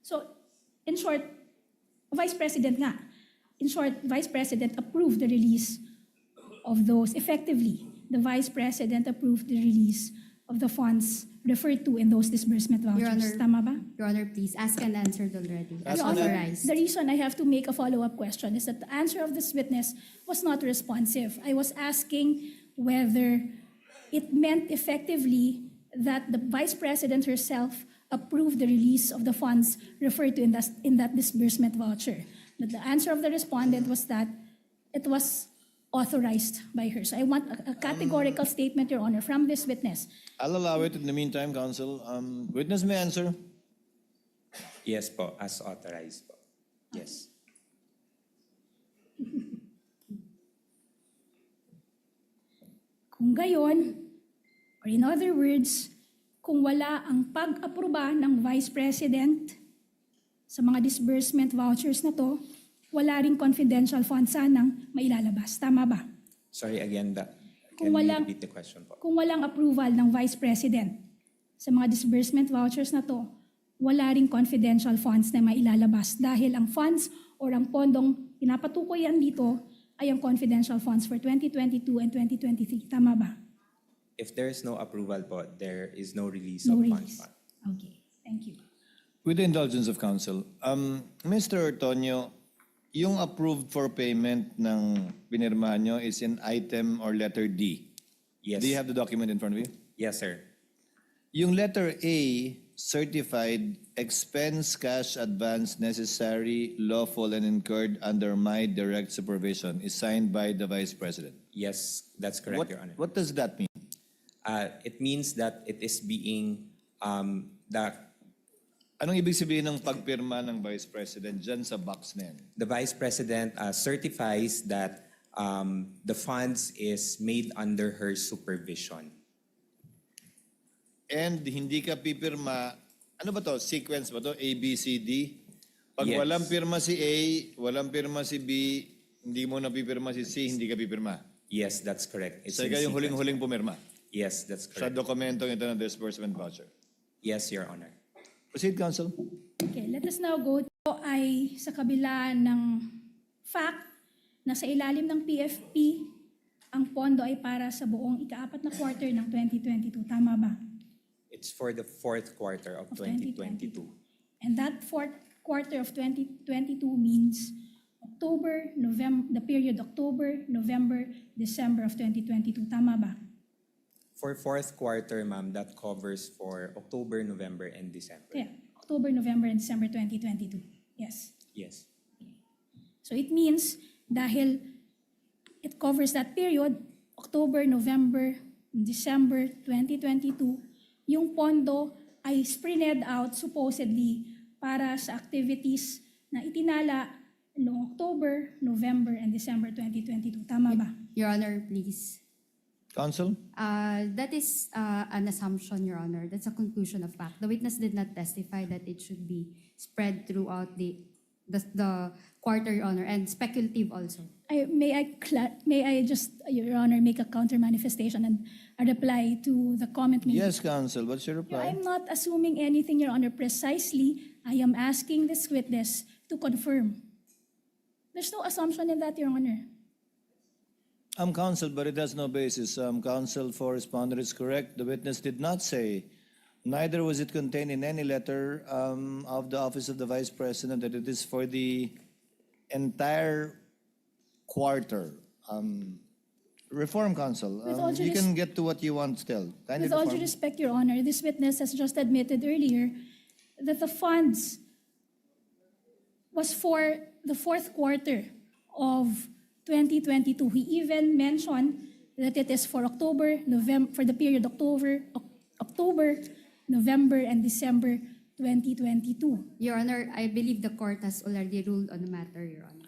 So, in short, Vice President nga, in short, Vice President approved the release of those. Effectively, the Vice President approved the release of the funds referred to in those disbursement vouchers. Your Honor, Tama ba? Your Honor, please, ask and answered already. As Your Honor, authorized. the reason I have to make a follow-up question is that the answer of this witness was not responsive. I was asking whether it meant effectively that the Vice President herself approved the release of the funds referred to in that disbursement voucher. But the answer of the respondent was that it was authorized by her. So I want a categorical statement, Your Honor, from this witness. I'll allow it in the meantime, counsel. Witness may answer. Yes po, as authorized po. Yes. Kung gayon, or in other words, kung wala ang pag-aproba ng Vice President sa mga disbursement vouchers na to, wala ring confidential funds sanang mailalabas. Tama ba? Sorry again, Kung can you walang- repeat the question po? Kung walang approval ng Vice President sa mga disbursement vouchers na to, wala ring confidential funds na mailalabas dahil ang funds or ang pondong pinapatukoy yan dito ay ang confidential funds for 2022 and 2023. Tama ba? If there is no approval po, there is no release No of release. funds. Okay, thank you. With the indulgence of counsel, Mr. Ortonio, yung approved for payment ng pinirmahan nyo is in item or letter D. Yes. Do you have the document in front of you? Yes, sir. Yung letter A, certified expense cash advance necessary, lawful, and incurred under my direct supervision is signed by the Vice President. Yes, that's correct, What, Your Honor. what does that mean? It means that it is being, Anong ibig sabihin ng pagpirma ng Vice President dyan sa box na yan? the Vice President certifies that the funds is made under her supervision. And hindi ka pipirma, ano ba to? Sequence ba to? A, B, C, D? Pag Yes. walang pirma si A, walang pirma si B, hindi mo na pipirma si C, hindi ka pipirma. Yes, that's correct. It's So in ikaw yung sequence. huling-huling pumirma Yes, that's sa correct. dokumentong ito ng disbursement voucher. Yes, Your Honor. Proceed, counsel. Okay, let us now go. Ito ay sa kabila ng fact na sa ilalim ng PFP, ang pondo ay para sa buong ika-4 na quarter ng 2022. Tama ba? It's for the fourth quarter of Of 2022. And that fourth quarter of 2022 means October, November, the period October, November, December of 2022. Tama ba? For fourth quarter, ma'am, that covers for October, November, and December. Yeah, October, November, and December 2022. Yes. Yes. So it means dahil it covers that period, October, November, December 2022, yung pondo ay spread out supposedly para sa activities na itinala noong October, November, and December 2022. Tama ba? Your Honor, please. Counsel? That is an assumption, Your Honor. That's a conclusion of fact. The witness did not testify that it should be spread throughout the quarter, Your Honor, and speculative also. May I just, Your Honor, make a counter manifestation and a reply to the comment made? Yes, counsel. What's your reply? I'm not assuming anything, Your Honor. Precisely, I am asking this witness to confirm. There's no assumption in that, Your Honor. Counsel, but it has no basis. Counsel for respondent is correct. The witness did not say, neither was it contained in any letter of the Office of the Vice President that it is for the entire quarter. Reform, counsel. With all due You can get to what you want still. Kindly With all due reform. respect, Your Honor, this witness has just admitted earlier that the funds was for the fourth quarter of 2022. He even mentioned that it is for October, November, for the period October, November, and December 2022. Your Honor, I believe the court has already ruled on the matter, Your Honor.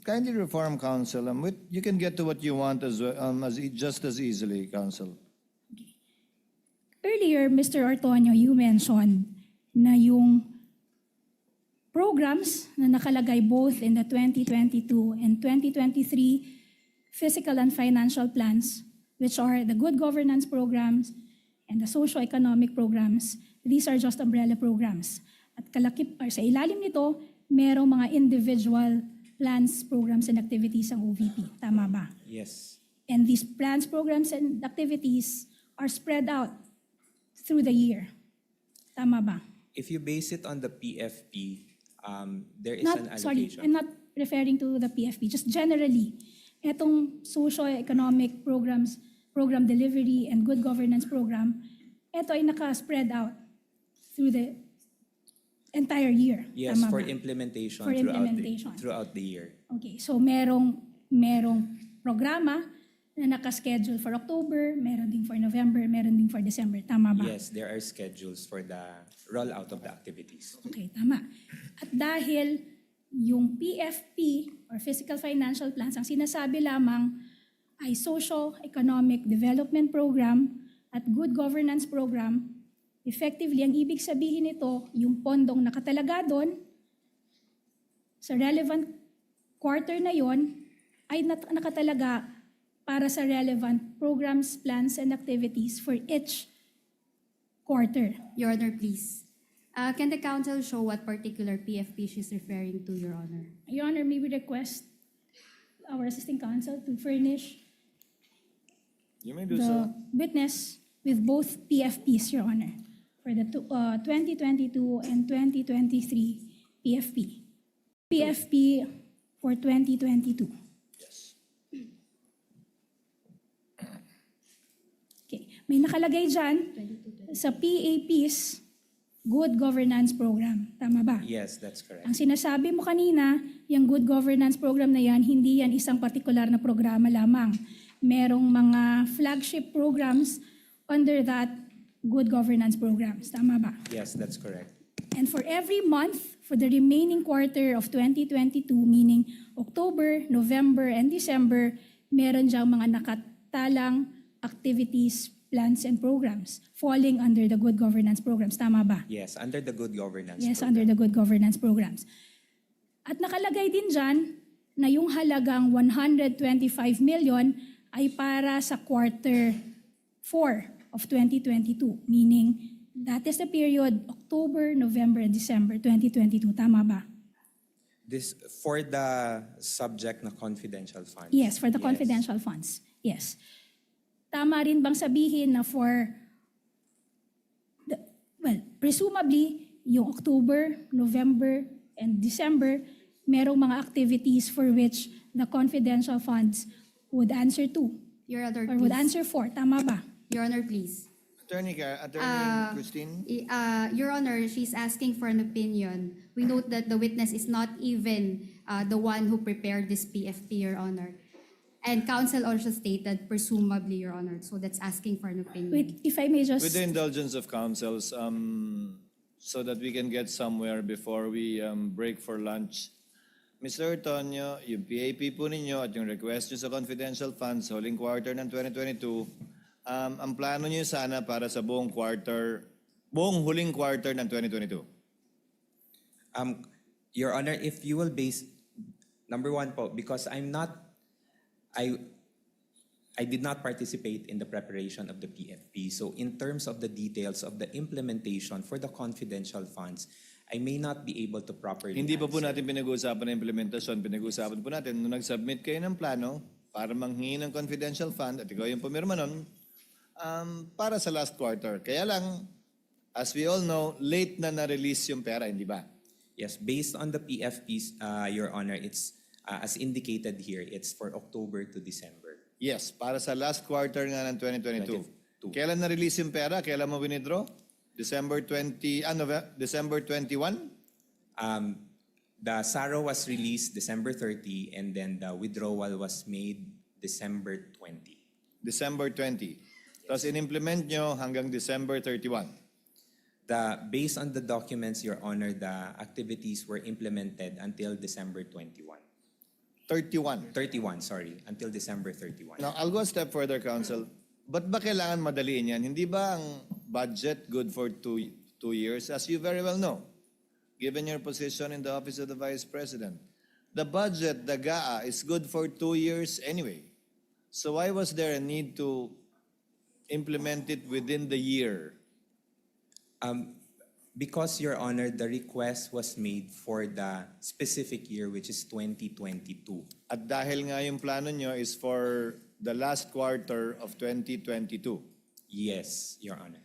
Kindly reform, counsel. You can get to what you want just as easily, counsel. Earlier, Mr. Ortonio, you mentioned na yung programs na nakalagay both in the 2022 and 2023 fiscal and financial plans, which are the good governance programs and the socio-economic programs, these are just umbrella programs. At kalakip, or sa ilalim nito, merong mga individual plans, programs, and activities ang OVP. Tama ba? Yes. And these plans, programs, and activities are spread out through the year. Tama ba? If you base it on the PFP, there is Not, an sorry, allocation. I'm not referring to the PFP, just generally. Etong socio-economic programs, program delivery, and good governance program, ito ay naka-spread out through the entire year. Yes, Tama for ba? implementation, For implementation. throughout the year. Okay, so merong programa na naka-schedule for October, meron din for November, meron din for December. Tama ba? Yes, there are schedules for the rollout of the activities. Okay, tama. At dahil yung PFP or Physical Financial Plans, ang sinasabi lamang ay Socio-Economic Development Program at Good Governance Program, effectively, ang ibig sabihin nito, yung pondong nakatalaga doon sa relevant quarter na yon ay nakatalaga para sa relevant programs, plans, and activities for each quarter. Your Honor, please. Can the counsel show what particular PFP she's referring to, Your Honor? Your Honor, may we request our assisting counsel to furnish You may do the so. witness with both PFPs, Your Honor, for the 2022 and 2023 PFP. PFP for 2022. Yes. Okay. May nakalagay dyan sa PAP's Good Governance Program. Tama ba? Yes, that's correct. Ang sinasabi mo kanina, yung Good Governance Program na yan, hindi yan isang partikular na programa lamang. Merong mga flagship programs under that Good Governance Programs. Tama ba? Yes, that's correct. And for every month, for the remaining quarter of 2022, meaning October, November, and December, meron diyang mga nakatalang activities, plans, and programs falling under the Good Governance Programs. Tama ba? Yes, under the good governance. Yes, program. under the Good Governance Programs. At nakalagay din dyan na yung halagang 125 million ay para sa quarter 4 of 2022, meaning that is the period October, November, and December 2022. Tama ba? This for the subject na confidential funds. Yes, for the confidential funds. Yes. Tama rin bang sabihin na presumably, yung October, November, and December, merong mga activities for which the confidential funds would answer to Your Honor, or would please. answer for. Tama ba? Your Honor, please. Attorney Christine? Your Honor, she's asking for an opinion. We note that the witness is not even the one who prepared this PFP, Your Honor. And counsel also stated, presumably, Your Honor. So that's asking for an opinion. Wait, if I may just... With the indulgence of counsels, so that we can get somewhere before we break for lunch. Mr. Antonio, yung PAP po ninyo at yung request nyo sa confidential funds sa huling quarter ng 2022, ang plano nyo sana para sa buong huling quarter ng 2022. Your Honor, if you will base, number one po, because I did not participate in the preparation of the PFP. So in terms of the details of the implementation for the confidential funds, I may not be able to properly Hindi pa po answer. natin pinag-uusapan ng implementasyon. Pinag-uusapan po natin nung nag-submit kayo ng plano para manghingi ng confidential fund at ikaw yung pumirma nun para sa last quarter. Kaya lang, as we all know, late na na-release yung pera, hindi ba? Yes, based on the PFPs, Your Honor, it's as indicated here, it's for October to December. Yes, para sa last quarter nga ng 2022. 22. Kailan na-release yung pera? Kailan mo withdraw? December 21? The SARO was released December 30 and then the withdrawal was made December 20. December 20. Tapos in-implement nyo hanggang December 31. Based on the documents, Your Honor, the activities were implemented until December 21. 31. 31, sorry, until December 31. Now, I'll go a step further, Counsel. Ba't ba kailangan madaliin yan? Hindi ba ang budget good for two years? As you very well know, given your position in the Office of the Vice President, the budget, the GAA, is good for 2 years anyway. So why was there a need to implement it within the year? Because, Your Honor, the request was made for the specific year, which is 2022. At dahil nga yung plano nyo is for the last quarter of 2022. Yes, Your Honor.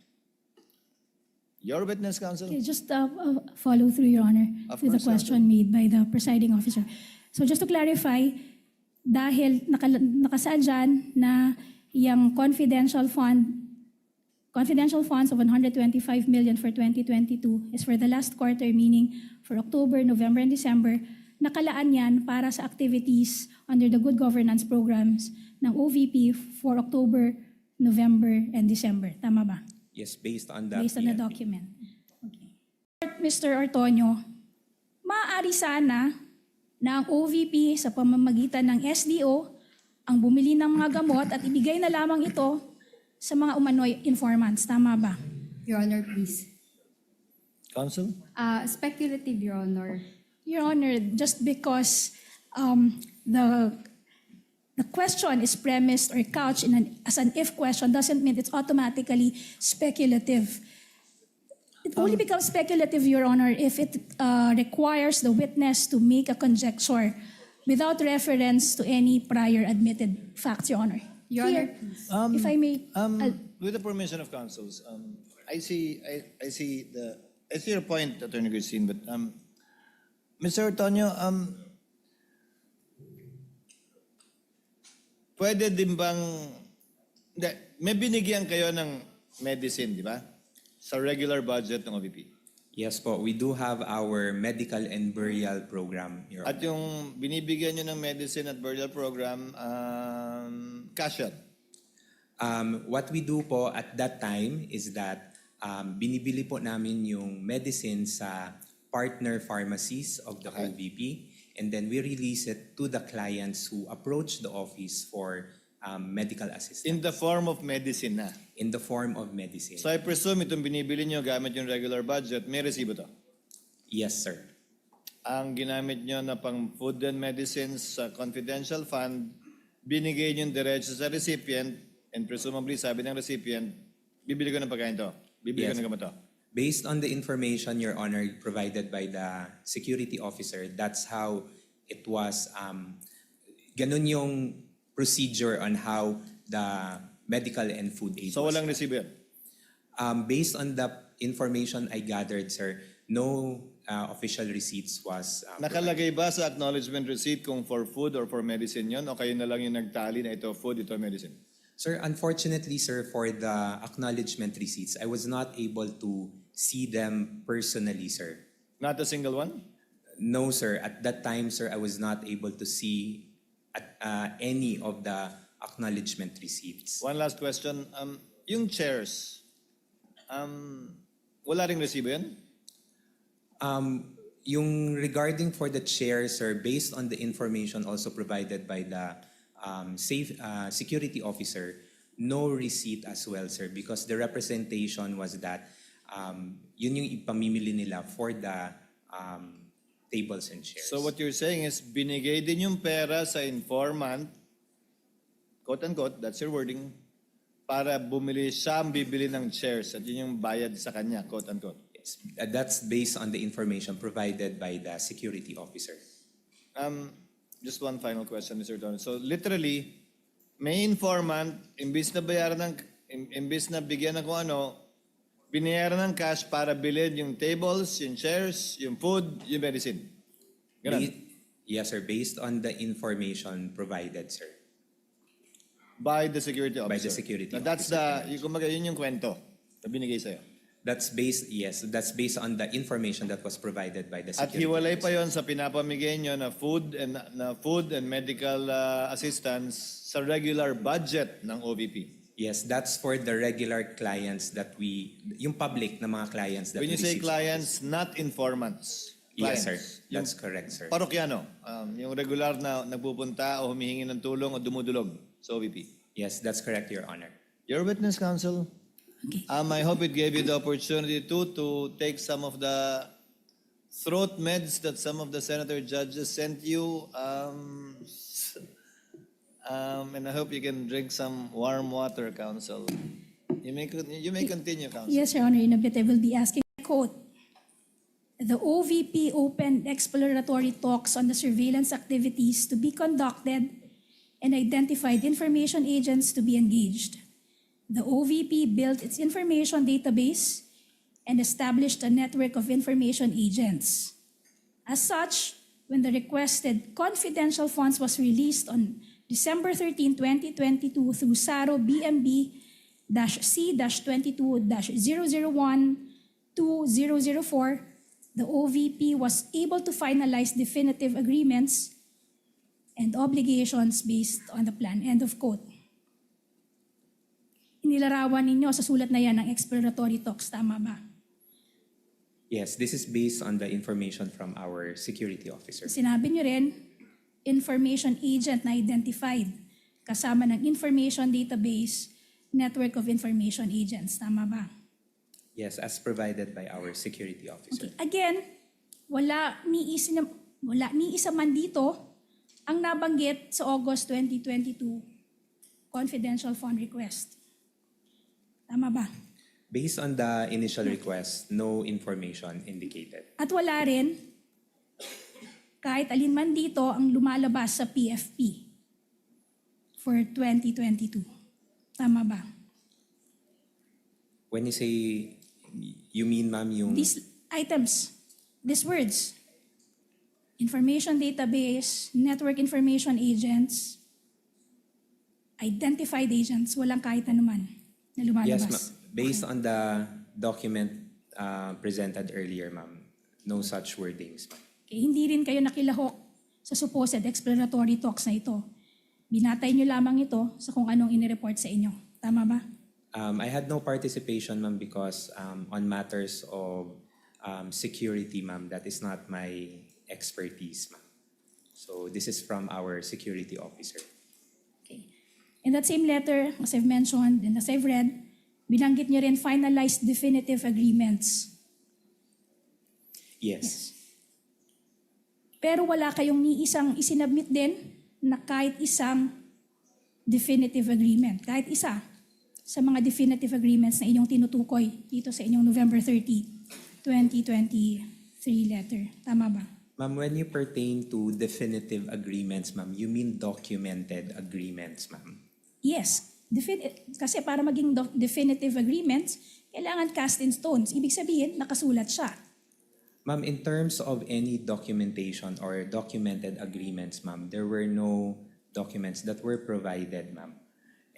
Your witness, counsel? Okay, just follow through, Your Honor, Of to the course, question made by the presiding officer. So just to clarify, dahil nakasaad dyan na yung confidential funds of 125 million for 2022 is for the last quarter, meaning for October, November, and December, nakalaan yan para sa activities under the good governance programs ng OVP for October, November, and December. Tama ba? Yes, based on the Based on the PFP. document. Okay. Mr. Ortonio, maaari sana na ang OVP sa pamamagitan ng SDO ang bumili ng mga gamot at ibigay na lamang ito sa mga umano'y informants. Tama ba? Your Honor, please. Counsel? Speculative, Your Honor. Your Honor, just because the question is premised or couched as an if question doesn't mean it's automatically speculative. It only becomes speculative, Your Honor, if it requires the witness to make a conjecture without reference to any prior admitted facts, Your Honor. Your Honor, Here, please. if I may, With the permission of counsels, I see your point, Attorney Christine, but Mr. Ortonio, pwede din bang, may binigyan kayo ng medicine, di ba? Sa regular budget ng OVP. Yes po, we do have our medical and burial program, Your At Honor. yung binibigyan nyo ng medicine at burial program, cash yan. What we do po at that time is that binibili po namin yung medicine sa partner pharmacies of the Okay. OVP, and then we release it to the clients who approach the office for medical assistance In the form of medicine na. in the form of medicine. So I presume itong binibili nyo gamit yung regular budget, may resibo to. Yes, sir. Ang ginamit nyo na pang food and medicines sa confidential fund, binigay nyo diretso sa recipient, and presumably sabi ng recipient, bibili ko ng pagkain to, bibili ko Yes. ng gamot to. Based on the information, Your Honor, provided by the security officer, that's how it was. Ganun yung procedure on how the medical and food aid So was. walang resibo yan. Based on the information I gathered, sir, no official receipts was Nakalagay ba sa acknowledgement receipt kung for food or for medicine yon o kayo na lang yung nagtali na ito food, ito medicine? Sir, unfortunately, sir, for the acknowledgement receipts, I was not able to see them personally, sir. Not a single one? No, sir. At that time, sir, I was not able to see any of the acknowledgement receipts. One last question. Yung chairs, wala ring resibo yan? Yung regarding for the chair, sir, based on the information also provided by the security officer, no receipt as well, sir, because the representation was that yun yung ipamimili nila for the tables and chairs. So what you're saying is binigay din yung pera sa informant, quote-unquote, that's your wording, para bumili siya ang bibili ng chairs at yun yung bayad sa kanya, quote-unquote. Yes, that's based on the information provided by the security officer. Just one final question, Mr. Don. So literally, may informant, imbis na bigyan ng kung ano, binayaran ng cash para bilhin yung tables, yung chairs, yung food, yung medicine. Ganun. Yes, sir, based on the information provided, sir. By the security officer. By the security Now, that's officer. yun yung kwento na binigay sa'yo. That's based on the information that was provided by the At security hiwalay pa officer. yon sa pinapamigay nyo na food and medical assistance sa regular budget ng OVP. Yes, that's for the regular clients that yung public na mga clients that When we you say receive. clients, not informants. Yes, sir. Clients. That's correct, sir. Parokyano, yung regular na nagpupunta o humihingi ng tulong o dumudulog sa OVP. Yes, that's correct, Your Honor. Your witness, counsel. Okay. I hope it gave you the opportunity to take some of the throat meds that some of the senator judges sent you. And I hope you can drink some warm water, counsel. You may continue, counsel. yes, Your Honor, in a bit I will be asking, quote, the OVP opened exploratory talks on the surveillance activities to be conducted and identified information agents to be engaged. The OVP built its information database and established a network of information agents. As such, when the requested confidential funds was released on December 13, 2022 through SARO BMB-C-22-001-2004, the OVP was able to finalize definitive agreements and obligations based on the plan. End of quote. Inilarawan ninyo sa sulat na yan ng exploratory talks, tama ba? Yes, this is based on the information from our security officer. Sinabi nyo rin, information agent na identified kasama ng information database, network of information agents. Tama ba? Yes, as provided by our security officer. Okay. Again, wala ni isa man dito ang nabanggit sa August 2022 confidential fund request. Tama ba? Based on the initial request, no information indicated. At wala rin kahit alin man dito ang lumalabas sa PFP for 2022. Tama ba? When you say, you mean, ma'am, yung... These items, these words, information database, network information agents, identified agents, walang kahit anuman na lumalabas. Yes, ma'am. Based on the document presented earlier, ma'am, no such wordings, ma'am. Okay, hindi rin kayo nakilahok sa supposed exploratory talks na ito. Binatay nyo lamang ito sa kung anong inireport sa inyo. Tama ba? I had no participation, ma'am, because on matters of security, ma'am, that is not my expertise, ma'am. So this is from our security officer. Okay. In that same letter, as I've mentioned and as I've read, binanggit nyo rin finalized definitive agreements. Yes. Pero wala kayong ni isang isinabmit din na kahit isang definitive agreement. Kahit isa sa mga definitive agreements na inyong tinutukoy dito sa inyong November 30, 2023 letter. Tama ba? Ma'am, when you pertain to definitive agreements, ma'am, you mean documented agreements, ma'am? Yes. Kasi para maging definitive agreements, kailangan cast in stones. Ibig sabihin, nakasulat siya. Ma'am, in terms of any documentation or documented agreements, ma'am, there were no documents that were provided, ma'am.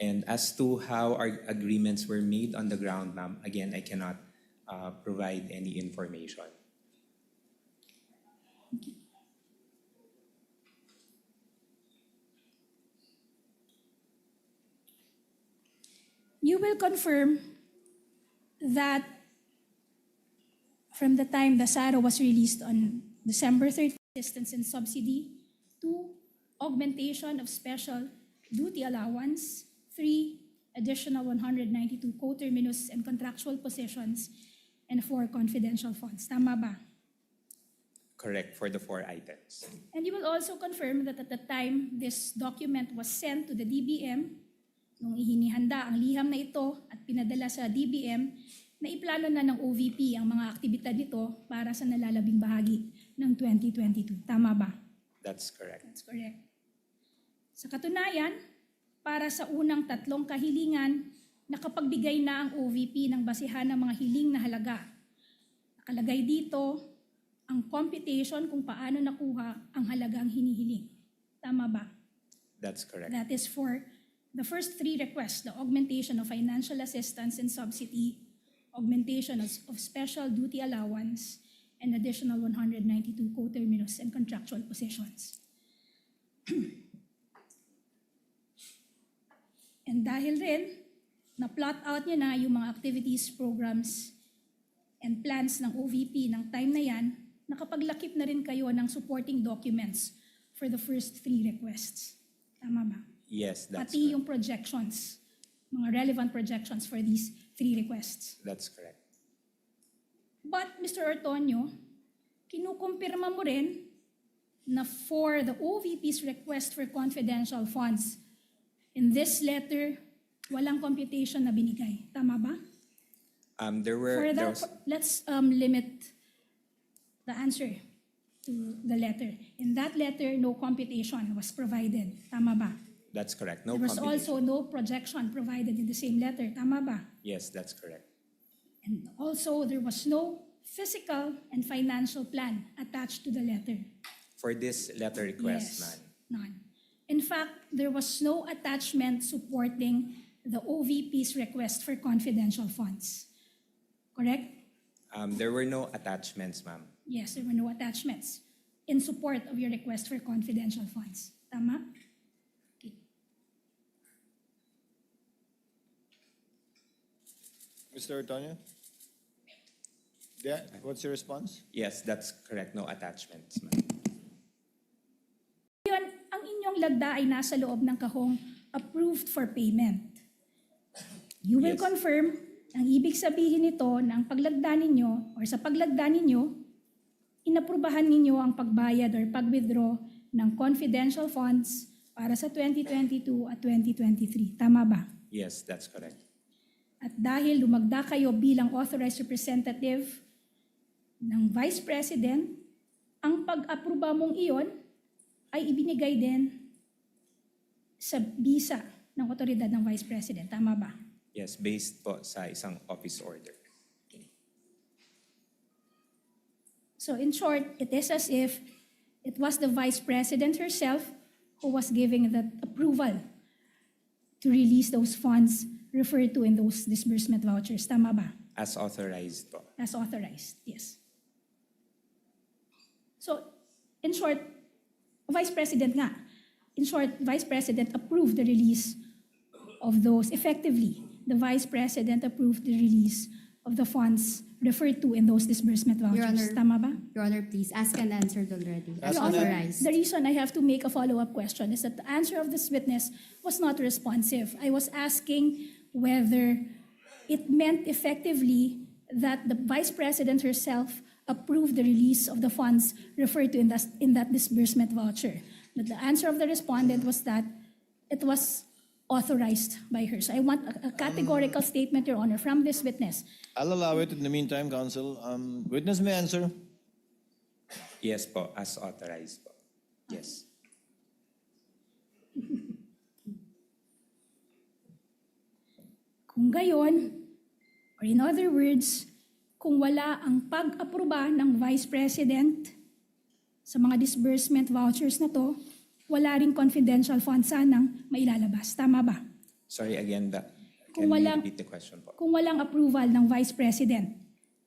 And as to how our agreements were made on the ground, ma'am, again, I cannot provide any information. You will confirm that from the time the SARO was released on December 30, assistance and subsidy, 2, augmentation of special duty allowance, 3, additional 192 co-terminus and contractual positions, and 4 confidential funds. Tama ba? Correct, for the 4 items. And you will also confirm that at the time this document was sent to the DBM, nung ihinihanda ang liham na ito at pinadala sa DBM, na iplano na ng OVP ang mga aktibidad nito para sa nalalabing bahagi ng 2022. Tama ba? That's correct. That's correct. Sa katunayan, para sa unang 3 kahilingan, nakapagbigay na ang OVP ng basihan ng mga hiling na halaga. Nakalagay dito ang computation kung paano nakuha ang halagang hinihiling. Tama ba? That's correct. That is for the first 3 requests, the augmentation of financial assistance and subsidy, augmentation of special duty allowance, and additional 192 co-terminus and contractual positions. And dahil rin, na-plot out niya na yung mga activities, programs, and plans ng OVP ng time na yan, nakapaglakip na rin kayo ng supporting documents for the first 3 requests. Tama ba? Yes, that's Pati correct. yung projections, mga relevant projections for these 3 requests. That's correct. But, Mr. Ortonio, kinukumpirma mo rin na for the OVP's request for confidential funds, in this letter, walang computation na binigay. Tama ba? There was- Let's limit the answer to the letter. In that letter, no computation was provided. Tama ba? That's correct. No There was computation. also no projection provided in the same letter. Tama ba? Yes, that's correct. And also, there was no physical and financial plan attached to the letter. For this letter request, Yes, ma'am. none. In fact, there was no attachment supporting the OVP's request for confidential funds. Correct? There were no attachments, ma'am. Yes, there were no attachments in support of your request for confidential funds. Tama? Okay. Mr. Antonio? Yeah, what's your response? Yes, that's correct. No attachments, ma'am. Yun, ang inyong lagda ay nasa loob ng kahong approved for payment. You will Yes. confirm, ang ibig sabihin nito na ang paglagda ninyo or sa paglagda ninyo, inaprubahan ninyo ang pagbayad or pag-withdraw ng confidential funds para sa 2022 at 2023. Tama ba? Yes, that's correct. At dahil lumagda kayo bilang authorized representative ng Vice President, ang pag-aproba mong iyon ay ibinigay din sa bisa ng otoridad ng Vice President. Tama ba? Yes, based po sa isang office order. So in short, it is as if it was the Vice President herself who was giving that approval to release those funds referred to in those disbursement vouchers. Tama ba? As authorized po. As authorized, yes. So, in short, Vice President nga, in short, Vice President approved the release of those, effectively, the Vice President approved the release of the funds referred to in those disbursement Your vouchers. Honor. Tama ba? Your Honor, please, ask and answered already. As Your Honor, authorized. The reason I have to make a follow-up question is that the answer of this witness was not responsive. I was asking whether it meant effectively that the Vice President herself approved the release of the funds referred to in that disbursement voucher. But the answer of the respondent was that it was authorized by her. So I want a categorical statement, Your Honor, from this witness. I'll allow it in the meantime, counsel. Witness may answer. Yes po, as authorized po. Yes. Kung gayon, or in other words, kung wala ang pag-aproba ng Vice President sa mga disbursement vouchers na to, wala ring confidential funds sanang mailalabas. Tama ba? Sorry again, Kung can you walang- repeat the question po? Kung walang approval ng Vice President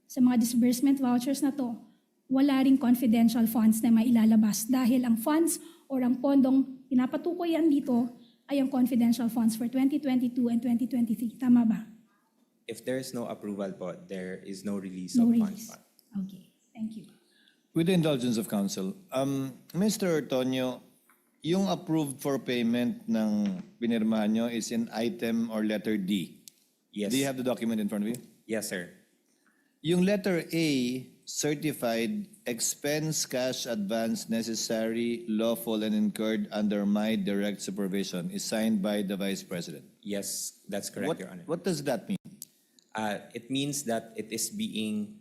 sa mga disbursement vouchers na to, wala ring confidential funds na mailalabas dahil ang funds or ang pondong pinapatukoy yan dito ay ang confidential funds for 2022 and 2023. Tama ba? If there is no approval po, there is no release No of release. funds. Okay, thank you. With the indulgence of counsel, Mr. Antonio, yung approved for payment ng pinirmahan nyo is in item or letter D. Yes. Do you have the document in front of you? Yes, sir. Yung letter A, certified expense cash advance necessary, lawful, and incurred under my direct supervision is signed by the Vice President. Yes, that's correct, What, Your Honor. what does that mean? It means that it is being,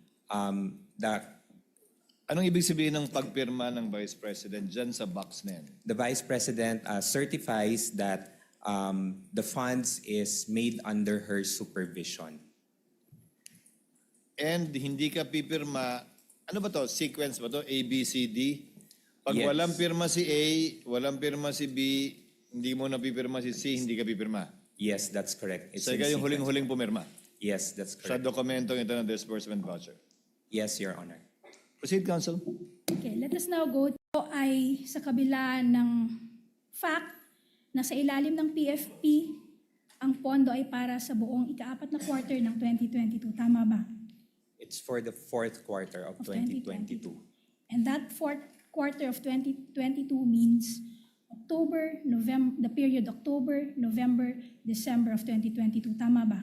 Anong ibig sabihin ng pagpirma ng Vice President dyan sa box na yan? the Vice President certifies that the funds is made under her supervision. And hindi ka pipirma, ano ba to? Sequence ba to? A, B, C, D? Pag Yes. walang pirma si A, walang pirma si B, hindi mo na pipirma si C, hindi ka pipirma. Yes, that's correct. It's So in ikaw yung sequence. huling-huling pumirma Yes, that's sa correct. dokumentong ito ng disbursement voucher. Yes, Your Honor. Proceed, counsel. Okay, let us now go. Ito ay sa kabila ng fact na sa ilalim ng PFP, ang pondo ay para sa buong ika-4 na quarter ng 2022. Tama ba? It's for the fourth quarter of 2022. And that fourth quarter of 2022 means October, November, the period October, November, December of 2022. Tama ba?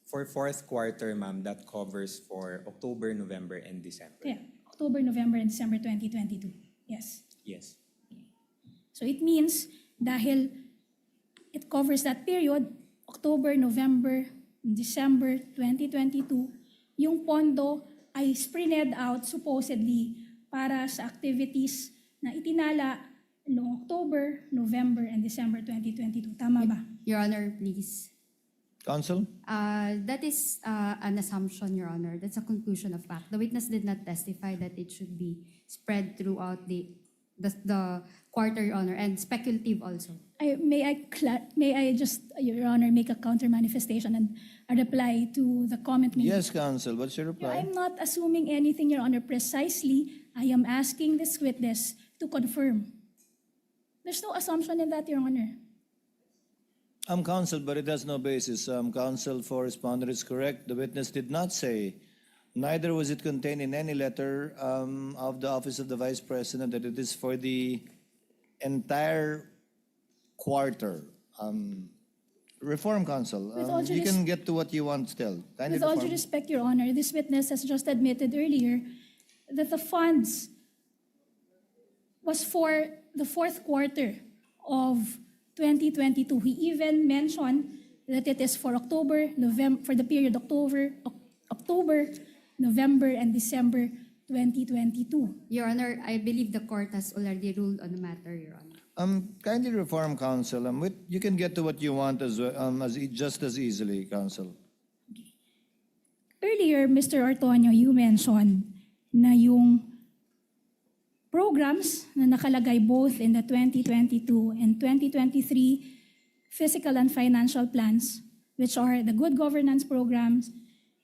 For fourth quarter, ma'am, that covers for October, November, and December. Yeah, October, November, and December 2022. Yes. Yes. So it means dahil it covers that period, October, November, December 2022, yung pondo ay sprinted out supposedly para sa activities na itinala noong October, November, and December 2022. Tama ba? Your Honor, please. Counsel? That is an assumption, Your Honor. That's a conclusion of fact. The witness did not testify that it should be spread throughout the quarter, Your Honor, and speculative also. May I just, Your Honor, make a counter manifestation and a reply to the comment made? Yes, counsel. What's your reply? I'm not assuming anything, Your Honor. Precisely, I am asking this witness to confirm. There's no assumption in that, Your Honor. Counsel, but it has no basis. Counsel for respondent is correct. The witness did not say, neither was it contained in any letter of the Office of the Vice President that it is for the entire quarter. Reform Counsel, With all due you can get to what you want still. Kindly With all reform. due respect, Your Honor, this witness has just admitted earlier that the funds was for the fourth quarter of 2022. He even mentioned that it is for October, November, for the period October, November, and December 2022. Your Honor, I believe the court has already ruled on the matter, Your Honor. Kindly reform Counsel. You can get to what you want just as easily, Counsel. Earlier, Mr. Ortonio, you mentioned na yung programs na nakalagay both in the 2022 and 2023 fiscal and financial plans, which are the good governance programs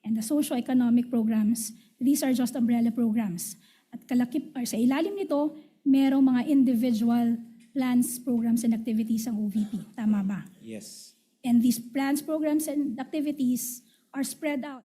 and the socio-economic programs, these are just umbrella programs. At sa ilalim nito, merong mga individual plans, programs, and activities ang OVP. Tama ba? Yes. And these plans, programs, and activities are spread out.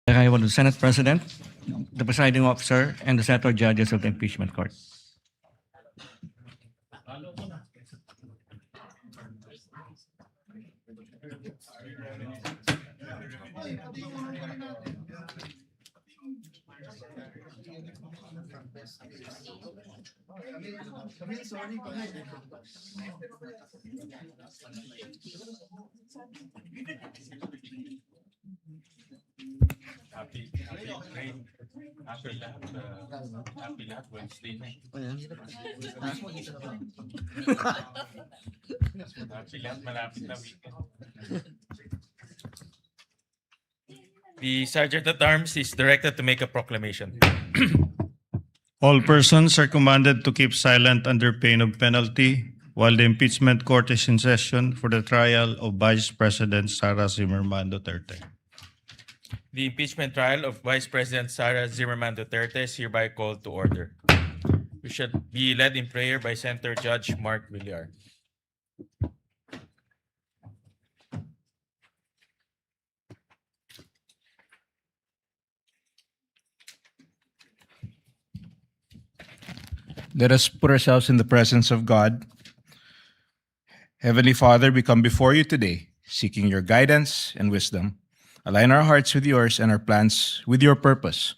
Arrival of the Senate President, the presiding officer, and the senator judges of the impeachment court. The Sergeant at Arms is directed to make a proclamation. All persons are commanded to keep silent under pain of penalty while the impeachment court is in session for the trial of Vice President Sara Duterte. The impeachment trial of Vice President Sara Duterte is hereby called to order. We should be led in prayer by Senator Judge Mark Villar. Let us put ourselves in the presence of God. Heavenly Father, we come before you today, seeking your guidance and wisdom. Align our hearts with yours and our plans with your purpose.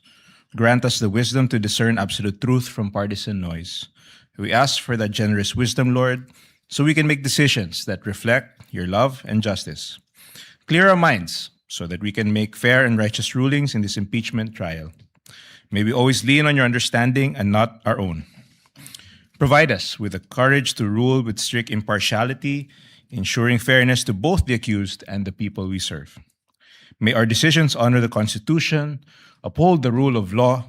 Grant us the wisdom to discern absolute truth from partisan noise. We ask for that generous wisdom, Lord, so we can make decisions that reflect your love and justice. Clear our minds so that we can make fair and righteous rulings in this impeachment trial. May we always lean on your understanding and not our own. Provide us with the courage to rule with strict impartiality, ensuring fairness to both the accused and the people we serve. May our decisions honor the Constitution, uphold the rule of law,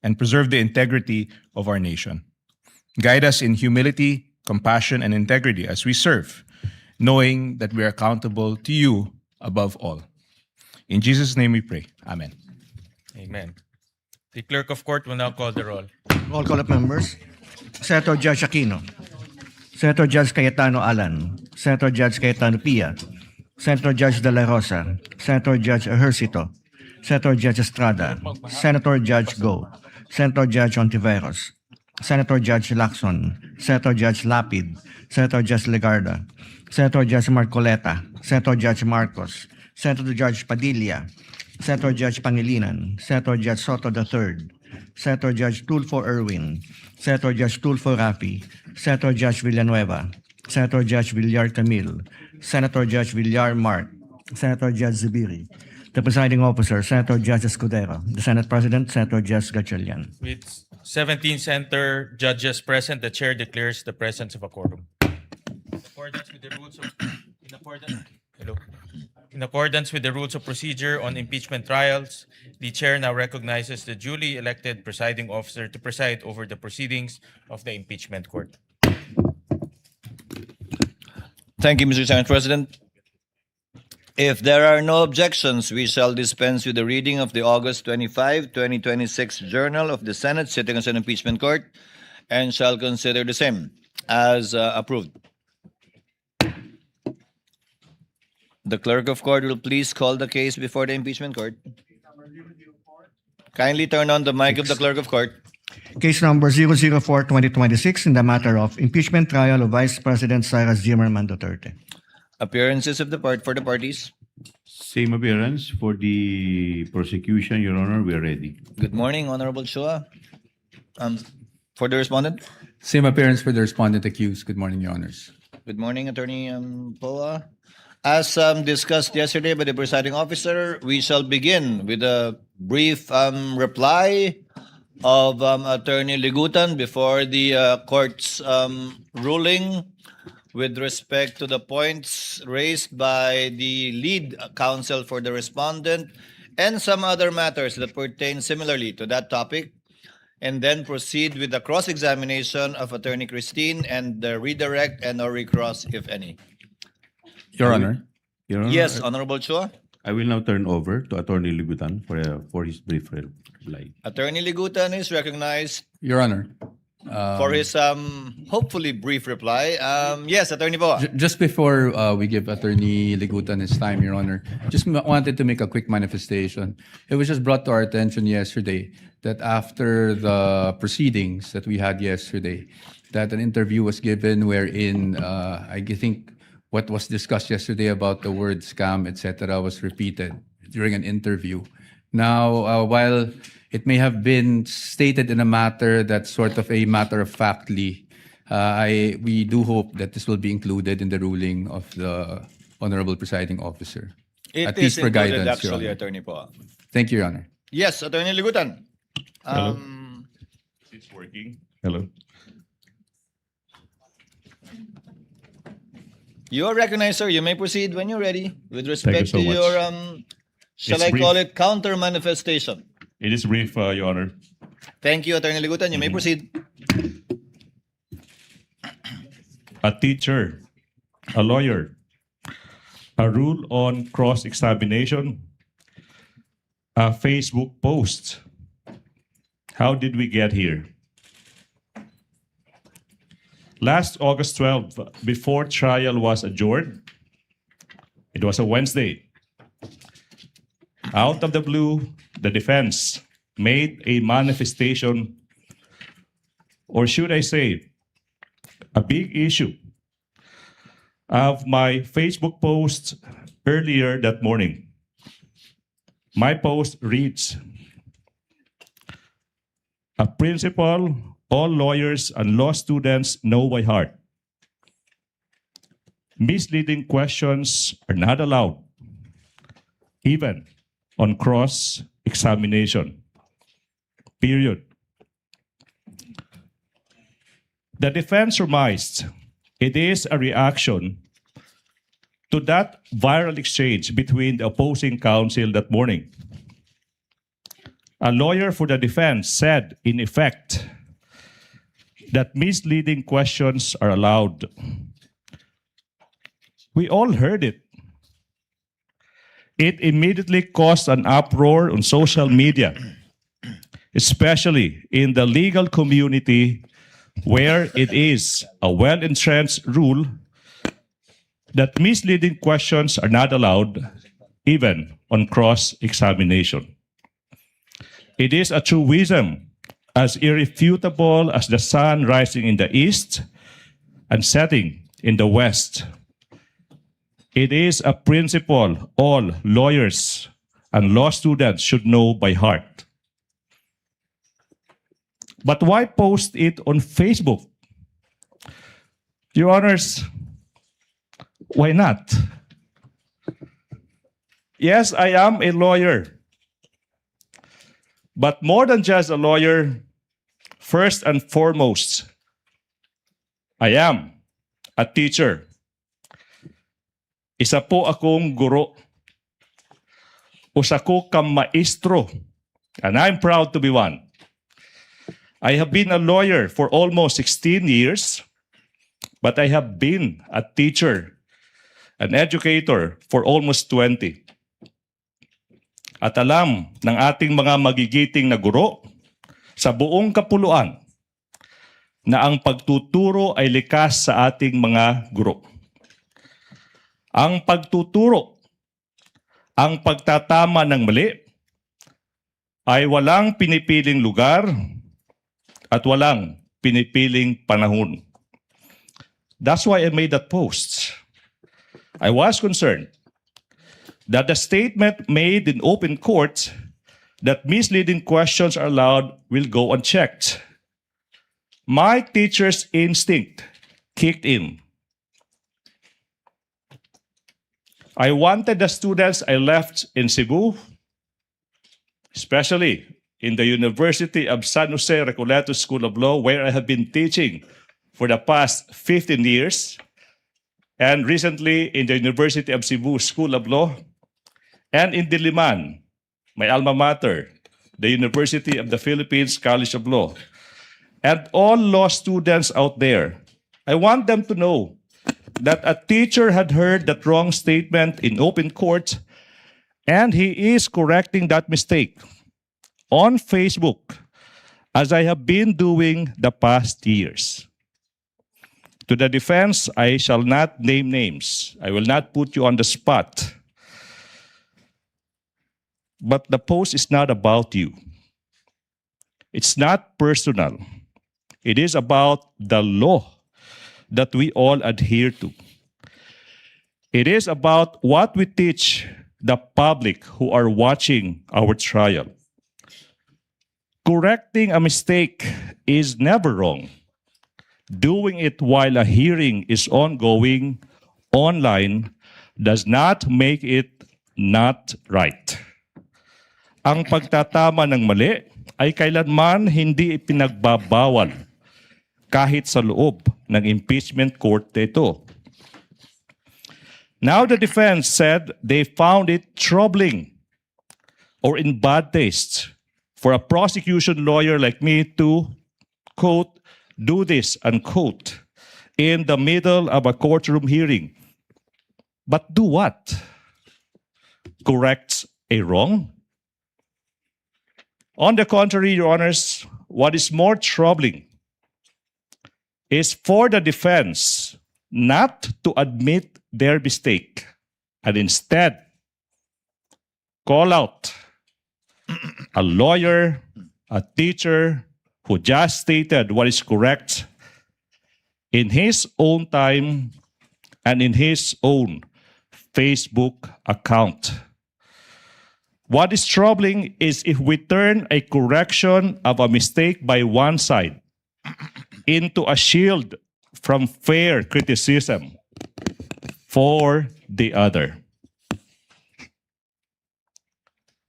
and preserve the integrity of our nation. Guide us in humility, compassion, and integrity as we serve, knowing that we are accountable to you above all. In Jesus' name we pray. Amen. Amen. The clerk of court will now call the roll. Roll call of members. Senator Judge Aquino. Senator Judge Cayetano Alan. Senator Judge Cayetano Pia. Senator Judge De La Rosa. Senator Judge Ejercito. Senator Judge Estrada. Senator Judge Go. Senator Judge Ontiveros. Senator Judge Lacson. Senator Judge Lapid. Senator Judge Legarda. Senator Judge Marcoleta. Senator Judge Marcos. Senator Judge Padilla. Senator Judge Pangilinan. Senator Judge Soto III. Senator Judge Tulfo Erwin. Senator Judge Tulfo Rafi. Senator Judge Villanueva. Senator Judge Villar Camille. Senator Judge Villar Mark. Senator Judge Zubiri. The presiding officer, Senator Judge Escudero. The Senate President, Senator Judge Gatchalian. With 17 senator judges present, the chair declares the presence of a quorum. In accordance with the rules of In accordance with the rules of procedure on impeachment trials, the chair now recognizes the duly elected presiding officer to preside over the proceedings of the impeachment court. Thank you, Mr. Senate President. If there are no objections, we shall dispense with the reading of the August 25, 2026 Journal of the Senate sitting as an impeachment court and shall consider the same as approved. The clerk of court will please call the case before the impeachment court. Kindly turn on the mic of the clerk of court. Case number 004-2026 in the matter of impeachment trial of Vice President Sara Duterte. Appearances of the for the parties. Same appearance for the prosecution, Your Honor. We are ready. Good morning, Honorable Chua. For the respondent. Same appearance for the respondent accused. Good morning, Your Honors. Good morning, Attorney Poa. As discussed yesterday by the presiding officer, we shall begin with a brief reply of Attorney Ligutan before the court's ruling with respect to the points raised by the lead counsel for the respondent and some other matters that pertain similarly to that topic, and then proceed with the cross-examination of Attorney Christine and the redirect and or recross, if any. Your Honor. Your Honor. Yes, Honorable Chua. I will now turn over to Attorney Libutan for his brief reply. Attorney Ligutan is recognized Your Honor. for his hopefully brief reply. Yes, Attorney Poa. Just before we give Attorney Ligutan his time, Your Honor, just wanted to make a quick manifestation. It was just brought to our attention yesterday that after the proceedings that we had yesterday, that an interview was given wherein I think what was discussed yesterday about the word scam, etc., was repeated during an interview. Now, while it may have been stated in a matter that's sort of a matter of factly, we do hope that this will be included in the ruling of the Honorable Presiding Officer. It At is least for included, guidance, Your actually, Honor. Attorney Poa. Thank you, Your Honor. Yes, Attorney Ligutan. Hello? Um, It's working. Hello? you are recognized, sir. You may proceed when you're ready. With you respect so to much. your, shall It's I call brief. it counter manifestation? It is brief, Your Honor. Thank you, Attorney Ligutan. You may proceed. A teacher, a lawyer, a rule on cross-examination, a Facebook post. How did we get here? Last August 12, before trial was adjourned, it was a Wednesday. Out of the blue, the defense made a manifestation, or should I say, a big issue of my Facebook post earlier that morning. My post reads, a principle all lawyers and law students know by heart. Misleading questions are not allowed, even on cross-examination. Period. The defense surmised it is a reaction to that viral exchange between the opposing counsel that morning. A lawyer for the defense said, in effect, that misleading questions are allowed. We all heard it. It immediately caused an uproar on social media, especially in the legal community, where it is a well-entrenched rule that misleading questions are not allowed, even on cross-examination. It is a truism as irrefutable as the sun rising in the east and setting in the west. It is a principle all lawyers and law students should know by heart. But why post it on Facebook? Your Honors, why not? Yes, I am a lawyer. But more than just a lawyer, first and foremost, I am a teacher. Isa po akong guro. Usa ko ka maestro. And I'm proud to be one. I have been a lawyer for almost 16 years, but I have been a teacher, an educator for almost 20. At alam ng ating mga magigiting na guro sa buong kapuluan na ang pagtuturo ay likas sa ating mga guro. Ang pagtuturo, ang pagtatama ng mali, ay walang pinipiling lugar at walang pinipiling panahon. That's why I made that post. I was concerned that the statement made in open court that misleading questions are allowed will go unchecked. My teacher's instinct kicked in. I wanted the students I left in Cebu, especially in the University of San Jose Recoleto School of Law, where I have been teaching for the past 15 years, and recently in the University of Cebu School of Law, and in Diliman, my alma mater, the University of the Philippines College of Law, and all law students out there. I want them to know that a teacher had heard that wrong statement in open court, and he is correcting that mistake on Facebook, as I have been doing the past years. To the defense, I shall not name names. I will not put you on the spot. But the post is not about you. It's not personal. It is about the law that we all adhere to. It is about what we teach the public who are watching our trial. Correcting a mistake is never wrong. Doing it while a hearing is ongoing online does not make it not right. Ang pagtatama ng mali ay kailanman hindi ipinagbabawal kahit sa loob ng impeachment court ito. Now the defense said they found it troubling or in bad taste for a prosecution lawyer like me to, quote, do this, unquote, in the middle of a courtroom hearing. But do what? Correct a wrong? On the contrary, Your Honors, what is more troubling is for the defense not to admit their mistake and instead call out a lawyer, a teacher who just stated what is correct in his own time and in his own Facebook account. What is troubling is if we turn a correction of a mistake by one side into a shield from fair criticism for the other.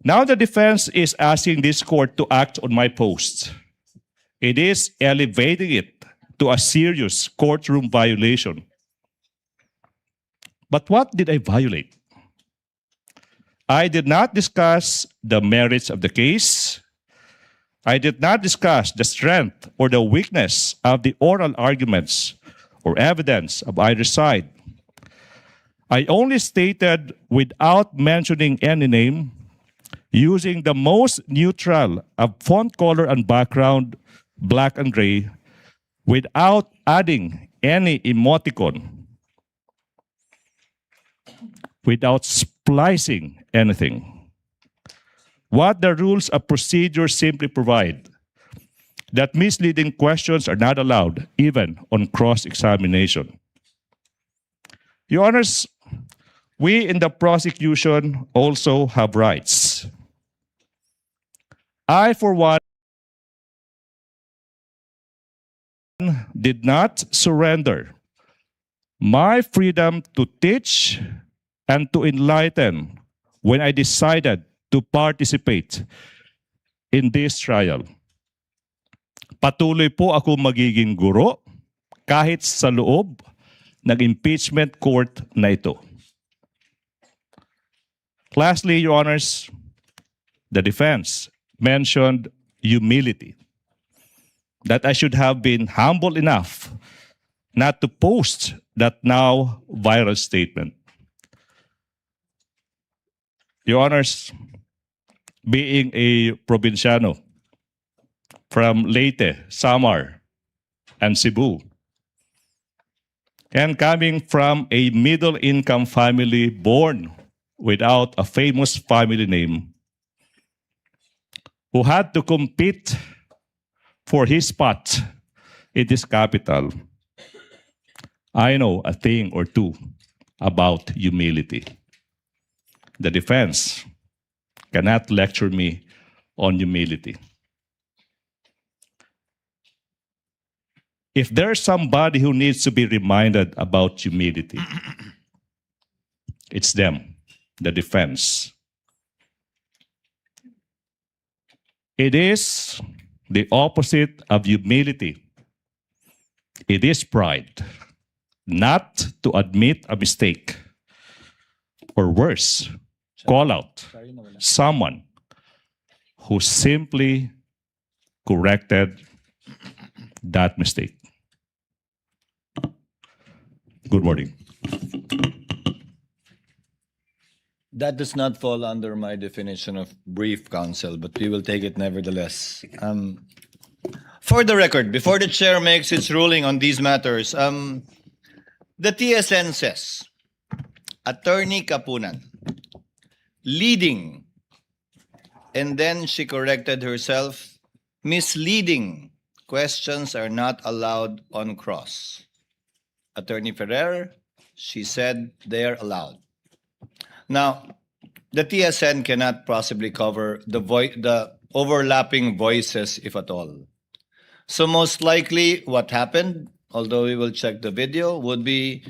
Now the defense is asking this court to act on my post. It is elevating it to a serious courtroom violation. But what did I violate? I did not discuss the merits of the case. I did not discuss the strength or the weakness of the oral arguments or evidence of either side. I only stated without mentioning any name, using the most neutral of font color and background, black and gray, without adding any emoticon, without splicing anything. What the rules of procedure simply provide, that misleading questions are not allowed, even on cross-examination. Your Honors, we in the prosecution also have rights. I, for one, did not surrender my freedom to teach and to enlighten when I decided to participate in this trial. Patuloy po ako magiging guro kahit sa loob ng impeachment court na ito. Lastly, Your Honors, the defense mentioned humility, that I should have been humble enough not to post that now viral statement. Your Honors, being a provinciano from Leyte, Samar, and Cebu, and coming from a middle-income family born without a famous family name, who had to compete for his spot in this capital, I know a thing or two about humility. The defense cannot lecture me on humility. If there's somebody who needs to be reminded about humility, it's them, the defense. It is the opposite of humility. It is pride, not to admit a mistake, or worse, call out someone who simply corrected that mistake. Good morning. That does not fall under my definition of brief, counsel, but we will take it nevertheless. For the record, before the chair makes its ruling on these matters, the TSN says, Attorney Kapunan, leading, and then she corrected herself, misleading questions are not allowed on cross. Attorney Ferrer, she said they are allowed. Now, the TSN cannot possibly cover the overlapping voices, if at all. So most likely what happened, although we will check the video, would be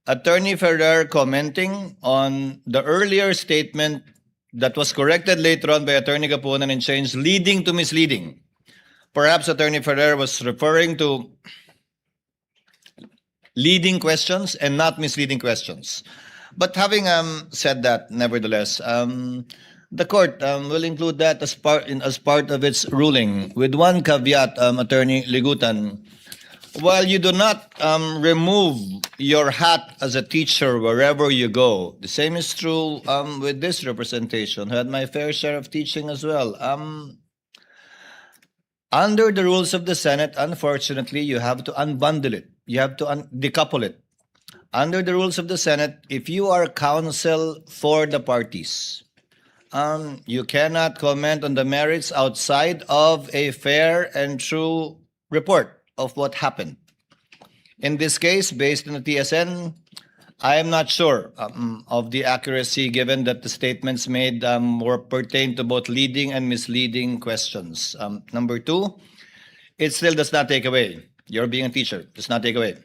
Attorney Ferrer commenting on the earlier statement that was corrected later on by Attorney Gapunan and changed leading to misleading. Perhaps Attorney Ferrer was referring to leading questions and not misleading questions. But having said that, nevertheless, the court will include that as part of its ruling, with one caveat, Attorney Ligutan. While you do not remove your hat as a teacher wherever you go, the same is true with this representation. I had my fair share of teaching as well. Under the rules of the Senate, unfortunately, you have to unbundle it. You have to decouple it. Under the rules of the Senate, if you are counsel for the parties, you cannot comment on the merits outside of a fair and true report of what happened. In this case, based on the TSN, I am not sure of the accuracy, given that the statements made were pertain to both leading and misleading questions. Number two, it still does not take away, your being a teacher, does not take away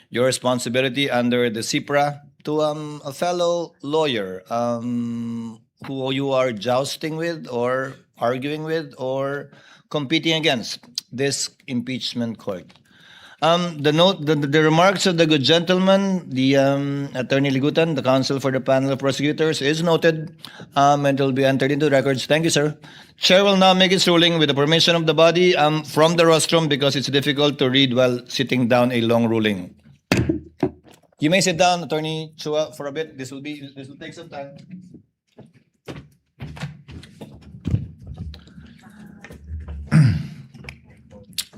your responsibility under the CIPRA to a fellow lawyer who you are jousting with or arguing with or competing against this impeachment court. The remarks of the good gentleman, the Attorney Ligutan, the counsel for the panel of prosecutors, is noted and will be entered into records. Thank you, sir. Chair will now make its ruling with the permission of the body from the rostrum, because it's difficult to read while sitting down a long ruling. You may sit down, Attorney Chua, for a bit. This will take some time.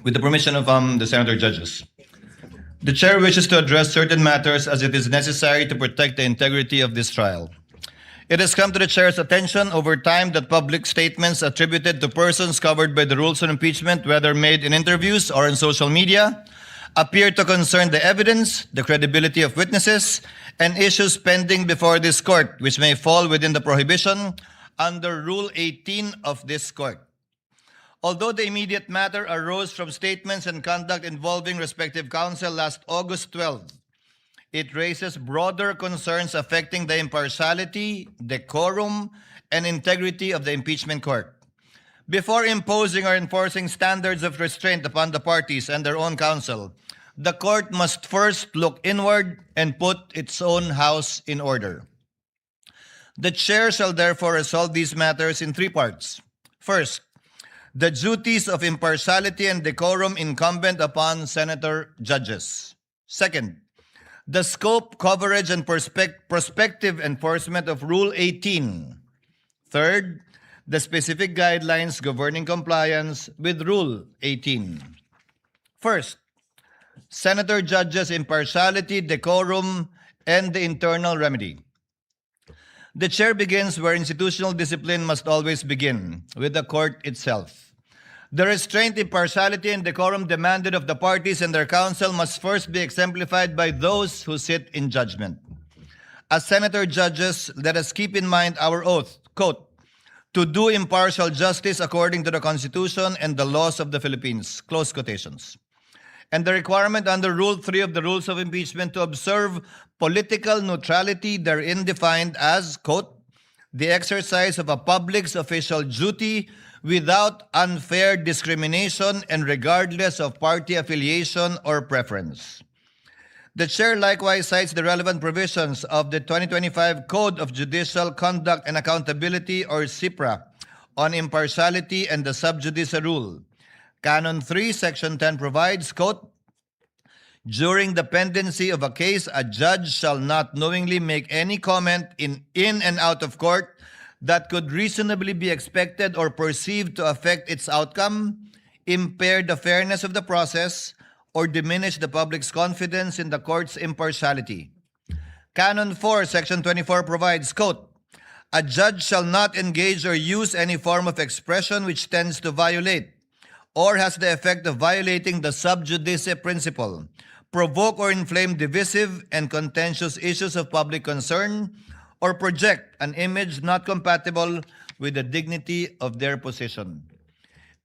With the permission of the senator judges. The chair wishes to address certain matters as it is necessary to protect the integrity of this trial. It has come to the chair's attention over time that public statements attributed to persons covered by the rules on impeachment, whether made in interviews or in social media, appear to concern the evidence, the credibility of witnesses, and issues pending before this court, which may fall within the prohibition under Rule 18 of this court. Although the immediate matter arose from statements and conduct involving respective counsel last August 12, it raises broader concerns affecting the impartiality, decorum, and integrity of the impeachment court. Before imposing or enforcing standards of restraint upon the parties and their own counsel, the court must first look inward and put its own house in order. The chair shall therefore resolve these matters in three parts. First, the duties of impartiality and decorum incumbent upon senator judges. Second, the scope, coverage, and prospective enforcement of Rule 18. Third, the specific guidelines governing compliance with Rule 18. First, senator judges' impartiality, decorum, and the internal remedy. The chair begins where institutional discipline must always begin, with the court itself. The restraint, impartiality, and decorum demanded of the parties and their counsel must first be exemplified by those who sit in judgment. As senator judges, let us keep in mind our oath, quote, to do impartial justice according to the Constitution and the laws of the Philippines, close quotations. And the requirement under Rule 3 of the Rules of Impeachment to observe political neutrality, therein defined as, quote, the exercise of a public's official duty without unfair discrimination and regardless of party affiliation or preference. The chair likewise cites the relevant provisions of the 2025 Code of Judicial Conduct and Accountability, or CIPRA, on impartiality and the sub judice rule. Canon 3, Section 10 provides, quote, during the pendency of a case, a judge shall not knowingly make any comment in and out of court that could reasonably be expected or perceived to affect its outcome, impair the fairness of the process, or diminish the public's confidence in the court's impartiality. Canon 4, Section 24 provides, quote, a judge shall not engage or use any form of expression which tends to violate or has the effect of violating the sub judice principle, provoke or inflame divisive and contentious issues of public concern, or project an image not compatible with the dignity of their position.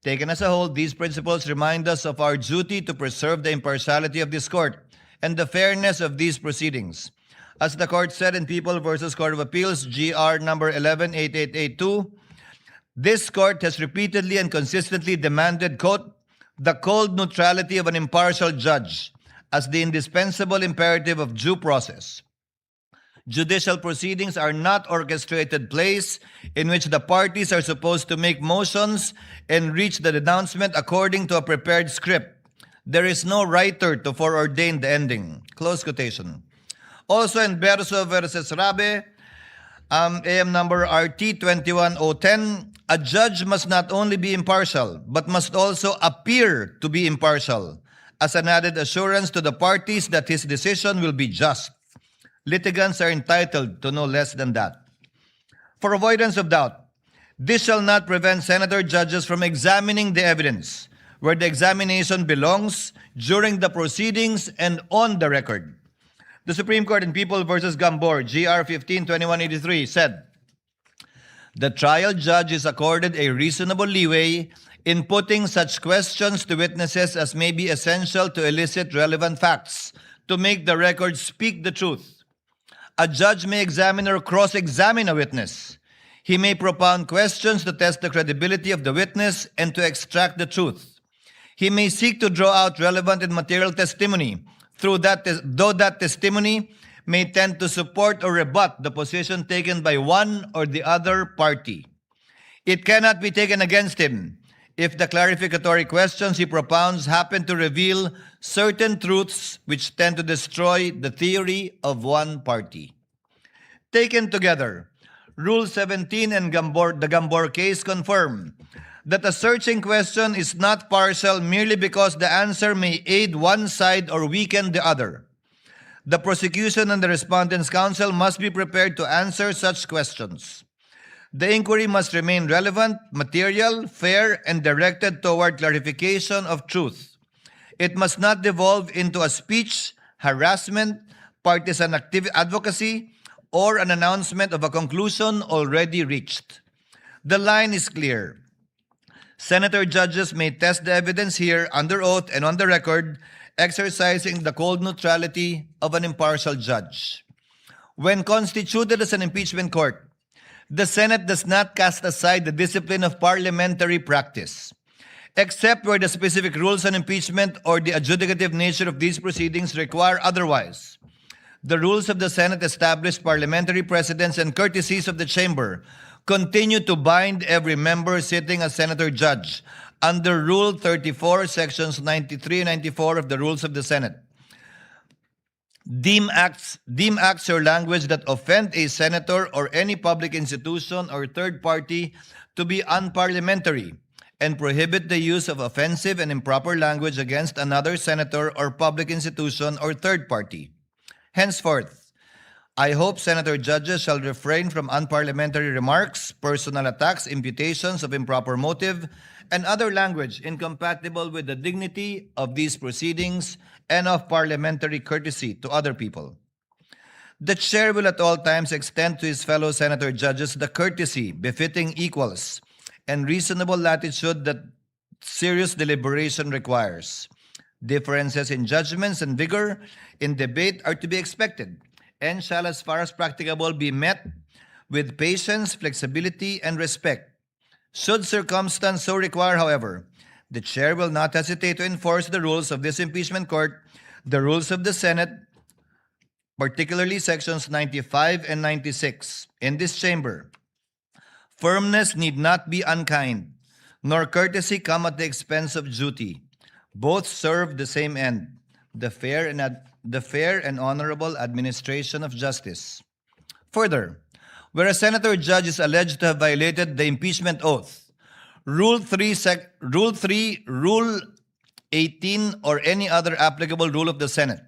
Taken as a whole, these principles remind us of our duty to preserve the impartiality of this court and the fairness of these proceedings. As the court said in People versus Court of Appeals, GR number 118882, this court has repeatedly and consistently demanded, quote, the cold neutrality of an impartial judge as the indispensable imperative of due process. Judicial proceedings are not orchestrated plays in which the parties are supposed to make motions and reach the denouncement according to a prepared script. There is no writer to foreordain the ending. Close quotation. Also in Berso versus Rabe, AM number RT 21010, a judge must not only be impartial, but must also appear to be impartial, as an added assurance to the parties that his decision will be just. Litigants are entitled to no less than that. For avoidance of doubt, this shall not prevent senator judges from examining the evidence where the examination belongs during the proceedings and on the record. The Supreme Court in People versus Gambor, GR 152183, said, the trial judge is accorded a reasonable leeway in putting such questions to witnesses as may be essential to elicit relevant facts, to make the record speak the truth. A judge may examine or cross-examine a witness. He may propound questions to test the credibility of the witness and to extract the truth. He may seek to draw out relevant and material testimony, though that testimony may tend to support or rebut the position taken by one or the other party. It cannot be taken against him if the clarificatory questions he propounds happen to reveal certain truths which tend to destroy the theory of one party. Taken together, Rule 17 and the Gambor case confirm that a searching question is not partial merely because the answer may aid one side or weaken the other. The prosecution and the respondent's counsel must be prepared to answer such questions. The inquiry must remain relevant, material, fair, and directed toward clarification of truth. It must not devolve into a speech, harassment, partisan advocacy, or an announcement of a conclusion already reached. The line is clear. Senator judges may test the evidence here under oath and on the record, exercising the cold neutrality of an impartial judge. When constituted as an impeachment court, the Senate does not cast aside the discipline of parliamentary practice, except where the specific rules on impeachment or the adjudicative nature of these proceedings require otherwise. The rules of the Senate establish parliamentary precedents and courtesies of the chamber continue to bind every member sitting as senator judge under Rule 34, Sections 93 and 94 of the Rules of the Senate. Deem acts or language that offend a senator or any public institution or third party to be unparliamentary and prohibit the use of offensive and improper language against another senator or public institution or third party. Henceforth, I hope senator judges shall refrain from unparliamentary remarks, personal attacks, imputations of improper motive, and other language incompatible with the dignity of these proceedings and of parliamentary courtesy to other people. The chair will at all times extend to his fellow senator judges the courtesy befitting equals and reasonable latitude that serious deliberation requires. Differences in judgments and vigor in debate are to be expected and shall, as far as practicable, be met with patience, flexibility, and respect. Should circumstance so require, however, the chair will not hesitate to enforce the rules of this impeachment court, the rules of the Senate, particularly sections 95 and 96. In this chamber, firmness need not be unkind, nor courtesy come at the expense of duty. Both serve the same end, the fair and honorable administration of justice. Further, where a senator judge is alleged to have violated the impeachment oath, Rule 3, Rule 18, or any other applicable rule of the Senate,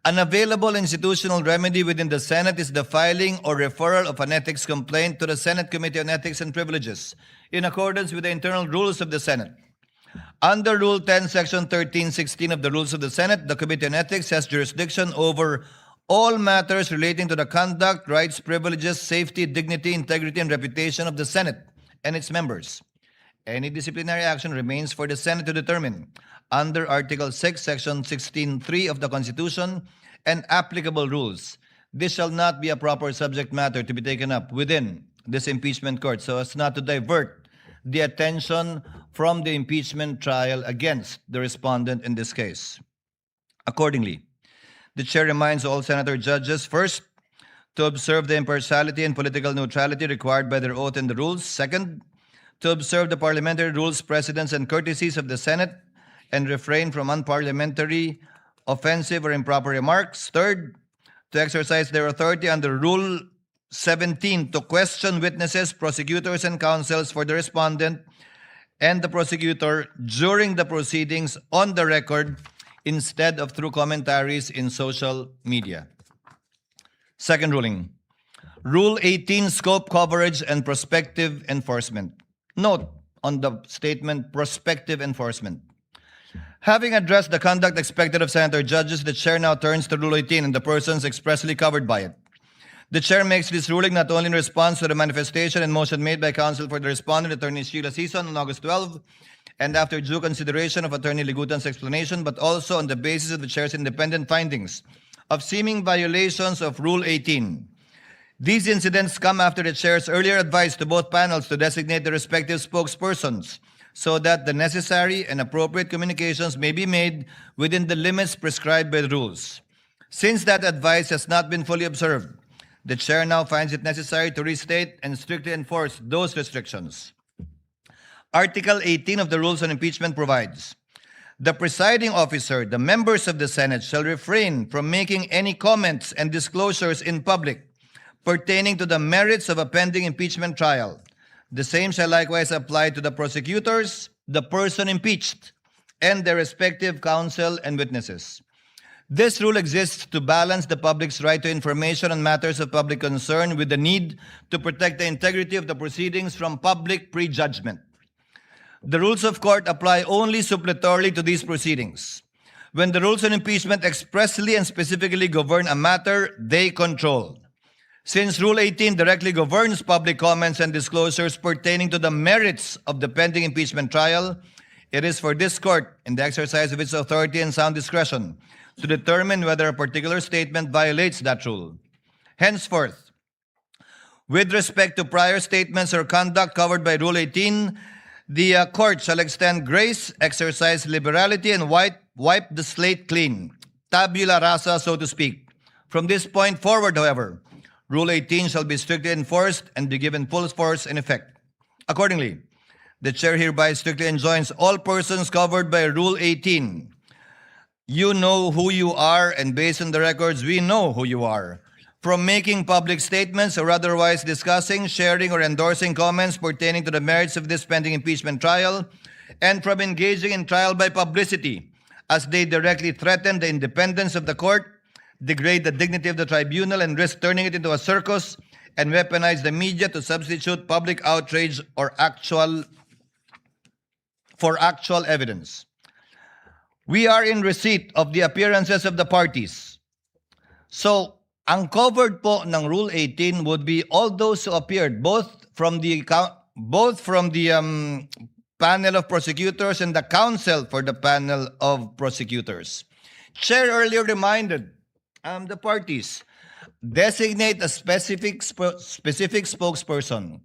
an available institutional remedy within the Senate is the filing or referral of an ethics complaint to the Senate Committee on Ethics and Privileges in accordance with the internal rules of the Senate. Under Rule 10, Section 1316 of the Rules of the Senate, the Committee on Ethics has jurisdiction over all matters relating to the conduct, rights, privileges, safety, dignity, integrity, and reputation of the Senate and its members. Any disciplinary action remains for the Senate to determine under Article 6, Section 16.3 of the Constitution and applicable rules. this shall not be a proper subject matter to be taken up within this impeachment court so as not to divert the attention from the impeachment trial against the respondent in this case. Accordingly, the chair reminds all senator judges, first, to observe the impartiality and political neutrality required by their oath and the rules. Second, to observe the parliamentary rules, precedents, and courtesies of the Senate and refrain from unparliamentary, offensive, or improper remarks. Third, to exercise their authority under Rule 17 to question witnesses, prosecutors, and counsels for the respondent and the prosecutor during the proceedings on the record instead of through commentaries in social media. Second ruling, Rule 18, scope, coverage, and prospective enforcement. Note on the statement, prospective enforcement. Having addressed the conduct expected of senator judges, the chair now turns to Rule 18 and the persons expressly covered by it. The chair makes this ruling not only in response to the manifestation and motion made by counsel for the respondent, Attorney Sheila Sison, on August 12, and after due consideration of Attorney Ligutan's explanation, but also on the basis of the chair's independent findings of seeming violations of Rule 18. These incidents come after the chair's earlier advice to both panels to designate the respective spokespersons so that the necessary and appropriate communications may be made within the limits prescribed by the rules. Since that advice has not been fully observed, the chair now finds it necessary to restate and strictly enforce those restrictions. Article 18 of the Rules on Impeachment provides, the presiding officer, the members of the Senate, shall refrain from making any comments and disclosures in public pertaining to the merits of a pending impeachment trial. The same shall likewise apply to the prosecutors, the person impeached, and their respective counsel and witnesses. This rule exists to balance the public's right to information on matters of public concern with the need to protect the integrity of the proceedings from public prejudgment. The rules of court apply only suppletorily to these proceedings. When the rules on impeachment expressly and specifically govern a matter they control. Since Rule 18 directly governs public comments and disclosures pertaining to the merits of the pending impeachment trial, it is for this court, in the exercise of its authority and sound discretion, to determine whether a particular statement violates that rule. Henceforth, with respect to prior statements or conduct covered by Rule 18, the court shall extend grace, exercise liberality, and wipe the slate clean, tabula rasa, so to speak. From this point forward, however, Rule 18 shall be strictly enforced and be given full force and effect. Accordingly, the chair hereby strictly enjoins all persons covered by Rule 18. You know who you are, and based on the records, we know who you are. From making public statements or otherwise discussing, sharing, or endorsing comments pertaining to the merits of this pending impeachment trial, and from engaging in trial by publicity, as they directly threaten the independence of the court, degrade the dignity of the tribunal, and risk turning it into a circus, and weaponize the media to substitute public outrage or actual evidence. We are in receipt of the appearances of the parties. So, ang covered po ng Rule 18 would be all those who appeared, both from the panel of prosecutors and the counsel for the panel of prosecutors. Chair earlier reminded the parties, designate a specific spokesperson.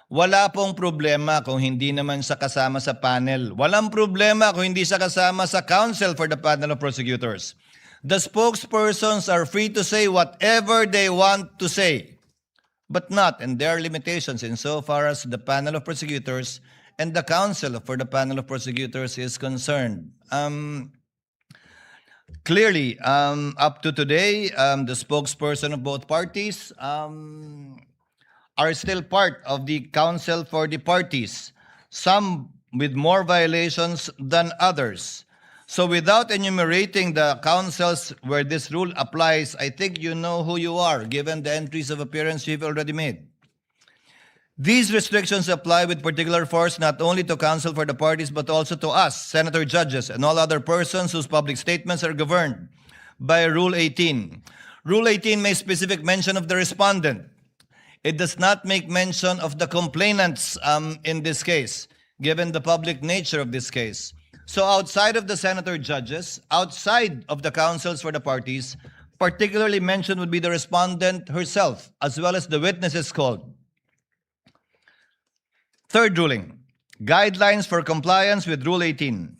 Wala pong problema kung hindi naman siya kasama sa panel. Walang problema kung hindi siya kasama sa counsel for the panel of prosecutors. The spokespersons are free to say whatever they want to say, but not, and there are limitations insofar as the panel of prosecutors and the counsel for the panel of prosecutors is concerned. Clearly, up to today, the spokesperson of both parties are still part of the counsel for the parties, some with more violations than others. So without enumerating the counsels where this rule applies, I think you know who you are, given the entries of appearance you've already made. These restrictions apply with particular force not only to counsel for the parties, but also to us, senator judges, and all other persons whose public statements are governed by Rule 18. Rule 18 makes specific mention of the respondent. It does not make mention of the complainants in this case, given the public nature of this case. So outside of the senator judges, outside of the counsels for the parties Particularly mentioned would be the respondent herself, as well as the witnesses called. Third ruling, guidelines for compliance with Rule 18.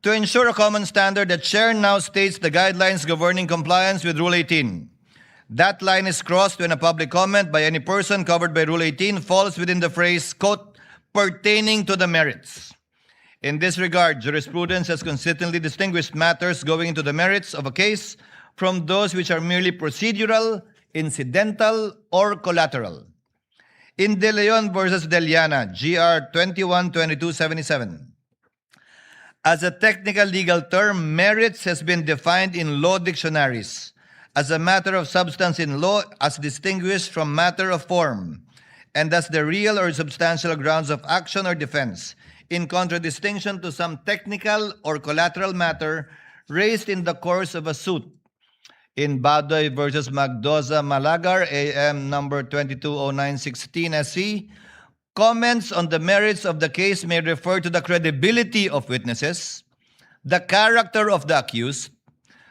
To ensure a common standard, the chair now states the guidelines governing compliance with Rule 18. That line is crossed when a public comment by any person covered by Rule 18 falls within the phrase, quote, pertaining to the merits. In this regard, jurisprudence has consistently distinguished matters going into the merits of a case from those which are merely procedural, incidental, or collateral. In De Leon versus Deliana, GR 21-2277, as a technical legal term, merits has been defined in law dictionaries as a matter of substance in law as distinguished from matter of form, and as the real or substantial grounds of action or defense, in contradistinction to some technical or collateral matter raised in the course of a suit. In Badoy versus Magdoza Malagar, AM number 220916 SC, comments on the merits of the case may refer to the credibility of witnesses, the character of the accused,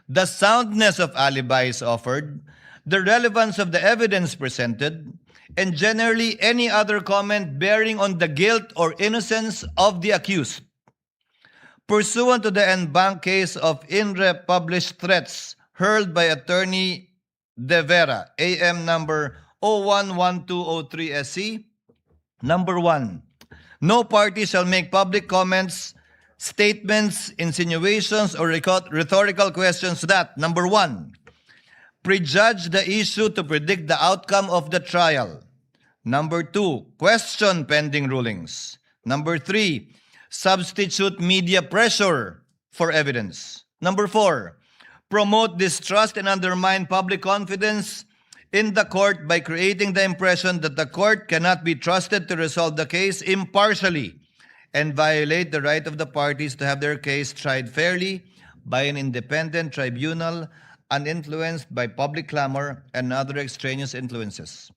the soundness of alibis offered, the relevance of the evidence presented, and generally any other comment bearing on the guilt or innocence of the accused. Pursuant to the en banc case of INRE published threats hurled by Attorney De Vera, AM number 011203 SC, number 1, no party shall make public comments, statements, insinuations, or rhetorical questions that, number 1, prejudge the issue to predict the outcome of the trial. Number 2, question pending rulings. Number 3, substitute media pressure for evidence. Number 4, promote distrust and undermine public confidence in the court by creating the impression that the court cannot be trusted to resolve the case impartially and violate the right of the parties to have their case tried fairly by an independent tribunal uninfluenced by public clamor and other extraneous influences.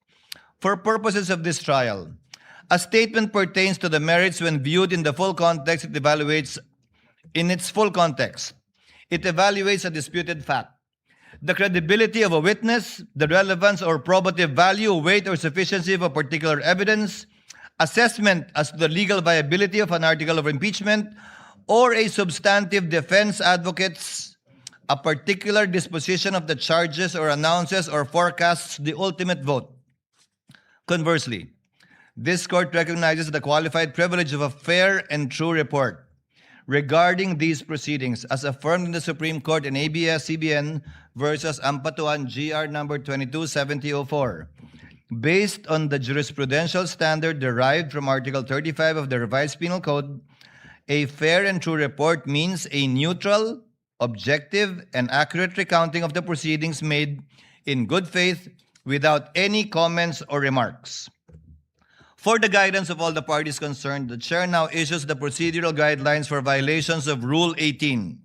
For purposes of this trial, a statement pertains to the merits when viewed in the full context. It evaluates in its full context. It evaluates a disputed fact, the credibility of a witness, the relevance or probative value, weight, or sufficiency of a particular evidence, assessment as to the legal viability of an article of impeachment, or a substantive defense advocates a particular disposition of the charges or announces or forecasts the ultimate vote. Conversely, this court recognizes the qualified privilege of a fair and true report regarding these proceedings as affirmed in the Supreme Court in ABS-CBN versus Ampatuan GR number 227004. Based on the jurisprudential standard derived from Article 35 of the Revised Penal Code, a fair and true report means a neutral, objective, and accurate recounting of the proceedings made in good faith without any comments or remarks. For the guidance of all the parties concerned, the Chair now issues the procedural guidelines for violations of Rule 18.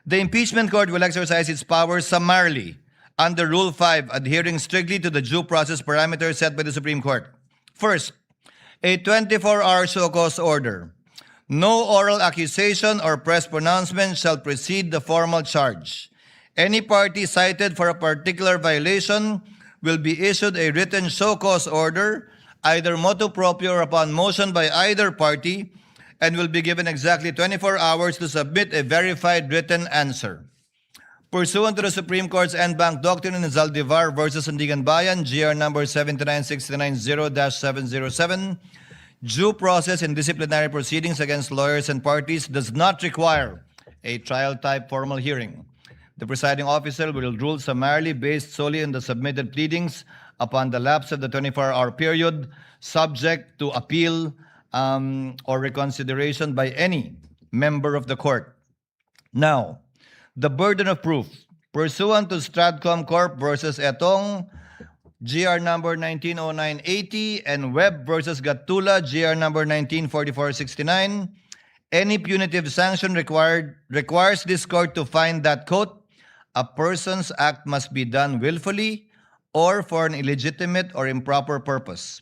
The Impeachment Court will exercise its powers summarily under Rule 5, adhering strictly to the due process parameters set by the Supreme Court. First, a 24-hour show cause order. No oral accusation or press pronouncement shall precede the formal charge. Any party cited for a particular violation will be issued a written show cause order, either motu proprio or upon motion by either party, and will be given exactly 24 hours to submit a verified written answer. Pursuant to the Supreme Court's en banc doctrine in Zaldivar versus Sandigan Bayan, GR number 79690-707, due process in disciplinary proceedings against lawyers and parties does not require a trial-type formal hearing. The presiding officer will rule summarily based solely on the submitted pleadings upon the lapse of the 24-hour period, subject to appeal or reconsideration by any member of the court. Now, the burden of proof. Pursuant to Stratcom Corp. versus Etong, GR number 190980, and Webb versus Gatula, GR number 194469, any punitive sanction requires this court to find that, quote, a person's act must be done willfully or for an illegitimate or improper purpose.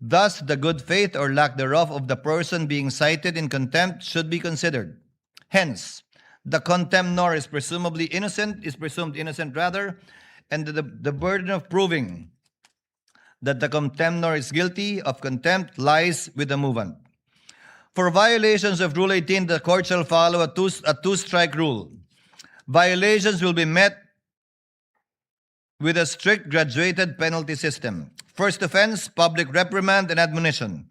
Thus, the good faith or lack thereof of the person being cited in contempt should be considered. Hence, The contemnor is presumed innocent rather, and the burden of proving that the contemnor is guilty of contempt lies with the movant. For violations of Rule 18, the court shall follow a two-strike rule. Violations will be met with a strict graduated penalty system. First offense, public reprimand and admonition.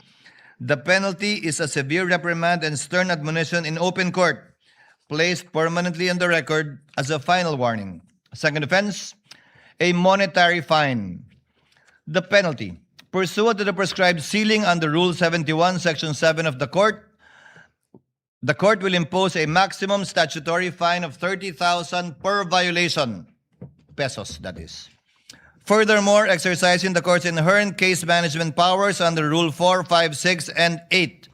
The penalty is a severe reprimand and stern admonition in open court, placed permanently on the record as a final warning. Second offense, a monetary fine. The penalty, pursuant to the prescribed ceiling under Rule 71, Section 7 of the court will impose a maximum statutory fine of 30,000 per violation, pesos that is. Furthermore, exercising the court's inherent case management powers under Rule 4, 5, 6, and 8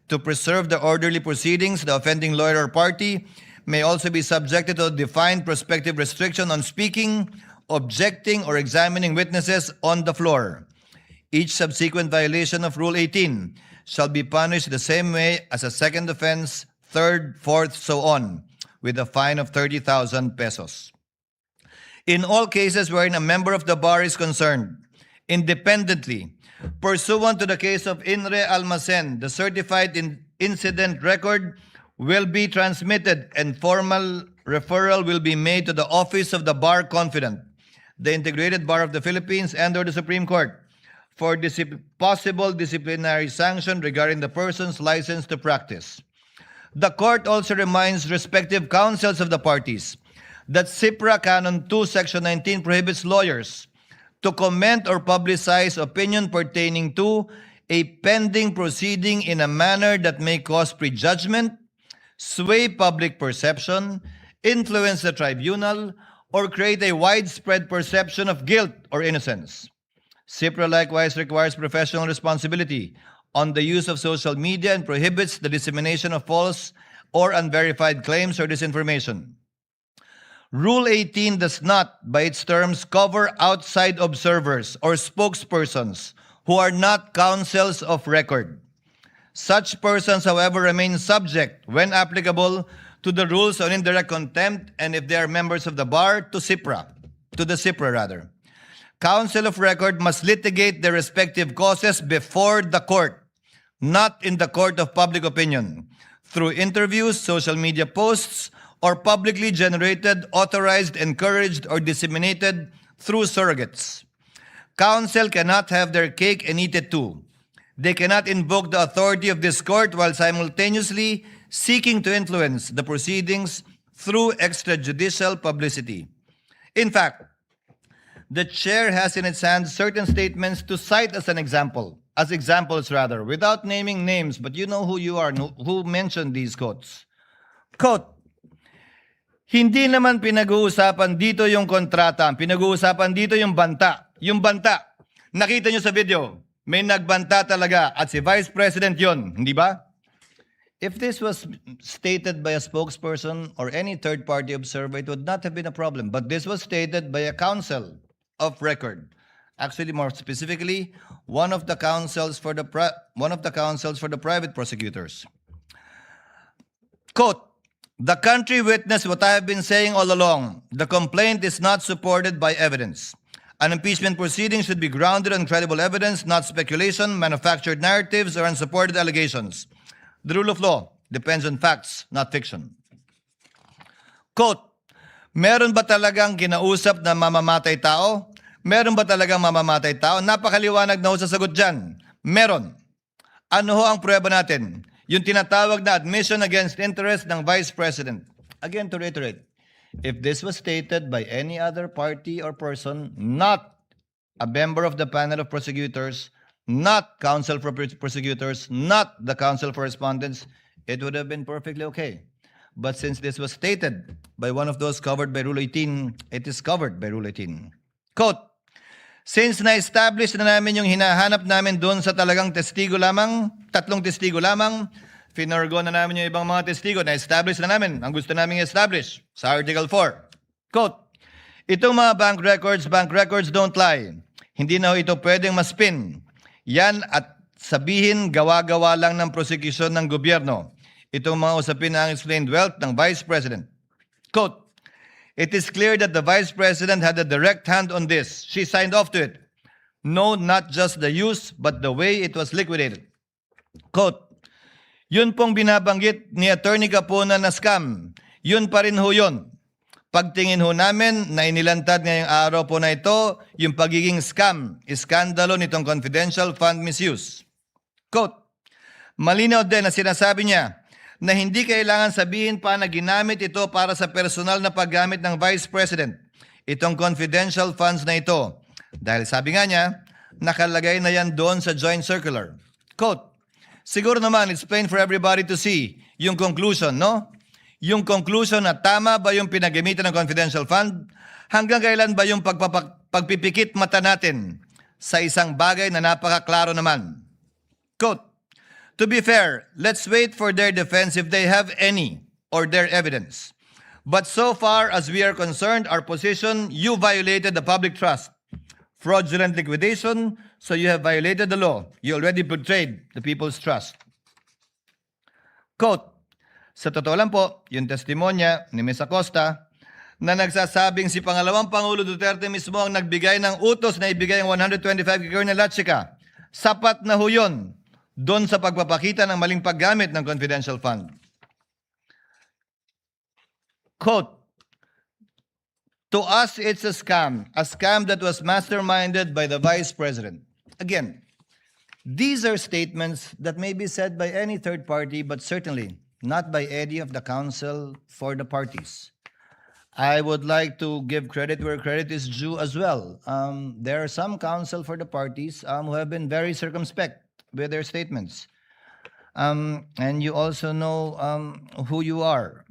to preserve the orderly proceedings, the offending lawyer or party may also be subjected to a defined prospective restriction on speaking, objecting, or examining witnesses on the floor. Each subsequent violation of Rule 18 shall be punished the same way as a second offense, third, fourth, so on, with a fine of 30,000 pesos. In all cases wherein a member of the bar is concerned, independently, pursuant to the case of Inre Almacen, the certified incident record will be transmitted and formal referral will be made to the office of the bar confidant, the Integrated Bar of the Philippines, and or the Supreme Court for possible disciplinary sanction regarding the person's license to practice. The court also reminds respective counsels of the parties that CIPRA Canon 2, Section 19 prohibits lawyers to comment or publicize opinion pertaining to a pending proceeding in a manner that may cause prejudgment, sway public perception, influence the tribunal, or create a widespread perception of guilt or innocence. CIPRA likewise requires professional responsibility on the use of social media and prohibits the dissemination of false or unverified claims or disinformation. Rule 18 does not, by its terms, cover outside observers or spokespersons who are not counsels of record. Such persons, however, remain subject, when applicable, to the rules on indirect contempt, and if they are members of the bar, to the CIPRA. Counsel of record must litigate their respective causes before the court, not in the court of public opinion, through interviews, social media posts, or publicly generated, authorized, encouraged, or disseminated through surrogates. Counsel cannot have their cake and eat it too. They cannot invoke the authority of this court while simultaneously seeking to influence the proceedings through extrajudicial publicity. In fact, the chair has in its hands certain statements to cite as examples, without naming names, but you know who you are, who mentioned these quotes. Quote, hindi naman pinag-uusapan dito yung kontrata, pinag-uusapan dito yung banta. Yung banta, nakita nyo sa video, may nagbanta talaga at si Vice President yun, hindi ba? If this was stated by a spokesperson or any third-party observer, it would not have been a problem. But this was stated by a counsel of record. Actually, more specifically, one of the counsels for the private prosecutors. Quote, the country witnessed what I have been saying all along. The complaint is not supported by evidence. An impeachment proceeding should be grounded on credible evidence, not speculation, manufactured narratives, or unsupported allegations. The rule of law depends on facts, not fiction. Quote, meron ba talagang kinausap na mamamatay tao? Meron ba talagang mamamatay tao? Napakaliwanag na ho sa sagot dyan. Meron. Ano ho ang prueba natin? Yung tinatawag na admission against interest ng Vice President. Again, to reiterate, if this was stated by any other party or person, not a member of the panel of prosecutors, not counsel for prosecutors, not the counsel for respondents, it would have been perfectly okay. But since this was stated by one of those covered by Rule 18, it is covered by Rule 18. Quote, since na-establish na namin yung hinahanap namin doon sa talagang testigo lamang, 3 testigo lamang, finorgo na namin yung ibang mga testigo, na-establish na namin ang gusto namin i-establish sa Article 4. Quote, itong mga bank records don't lie. Hindi na ito pwedeng maspin. Yan at sabihin gawa-gawa lang ng prosecution ng gobyerno. Itong mga usapin na ang explained wealth ng Vice President. Quote, "It is clear that the Vice President had a direct hand on this. She signed off to it. No, not just the use, but the way it was liquidated." Quote, "Yun pong binabanggit ni Attorney Capona na scam, yun pa rin ho yun. Pagtingin ho namin na inilantad ngayong araw po na ito, yung pagiging scam, iskandalo nitong confidential fund misuse." Quote, "Malinaw din na sinasabi niya na hindi kailangan sabihin pa na ginamit ito para sa personal na paggamit ng Vice President, itong confidential funds na ito. Dahil sabi nga niya, nakalagay na yan doon sa joint circular." Quote, "Siguro naman, it's plain for everybody to see yung conclusion, no? Yung conclusion na tama ba yung pinagamitan ng confidential fund? Hanggang kailan ba yung pagpipikit mata natin sa isang bagay na napakaklaro naman?" Quote, "To be fair, let's wait for their defense if they have any or their evidence. But so far as we are concerned, our position, you violated the public trust. Fraudulent liquidation, so you have violated the law. You already betrayed the people's trust." Quote, "Sa totoo lang po, yung testimonya ni Ms. Acosta na nagsasabing si Pangalawang Pangulo Duterte mismo ang nagbigay ng utos na ibigay ang 125 kay Colonel Lachica, sapat na ho yun doon sa pagpapakita ng maling paggamit ng confidential fund." Quote, "To us, it's a scam that was masterminded by the Vice President." Again, these are statements that may be said by any third party, but certainly not by any of the counsel for the parties. I would like to give credit where credit is due as well. There are some counsel for the parties who have been very circumspect with their statements. And you also know who you are.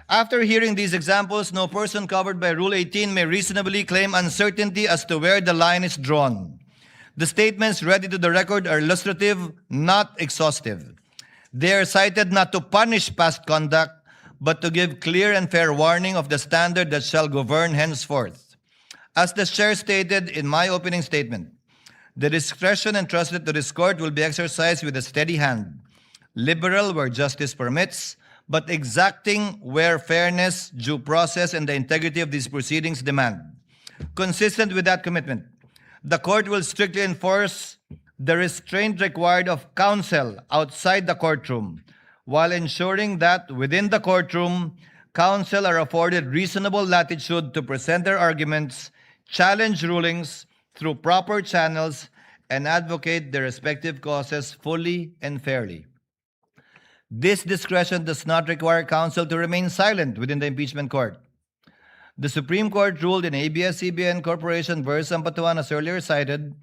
After hearing these examples, no person covered by Rule 18 may reasonably claim uncertainty as to where the line is drawn. The statements read into the record are illustrative, not exhaustive. They are cited not to punish past conduct, but to give clear and fair warning of the standard that shall govern henceforth. As the Chair stated in my opening statement, the discretion entrusted to this court will be exercised with a steady hand, liberal where justice permits, but exacting where fairness, due process, and the integrity of these proceedings demand. Consistent with that commitment, the court will strictly enforce the restraint required of counsel outside the courtroom, while ensuring that within the courtroom, counsel are afforded reasonable latitude to present their arguments, challenge rulings through proper channels, and advocate their respective causes fully and fairly. This discretion does not require counsel to remain silent within the impeachment court. The Supreme Court ruled in ABS-CBN Corporation versus Ampatuan, as earlier cited,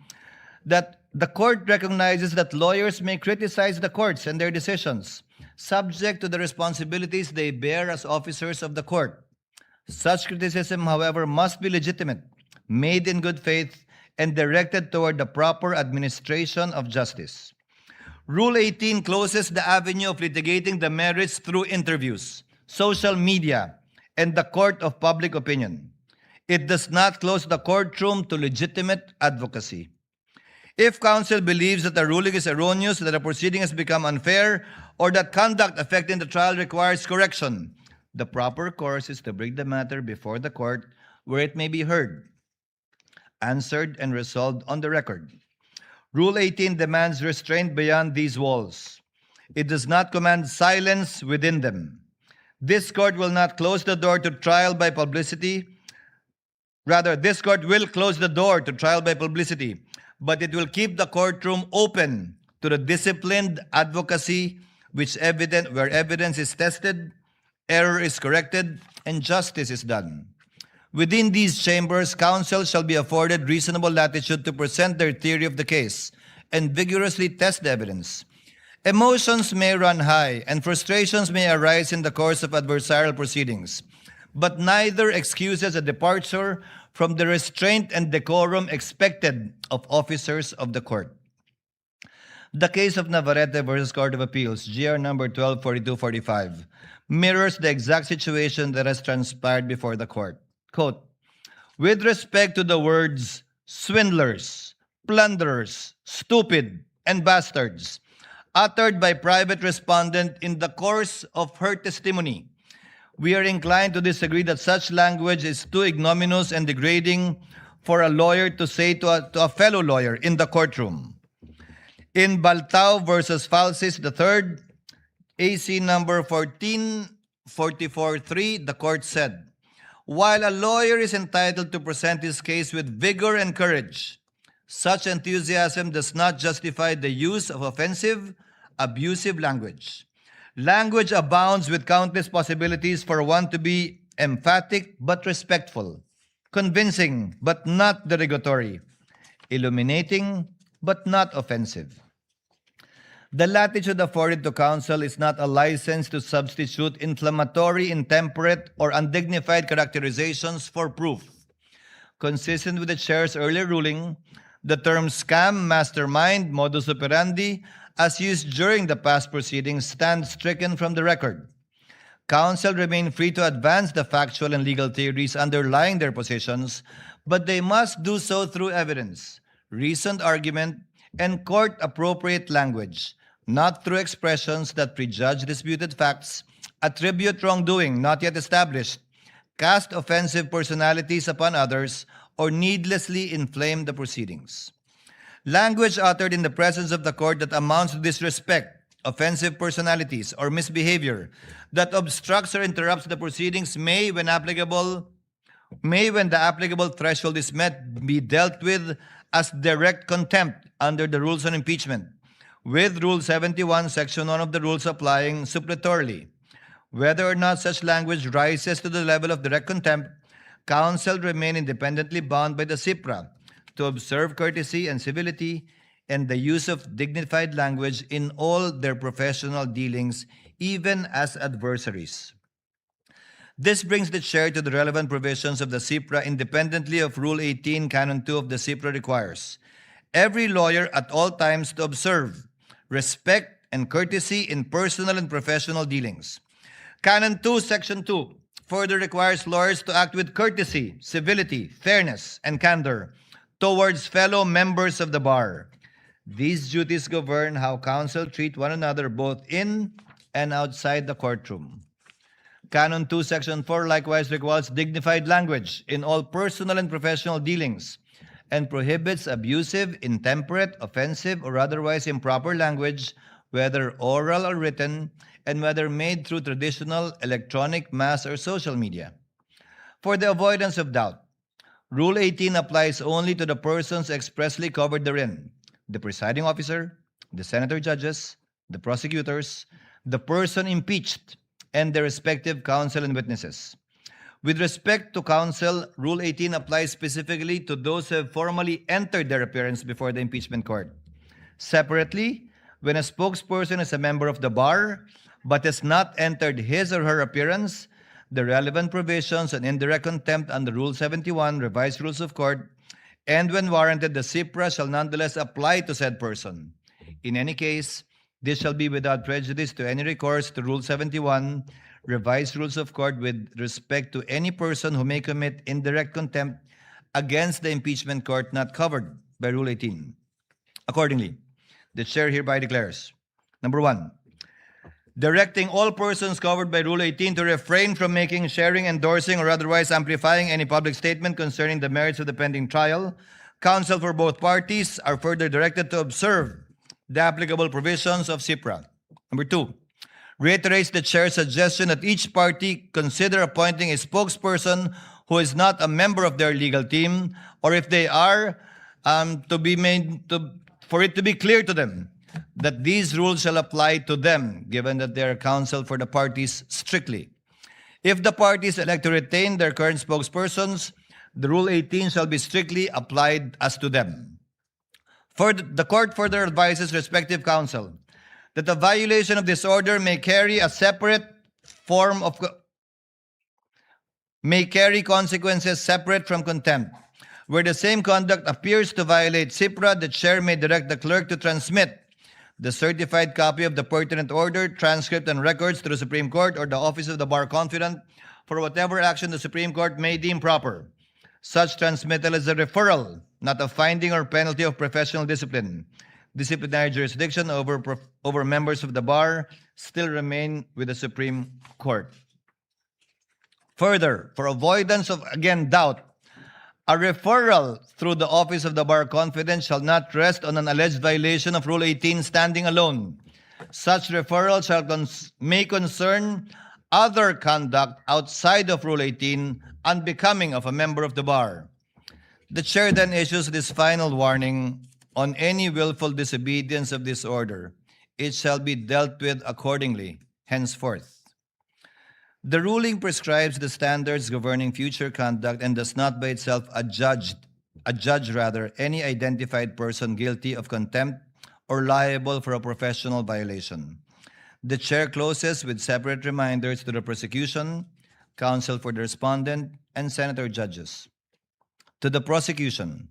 that the court recognizes that lawyers may criticize the courts and their decisions, subject to the responsibilities they bear as officers of the court. Such criticism, however, must be legitimate, made in good faith, and directed toward the proper administration of justice. Rule 18 closes the avenue of litigating the merits through interviews, social media, and the court of public opinion. It does not close the courtroom to legitimate advocacy. If counsel believes that the ruling is erroneous, that a proceeding has become unfair, or that conduct affecting the trial requires correction, the proper course is to bring the matter before the court where it may be heard, answered, and resolved on the record. Rule 18 demands restraint beyond these walls. It does not command silence within them. This court will not close the door to trial by publicity. Rather, this court will close the door to trial by publicity, but it will keep the courtroom open to the disciplined advocacy where evidence is tested, error is corrected, and justice is done. Within these chambers, counsel shall be afforded reasonable latitude to present their theory of the case and vigorously test the evidence. Emotions may run high and frustrations may arise in the course of adversarial proceedings, but neither excuses a departure from the restraint and decorum expected of officers of the court. The case of Navarrete versus Court of Appeals, GR number 124245, mirrors the exact situation that has transpired before the court. Quote, with respect to the words swindlers, plunderers, stupid, and bastards, uttered by private respondent in the course of her testimony, we are inclined to disagree that such language is too ignominious and degrading for a lawyer to say to a fellow lawyer in the courtroom. In Baltao versus Falsis III, AC number 1444-3, the court said, while a lawyer is entitled to present his case with vigor and courage, such enthusiasm does not justify the use of offensive, abusive language. Language abounds with countless possibilities for one to be emphatic but respectful, convincing but not derogatory, illuminating but not offensive. The latitude afforded to counsel is not a license to substitute inflammatory, intemperate, or undignified characterizations for proof. Consistent with the chair's earlier ruling, the term scam, mastermind, modus operandi, as used during the past proceedings, stand stricken from the record. Counsel remain free to advance the factual and legal theories underlying their positions, but they must do so through evidence, reasoned argument, and court-appropriate language, not through expressions that prejudge disputed facts, attribute wrongdoing not yet established, cast offensive personalities upon others, or needlessly inflame the proceedings. Language uttered in the presence of the court that amounts to disrespect, offensive personalities, or misbehavior that obstructs or interrupts the proceedings may, when the applicable threshold is met, be dealt with as direct contempt under the rules on impeachment, with Rule 71, Section 1 of the rules applying suppletorily. Whether or not such language rises to the level of direct contempt, counsel remain independently bound by the CIPRA to observe courtesy and civility and the use of dignified language in all their professional dealings, even as adversaries. This brings the chair to the relevant provisions of the CIPRA independently of Rule 18, Canon 2 of the CIPRA requires every lawyer at all times to observe respect and courtesy in personal and professional dealings. Canon 2, Section 2 further requires lawyers to act with courtesy, civility, fairness, and candor towards fellow members of the bar. These duties govern how counsel treat one another both in and outside the courtroom. Canon 2, Section 4 likewise requires dignified language in all personal and professional dealings and prohibits abusive, intemperate, offensive, or otherwise improper language, whether oral or written, and whether made through traditional, electronic, mass, or social media. For the avoidance of doubt, Rule 18 applies only to the persons expressly covered therein: the presiding officer, the senator judges, the prosecutors, the person impeached, and their respective counsel and witnesses. With respect to counsel, Rule 18 applies specifically to those who have formally entered their appearance before the impeachment court. Separately, when a spokesperson is a member of the bar but has not entered his or her appearance, the relevant provisions on indirect contempt under Rule 71, Revised Rules of Court, and when warranted, the CIPRA shall nonetheless apply to said person. In any case, this shall be without prejudice to any recourse to Rule 71, Revised Rules of Court, with respect to any person who may commit indirect contempt against the impeachment court not covered by Rule 18. Accordingly, the chair hereby declares, number 1, directing all persons covered by Rule 18 to refrain from making, sharing, endorsing, or otherwise amplifying any public statement concerning the merits of the pending trial. Counsel for both parties are further directed to observe the applicable provisions of CIPRA. Number 2, reiterates the chair's suggestion that each party consider appointing a spokesperson who is not a member of their legal team, or if they are, for it to be clear to them that these rules shall apply to them, given that they are counsel for the parties strictly. If the parties elect to retain their current spokespersons, the Rule 18 shall be strictly applied as to them. The court further advises respective counsel that the violation of this order may carry consequences separate from contempt. Where the same conduct appears to violate CIPRA, the chair may direct the clerk to transmit the certified copy of the pertinent order, transcript, and records to the Supreme Court or the Office of the Bar Confidant for whatever action the Supreme Court may deem proper. Such transmittal is a referral, not a finding or penalty of professional discipline. Disciplinary jurisdiction over members of the bar still remain with the Supreme Court. Further, for avoidance of, again, doubt, a referral through the Office of the Bar Confidence shall not rest on an alleged violation of Rule 18 standing alone. Such referral may concern other conduct outside of Rule 18 unbecoming of a member of the bar. The chair then issues this final warning: on any willful disobedience of this order, it shall be dealt with accordingly henceforth. The ruling prescribes the standards governing future conduct and does not by itself adjudge any identified person guilty of contempt or liable for a professional violation. The chair closes with separate reminders to the prosecution, counsel for the respondent, and senator judges. To the prosecution,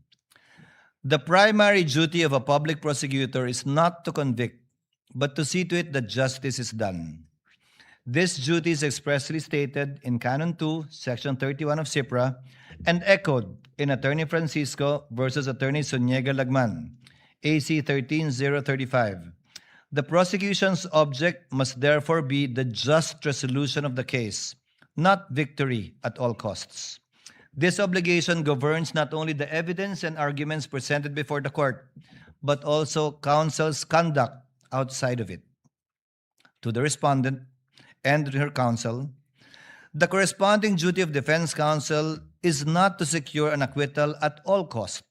the primary duty of a public prosecutor is not to convict, but to see to it that justice is done. This duty is expressly stated in Canon 2, Section 31 of CIPRA, and echoed in Attorney Francisco versus Attorney Zuniga Lagman, AC 13035. The prosecution's object must therefore be the just resolution of the case, not victory at all costs. This obligation governs not only the evidence and arguments presented before the court, but also counsel's conduct outside of it. To the respondent and her counsel, the corresponding duty of defense counsel is not to secure an acquittal at all costs.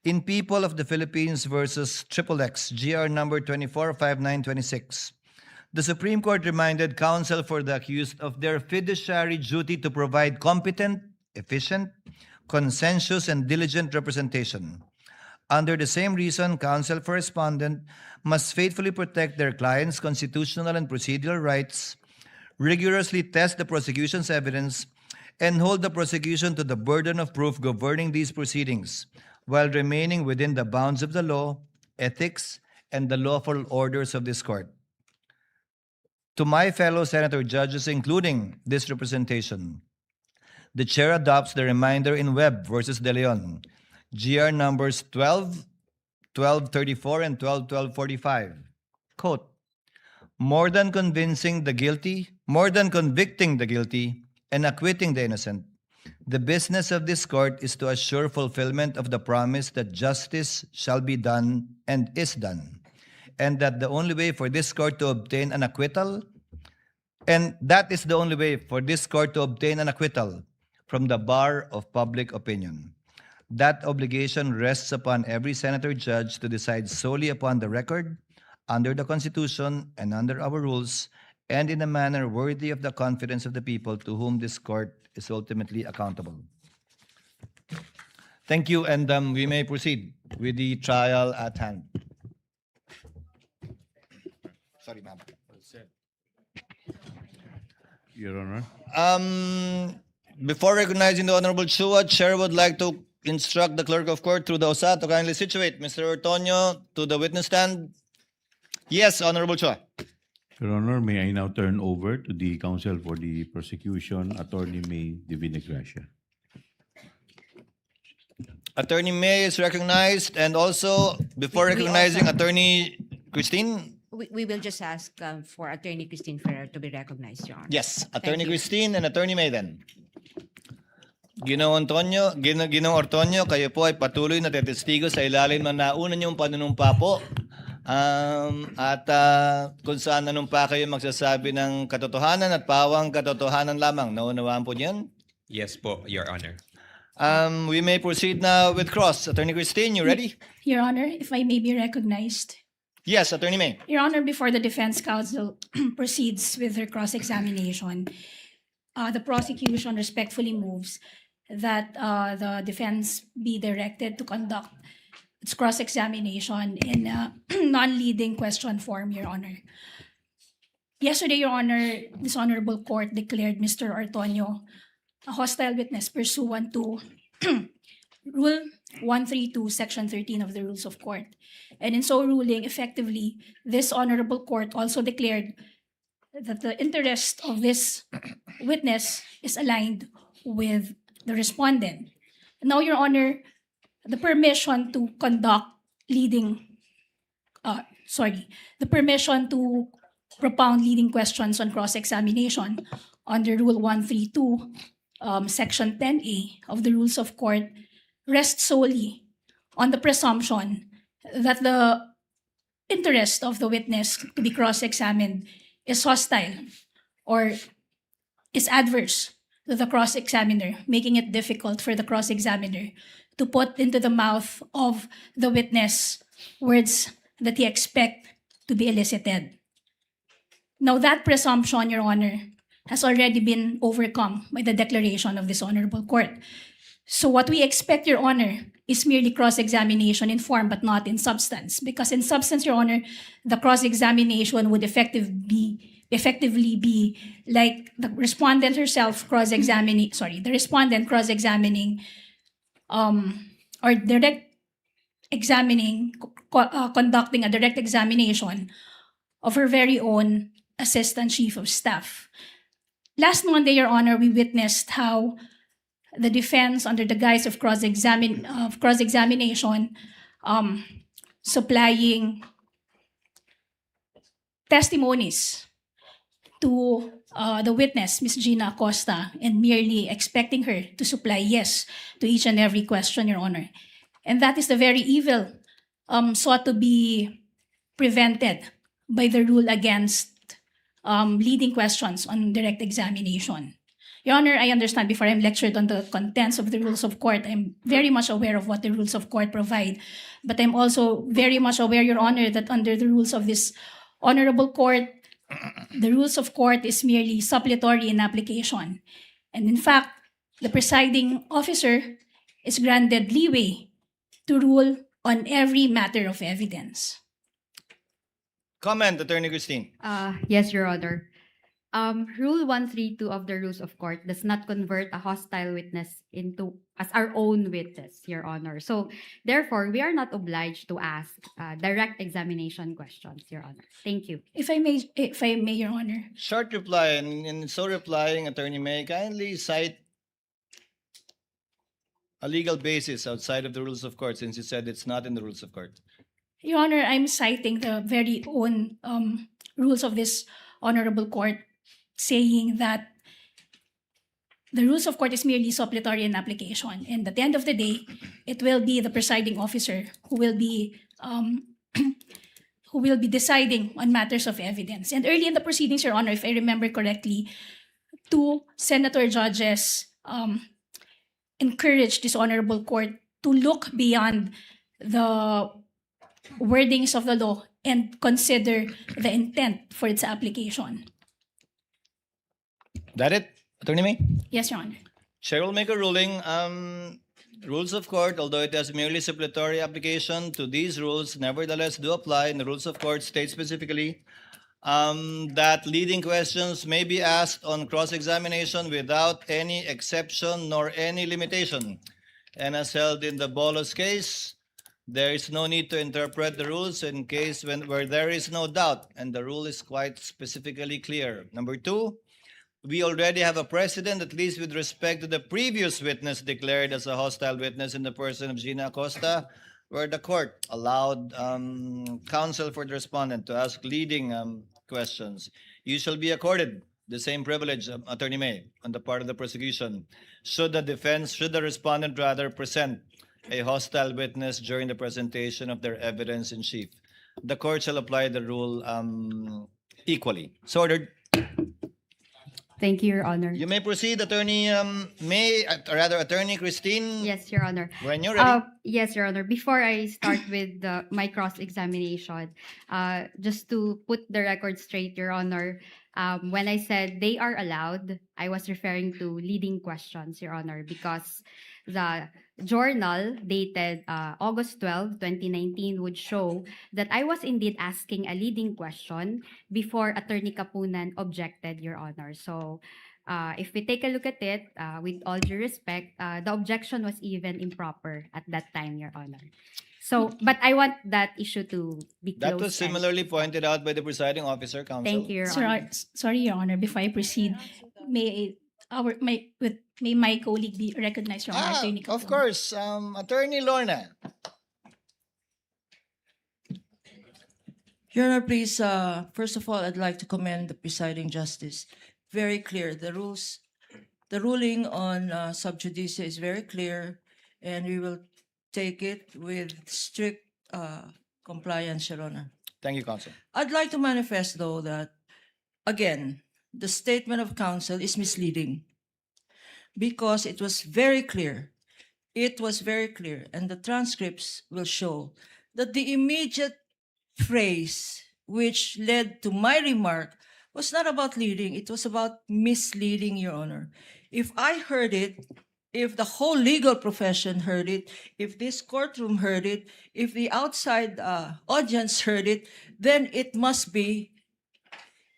In People of the Philippines versus XXX, GR number 245926, the Supreme Court reminded counsel for the accused of their fiduciary duty to provide competent, efficient, consensuous, and diligent representation. Under the same reason, counsel for respondent must faithfully protect their client's constitutional and procedural rights, rigorously test the prosecution's evidence, and hold the prosecution to the burden of proof governing these proceedings, while remaining within the bounds of the law, ethics, and the lawful orders of this court. To my fellow senator judges, including this representation, the chair adopts the reminder in Webb versus De Leon, GR numbers 1234 and 1245. Quote, more than convicting the guilty and acquitting the innocent, the business of this court is to assure fulfillment of the promise that justice shall be done and is done, and that the only way for this court to obtain an acquittal, from the bar of public opinion. That obligation rests upon every senator judge to decide solely upon the record, under the Constitution and under our rules, and in a manner worthy of the confidence of the people to whom this court is ultimately accountable. Thank you, and we may proceed with the trial at hand. Sorry, ma'am. Your Honor. Before recognizing the Honorable Chua, Chair would like to instruct the Clerk of Court through the OSA to kindly situate Mr. Ortonio to the witness stand. Yes, Honorable Chua. Your Honor, may I now turn over to the counsel for the prosecution, Attorney May Divina Gracia. Attorney May is recognized, and also, before We recognizing also- Attorney Christine, We will just ask for Attorney Christine Ferrer to be recognized, Your Honor. yes, Attorney Thank you. Christine and Attorney May then. Ginoong Ortonio, kayo po ay patuloy na tetestigo sa ilalim ng nauna niyong panunumpa po. Kung saan nanumpa kayo magsasabi ng katotohanan at pawang katotohanan lamang. Naunawaan po niyan? Yes po, Your Honor. We may proceed now with cross. Attorney Christine, you ready? Your Honor, if I may be recognized. Yes, Attorney May. Your Honor, before the defense counsel proceeds with her cross-examination, the prosecution respectfully moves that the defense be directed to conduct its cross-examination in a non-leading question form, Your Honor. Yesterday, Your Honor, this honorable court declared Mr. Ortonio a hostile witness pursuant to Rule 132, Section 13 of the Rules of Court. And in so ruling, effectively, this honorable court also declared that the interest of this witness is aligned with the respondent. Now, Your Honor, the permission to propound leading questions on cross-examination under Rule 132, Section 10A of the Rules of Court rests solely on the presumption that the interest of the witness to be cross-examined is hostile or is adverse to the cross-examiner, making it difficult for the cross-examiner to put into the mouth of the witness words that he expects to be elicited. Now, that presumption, Your Honor, has already been overcome by the declaration of this Honorable Court. So what we expect, Your Honor, is merely cross-examination in form but not in substance. Because in substance, Your Honor, the cross-examination would effectively be like the respondent herself cross-examining, the respondent cross-examining or direct examining, conducting a direct examination of her very own Assistant Chief of Staff. Last Monday, Your Honor, we witnessed how the defense, under the guise of cross-examination, supplying testimonies to the witness, Ms. Gina Acosta, and merely expecting her to supply yes to each and every question, Your Honor. And that is the very evil sought to be prevented by the rule against leading questions on direct examination. Your Honor, I understand before I'm lectured on the contents of the rules of court, I'm very much aware of what the rules of court provide. But I'm also very much aware, Your Honor, that under the rules of this honorable court, the rules of court is merely suppletory in application. And in fact, the presiding officer is granted leeway to rule on every matter of evidence. Comment, Attorney Christine. Yes, Your Honor. Rule 132 of the Rules of Court does not convert a hostile witness into as our own witness, Your Honor. So, therefore, we are not obliged to ask direct examination questions, Your Honor. Thank you. If I may, Your Honor. Short reply, and in so replying, Attorney May, kindly cite a legal basis outside of the rules of court, since you said it's not in the rules of court. Your Honor, I'm citing the very own rules of this honorable court, saying that the rules of court is merely suppletory in application, and at the end of the day, it will be the presiding officer who will be deciding on matters of evidence. And early in the proceedings, Your Honor, if I remember correctly, two senator judges encouraged this honorable court to look beyond the wordings of the law and consider the intent for its application. That it, Attorney May? Yes, Your Honor. Chair will make a ruling. Rules of court, although it has merely supplementary application to these rules, nevertheless do apply. And the rules of court state specifically that leading questions may be asked on cross-examination without any exception nor any limitation. And as held in the Bolos case, there is no need to interpret the rules in case where there is no doubt, and the rule is quite specifically clear. Number two, we already have a precedent, at least with respect to the previous witness declared as a hostile witness in the person of Gina Acosta, where the court allowed counsel for the respondent to ask leading questions. You shall be accorded the same privilege, Attorney May, on the part of the prosecution, should the respondent rather present a hostile witness during the presentation of their evidence in chief. The court shall apply the rule equally. So ordered. Thank you, Your Honor. You may proceed, Attorney Attorney Christine. Yes, Your Honor. When you're ready. Yes, Your Honor. Before I start with my cross-examination, just to put the record straight, Your Honor, when I said they are allowed, I was referring to leading questions, Your Honor, because the journal dated August 12, 2019 would show that I was indeed asking a leading question before Attorney Kapunan objected, Your Honor. So if we take a look at it, with all due respect, the objection was even improper at that time, Your Honor. So, but I want that issue to be closed. That was similarly pointed out by the presiding officer, counsel. Thank you, Your Honor. Sorry, Your Honor. Before I proceed, may my colleague be recognized, Your Honor? Attorney Of Kapunan. course. Attorney Lorna. Your Honor, please, first of all, I'd like to commend the presiding justice very clear. The ruling on sub judice is very clear, and we will take it with strict compliance, Your Honor. Thank you, Counsel. I'd like to manifest, though, that, again, the statement of counsel is misleading because it was very clear. It was very clear, and the transcripts will show that the immediate phrase which led to my remark was not about leading, it was about misleading, Your Honor. If I heard it, if the whole legal profession heard it, if this courtroom heard it, if the outside audience heard it, then it must be,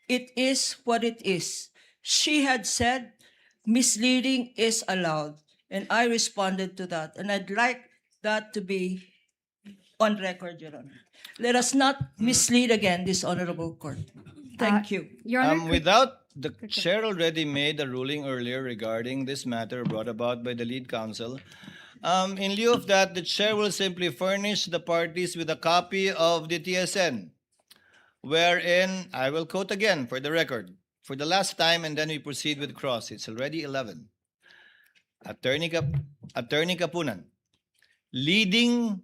it is what it is. She had said misleading is allowed, and I responded to that, and I'd like that to be on record, Your Honor. Let us not mislead again this honorable court. Thank you. Your Honor, Without the chair already made a ruling earlier regarding this matter brought about by the lead counsel. In lieu of that, the chair will simply furnish the parties with a copy of the TSN, wherein, I will quote again for the record, for the last time, and then we proceed with cross. It's already 11. Attorney Kapunan, leading,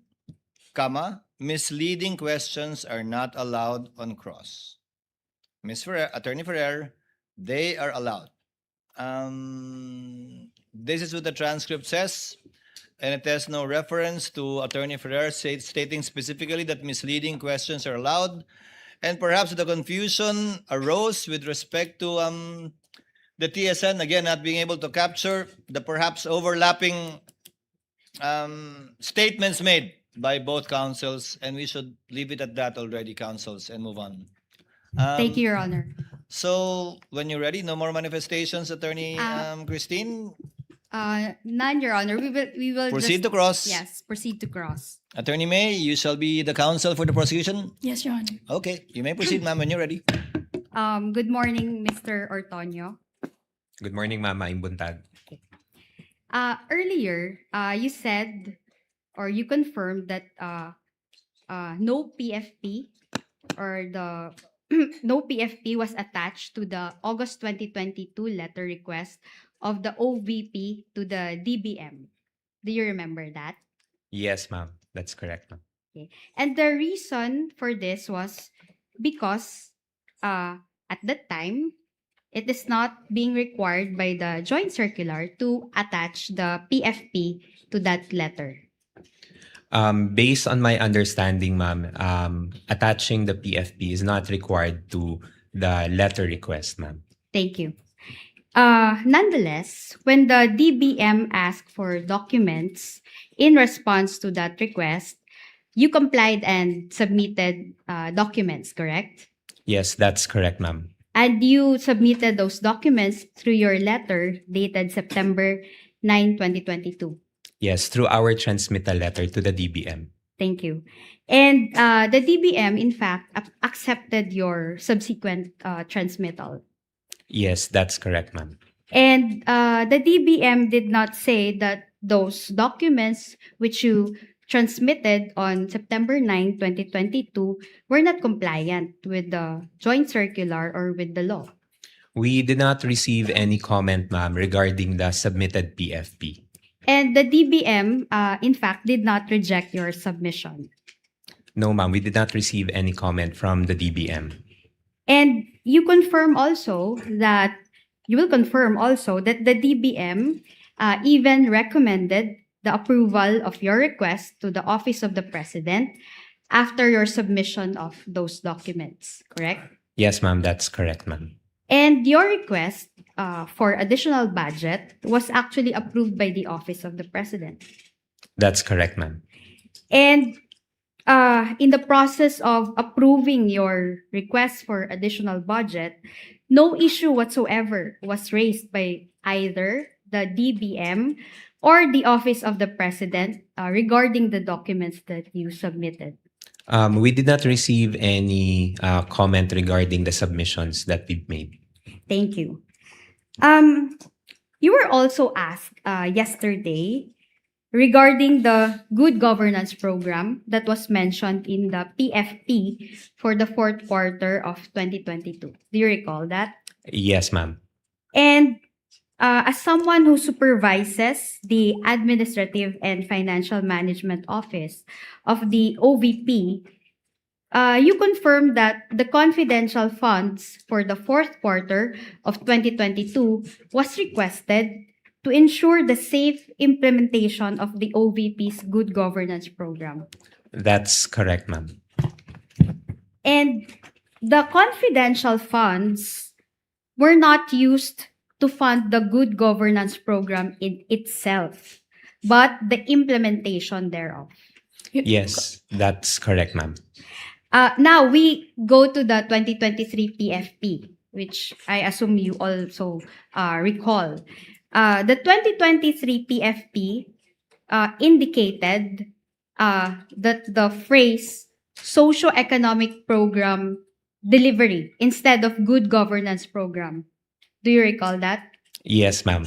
misleading questions are not allowed on cross. Attorney Ferrer, they are allowed. This is what the transcript says, and it has no reference to Attorney Ferrer stating specifically that misleading questions are allowed. And perhaps the confusion arose with respect to the TSN, again, not being able to capture the perhaps overlapping statements made by both counsels, and we should leave it at that already, counsels, and move on. thank you, Your Honor. So, when you're ready, no more manifestations, Attorney Christine? None, Your Honor. We will Proceed just, to cross. Yes, proceed to cross. Attorney May, you shall be the counsel for the prosecution. Yes, Your Honor. Okay, you may proceed, ma'am, when you're ready. Good morning, Mr. Ortonio. Good morning, Ma'am Maing Buntag. Earlier, you said or you confirmed that no PFP or the no PFP was attached to the August 2022 letter request of the OVP to the DBM. Do you remember that? Yes, ma'am. That's correct, ma'am. Okay. And the reason for this was because at that time, it is not being required by the joint circular to attach the PFP to that letter. Based on my understanding, ma'am, attaching the PFP is not required to the letter request, ma'am. Thank you. Nonetheless, when the DBM asked for documents in response to that request, you complied and submitted documents, correct? Yes, that's correct, ma'am. And you submitted those documents through your letter dated September 9, 2022. Yes, through our transmittal letter to the DBM. Thank you. And the DBM, in fact, accepted your subsequent transmittal. Yes, that's correct, ma'am. And the DBM did not say that those documents which you transmitted on September 9, 2022 were not compliant with the joint circular or with the law. We did not receive any comment, ma'am, regarding the submitted PFP. And the DBM, in fact, did not reject your submission. No, ma'am, we did not receive any comment from the DBM. And you will confirm also that the DBM even recommended the approval of your request to the Office of the President after your submission of those documents, correct? Yes, ma'am, that's correct, ma'am. And your request for additional budget was actually approved by the Office of the President. That's correct, ma'am. And in the process of approving your request for additional budget, no issue whatsoever was raised by either the DBM or the Office of the President regarding the documents that you submitted. We did not receive any comment regarding the submissions that we've made. Thank you. You were also asked yesterday regarding the good governance program that was mentioned in the PFP for the fourth quarter of 2022. Do you recall that? Yes, ma'am. And as someone who supervises the Administrative and Financial Management Office of the OVP, you confirm that the confidential funds for the fourth quarter of 2022 was requested to ensure the safe implementation of the OVP's good governance program. That's correct, ma'am. And the confidential funds were not used to fund the good governance program in itself, but the implementation thereof. Yes, that's correct, ma'am. Now we go to the 2023 PFP, which I assume you also recall. The 2023 PFP indicated that the phrase socio-economic program delivery instead of good governance program. Do you recall that? Yes, ma'am.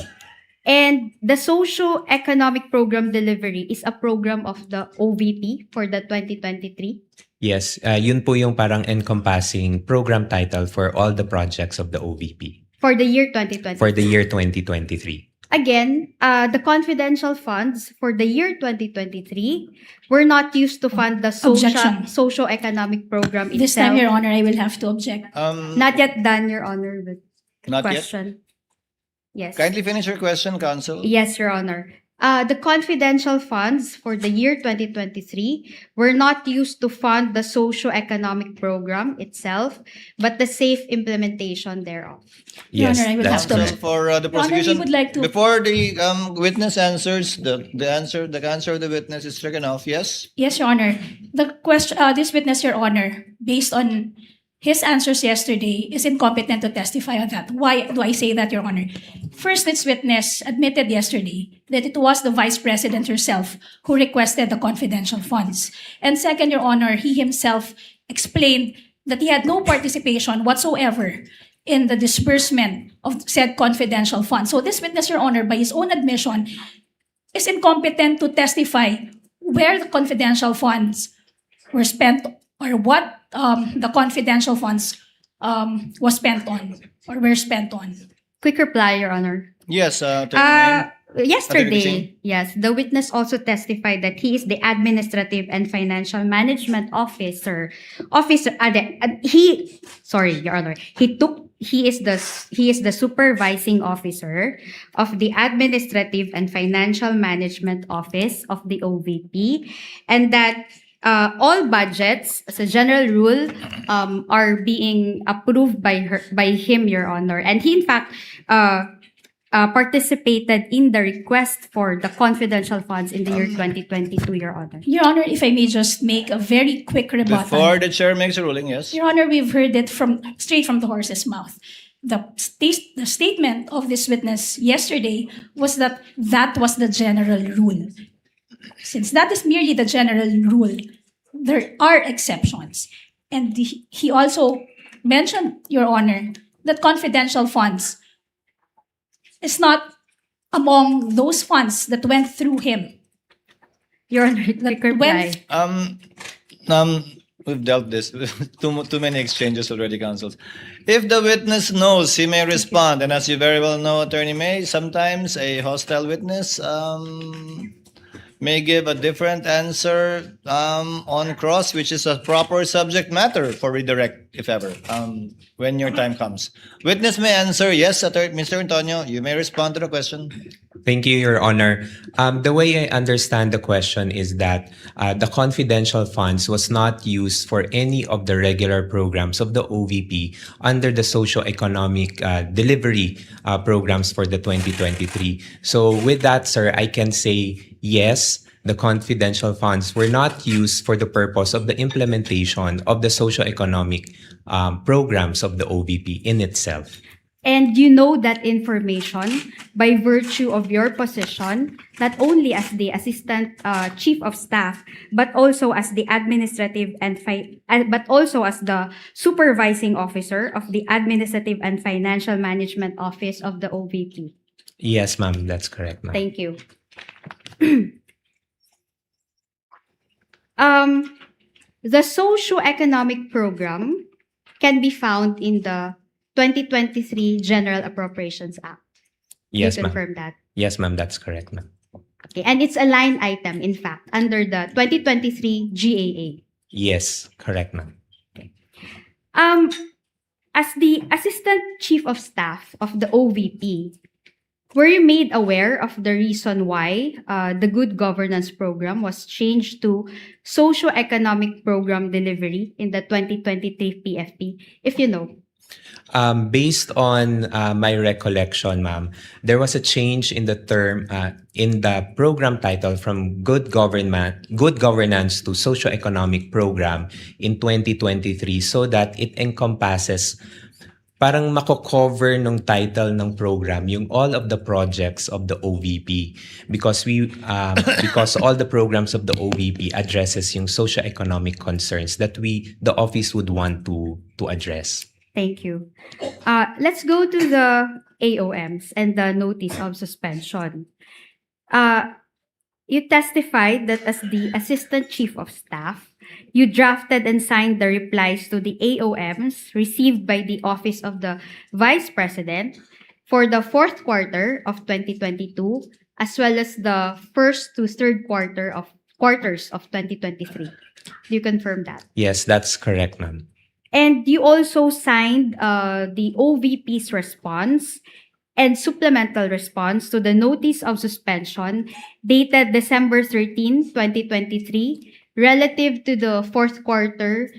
And the socio-economic program delivery is a program of the OVP for the 2023. Yes, yun po yung parang encompassing program title for all the projects of the OVP For the year 2023. for the year 2023. Again, the confidential funds for the year 2023 were not used to fund the Objection. socio-economic program itself. This time, Your Honor, I will have to object. Not yet done, Your Honor, the Not yet. question. Yes. Kindly finish your question, counsel. Yes, Your Honor. The confidential funds for the year 2023 were not used to fund the socio-economic program itself, but the safe implementation thereof. Your Yes, Honor, I will that's have to correct. For the Your Honor, we prosecution, would like to- before the witness answers, the answer of the witness is stricken off. Yes. Yes, Your Honor. The question, this witness, Your Honor, based on his answers yesterday, is incompetent to testify on that. Why do I say that, Your Honor? First, this witness admitted yesterday that it was the Vice President herself who requested the confidential funds. And second, Your Honor, he himself explained that he had no participation whatsoever in the disbursement of said confidential funds. So this witness, Your Honor, by his own admission, is incompetent to testify where the confidential funds were spent or what the confidential funds was spent on or were spent on. Quick reply, Your Honor. Yes. Attorney May. Attorney Yesterday, Christine. yes, the witness also testified that he is the Administrative and Financial Management Officer. Sorry, Your Honor. He is the supervising officer of the Administrative and Financial Management Office of the OVP, and that all budgets, as a general rule, are being approved by him, Your Honor. And he, in fact, participated in the request for the confidential funds in the year 2022, Your Honor. Your Honor, if I may just make a very quick rebuttal. Before the chair makes a ruling, yes. Your Honor, we've heard it straight from the horse's mouth. The statement of this witness yesterday was that that was the general rule. Since that is merely the general rule, there are exceptions. And he also mentioned, Your Honor, that confidential funds is not among those funds that went through him. Your Honor, quick reply. We've dealt this too many exchanges already, counsels. If the witness knows, he may respond. And as you very well know, Attorney May, sometimes a hostile witness may give a different answer on cross, which is a proper subject matter for redirect, if ever, when your time comes. Witness may answer, yes, Mr. Antonio, you may respond to the question. Thank you, Your Honor. The way I understand the question is that the confidential funds was not used for any of the regular programs of the OVP under the socio-economic delivery programs for the 2023. So with that, sir, I can say yes, the confidential funds were not used for the purpose of the implementation of the socio-economic programs of the OVP in itself. And you know that information by virtue of your position, not only as the Assistant Chief of Staff, but also as the Administrative and but also as the Supervising Officer of the Administrative and Financial Management Office of the OVP. Yes, ma'am, that's correct, ma'am. Thank you. The socio-economic program can be found in the 2023 General Appropriations Act. Yes, You ma'am. confirm that? Yes, ma'am. That's correct, ma'am. Okay, and it's a line item, in fact, under the 2023 GAA. Yes, correct, ma'am. As the Assistant Chief of Staff of the OVP, were you made aware of the reason why the Good Governance Program was changed to Socio-Economic Program Delivery in the 2023 PFP, if you know? Based on my recollection, ma'am, there was a change in the term in the program title from good governance to socio-economic program in 2023 so that it encompasses parang mako-cover nung title ng program yung all of the projects of the OVP because because all the programs of the OVP addresses yung socio-economic concerns that the office would want to address. Thank you. Let's go to the AOMs and the notice of suspension. You testified that as the Assistant Chief of Staff, you drafted and signed the replies to the AOMs received by the Office of the Vice President for the fourth quarter of 2022, as well as the first to third quarters of 2023. Do you confirm that? Yes, that's correct, ma'am. And you also signed the OVP's response and supplemental response to the notice of suspension dated December 13, 2023, relative to the fourth quarter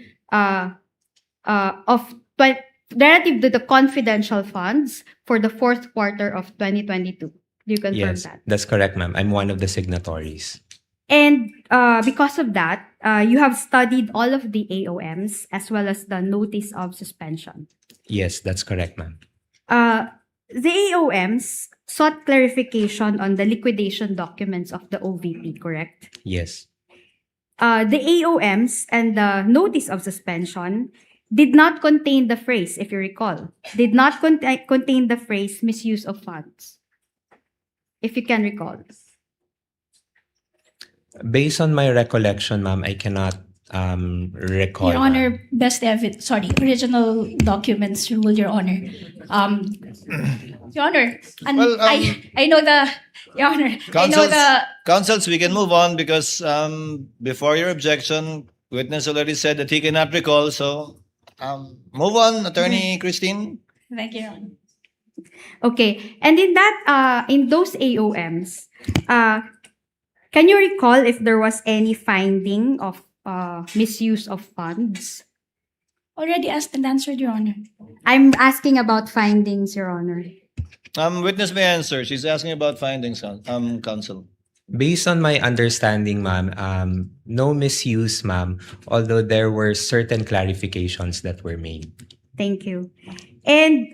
relative to the confidential funds for the fourth quarter of 2022. Do you confirm Yes, that? that's correct, ma'am. I'm one of the signatories. And because of that, you have studied all of the AOMs as well as the notice of suspension. Yes, that's correct, ma'am. The AOMs sought clarification on the liquidation documents of the OVP, correct? Yes. The AOMs and the notice of suspension did not contain the phrase, if you recall, did not contain the phrase misuse of funds, if you can recall. Based on my recollection, ma'am, I cannot recall. Your Honor, best evidence, original documents rule, Your Honor. Your Honor, and Well, I know the, Your Honor, I know the, Counsels, we can move on because before your objection, witness already said that he cannot recall. So move on, Attorney Christine. thank you, Your Honor. Okay, and in those AOMs, can you recall if there was any finding of misuse of funds? Already asked and answered, Your Honor. I'm asking about findings, Your Honor. Witness may answer. She's asking about findings, counsel. Based on my understanding, ma'am, no misuse, ma'am, although there were certain clarifications that were made. Thank you. And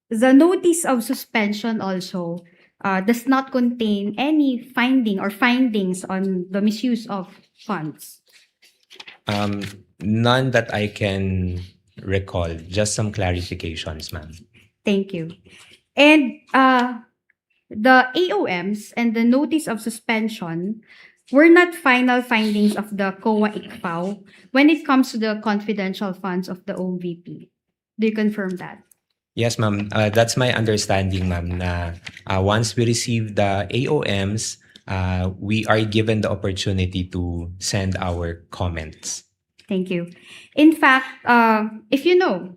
the notice of suspension also does not contain any findings on the misuse of funds. None that I can recall, just some clarifications, ma'am. Thank you. And the AOMs and the notice of suspension were not final findings of the COA-ICFAO when it comes to the confidential funds of the OVP. Do you confirm that? Yes, ma'am. That's my understanding, ma'am, na once we receive the AOMs, we are given the opportunity to send our comments. Thank you. In fact, if you know,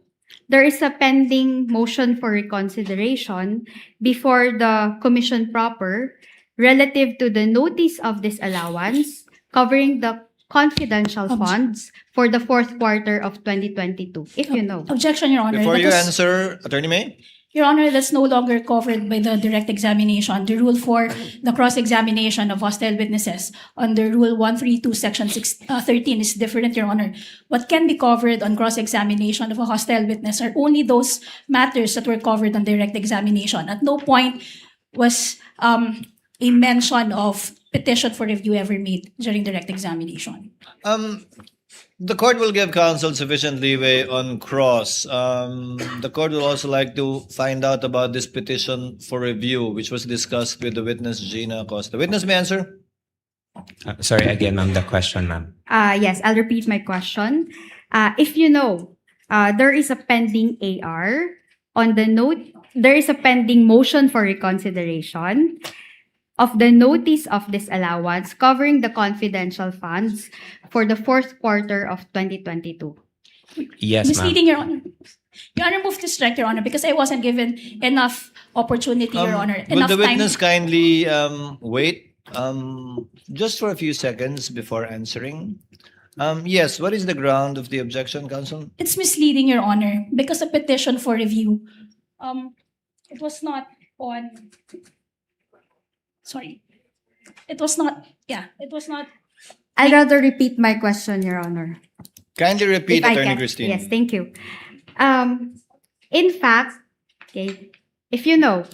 there is a pending motion for reconsideration before the commission proper relative to the notice of disallowance covering the confidential funds for the fourth quarter of 2022, if you know. Objection, Your Honor. Before That you was- answer, Attorney May. Your Honor, that's no longer covered by the direct examination. The rule for the cross-examination of hostile witnesses under Rule 132, Section 13 is different, Your Honor. What can be covered on cross-examination of a hostile witness are only those matters that were covered on direct examination. At no point was a mention of petition for review ever made during direct examination. The court will give counsel sufficient leeway on cross. The court will also like to find out about this petition for review, which was discussed with the witness, Gina Acosta. Witness may answer. Sorry again, ma'am, the question, ma'am. Yes, I'll repeat my question. If you know, there is a pending AR on the note. There is a pending motion for reconsideration of the notice of disallowance covering the confidential funds for the fourth quarter of 2022. Yes, ma'am. Misleading, Your Honor. Your Honor, move to strike, Your Honor, because I wasn't given enough opportunity, Your Honor. Will Enough the time. witness kindly wait just for a few seconds before answering? Yes, what is the ground of the objection, counsel? It's misleading, Your Honor, because a petition for review, it was not on, sorry, it was not, it was not, I'd rather repeat my question, Your Honor. Kindly repeat, If I Attorney can. Christine. Yes, thank you. In fact, okay, if you know,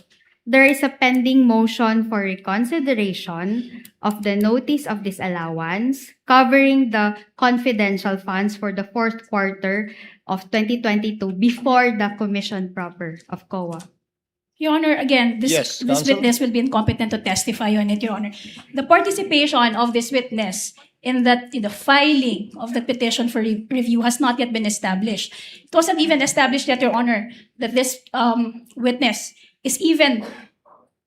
there is a pending motion for reconsideration of the notice of disallowance covering the confidential funds for the fourth quarter of 2022 before the commission proper of COA. Your Honor, again, Yes, this counsel. witness will be incompetent to testify on it, Your Honor. The participation of this witness in the filing of the petition for review has not yet been established. It wasn't even established yet, Your Honor, that this witness is even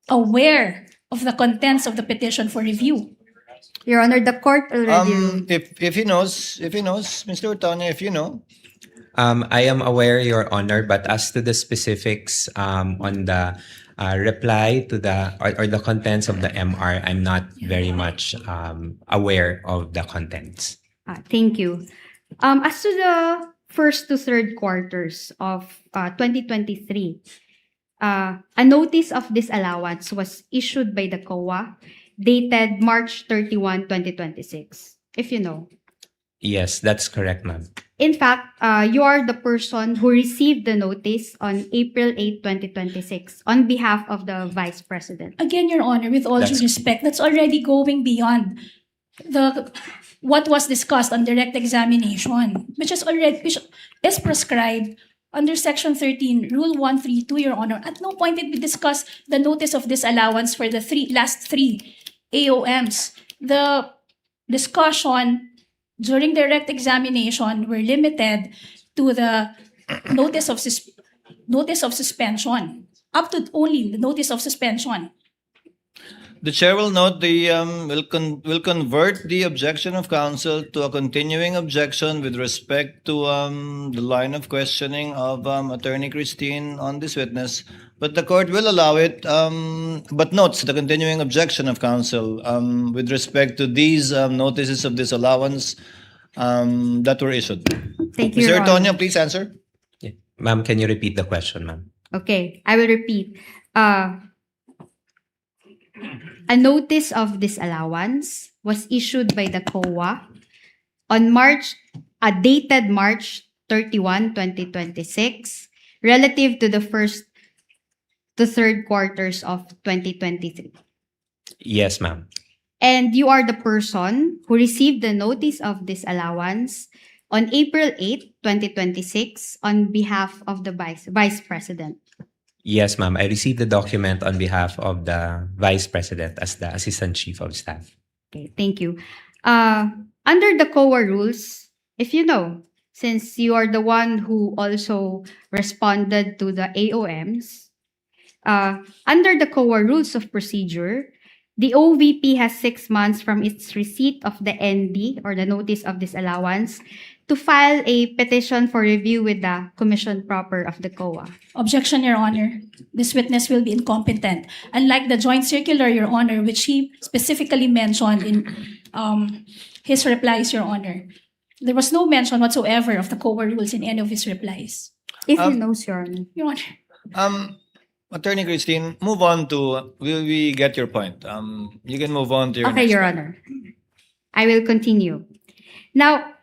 aware of the contents of the petition for review. Your Honor, the court already ruled. If he knows, Mr. Otoño, if you know. I am aware, Your Honor, but as to the specifics on the reply to the or the contents of the MR, I'm not very much aware of the contents. Thank you. As to the first to third quarters of 2023, a notice of disallowance was issued by the COA dated March 31, 2026, if you know. Yes, that's correct, ma'am. In fact, you are the person who received the notice on April 8, 2026 on behalf of the Vice President. Again, Your Honor, with all due respect, that's already going beyond what was discussed on direct examination, which is prescribed under Section 13, Rule 132, Your Honor. At no point did we discuss the notice of disallowance for the last three AOMs. The discussion during direct examination were limited to the notice of suspension, up to only the notice of suspension. The chair will note will convert the objection of counsel to a continuing objection with respect to the line of questioning of Attorney Christine on this witness, but the court will allow it, but notes the continuing objection of counsel with respect to these notices of disallowance that were issued. Thank you, Mr. Your Honor. Otoño, please answer. Yeah. Ma'am, can you repeat the question, ma'am? Okay, I will repeat. A notice of disallowance was issued by the COA on dated March 31, 2026, relative to the first to third quarters of 2023. Yes, ma'am. And you are the person who received the notice of disallowance on April 8, 2026 on behalf of the Vice President. Yes, ma'am. I received the document on behalf of the Vice President as the Assistant Chief of Staff. Okay, thank you. Under the COA rules, if you know, since you are the one who also responded to the AOMs, under the COA rules of procedure, the OVP has 6 months from its receipt of the ND or the notice of disallowance to file a petition for review with the commission proper of the COA. Objection, Your Honor. This witness will be incompetent. Unlike the joint circular, Your Honor, which he specifically mentioned in his replies, Your Honor, there was no mention whatsoever of the COA rules in any of his replies. If he knows, Your Honor. Your Honor. Attorney Christine, move on to, we get your point. You can move on to your Okay, next Your point. Honor. I will continue. Now,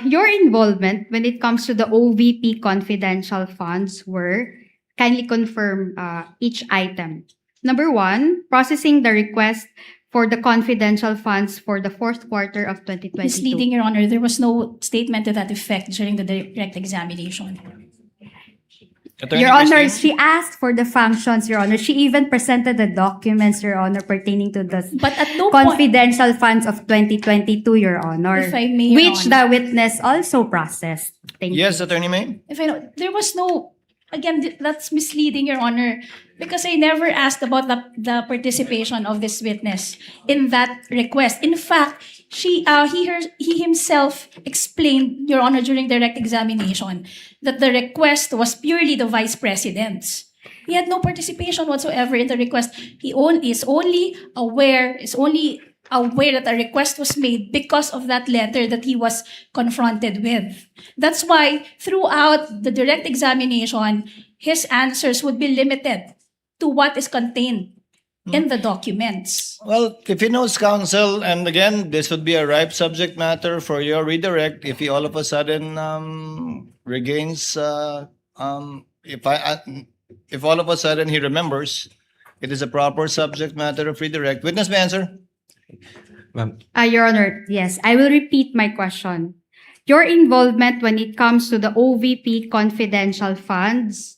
your involvement when it comes to the OVP confidential funds were, kindly confirm each item. Number 1, processing the request for the confidential funds for the fourth quarter of 2022. Misleading, Your Honor. There was no statement to that effect during the direct examination. Attorney Your Honor, Christine? she asked for the functions, Your Honor. She even presented the documents, Your Honor, pertaining to the But at no point, confidential funds of 2022, Your Honor. If I may, Your which Honor. the witness also processed. Thank you. Yes, Attorney May? if I know, there was no, again, that's misleading, Your Honor, because I never asked about the participation of this witness in that request. In fact, he himself explained, Your Honor, during direct examination, that the request was purely the Vice President's. He had no participation whatsoever in the request. He is only aware that a request was made because of that letter that he was confronted with. That's why throughout the direct examination, his answers would be limited to what is contained in the documents. Well, if he knows counsel, and again, this would be a ripe subject matter for your redirect if he all of a sudden regains, if all of a sudden he remembers, it is a proper subject matter of redirect. Witness may answer. Ma'am, Your Honor, yes, I will repeat my question. Your involvement when it comes to the OVP confidential funds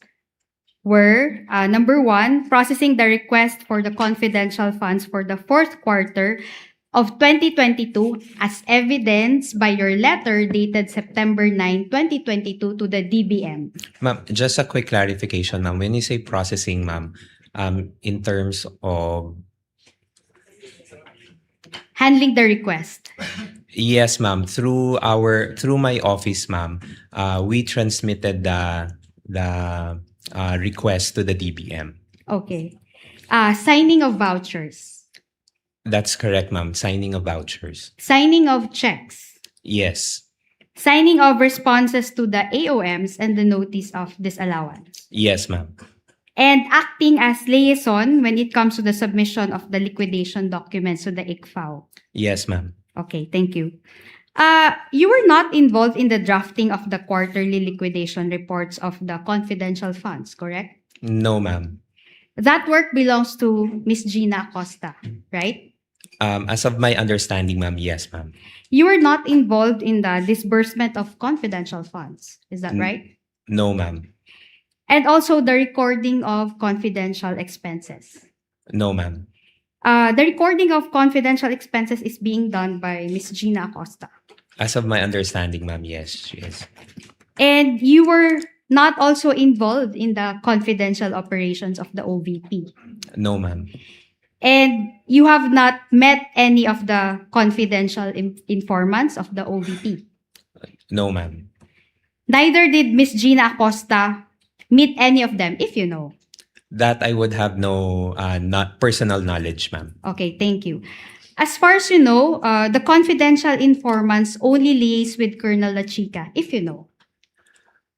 were, number one, processing the request for the confidential funds for the fourth quarter of 2022 as evidenced by your letter dated September 9, 2022 to the DBM. ma'am, just a quick clarification, ma'am. When you say processing, ma'am, in terms of Handling the request. yes, ma'am. Through my office, ma'am, we transmitted the request to the DBM. Okay. Signing of vouchers. That's correct, ma'am. Signing of vouchers. Signing of checks. Yes. Signing of responses to the AOMs and the notice of disallowance. Yes, ma'am. And acting as liaison when it comes to the submission of the liquidation documents to the ICFAO. Yes, ma'am. Okay, thank you. You were not involved in the drafting of the quarterly liquidation reports of the confidential funds, correct? No, ma'am. That work belongs to Miss Gina Acosta, right? As of my understanding, ma'am, yes, ma'am. You were not involved in the disbursement of confidential funds, is that right? No, ma'am. And also the recording of confidential expenses. No, ma'am. The recording of confidential expenses is being done by Miss Gina Acosta. As of my understanding, ma'am, yes, she is. And you were not also involved in the confidential operations of the OVP. No, ma'am. And you have not met any of the confidential informants of the OVP. No, ma'am. Neither did Miss Gina Acosta meet any of them, if you know. That I would have no not personal knowledge, ma'am. Okay, thank you. As far as you know, the confidential informants only liaise with Colonel La Chica, if you know.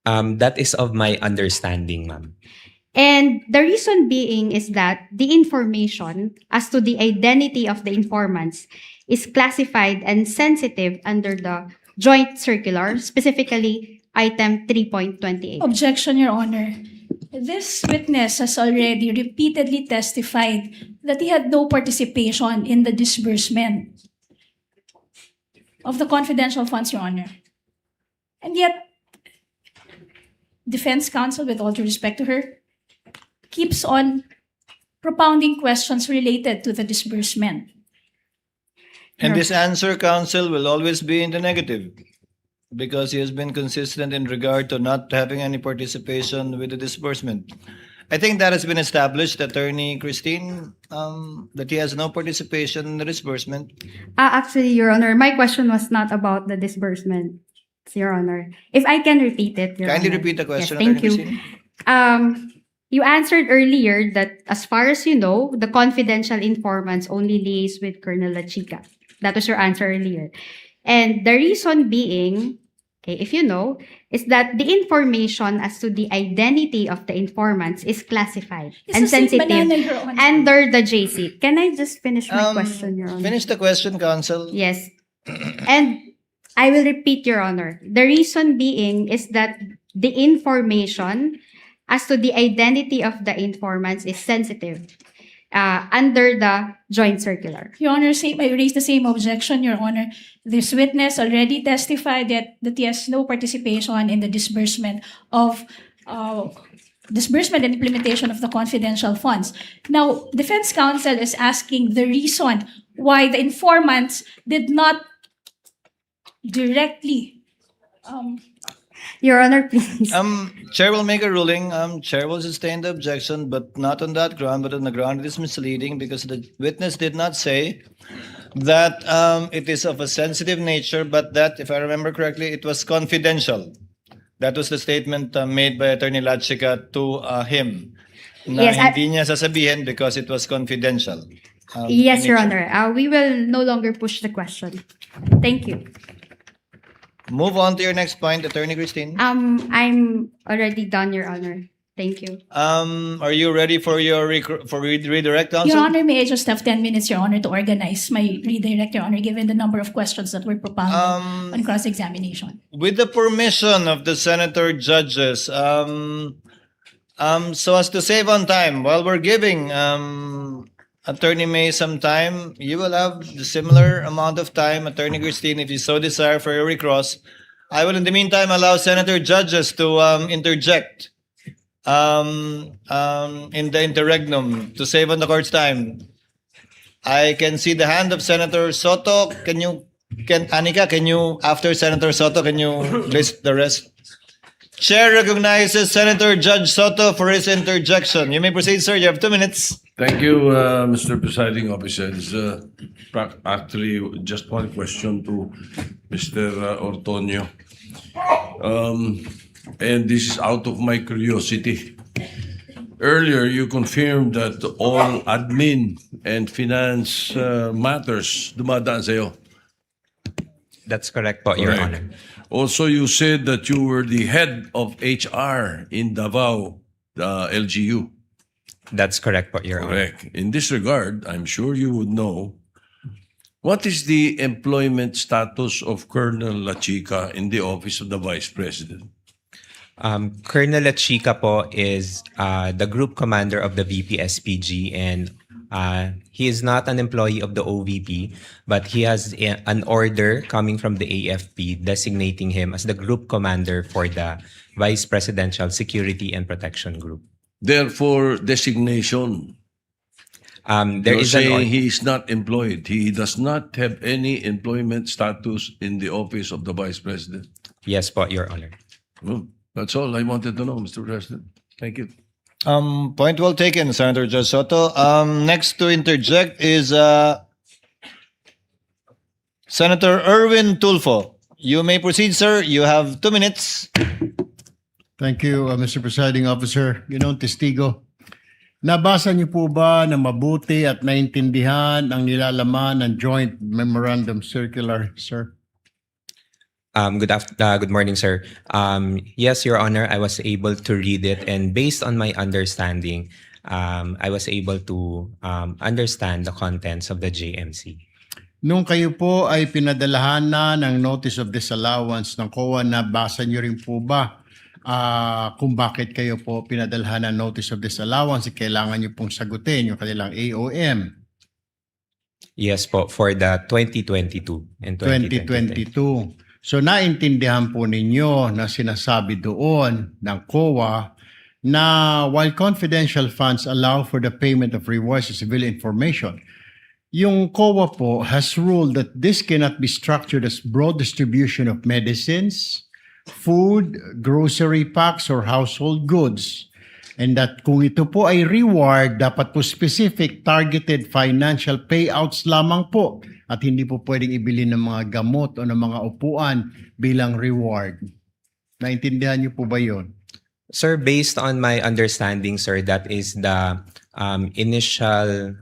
That is of my understanding, ma'am. And the reason being is that the information as to the identity of the informants is classified and sensitive under the joint circular, specifically item 3.28. Objection, Your Honor. This witness has already repeatedly testified that he had no participation in the disbursement of the confidential funds, Your Honor. And yet, defense counsel, with all due respect to her, keeps on propounding questions related to the disbursement. And this answer, counsel, will always be in the negative because he has been consistent in regard to not having any participation with the disbursement. I think that has been established, Attorney Christine, that he has no participation in the disbursement. Actually, Your Honor, my question was not about the disbursement, Your Honor. If I can repeat it, Your Kindly Honor. repeat the question, Yes, thank Attorney you. Christine. You answered earlier that as far as you know, the confidential informants only liaise with Colonel La Chica. That was your answer earlier. And the reason being, okay, if you know, is that the information as to the identity of the informants is classified It's and the same sensitive banana, Your Honor. under the JC. Can I just finish my question, Your Honor? Finish the question, counsel. Yes. And I will repeat, Your Honor. The reason being is that the information as to the identity of the informants is sensitive under the joint circular. Your Honor, I raised the same objection, Your Honor. This witness already testified that he has no participation in the disbursement of disbursement and implementation of the confidential funds. Now, defense counsel is asking the reason why the informants did not directly Your Honor, please. Chair will make a ruling. Chair will sustain the objection, but not on that ground, but on the ground it is misleading because the witness did not say that it is of a sensitive nature, but that, if I remember correctly, it was confidential. That was the statement made by Attorney Lachica to him. Na Yes, hindi niya sasabihin because it was confidential. Yes, Your in Honor. We will no longer push the question. Thank you. Move on to your next point, Attorney Christine. I'm already done, Your Honor. Thank you. Are you ready for your redirect, counsel? Your Honor, may I just have 10 minutes, Your Honor, to organize my redirect, Your Honor, given the number of questions that were propounded on cross-examination. With the permission of the senator judges, so as to save on time, while we're giving Attorney May some time, you will have the similar amount of time, Attorney Christine, if you so desire for your recross. I will, in the meantime, allow senator judges to interject in the interregnum to save on the court's time. I can see the hand of Senator Soto. Anika, can you, after Senator Soto, can you list the rest? Chair recognizes Senator Judge Soto for his interjection. You may proceed, sir. You have 2 minutes. Thank you, Mr. Presiding Officer. It's actually just one question to Mr. Ortonio. And this is out of my curiosity. Earlier, you confirmed that all admin and finance matters dumadaan sa'yo. That's correct po, Your Correct. Honor. Also, you said that you were the head of HR in Davao, the LGU. That's correct po, Your Honor. Correct. In this regard, I'm sure you would know, what is the employment status of Colonel Lachica in the office of the Vice President? Colonel Lachica po is the group commander of the VP-SPG, and he is not an employee of the OVP, but he has an order coming from the AFP designating him as the group commander for the Vice Presidential Security and Protection Group. Therefore, designation. There You're is an saying he is not employed. He does not have any employment status in the office of the Vice President. Yes po, Your Honor. Well, that's all I wanted to know, Mr. President. Thank you. Point well taken, Senator Judge Soto. Next to interject is Senator Erwin Tulfo. You may proceed, sir. You have 2 minutes. Thank you, Mr. Presiding Officer. Ginoong testigo, nabasa niyo po ba na mabuti at naintindihan ang nilalaman ng Joint Memorandum Circular, sir? Good morning, sir. Yes, Your Honor, I was able to read it, and based on my understanding, I was able to understand the contents of the JMC. Nung kayo po ay pinadalahan na ng Notice of Disallowance ng COA, nabasa niyo rin po ba kung bakit kayo po pinadalhan ng Notice of Disallowance? Kailangan niyo pong sagutin yung kanilang AOM. Yes po, for the 2022 and 2023. 2022. So naintindihan po ninyo na sinasabi doon ng COA na while confidential funds allow for the payment of rewards to civilian information, yung COA po has ruled that this cannot be structured as broad distribution of medicines, food, grocery packs, or household goods. And that kung ito po ay reward, dapat po specific targeted financial payouts lamang po at hindi po pwedeng ibili ng mga gamot o ng mga upuan bilang reward. Naintindihan niyo po ba yun? Sir, based on my understanding, sir, that is the initial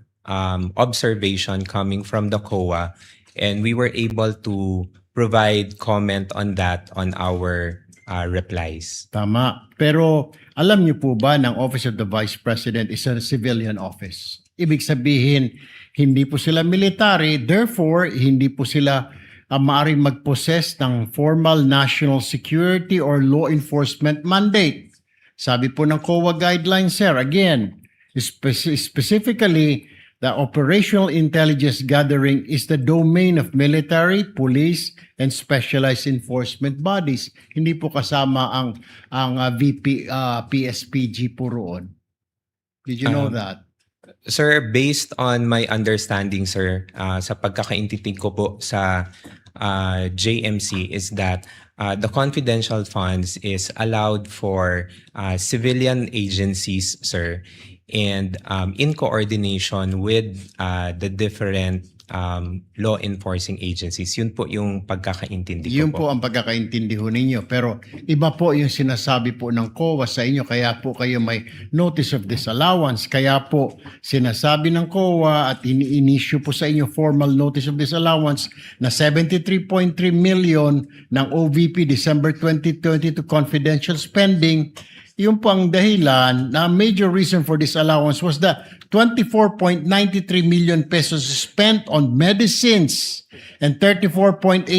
observation coming from the COA, and we were able to provide comment on that on our replies. Tama. Pero alam niyo po ba ng Office of the Vice President is a civilian office? Ibig sabihin, hindi po sila military, therefore, hindi po sila maaaring mag-possess ng formal national security or law enforcement mandate. Sabi po ng COA guidelines, sir, again, specifically, the operational intelligence gathering is the domain of military, police, and specialized enforcement bodies. Hindi po kasama ang VP PSPG po roon. Did you know that? Sir, based on my understanding, sir, sa pagkakaintindi ko po sa JMC is that the confidential funds is allowed for civilian agencies, sir, and in coordination with the different law enforcing agencies. Yun po yung pagkakaintindi ko Yun po. po ang pagkakaintindi ho ninyo. Pero iba po yung sinasabi po ng COA sa inyo. Kaya po kayo may notice of disallowance. Kaya po sinasabi ng COA at ini-issue po sa inyo formal notice of disallowance na 73.3 million ng OVP December 2020 to confidential spending. Yung po ang dahilan na major reason for this allowance was the 24.93 million pesos spent on medicines and 34.857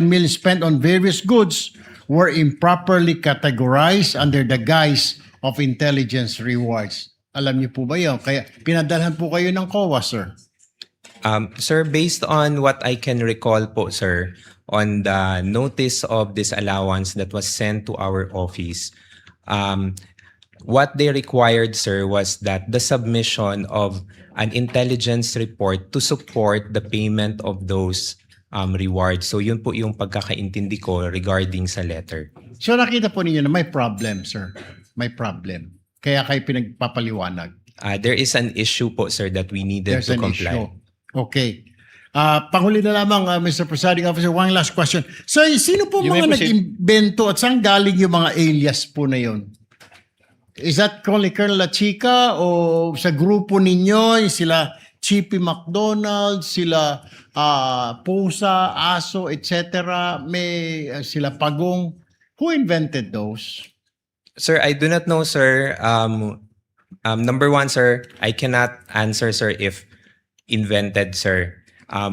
million spent on various goods were improperly categorized under the guise of intelligence rewards. Alam niyo po ba yun? Kaya pinadalhan po kayo ng COA, sir. Sir, based on what I can recall po, sir, on the notice of disallowance that was sent to our office, what they required, sir, was that the submission of an intelligence report to support the payment of those rewards. So yun po yung pagkakaintindi ko regarding sa letter. So nakita po ninyo na may problem, sir. May problem. Kaya kayo pinagpapaliwanag. There is an issue po, sir, that we needed There's to an comply. issue. Okay. Panghuli na lamang, Mr. Presiding Officer, one last question. So, sino po You may mga proceed. nag-imbento at saan galing yung mga alias po na yun? Is that only Colonel La Chica o sa grupo ninyo, sila Chippy McDonald, sila Pusa, Aso, etc. May sila Pagong. Who invented those? Sir, I do not know, sir. Number one, sir, I cannot answer, sir, if invented, sir.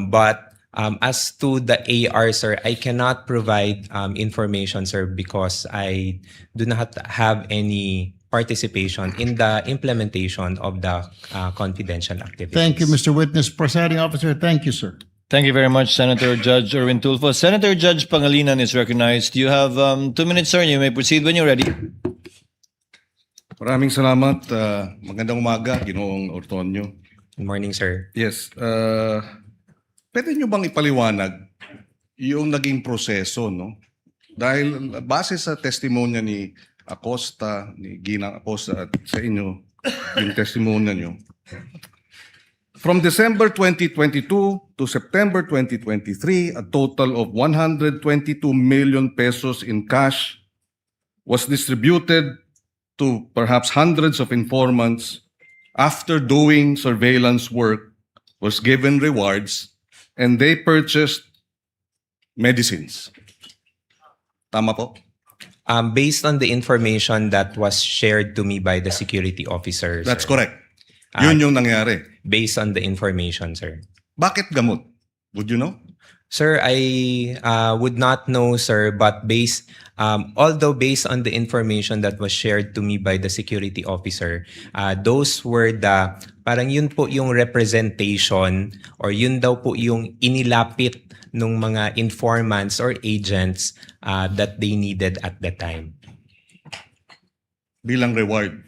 But as to the AR, sir, I cannot provide information, sir, because I do not have any participation in the implementation of the confidential activities. Thank you, Mr. Witness. Presiding Officer, thank you, sir. Thank you very much, Senator Judge Erwin Tulfo. Senator Judge Pangilinan is recognized. You have 2 minutes, sir. You may proceed when you're ready. Maraming salamat. Magandang umaga, Ginoong Ortonio. Good morning, sir. Yes. Pwede nyo bang ipaliwanag yung naging proseso, no? Dahil base sa testimonya ni Acosta, ni Ginang Acosta at sa inyo, yung testimonya nyo. From December 2022 to September 2023, a total of 122 million pesos in cash was distributed to perhaps hundreds of informants after doing surveillance work, was given rewards, and they purchased medicines. Tama po? Based on the information that was shared to me by the security officer, That's sir. correct. Yun yung nangyari. Based on the information, sir. Bakit gamot? Would you know? Sir, I would not know, sir, but although based on the information that was shared to me by the security officer, those were parang yun po yung representation or yun daw po yung inilapit ng mga informants or agents that they needed at the time. Bilang reward.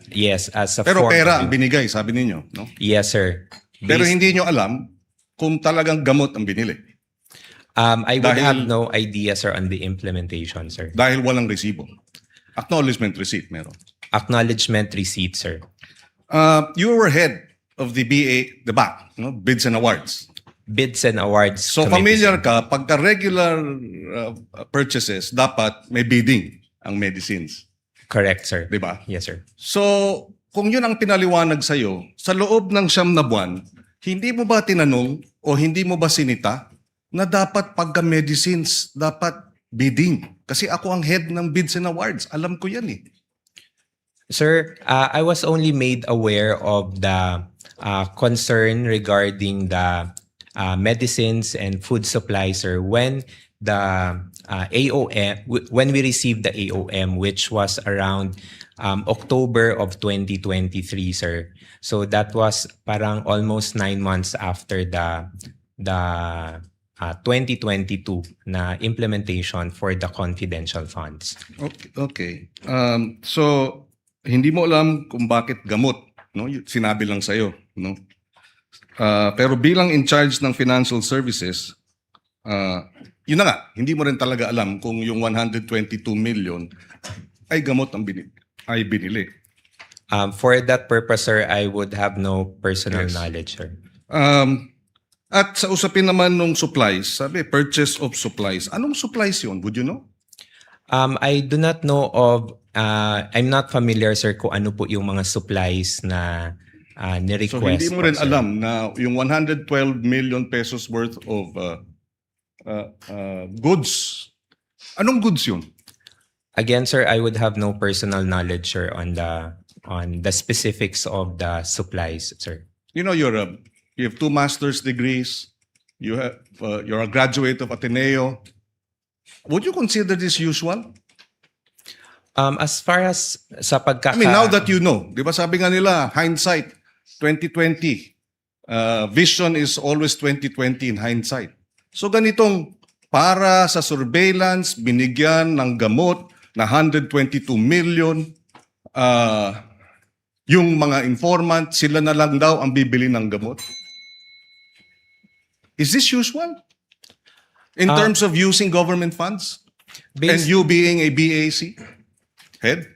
Yes, as a Pero form pera of- ang binigay, sabi ninyo, no? Yes, sir. Pero Based- hindi nyo alam kung talagang gamot ang binili. I would Dahil- have no idea, sir, on the implementation, sir. Dahil walang resibo. Acknowledgement receipt meron. Acknowledgement receipt, sir. You were head of the BAC, no? Bids and Awards. Bids and awards. So committee, familiar sir. ka, pagka regular purchases, dapat may bidding ang medicines. Correct, sir. Di ba? Yes, sir. So, kung yun ang pinaliwanag sa'yo, sa loob ng 9 na buwan, hindi mo ba tinanong o hindi mo ba sinita na dapat pagka medicines, dapat bidding? Kasi ako ang head ng Bids and Awards. Alam ko yan eh. Sir, I was only made aware of the concern regarding the medicines and food supplies, sir, when AOM, when we received the AOM, which was around October of 2023, sir. So that was parang almost 9 months after the 2022 na implementation for the confidential funds. Okay. So, hindi mo alam kung bakit gamot, no? Sinabi lang sa'yo, no? Pero bilang in charge ng financial services, yun na nga, hindi mo rin talaga alam kung yung 122 million ay gamot ang binili. For that purpose, sir, I would have no personal Yes. knowledge, sir. At sa usapin naman ng supplies, sabi, purchase of supplies. Anong supplies yun? Would you know? I do not know of, I'm not familiar, sir, kung ano po yung mga supplies na ni-request. So hindi mo po, rin sir. alam na yung 112 million pesos worth of goods. Anong goods yun? Again, sir, I would have no personal knowledge, sir, on the specifics of the supplies, sir. You know, you have 2 master's degrees. You're a graduate of Ateneo. Would you consider this usual? As far as sa I mean, now that you know, di ba sabi nga nila, hindsight, 2020. Vision is always 2020 in hindsight. So ganitong para sa surveillance, binigyan ng gamot na 122 million, yung mga informant, sila na lang daw ang bibili ng gamot. Is this usual? In terms of using government funds? And you being a BAC head?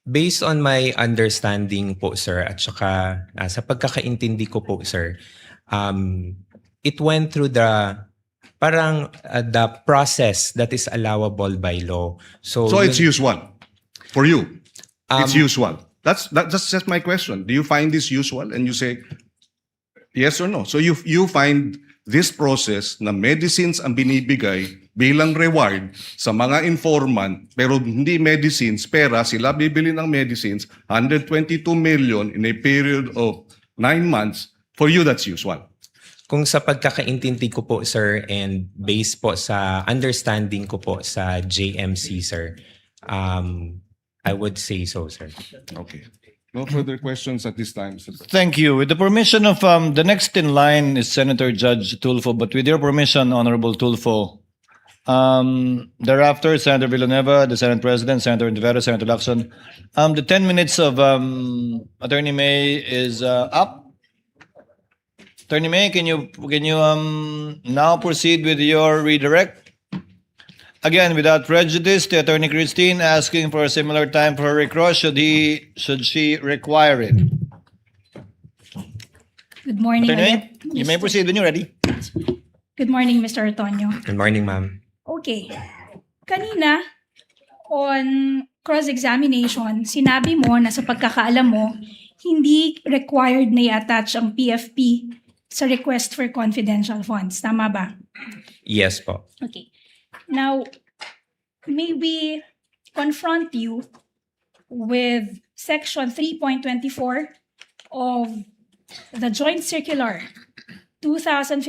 Based on my understanding po, sir, at saka sa pagkakaintindi ko po, sir, it went through the process that is allowable by law. So it's usual for you. It's usual. That's just my question. Do you find this usual? And you say yes or no. So you find this process na medicines ang binibigay bilang reward sa mga informant, pero hindi medicines, pera, sila bibili ng medicines, 122 million in a period of 9 months. For you, that's usual. Kung sa pagkakaintindi ko po, sir, and based po sa understanding ko po sa JMC, sir, I would say so, sir. Okay. No further questions at this time, sir. Thank you. With the permission of the next in line is Senator Judge Tulfo, but with your permission, Honorable Tulfo, thereafter, Senator Villanueva, the Senate President, Senator Rivera, Senator Lacson. The 10 minutes of Attorney May is up. Attorney May, can you now proceed with your redirect? Again, without prejudice to Attorney Christine asking for a similar time for her recross, should she require it? Good morning Attorney, again. you may proceed when you're ready. Good morning, Mr. Antonio. Good morning, ma'am. Okay. Kanina, on cross-examination, sinabi mo na sa pagkakaalam mo, hindi required na i-attach ang PFP sa request for confidential funds. Tama ba? Yes po. Okay. Now, may we confront you with Section 3.24 of the Joint Circular 2015-01.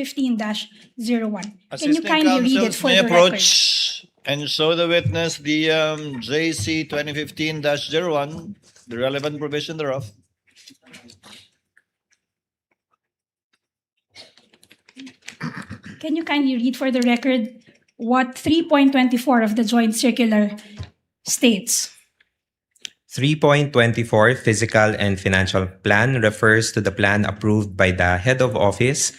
Can you kindly read it for may the approach record? and show the witness the JC 2015-01, the relevant provision thereof. Can you kindly read for the record what 3.24 of the Joint Circular states? 3.24 Physical and Financial Plan refers to the plan approved by the head of office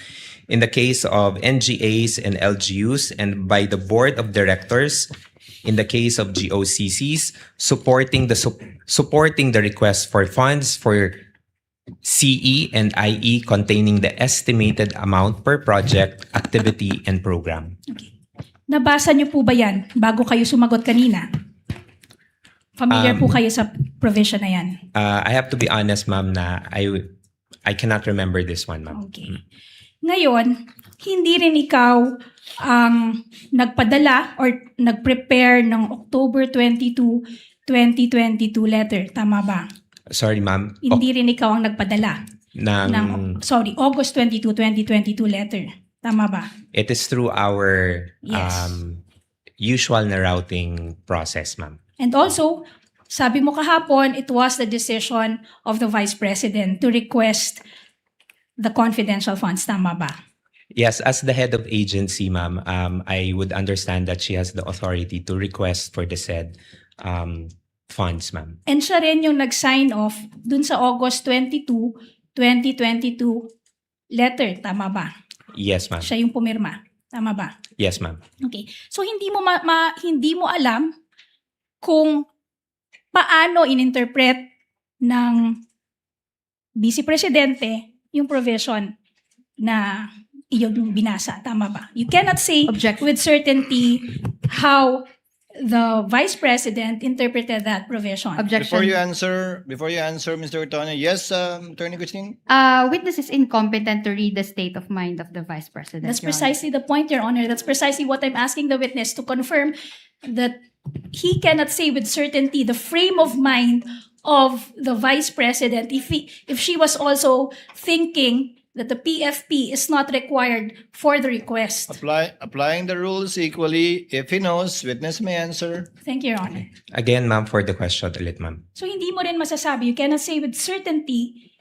in the case of NGAs and LGUs and by the board of directors in the case of GOCCs supporting the request for funds for CE and IE containing the estimated amount per project, activity, and program. Okay. Nabasa niyo po ba yan bago kayo sumagot kanina? Familiar po kayo sa provision na yan? I have to be honest, ma'am, na I cannot remember this one, ma'am. Okay. Ngayon, hindi rin ikaw ang nagpadala or nag-prepare ng October 22, 2022 letter. Tama ba? Sorry, ma'am. Hindi rin ikaw ang nagpadala ng August 22, 2022 letter. Tama ba? It is through our Yes. usual na routing process, ma'am. And also, sabi mo kahapon, it was the decision of the Vice President to request the confidential funds. Tama ba? Yes, as the head of agency, ma'am, I would understand that she has the authority to request for the said funds, ma'am. And siya rin yung nag-sign off dun sa August 22, 2022 letter. Tama ba? Yes, ma'am. Siya yung pumirma. Tama ba? Yes, ma'am. Okay. So hindi mo hindi mo alam kung paano ininterpret ng Vice Presidente yung provision na iyong binasa. Tama ba? You cannot say with certainty how the Vice President interpreted that provision. Before you answer, Mr. Ortoño, yes, Attorney Christine? Witness is incompetent to read the state of mind of the Vice President. That's Your Honor. precisely the point, Your Honor. That's precisely what I'm asking the witness to confirm, that he cannot say with certainty the frame of mind of the Vice President if she was also thinking that the PFP is not required for the request. Applying the rules equally, if he knows, witness may answer. Thank you, Your Honor. Again, ma'am, for the question ulit, ma'am. So hindi mo rin masasabi, you cannot say with certainty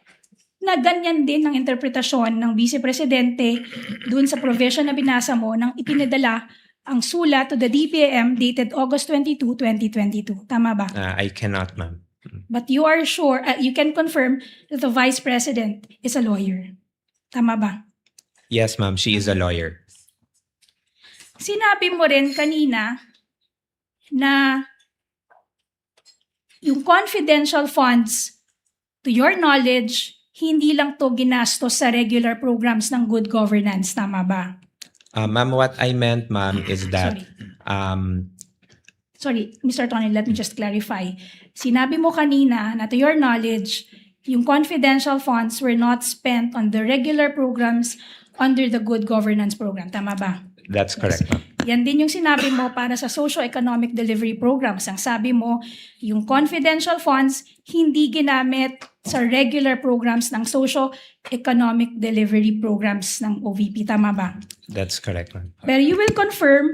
na ganyan din ang interpretasyon ng Vice Presidente dun sa provision na binasa mo nang ipinadala ang sulat to the DPAM dated August 22, 2022. Tama ba? I cannot, ma'am. But you are sure, you can confirm that the Vice President is a lawyer. Tama ba? Yes, ma'am, she is a lawyer. Sinabi mo rin kanina na yung confidential funds, to your knowledge, hindi lang to ginastos sa regular programs ng good governance. Tama ba? Ma'am, what I meant, ma'am, is that Sorry, Mr. Tony, let me just clarify. Sinabi mo kanina na to your knowledge, yung confidential funds were not spent on the regular programs under the good governance program. Tama ba? that's correct, ma'am. Yan din yung sinabi mo para sa socio-economic delivery programs. Ang sabi mo, yung confidential funds hindi ginamit sa regular programs ng socio-economic delivery programs ng OVP. Tama ba? That's correct, ma'am. Pero you will confirm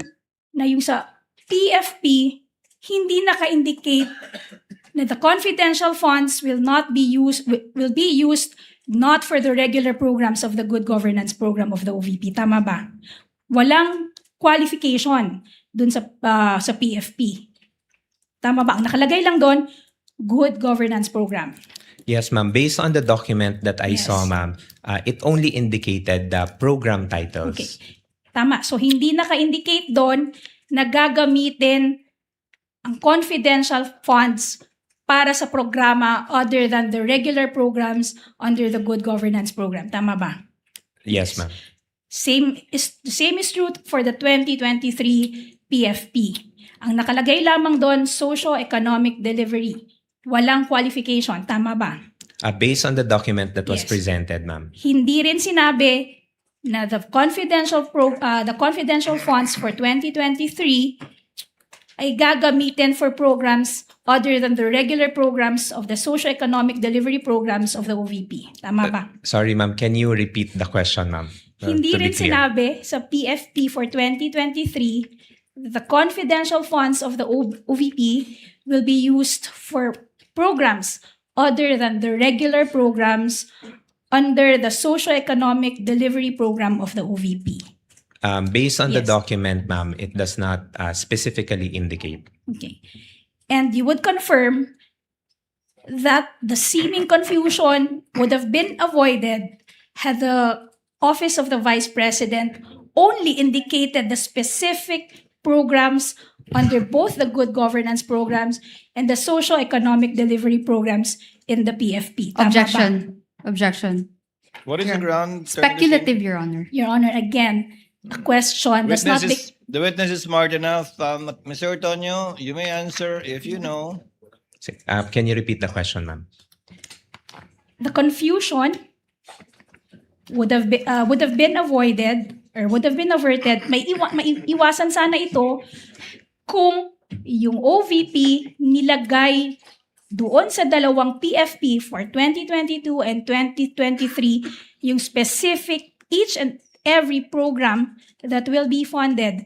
na yung sa PFP, hindi naka-indicate na the confidential funds will be used not for the regular programs of the good governance program of the OVP. Tama ba? Walang qualification dun sa PFP. Tama ba? Ang nakalagay lang doon, good governance program. Yes, ma'am. Based on the document that I saw, ma'am, it only indicated the program titles. Okay. Tama. So, hindi naka-indicate doon na gagamitin ang confidential funds para sa programa other than the regular programs under the good governance program. Tama ba? Yes, ma'am. The same is true for the 2023 PFP. Ang nakalagay lamang doon, socio-economic delivery. Walang qualification. Tama ba? Based on the document that was Yes. presented, ma'am. Hindi rin sinabi na the confidential funds for 2023 ay gagamitin for programs other than the regular programs of the socio-economic delivery programs of the OVP. Tama ba? Sorry, ma'am. Can you repeat the question, ma'am? Hindi To be rin clear. sinabi sa PFP for 2023 the confidential funds of the OVP will be used for programs other than the regular programs under the socio-economic delivery program of the OVP. Based on the Yes. document, ma'am, it does not specifically indicate. Okay. And you would confirm that the seeming confusion would have been avoided had the Office of the Vice President only indicated the specific programs under both the good governance programs and the socio-economic delivery programs in the PFP. Tama ba? Objection. What is the ground? Speculative, Your Honor. Your Honor, again, a question does not... The witness is smart enough. Mr. Ortoño, you may answer if you know. Can you repeat the question, ma'am? The confusion would have been avoided or would have been averted. Maiiwasan sana ito kung yung OVP nilagay doon sa dalawang PFP for 2022 and 2023 yung specific each and every program that will be funded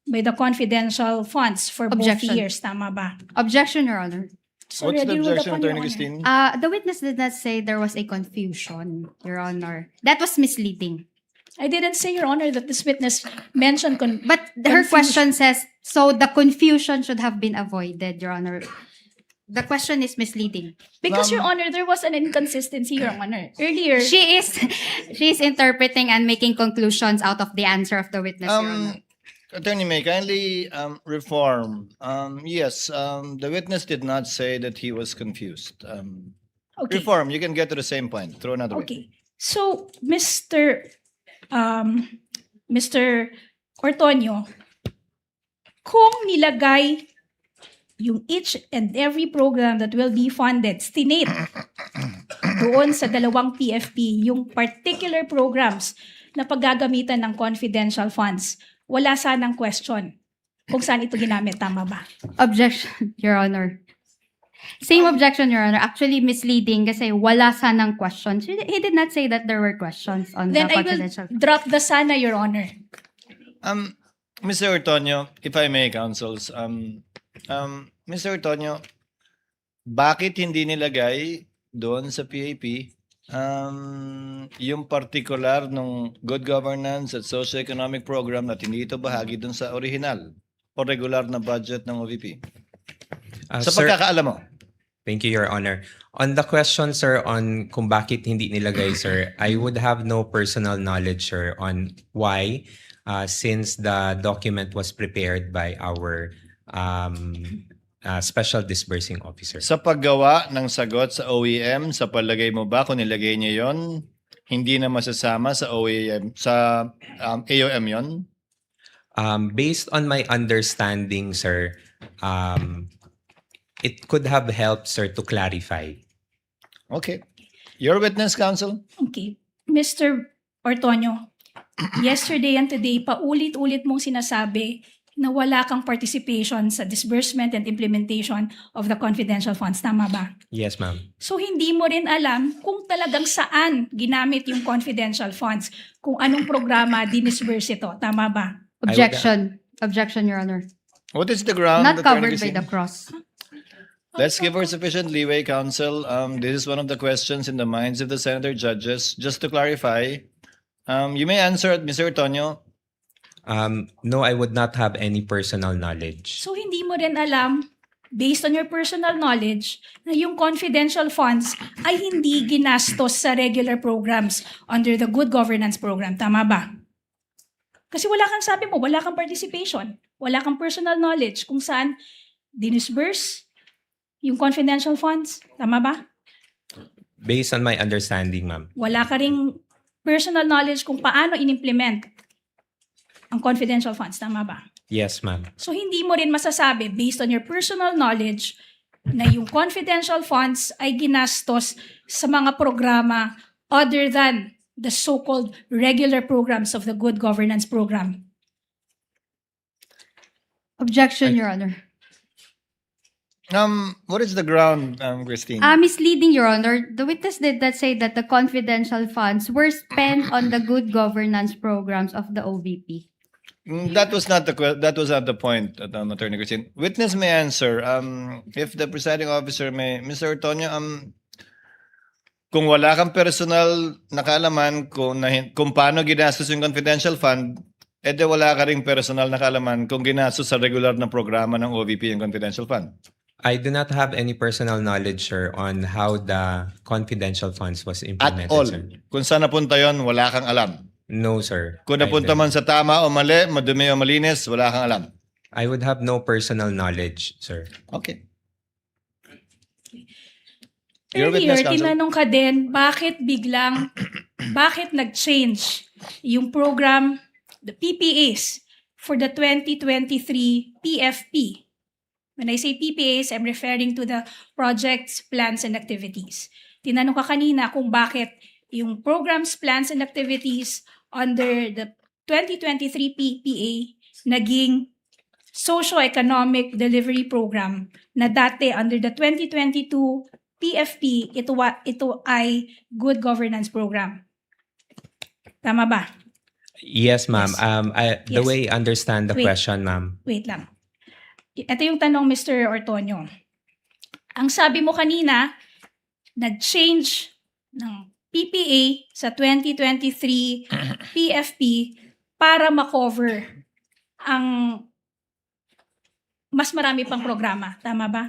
by the confidential funds for Objection. both years. Tama ba? Objection, Your Honor. It's What's the already ruled objection, upon, Your Attorney Honor. Christine? The witness did not say there was a confusion, Your Honor. That was misleading. I didn't say, Your Honor, that this witness mentioned But her question says, so the confusion should have been avoided, Your Honor. The question is misleading. Because, Your Honor, there was an inconsistency, Your Honor. Earlier, She is interpreting and making conclusions out of the answer of the witness, Your Honor. Attorney May, kindly reform. Yes, the witness did not say that he was confused. okay. Reform, you can get to the same point. Throw another way. Okay. So, Mr. Ortonio, kung nilagay yung each and every program that will be funded, stinate doon sa dalawang PFP, yung particular programs na paggagamitan ng confidential funds, wala sanang question kung saan ito ginamit. Tama ba? Objection, Your Honor. Same objection, Your Honor. Actually misleading kasi wala sanang questions. He did not say that there were questions on Then the I will confidential. drop the sana, Your Honor. Mr. Ortonio, if I may, counsels, Mr. Ortonio, bakit hindi nilagay doon sa PAP yung particular ng good governance at socio-economic program at hindi ito bahagi doon sa original o regular na budget ng OVP? Sa Sir, pagkakaalam mo. thank you, Your Honor. On the question, sir, on kung bakit hindi nilagay, sir, I would have no personal knowledge, sir, on why, since the document was prepared by our Special Disbursing Officer. Sa paggawa ng sagot sa OEM, sa palagay mo ba kung nilagay niya yon, hindi na masasama sa OEM, sa AOM yon? Based on my understanding, sir, it could have helped, sir, to clarify. Okay. Your witness, counsel? Okay. Mr. Ortonio, yesterday and today, paulit-ulit mong sinasabi na wala kang participation sa disbursement and implementation of the confidential funds. Tama ba? Yes, ma'am. So, hindi mo rin alam kung talagang saan ginamit yung confidential funds, kung anong programa dinisburse ito. Tama ba? Objection. Objection, Your Honor. What is the ground? Not Attorney covered by Christine? the cross. Let's give her sufficient leeway, counsel. This is one of the questions in the minds of the senator judges. Just to clarify, you may answer it, Mr. Ortonio. No, I would not have any personal knowledge. So, hindi mo rin alam, based on your personal knowledge, na yung confidential funds ay hindi ginastos sa regular programs under the good governance program. Tama ba? Kasi wala kang sabi mo, wala kang participation, wala kang personal knowledge kung saan dinisburse yung confidential funds. Tama ba? Based on my understanding, ma'am. Wala ka ring personal knowledge kung paano in-implement ang confidential funds. Tama ba? Yes, ma'am. So, hindi mo rin masasabi, based on your personal knowledge, na yung confidential funds ay ginastos sa mga programa other than the so-called regular programs of the good governance program. Objection, Your Honor. What is the ground, Christine? Misleading, Your Honor. The witness did not say that the confidential funds were spent on the good governance programs of the OVP. That was not the point, Attorney Christine. Witness may answer. If the presiding officer may, Mr. Ortonio, kung wala kang personal na kaalaman kung paano ginastos yung confidential fund, edi wala ka ring personal na kaalaman kung ginastos sa regular na programa ng OVP yung confidential fund. I do not have any personal knowledge, sir, on how the confidential funds was implemented, At all. sir. Kung saan napunta yon, wala kang alam. No, sir. Kung napunta man sa tama o mali, madumi o malinis, wala kang alam. I would have no personal knowledge, sir. Okay. Your Earlier, witness, counsel. tinanong ka din, bakit nag-change yung program, the PPAs, for the 2023 PFP? When I say PPAs, I'm referring to the projects, plans, and activities. Tinanong ka kanina kung bakit yung programs, plans, and activities under the 2023 PPA naging socio-economic delivery program na dati under the 2022 PFP, ito ay good governance program. Tama ba? Yes, ma'am. Yes. The Yes. way I understand the Wait. question, ma'am. Wait lang. Ito yung tanong, Mr. Ortonio. Ang sabi mo kanina, nag-change ng PPA sa 2023 PFP para makover ang mas marami pang programa. Tama ba?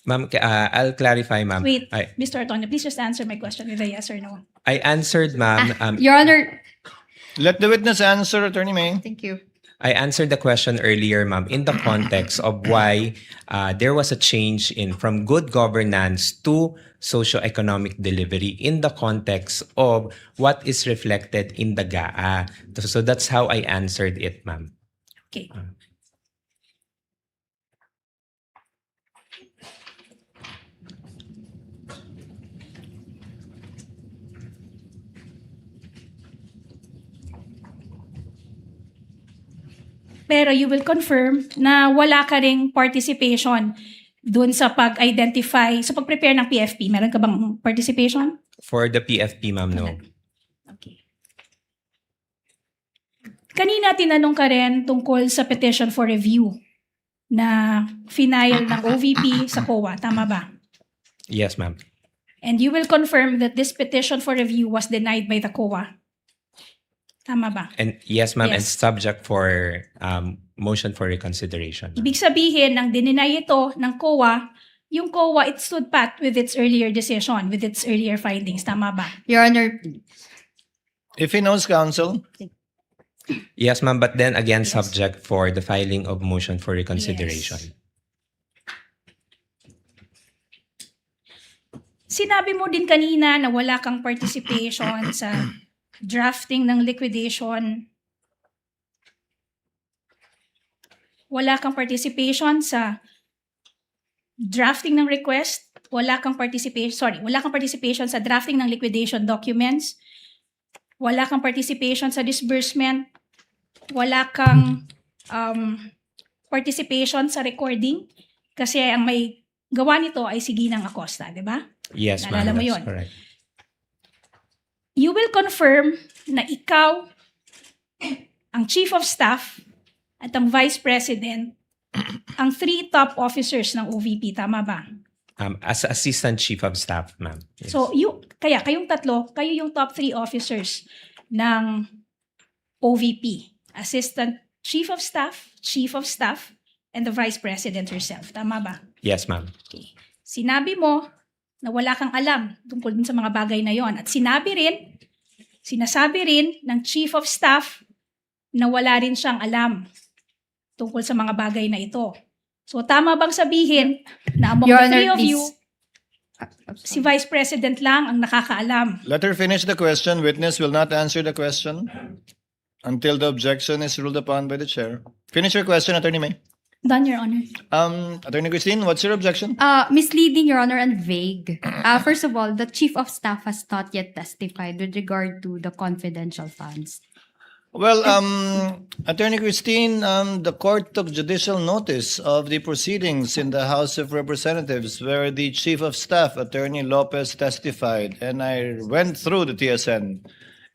Ma'am, I'll clarify, ma'am. Wait, I, Mr. Ortonio, please just answer my question with a yes or no. I answered, ma'am. Your Honor, Let the witness answer, Attorney May. thank you. I answered the question earlier, ma'am, in the context of why there was a change in from good governance to socio-economic delivery in the context of what is reflected in the GAA. So that's how I answered it, ma'am. Okay. Pero you will confirm na wala ka ring participation dun sa pag-identify, sa pag-prepare ng PFP. Meron ka bang participation? For the PFP, ma'am, no. Okay. Kanina tinanong ka rin tungkol sa petition for review na final ng OVP sa COA. Tama ba? Yes, ma'am. And you will confirm that this petition for review was denied by the COA. Tama ba? And yes, ma'am, and Yes. subject for motion for reconsideration. Ibig sabihin, nang dininay ito ng COA, yung COA, it stood pat with its earlier decision, with its earlier findings. Tama ba? Your Honor, If he knows, counsel. Yes, ma'am, but then again, subject for the filing of motion for reconsideration. Sinabi mo din kanina na wala kang participation sa drafting ng liquidation. Wala kang participation sa drafting ng request. Wala kang participation sa drafting ng liquidation documents. Wala kang participation sa disbursement. Wala kang participation sa recording. Kasi ang may gawa nito ay si Ginang Acosta, di ba? Yes, ma'am, Naalala mo that's yun. correct. You will confirm na ikaw, ang Chief of Staff, at ang Vice President, ang 3 top officers ng OVP. Tama ba? As Assistant Chief of Staff, ma'am. Yes. So, kayong tatlo, kayo yung top 3 officers ng OVP. Assistant Chief of Staff, and the Vice President herself. Tama ba? Yes, ma'am. Okay. Sinabi mo na wala kang alam tungkol dun sa mga bagay na yon. At sinasabi rin ng Chief of Staff na wala rin siyang alam tungkol sa mga bagay na ito. So tama bang sabihin na among Your the Honor, three of please. you, si Vice President lang ang nakakaalam? Let her finish the question. Witness will not answer the question until the objection is ruled upon by the chair. Finish your question, Attorney May. Done, Your Honor. Attorney Christine, what's your objection? Misleading, Your Honor, and vague. First of all, the Chief of Staff has not yet testified with regard to the confidential funds. Well, Attorney Christine, the court took judicial notice of the proceedings in the House of Representatives where the Chief of Staff, Attorney Lopez, testified, and I went through the TSN,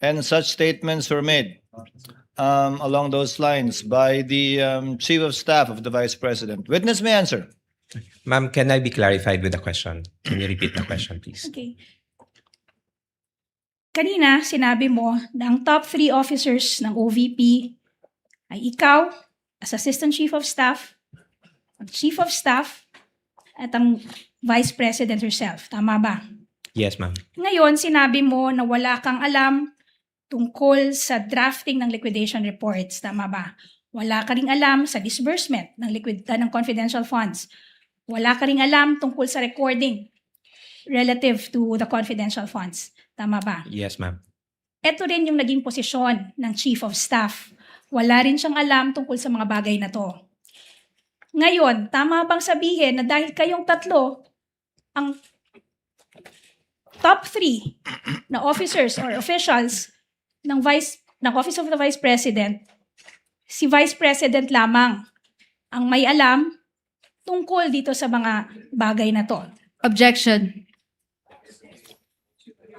and such statements were made along those lines by the Chief of Staff of the Vice President. Witness may answer. Ma'am, can I be clarified with the question? Can you repeat the question, please? Okay. Kanina, sinabi mo na ang top 3 officers ng OVP ay ikaw, as Assistant Chief of Staff, ang Chief of Staff, at ang Vice President herself. Tama ba? Yes, ma'am. Ngayon, sinabi mo na wala kang alam tungkol sa drafting ng liquidation reports. Tama ba? Wala ka ring alam sa disbursement ng confidential funds. Wala ka ring alam tungkol sa recording relative to the confidential funds. Tama ba? Yes, ma'am. Ito rin yung naging posisyon ng Chief of Staff. Wala rin siyang alam tungkol sa mga bagay na to. Ngayon, tama bang sabihin na dahil kayong tatlo, ang top 3 na officers or officials ng Office of the Vice President, si Vice President lamang ang may alam tungkol dito sa mga bagay na to? Objection.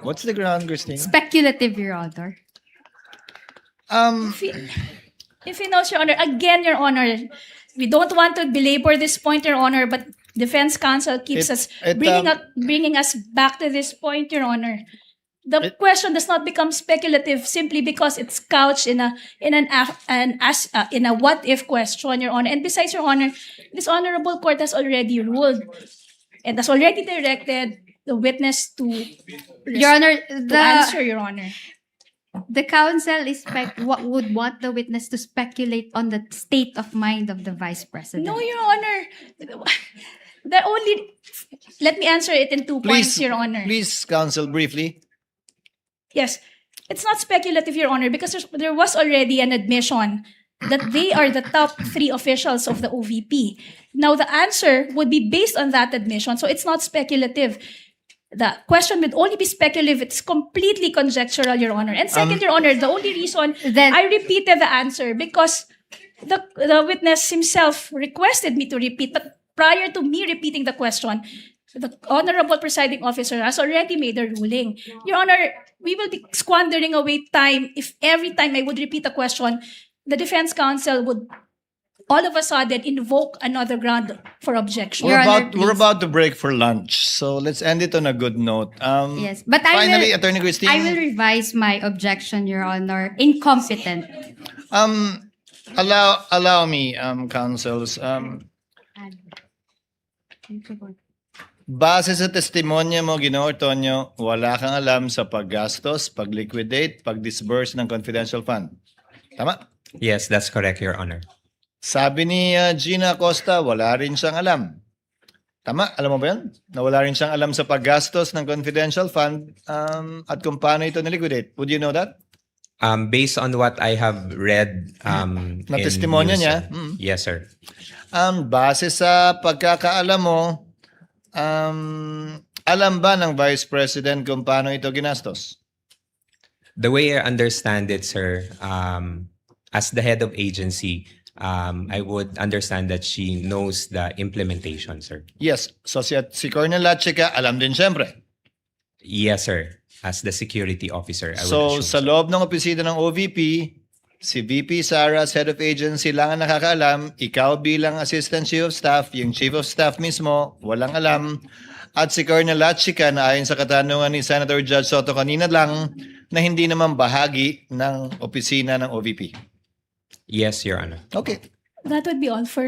What's the ground, Christine? Speculative, Your Honor. If he knows, Your Honor, again, Your Honor, we don't want to belabor this point, Your Honor, but defense counsel keeps bringing us back to this point, Your Honor. The question does not become speculative simply because it's couched in a what if question, Your Honor. And besides, Your Honor, this honorable court has already ruled and has already directed the witness to Your Honor, to answer, Your Honor. the counsel what would want the witness to speculate on the state of mind of the Vice President. No, Your Honor. Let me answer it in 2 points, Your Honor. Please, counsel, briefly. Yes, it's not speculative, Your Honor, because there was already an admission that they are the top 3 officials of the OVP. Now, the answer would be based on that admission, so it's not speculative. The question would only be speculative. It's completely conjectural, Your Honor. And second, Your Honor, the only reason I repeated the answer because the witness himself requested me to repeat, but prior to me repeating the question, the Honorable Presiding Officer has already made a ruling. Your Honor, we will be squandering away time if every time I would repeat a question, the defense counsel would all of a sudden invoke another ground for objection. We're about to break for lunch, so let's end it on a good note. Yes, but finally, Attorney Christine. I will revise my objection, Your Honor. Incompetent. Allow me, counsels. Base sa testimonya mo, Ginoong Ortonio, wala kang alam sa paggastos, pag-liquidate, pag-disburse ng confidential fund. Tama? Yes, that's correct, Your Honor. Sabi ni Gina Acosta, wala rin siyang alam. Tama? Alam mo ba yan? Na wala rin siyang alam sa paggastos ng confidential fund at kung paano ito niliquidate. Would you know that? Based on what I have read Na testimonya niya? Yes, sir. Base sa pagkakaalam mo, alam ba ng Vice President kung paano ito ginastos? The way I understand it, sir, as the head of agency, I would understand that she knows the implementation, sir. Yes. So si Colonel Lachica, alam din siyempre. Yes, sir. As the security officer, I would So assume sa loob ng opisina ng OVP, si VP Sara, as head of agency, lang ang nakakaalam. Ikaw bilang assistant chief of staff, yung chief of staff mismo, walang alam. At si Colonel Lachica, na ayon sa katanungan ni Senator Judge Soto kanina lang, na hindi naman bahagi ng opisina ng OVP. Yes, Your Honor. Okay. That would be all for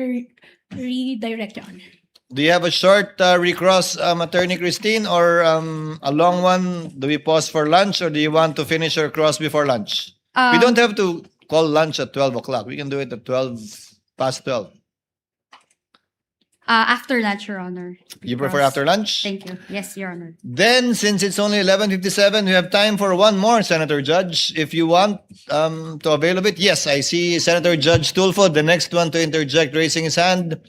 redirect, Your Honor. Do you have a short recross, Attorney Christine, or a long one? Do we pause for lunch, or do you want to finish your cross before lunch? We don't have to call lunch at 12 o'clock. We can do it at 12:12. After lunch, Your Honor. You prefer after lunch? Thank you. Yes, Your Honor. Then, since it's only 11:57, we have time for one more, Senator Judge. If you want to avail of it. Yes, I see Senator Judge Tulfo, the next one to interject, raising his hand.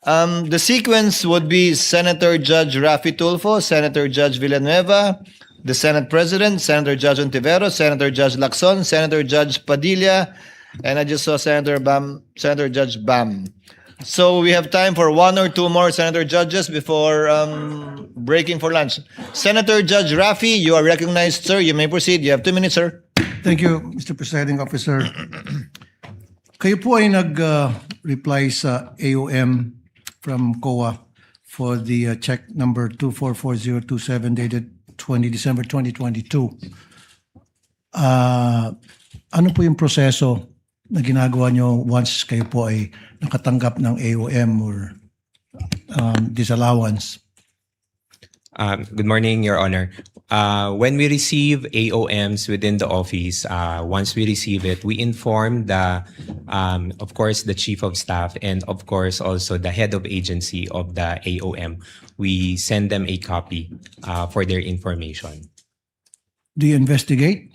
The sequence would be Senator Judge Rafi Tulfo, Senator Judge Villanueva, the Senate President, Senator Judge Ontiveros, Senator Judge Lacson, Senator Judge Padilla, and I just saw Senator Judge Bam. So we have time for one or two more Senator Judges before breaking for lunch. Senator Judge Rafi, you are recognized, sir. You may proceed. You have 2 minutes, sir. Thank you, Mr. Presiding Officer. Kayo po ay nag-reply sa AOM from COA for the check number 244027 dated 20 December 2022. Ano po yung proseso na ginagawa nyo once kayo po ay nakatanggap ng AOM or disallowance? Good morning, Your Honor. When we receive AOMs within the office, once we receive it, we inform of course, the Chief of Staff and of course also the head of agency of the AOM. We send them a copy for their information. Do you investigate?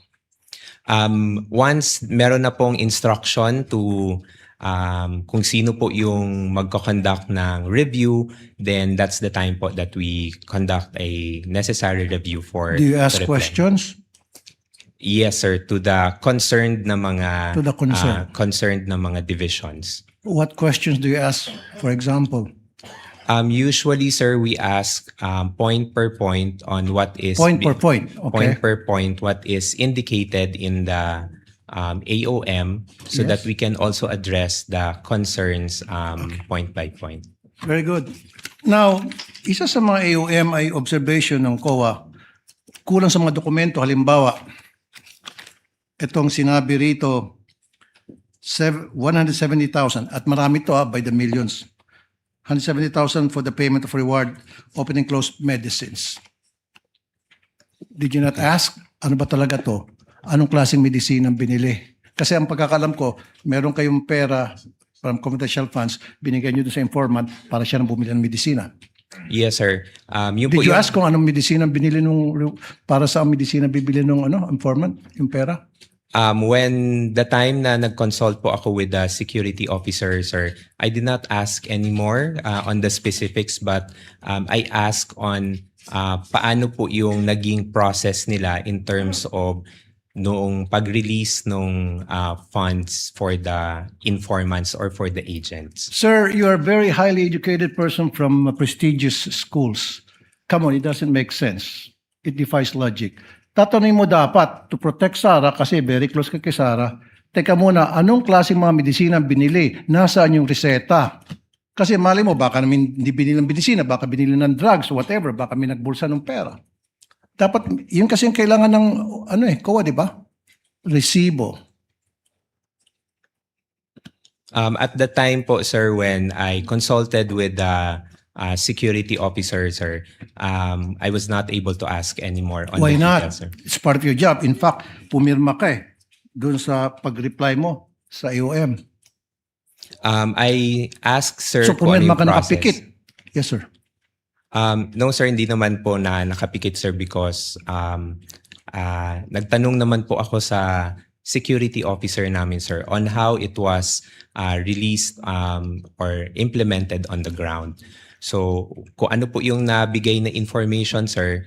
Once meron na pong instruction to kung sino po yung magko-conduct ng review, then that's the time po that we conduct a necessary review for Do you ask the reply. questions? Yes, sir, to the concerned na mga To the concerned. concerned na mga divisions. What questions do you ask, for example? Usually, sir, we ask point per point on what is Point per point, okay. point per point what is indicated in the AOM so that Yes. we can also address the concerns point by point. Very good. Now, isa sa mga AOM ay observation ng COA, kulang sa mga dokumento. Halimbawa, itong sinabi rito, 170,000 at marami to by the millions. 170,000 for the payment of reward, open and closed medicines. Did you not ask, ano ba talaga to? Anong klaseng medicine ang binili? Kasi ang pagkakalam ko, meron kayong pera from confidential funds, binigay nyo doon sa informant para siya nang bumili ng medisina. Yes, sir. Yun po Did you yung- ask kung anong medisina binili para sa medisina bibili nung informant, yung pera? When the time na nag-consult po ako with the security officer, sir, I did not ask anymore on the specifics, but I asked on paano po yung naging process nila in terms of noong pag-release ng funds for the informants or for the agents. Sir, you are a very highly educated person from prestigious schools. Come on, it doesn't make sense. It defies logic. Tatanungin mo dapat to protect Sara kasi very close ka kay Sara. Teka muna, anong klaseng mga medisina binili? Nasaan yung reseta? Kasi mali mo, baka namin hindi binili ng medisina, baka binili ng drugs, whatever, baka may nagbulsa ng pera. Dapat, yun kasi yung kailangan ng, COA, di ba? Resibo. At the time po, sir, when I consulted with the security officer, sir, I was not able to ask anymore on Why the not? details, sir. It's part of your job. In fact, pumirma ka doon sa pag-reply mo sa AOM. I asked, sir, So kung ano pumirma yung ka process. nakapikit. Yes, sir. No, sir, hindi naman po na nakapikit, sir, because nagtanong naman po ako sa security officer namin, sir, on how it was released or implemented on the ground. So, kung ano po yung nabigay na information, sir,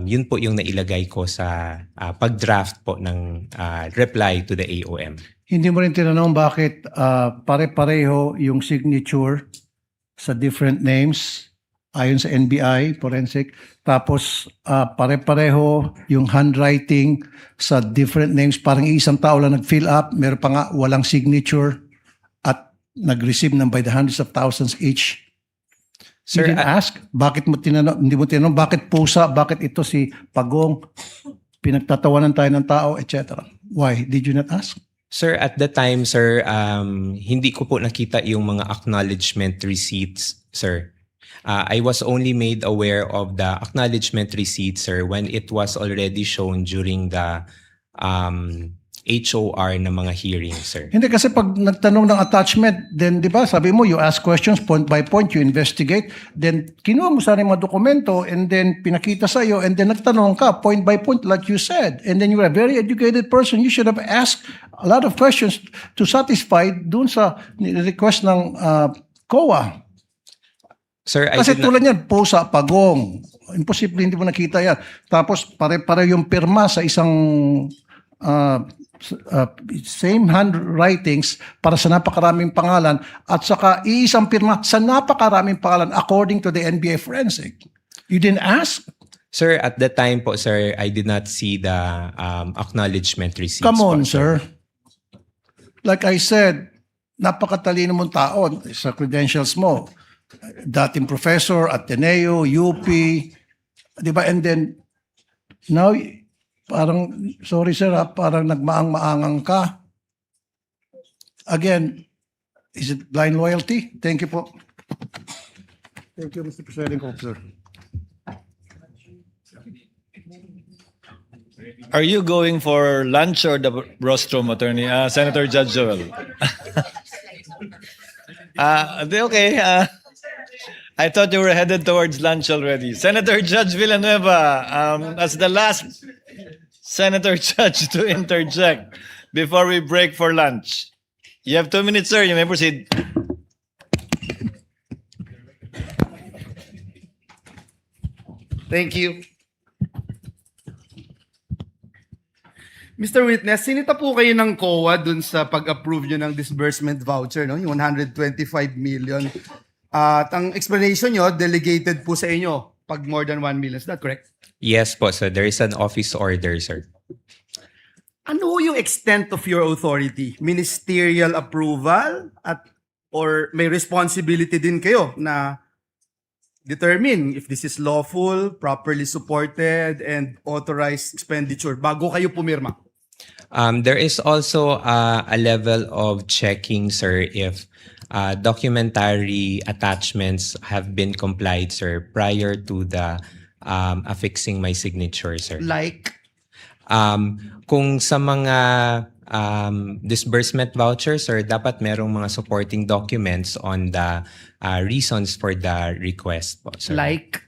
yun po yung nailagay ko sa pag-draft po ng reply to the AOM. Hindi mo rin tinanong bakit pare-pareho yung signature sa different names ayon sa NBI, forensic. Tapos pare-pareho yung handwriting sa different names. Parang isang tao lang nag-fill up. Meron pa nga walang signature at nag-receive ng by the hundreds of thousands each. Sir, You didn't ask? Bakit mo tinanong? Hindi mo tinanong bakit pusa? Bakit ito si Pagong? Pinagtatawanan tayo ng tao, etc. Why? Did you not ask? Sir, at the time, sir, hindi ko po nakita yung mga acknowledgement receipts, sir. I was only made aware of the acknowledgement receipts, sir, when it was already shown during the HOR na mga hearings, sir. Hindi kasi pag nagtanong ng attachment, then di ba sabi mo you ask questions point by point, you investigate, then kinuha mo sana yung mga dokumento and then pinakita sa iyo and then nagtanong ka point by point like you said. And then you are a very educated person. You should have asked a lot of questions to satisfy dun sa request ng COA. Sir, I Kasi did not- tulad yan, pusa, Pagong. Imposible hindi mo nakita yan. Tapos pare-pare yung pirma sa isang same handwritings para sa napakaraming pangalan at saka iisang pirma sa napakaraming pangalan according to the NBA forensic. You didn't ask? Sir, at the time po, sir, I did not see the acknowledgement receipts. Come on, po, sir. Like I said, napakatalino mong tao sa credentials mo. Dating professor, Ateneo, UP, di ba? And then, now, parang, sorry sir, parang nagmaang-maangang ka. Again, is it blind loyalty? Thank you po. Thank you, Mr. Presiding Officer. Are you going for lunch or the rostrum, Attorney? Senator Judge Joel. Okay. I thought you were headed towards lunch already. Senator Judge Villanueva, as the last Senator Judge to interject before we break for lunch. You have 2 minutes, sir. You may proceed. Thank you. Mr. Witness, sinita po kayo ng COA dun sa pag-approve nyo ng disbursement voucher, no? Yung 125 million. At ang explanation nyo, delegated po sa inyo pag more than 1 million. Is that correct? Yes po, sir. There is an office order, sir. Ano yung extent of your authority? Ministerial approval or may responsibility din kayo na determine if this is lawful, properly supported, and authorized expenditure bago kayo pumirma? There is also a level of checking, sir, if documentary attachments have been complied, sir, prior to the affixing my signature, sir. Like? Kung sa mga disbursement vouchers, sir, dapat merong mga supporting documents on the reasons for the request po, sir. Like?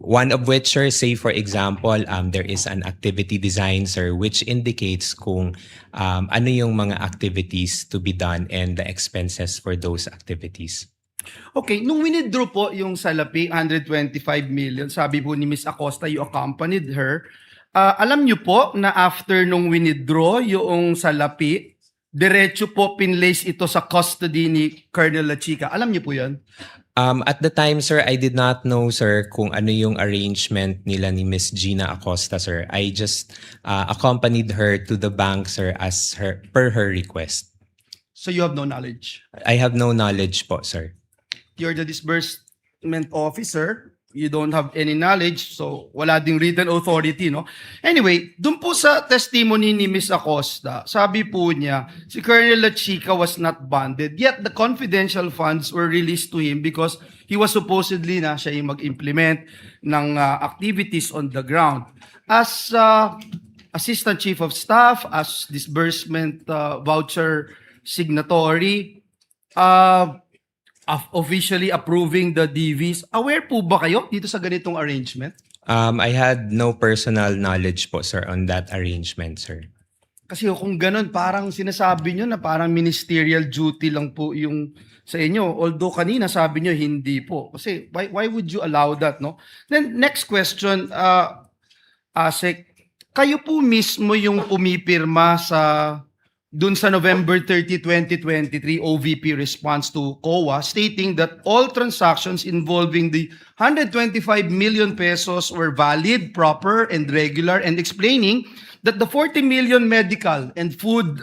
One of which, sir, say for example, there is an activity design, sir, which indicates kung ano yung mga activities to be done and the expenses for those activities. Okay, nung winidraw po yung salapi, 125 million, sabi po ni Ms. Acosta, you accompanied her. Alam niyo po na after nung winidraw yung salapi, diretso po pinlace ito sa custody ni Colonel Lachica. Alam niyo po yan? At the time, sir, I did not know, sir, kung ano yung arrangement nila ni Miss Gina Acosta, sir. I just accompanied her to the bank, sir, per her request. So you have no knowledge? I have no knowledge po, sir. You're the disbursement officer. You don't have any knowledge, so wala ding written authority, no? Anyway, dun po sa testimony ni Ms. Acosta, sabi po niya, si Colonel Lachica was not bonded, yet the confidential funds were released to him because he was supposedly na siya yung mag-implement ng activities on the ground. As Assistant Chief of Staff, as disbursement voucher signatory, officially approving the DVs. Aware po ba kayo dito sa ganitong arrangement? I had no personal knowledge po, sir, on that arrangement, sir. Kasi kung ganun, parang sinasabi nyo na parang ministerial duty lang po yung sa inyo. Although kanina sabi nyo hindi po. Kasi why would you allow that, no? Then next question, Asek, kayo po mismo yung pumipirma dun sa November 30, 2023 OVP response to COA stating that all transactions involving the 125 million pesos were valid, proper, and regular, and explaining that the 40 million medical and food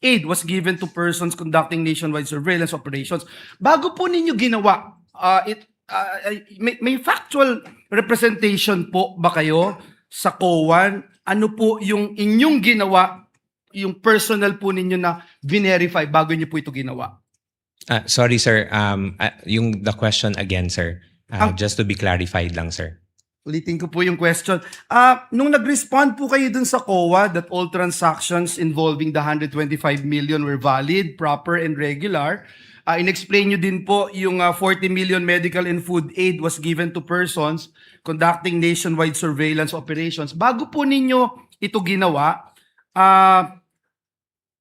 aid was given to persons conducting nationwide surveillance operations. Bago po ninyo ginawa, may factual representation po ba kayo sa COA? Ano po yung inyong ginawa, yung personal po ninyo na verify bago niyo po ito ginawa? Sorry, sir. The question again, sir. Just to be clarified lang, sir. Ulitin ko po yung question. Nung nag-respond po kayo dun sa COA that all transactions involving the 125 million were valid, proper, and regular, in-explain nyo din po yung 40 million medical and food aid was given to persons conducting nationwide surveillance operations. Bago po ninyo ito ginawa,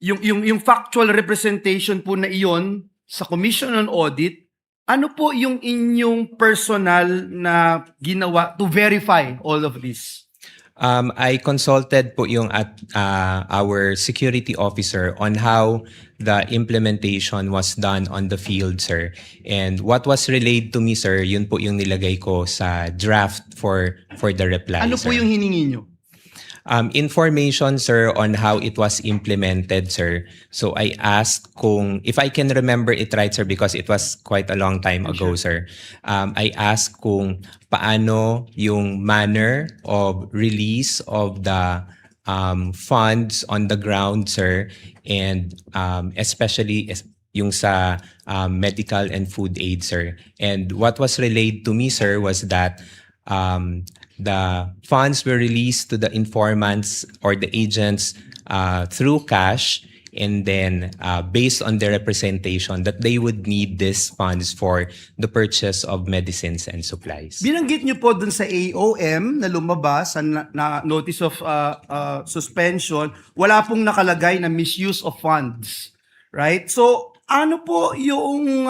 yung factual representation po na iyon sa Commission on Audit, ano po yung inyong personal na ginawa to verify all of this? I consulted po yung our security officer on how the implementation was done on the field, sir. And what was relayed to me, sir, yun po yung nilagay ko sa draft for the reply, Ano sir. po yung hiningi nyo? Information, sir, on how it was implemented, sir. So I asked if I can remember it right, sir, because it was quite a long time ago, sir. I asked kung paano yung manner of release of the funds on the ground, sir, and especially yung sa medical and food aid, sir. And what was relayed to me, sir, was that the funds were released to the informants or the agents through cash, and then based on their representation that they would need these funds for the purchase of medicines and supplies. Binanggit nyo po dun sa AOM na lumabas na notice of suspension, wala pong nakalagay na misuse of funds. Right? So, ano po yung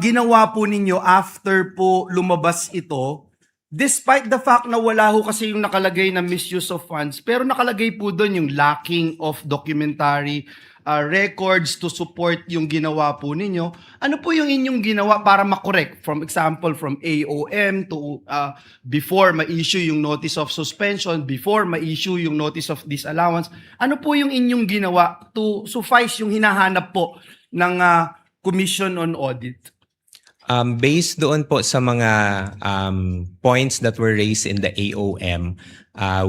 ginawa po ninyo after po lumabas ito? Despite the fact na wala ho kasi yung nakalagay na misuse of funds, pero nakalagay po doon yung lacking of documentary records to support yung ginawa po ninyo. Ano po yung inyong ginawa para makorek? From example, from AOM to before ma-issue yung notice of suspension, before ma-issue yung notice of disallowance. Ano po yung inyong ginawa to suffice yung hinahanap po ng Commission on Audit? Based doon po sa mga points that were raised in the AOM,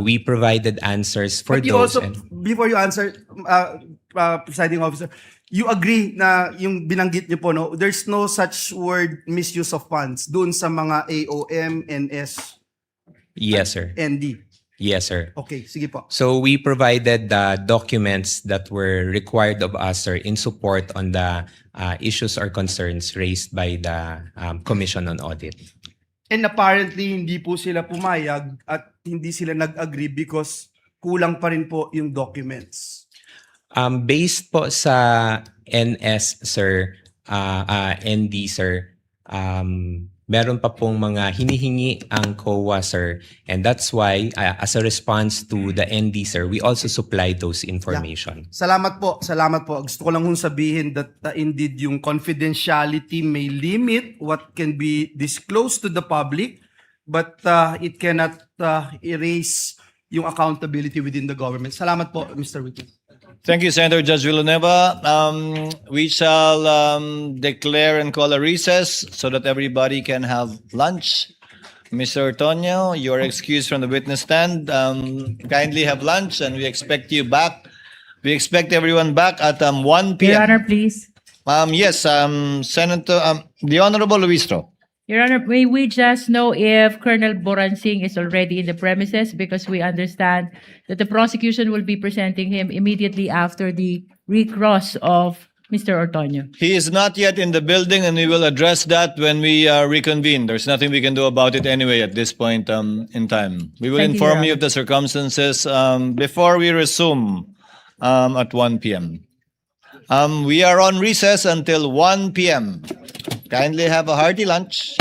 we provided answers for But you those. also, before you answer, presiding officer, you agree na yung binanggit niyo po, no, there's no such word misuse of funds doon sa mga AOM, NS, Yes, sir. ND. Yes, sir. Okay, sige po. So we provided the documents that were required of us, sir, in support on the issues or concerns raised by the Commission on Audit. And apparently, hindi po sila pumayag at hindi sila nag-agree because kulang pa rin po yung documents. Based po sa NS, sir, ND, sir, meron pa pong mga hinihingi ang COA, sir. And that's why, as a response to the ND, sir, we also supply those information. Salamat po, salamat po. Gusto ko lang sabihin that indeed yung confidentiality may limit what can be disclosed to the public, but it cannot erase yung accountability within the government. Salamat po, Mr. Witness. Thank you, Senator Judge Villanueva. We shall declare and call a recess so that everybody can have lunch. Mr. Ortonio, you are excused from the witness stand. Kindly have lunch, and we expect you back. We expect everyone back at 1 p.m. Your Honor, please. Yes, Senator, the Honorable Luistro. Your Honor, may we just know if Colonel Boransing is already in the premises, because we understand that the prosecution will be presenting him immediately after the recross of Mr. Ortonio. He is not yet in the building, and we will address that when we reconvene. There's nothing we can do about it anyway at this point in time. We will Thank you, inform Your you of the circumstances before we resume at 1 p.m. We are on recess until 1 p.m. Kindly have a hearty lunch.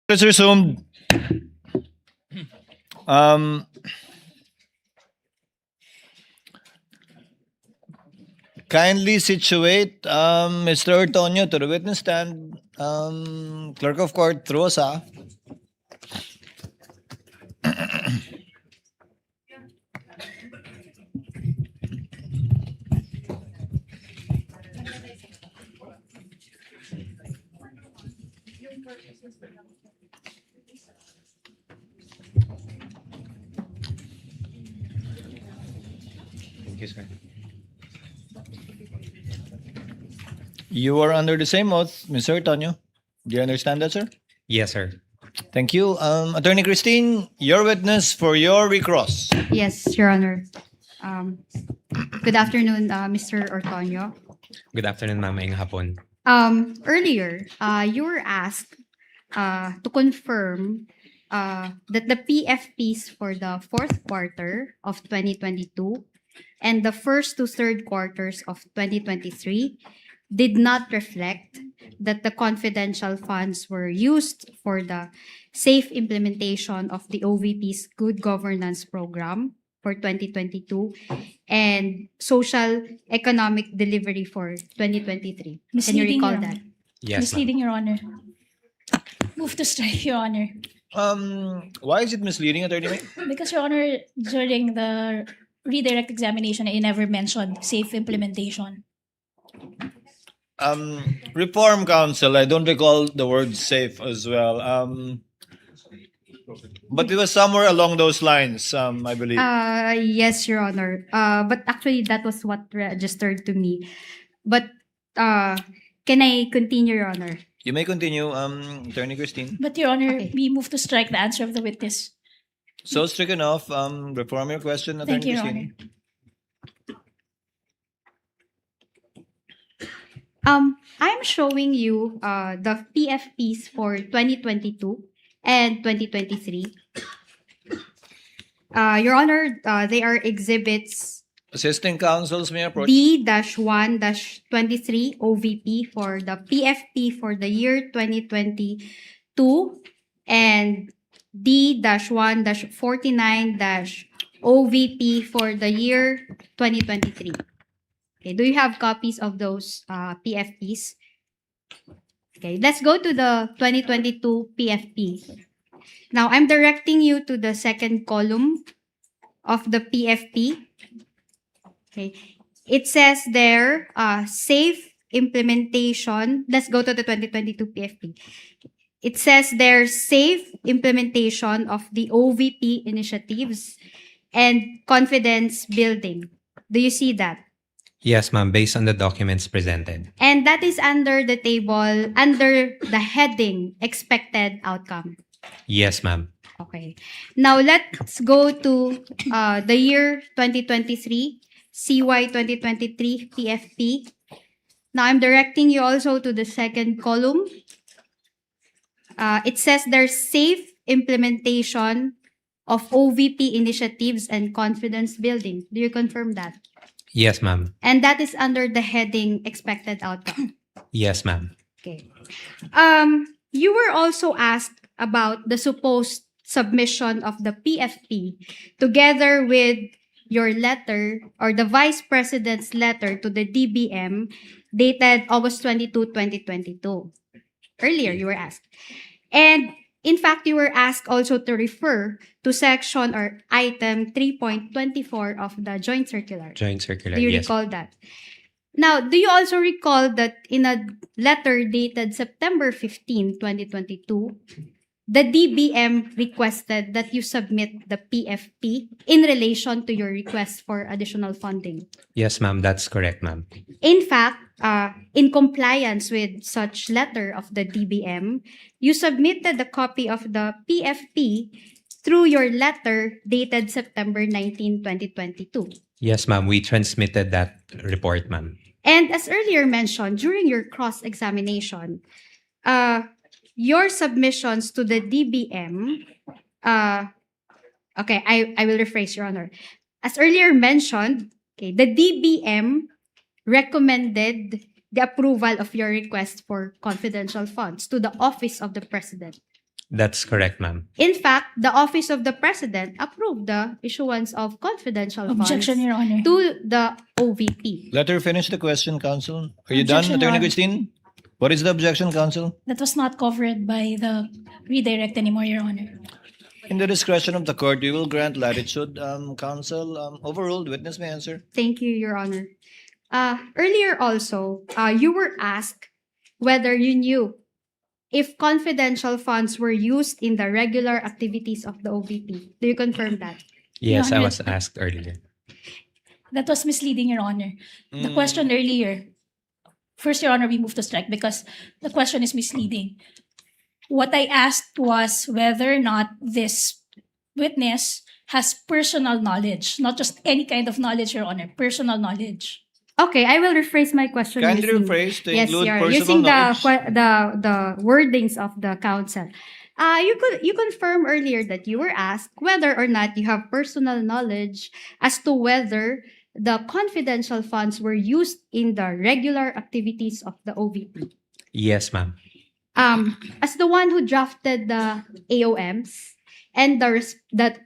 It's resumed. Kindly situate Mr. Ortonio to the witness stand. Clerk of Court, throw us ah. Thank you, sir. You are under the same oath, Mr. Ortonio. Do you understand that, sir? Yes, sir. Thank you. Attorney Christine, your witness for your recross. Yes, Your Honor. Good afternoon, Mr. Ortonio. Good afternoon, ma'am. Maayong hapon. Earlier, you were asked to confirm that the PFPs for the fourth quarter of 2022 and the first to third quarters of 2023 did not reflect that the confidential funds were used for the safe implementation of the OVP's Good Governance Program for 2022 and social economic delivery for 2023. Can you Misleading, recall Your that? Honor. Yes, ma'am. Misleading, Your Honor. Move to strike, Your Honor. Why is it misleading, Attorney May? Because, Your Honor, during the redirect examination, I never mentioned safe implementation. Reform Council, I don't recall the word safe as well. But it was somewhere along those lines, I believe. Yes, Your Honor. But actually, that was what registered to me. But can I continue, Your Honor? You may continue, Attorney Christine. But, Your Honor, Okay. we move to strike the answer of the witness. So stricken off, reform your question, Attorney Thank you, Your Christine. Honor. I'm showing you the PFPs for 2022 and 2023. Your Honor, they are exhibits Assisting counsels may approach. D-1-23 OVP for the PFP for the year 2022 and D-1-49- OVP for the year 2023. Okay, do you have copies of those PFPs? Okay, let's go to the 2022 PFP. Now, I'm directing you to the second column of the PFP. Okay, it says there, safe implementation. Let's go to the 2022 PFP. It says there, safe implementation of the OVP initiatives and confidence building. Do you see that? Yes, ma'am. Based on the documents presented. And that is under the table, under the heading expected outcome. Yes, ma'am. Okay. Now let's go to the year 2023, CY 2023 PFP. Now I'm directing you also to the second column. It says there's safe implementation of OVP initiatives and confidence building. Do you confirm that? Yes, ma'am. And that is under the heading expected outcome. Yes, ma'am. Okay. You were also asked about the supposed submission of the PFP together with your letter or the Vice President's letter to the DBM dated August 22, 2022. Earlier, you were asked. And in fact, you were asked also to refer to section or item 3.24 of the joint circular. Joint circular. Do you Yes. recall that? Now, do you also recall that in a letter dated September 15, 2022, the DBM requested that you submit the PFP in relation to your request for additional funding? Yes, ma'am. That's correct, ma'am. In fact, in compliance with such letter of the DBM, you submitted a copy of the PFP through your letter dated September 19, 2022. Yes, ma'am. We transmitted that report, ma'am. And as earlier mentioned, during your cross-examination, your submissions to the DBM, okay, I will rephrase, Your Honor. As earlier mentioned, okay, the DBM recommended the approval of your request for confidential funds to the Office of the President. That's correct, ma'am. In fact, the Office of the President approved the issuance of confidential Objection, funds Your Honor. to the OVP. Let her finish the question, counsel. Are you done, Objection, Attorney Your Honor. Christine? What is the objection, counsel? That was not covered by the redirect anymore, Your Honor. In the discretion of the court, we will grant latitude. Counsel, overruled. Witness may answer. Thank you, Your Honor. Earlier also, you were asked whether you knew if confidential funds were used in the regular activities of the OVP. Do you confirm that? Yes, Your I Honor. was asked earlier. That was misleading, Your Honor. The question earlier, first, Your Honor, we move to strike because the question is misleading. What I asked was whether or not this witness has personal knowledge, not just any kind of knowledge, Your Honor, personal knowledge. Okay, I will rephrase my question. Kindly using- rephrase to yes, include Your Honor, personal using knowledge. the wordings of the counsel. You confirmed earlier that you were asked whether or not you have personal knowledge as to whether the confidential funds were used in the regular activities of the OVP. Yes, ma'am. As the one who drafted the AOMs and the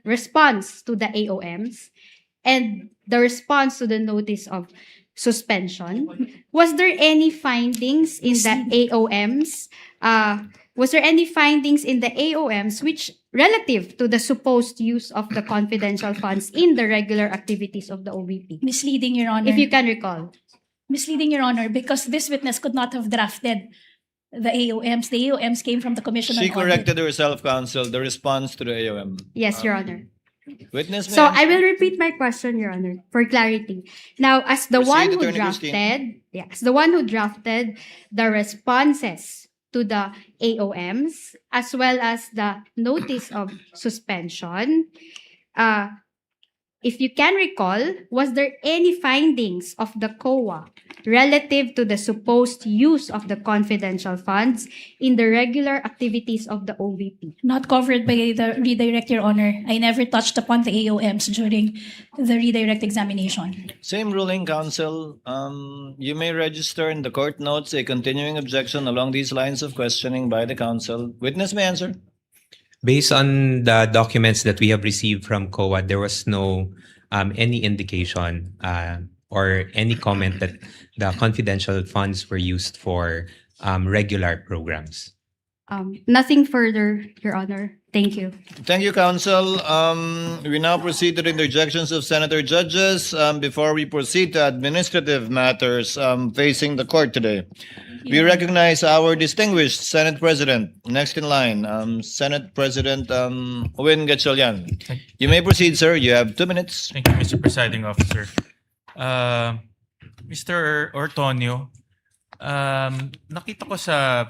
response to the AOMs and the response to the notice of suspension, was there any findings in the AOMs? Was there any findings in the AOMs which relative to the supposed use of the confidential funds in the regular activities of the OVP? Misleading, Your Honor. If you can recall. Misleading, Your Honor, because this witness could not have drafted the AOMs. The AOMs came from the Commission on She Audit. corrected herself, counsel, the response to the AOM. Yes, Your Honor. Witness may So answer. I will repeat my question, Your Honor, for clarity. Now, as the Proceed, one who Attorney drafted, Christine. yes, the one who drafted the responses to the AOMs, as well as the notice of suspension, if you can recall, was there any findings of the COA relative to the supposed use of the confidential funds in the regular activities of the OVP? Not covered by the redirect, Your Honor. I never touched upon the AOMs during the redirect examination. Same ruling, counsel. You may register in the court notes a continuing objection along these lines of questioning by the counsel. Witness may answer. Based on the documents that we have received from COA, there was no any indication or any comment that the confidential funds were used for regular programs. Nothing further, Your Honor. Thank you. Thank you, counsel. We now proceed to the interjections of senator judges. Before we proceed to administrative matters facing the court today, we recognize our distinguished Senate President. Next in line, Senate President Owen Gatchalian. You may proceed, sir. You have 2 minutes. Thank you, Mr. Presiding Officer. Mr. Ortonio, nakita ko sa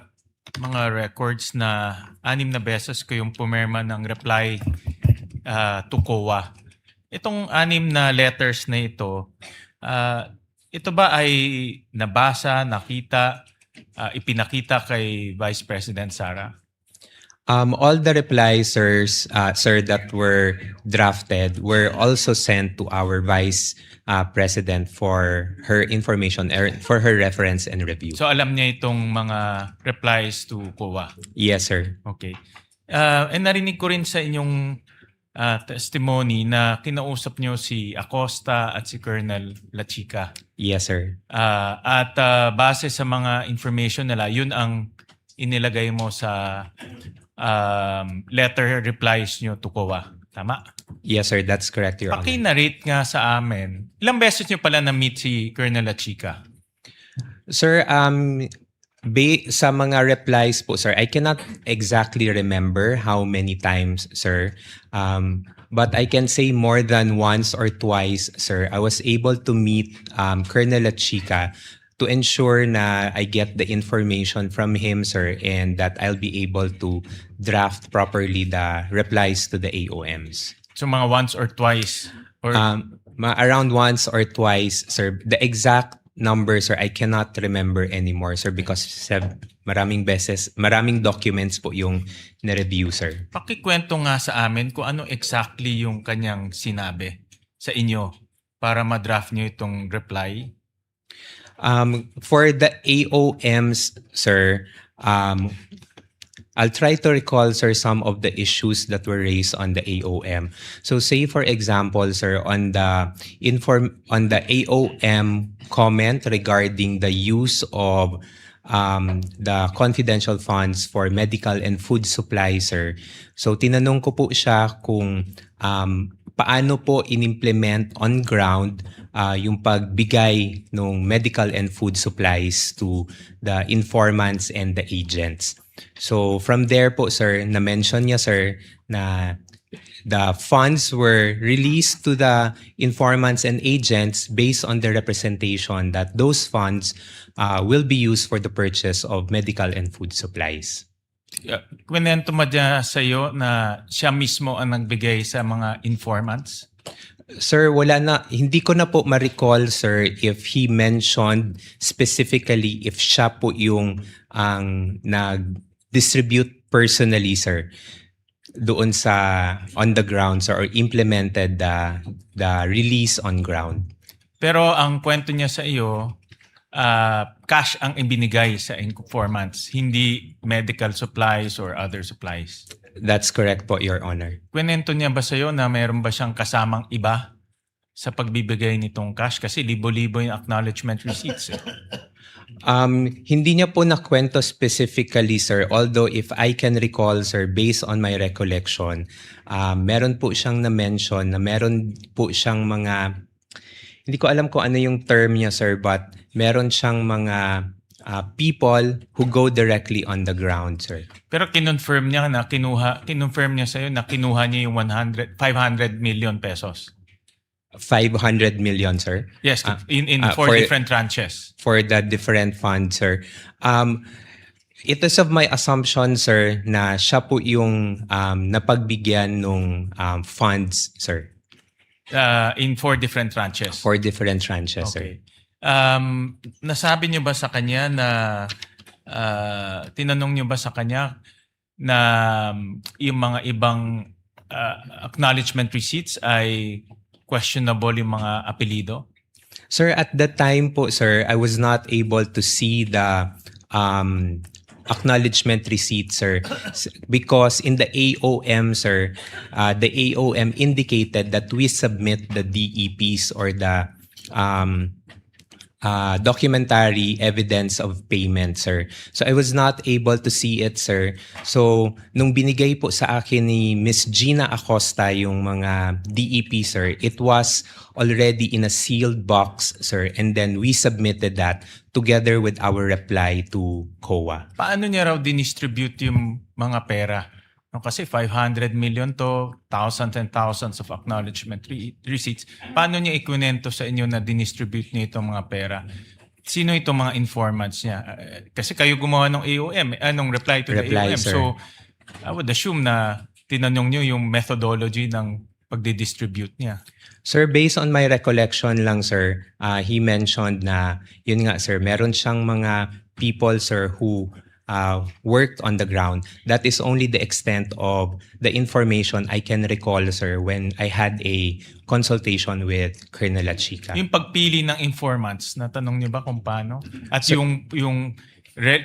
mga records na 6 na beses ko yung pumirma ng reply to COA. Itong 6 na letters na ito ba ay nabasa, nakita, ipinakita kay Vice President Sara? All the replies, sir, that were drafted were also sent to our Vice President for her information, for her reference and review. So alam niya itong mga replies to COA? Yes, sir. Okay. And narinig ko rin sa inyong testimony na kinausap niyo si Acosta at si Colonel Lachica. Yes, sir. At base sa mga information nila, yun ang inilagay mo sa letter replies niyo to COA. Tama? Yes, sir. That's correct, Your Honor. Paki-narrate nga sa amin, ilang beses niyo pala na-meet si Colonel Lachica? Sir, sa mga replies po, sir, I cannot exactly remember how many times, sir. But I can say more than once or twice, sir, I was able to meet Colonel Lachica to ensure na I get the information from him, sir, and that I'll be able to draft properly the replies to the AOMs. So mga once or twice? Or Around once or twice, sir. The exact number, sir, I cannot remember anymore, sir, because maraming documents po yung na-review, sir. Pakikwento nga sa amin kung ano exactly yung kanyang sinabi sa inyo para ma-draft niyo itong reply. For the AOMs, sir, I'll try to recall, sir, some of the issues that were raised on the AOM. So say, for example, sir, on the AOM comment regarding the use of the confidential funds for medical and food supply, sir. So tinanong ko po siya kung paano po inimplement on ground yung pagbigay ng medical and food supplies to the informants and the agents. So from there po, sir, na-mention niya, sir, na the funds were released to the informants and agents based on the representation that those funds will be used for the purchase of medical and food supplies. Kwento mo dyan sa'yo na siya mismo ang nagbigay sa mga informants? Sir, hindi ko na po ma-recall, sir, if he mentioned specifically if siya po yung ang nag-distribute personally, sir, doon sa on the ground, sir, or implemented the release on ground. Pero ang kwento niya sa iyo, cash ang ibinigay sa informants, hindi medical supplies or other supplies. That's correct po, Your Honor. Kwento niya ba sa iyo na mayroon ba siyang kasamang iba sa pagbibigay nitong cash? Kasi libo-libo yung acknowledgement receipts. Hindi niya po nakwento specifically, sir. Although if I can recall, sir, based on my recollection, meron po siyang na-mention na meron po siyang mga, hindi ko alam kung ano yung term niya, sir, but meron siyang mga people who go directly on the ground, sir. Pero kinonfirm niya sa'yo na kinuha niya yung 500 million pesos. 500 million, sir? Yes, in four different tranches. For the different funds, sir. It is of my assumption, sir, na siya po yung napagbigyan ng funds, sir. In 4 different tranches. 4 different tranches, sir. Okay. Nasabi niyo ba sa kanya na tinanong niyo ba sa kanya na yung mga ibang acknowledgement receipts ay questionable yung mga apelido? Sir, at that time po, sir, I was not able to see the acknowledgement receipt, sir, because in the AOM, sir, the AOM indicated that we submit the DEPs or the documentary evidence of payment, sir. So I was not able to see it, sir. So nung binigay po sa akin ni Miss Gina Acosta yung mga DEP, sir, it was already in a sealed box, sir, and then we submitted that together with our reply to COA. Paano niya raw dinistribute yung mga pera? No, kasi 500 million to, thousands and thousands of acknowledgement receipts. Paano niya ikunento sa inyo na dinistribute niya itong mga pera? Sino itong mga informants niya? Kasi kayo gumawa ng AOM, anong reply to the AOM. Sir. So, I would assume na tinanong niyo yung methodology ng pagdidistribute niya. Sir, based on my recollection lang, sir, he mentioned na, yun nga, sir, meron siyang mga people, sir, who worked on the ground. That is only the extent of the information I can recall, sir, when I had a consultation with Colonel Achica. Yung pagpili ng informants, natanong niyo ba kung paano? At Sir,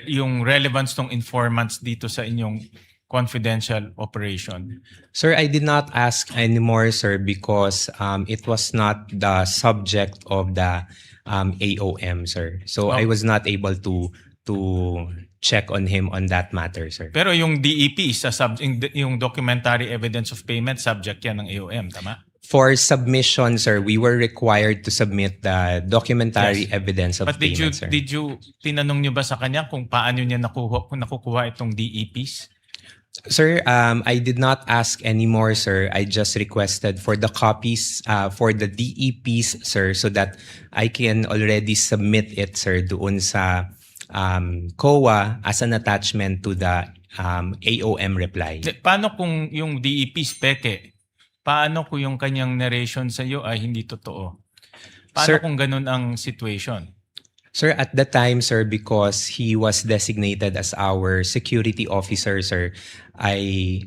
yung relevance ng informants dito sa inyong confidential operation? Sir, I did not ask anymore, sir, because it was not the subject of the AOM, sir. So I was not able to check on him on that matter, sir. Pero yung DEP, yung documentary evidence of payment, subject yan ng AOM, tama? For submission, sir, we were required to submit the documentary evidence of But payment, sir. did you, tinanong niyo ba sa kanya kung paano niya nakukuha itong DEPs? Sir, I did not ask anymore, sir. I just requested for the copies for the DEPs, sir, so that I can already submit it, sir, doon sa COA as an attachment to the AOM reply. Paano kung yung DEPs peke? Paano kung yung kanyang narration sa iyo ay hindi totoo? Paano Sir, kung ganun ang situation? Sir, at the time, sir, because he was designated as our security officer, sir, I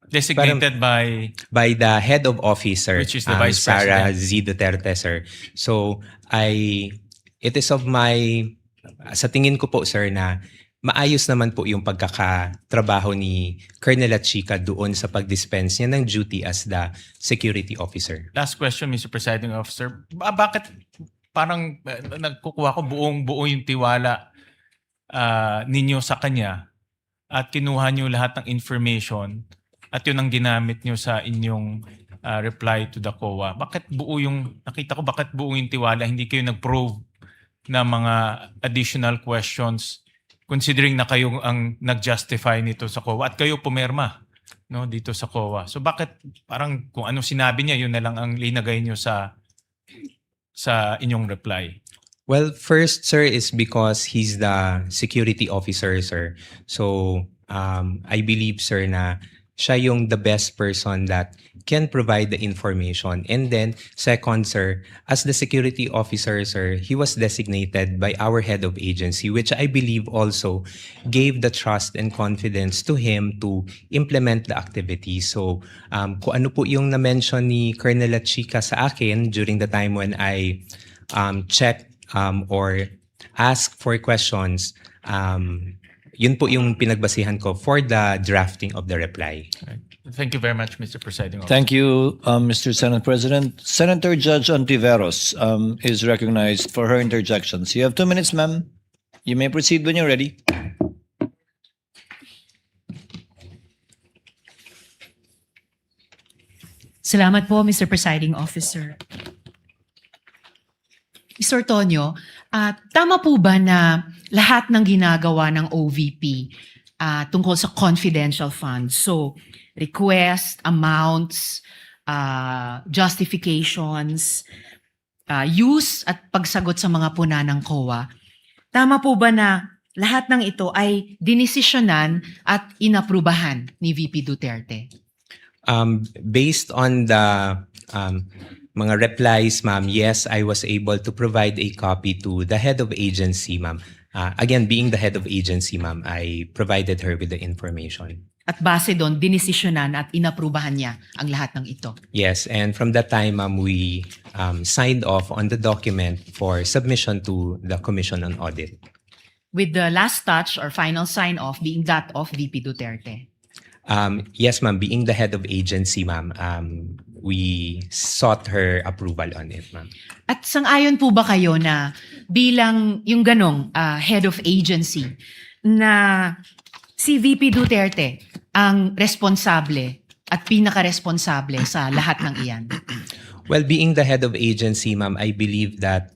Designated by the head of office, sir, Which is the Vice Sara President. Duterte, sir. So it is of my, sa tingin ko po, sir, na maayos naman po yung pagkakatrabaho ni Colonel Chica doon sa pag-dispense niya ng duty as the security officer. Last question, Mr. Presiding Officer. Bakit parang nagkukuha ko buo yung tiwala ninyo sa kanya at kinuha niyo lahat ng information at yun ang ginamit niyo sa inyong reply to the COA? Bakit nakita ko bakit buo yung tiwala, hindi kayo nag-probe na mga additional questions considering na kayo ang nag-justify nito sa COA at kayo pumirma dito sa COA. So bakit parang kung ano sinabi niya, yun na lang ang linagay niyo sa inyong reply? Well, first, sir, is because he's the security officer, sir. So, I believe, sir, na siya yung the best person that can provide the information. And then, second, sir, as the security officer, sir, he was designated by our head of agency, which I believe also gave the trust and confidence to him to implement the activity. So, kung ano po yung na-mention ni Colonel Chica sa akin during the time when I checked or asked for questions, yun po yung pinagbasihan ko for the drafting of the reply. Right. Thank you very much, Mr. Presiding Officer. Thank you, Mr. Senate President. Senator Judge Ontiveros is recognized for her interjections. You have 2 minutes, ma'am. You may proceed when you're ready. Salamat po, Mr. Presiding Officer. Mr. Tonyo, tama po ba na lahat ng ginagawa ng OVP tungkol sa confidential funds, so request, amounts, justifications, use at pagsagot sa mga puna ng COA, tama po ba na lahat ng ito ay dinesisyonan at inaprubahan ni VP Duterte? Based on the mga replies, ma'am, yes, I was able to provide a copy to the head of agency, ma'am. Again, being the head of agency, ma'am, I provided her with the information. At base doon, dinesisyonan at inaprubahan niya ang lahat ng ito? Yes, and from that time, ma'am, we signed off on the document for submission to the Commission on Audit. With the last touch or final sign-off being that of VP Duterte? Yes, ma'am, being the head of agency, ma'am, we sought her approval on it, ma'am. At sang-ayon po ba kayo na bilang yung ganong head of agency na si VP Duterte ang responsable at pinaka-responsable sa lahat ng iyan? Well, being the head of agency, ma'am, I believe that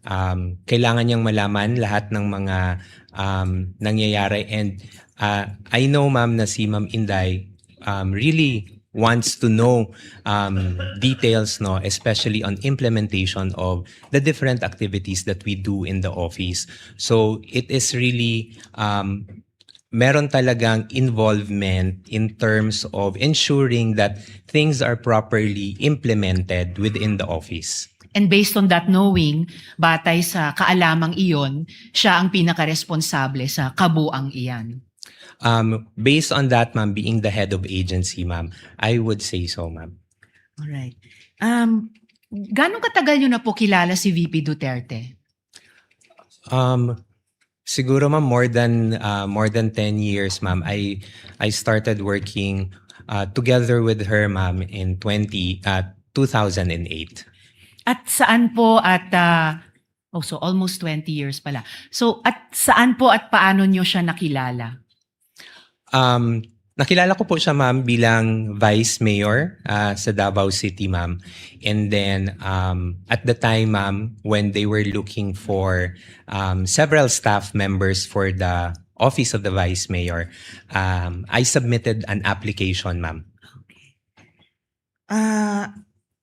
kailangan niyang malaman lahat ng mga nangyayari. And I know, ma'am, na si Ma'am Inday really wants to know details, no, especially on implementation of the different activities that we do in the office. So it is really meron talagang involvement in terms of ensuring that things are properly implemented within the office. And based on that knowing, batay sa kaalamang iyon, siya ang pinaka-responsable sa kabuang iyan. Based on that, ma'am, being the head of agency, ma'am, I would say so, ma'am. Alright. Gano'ng katagal nyo na po kilala si VP Duterte? Siguro, ma'am, more than 10 years, ma'am. I started working together with her, ma'am, in 2008. At saan po at so almost 20 years pala. So at saan po at paano nyo siya nakilala? Nakilala ko po siya, ma'am, bilang Vice Mayor sa Davao City, ma'am. And then at the time, ma'am, when they were looking for several staff members for the office of the Vice Mayor, I submitted an application, ma'am.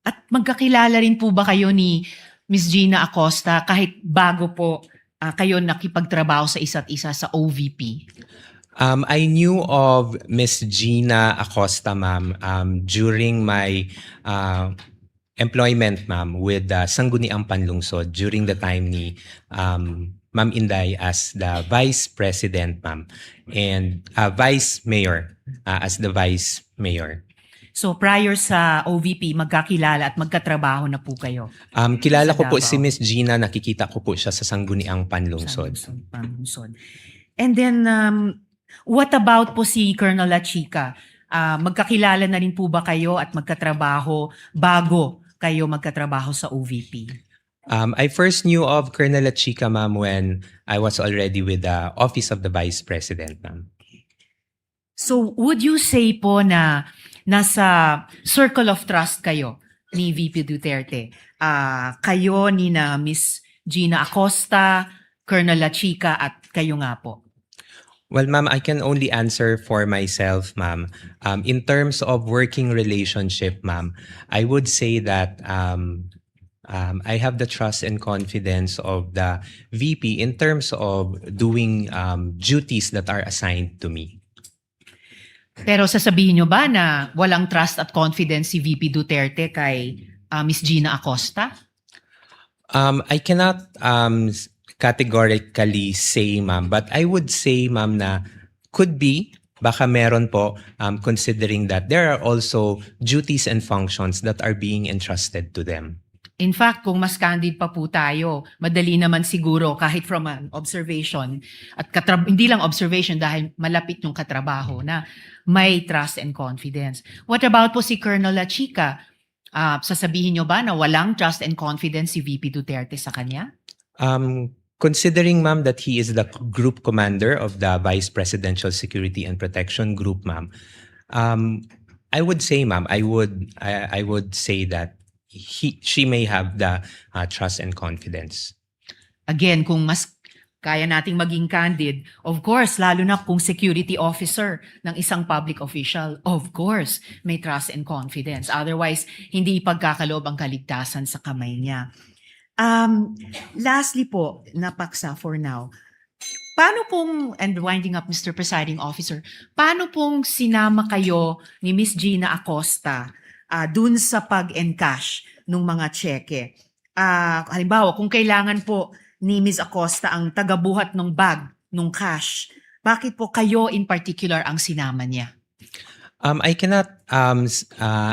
At magkakilala rin po ba kayo ni Ms. Gina Acosta kahit bago po kayo nakipagtrabaho sa isa't isa sa OVP? I knew of Miss Gina Acosta, ma'am, during my employment, ma'am, with Sangguniang Panlungsod during the time ni Ma'am Inday as the Vice President, ma'am, and Vice Mayor as the Vice Mayor. So prior sa OVP, magkakilala at magkatrabaho na po kayo? Kilala ko po si Miss Gina, nakikita ko po siya sa Sangguniang Panlungsod. Panlungsod. And then, what about po si Colonel La Chica? Magkakilala na rin po ba kayo at magkatrabaho bago kayo magkatrabaho sa OVP? I first knew of Colonel La Chica, ma'am, when I was already with the Office of the Vice President, ma'am. So, would you say po na nasa circle of trust kayo ni VP Duterte? Kayo ni na Miss Gina Acosta, Colonel La Chica at kayo nga po? Well, ma'am, I can only answer for myself, ma'am. In terms of working relationship, ma'am, I would say that I have the trust and confidence of the VP in terms of doing duties that are assigned to me. Pero sasabihin nyo ba na walang trust at confidence si VP Duterte kay Miss Gina Acosta? I cannot categorically say, ma'am, but I would say, ma'am, na could be, baka meron po, considering that there are also duties and functions that are being entrusted to them. In fact, kung mas candid pa po tayo, madali naman siguro kahit from an observation at hindi lang observation dahil malapit yung katrabaho na may trust and confidence. What about po si Colonel La Chica? Sasabihin nyo ba na walang trust and confidence si VP Duterte sa kanya? Considering, ma'am, that he is the group commander of the Vice Presidential Security and Protection Group, ma'am, I would say, ma'am, I would say that she may have the trust and confidence. Again, kung mas kaya nating maging candid, of course, lalo na kung security officer ng isang public official, of course, may trust and confidence. Otherwise, hindi ipagkakaloob ang kaligtasan sa kamay niya. Lastly po, napaksa for now, paano pong, and winding up Mr. Presiding Officer, paano pong sinama kayo ni Miss Gina Acosta dun sa pag-encash ng mga cheque? Halimbawa, kung kailangan po ni Ms. Acosta ang tagabuhat ng bag, ng cash, bakit po kayo in particular ang sinama niya? I cannot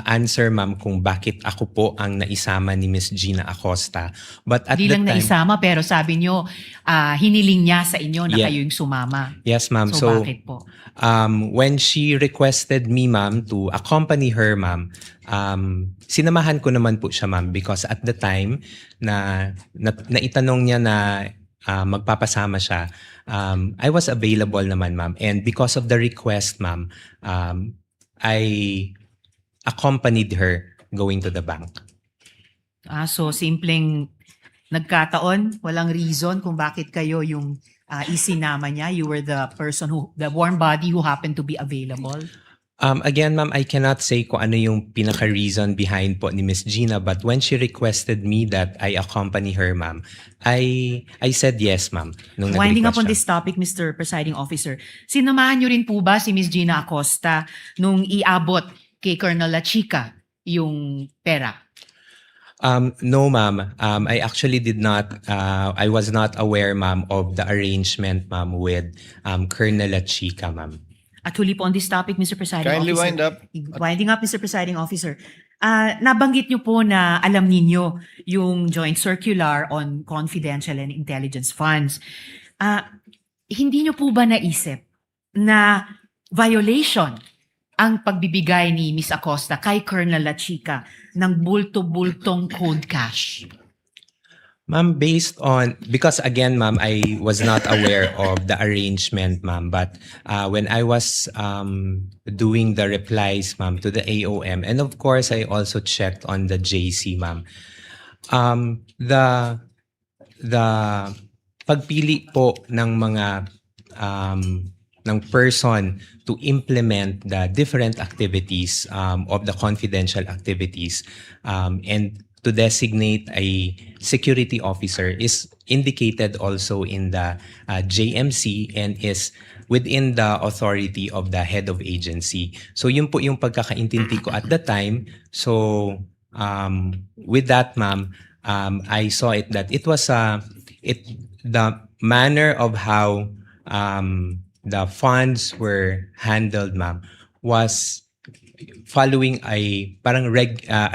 answer, ma'am, kung bakit ako po ang naisama ni Miss Gina Acosta. But at Di the lang time, naisama, pero sabi nyo, hiniling niya sa inyo na kayo yung sumama. yes, ma'am. So, bakit po? When she requested me, ma'am, to accompany her, ma'am, sinamahan ko naman po siya, ma'am, because at the time na itanong niya na magpapasama siya, I was available naman, ma'am. And because of the request, ma'am, I accompanied her going to the bank. So simpleng nagkataon, walang reason kung bakit kayo yung isinama niya. You were the person the warm body who happened to be available. Again, ma'am, I cannot say kung ano yung pinaka-reason behind po ni Miss Gina, but when she requested me that I accompany her, ma'am, I said yes, ma'am. Winding up on this topic, Mr. Presiding Officer, sinamahan niyo rin po ba si Miss Gina Acosta nung iabot kay Colonel La Chica yung pera? No, ma'am. I actually did not, I was not aware, ma'am, of the arrangement, ma'am, with Colonel La Chica, ma'am. At huli po on this topic, Mr. Presiding Kindly Officer. wind up. Winding up, Mr. Presiding Officer. Nabanggit niyo po na alam ninyo yung joint circular on confidential and intelligence funds. Hindi niyo po ba naisip na violation ang pagbibigay ni Ms. Acosta kay Colonel La Chica ng bulto-bultong code cash? Ma'am, because again, ma'am, I was not aware of the arrangement, ma'am. But when I was doing the replies, ma'am, to the AOM, and of course, I also checked on the JC, ma'am. The pagpili po ng mga ng person to implement the different activities of the confidential activities and to designate a security officer is indicated also in the JMC and is within the authority of the head of agency. So yun po yung pagkakaintindi ko at the time. So with that, ma'am, I saw it that it was the manner of how the funds were handled, ma'am, was following a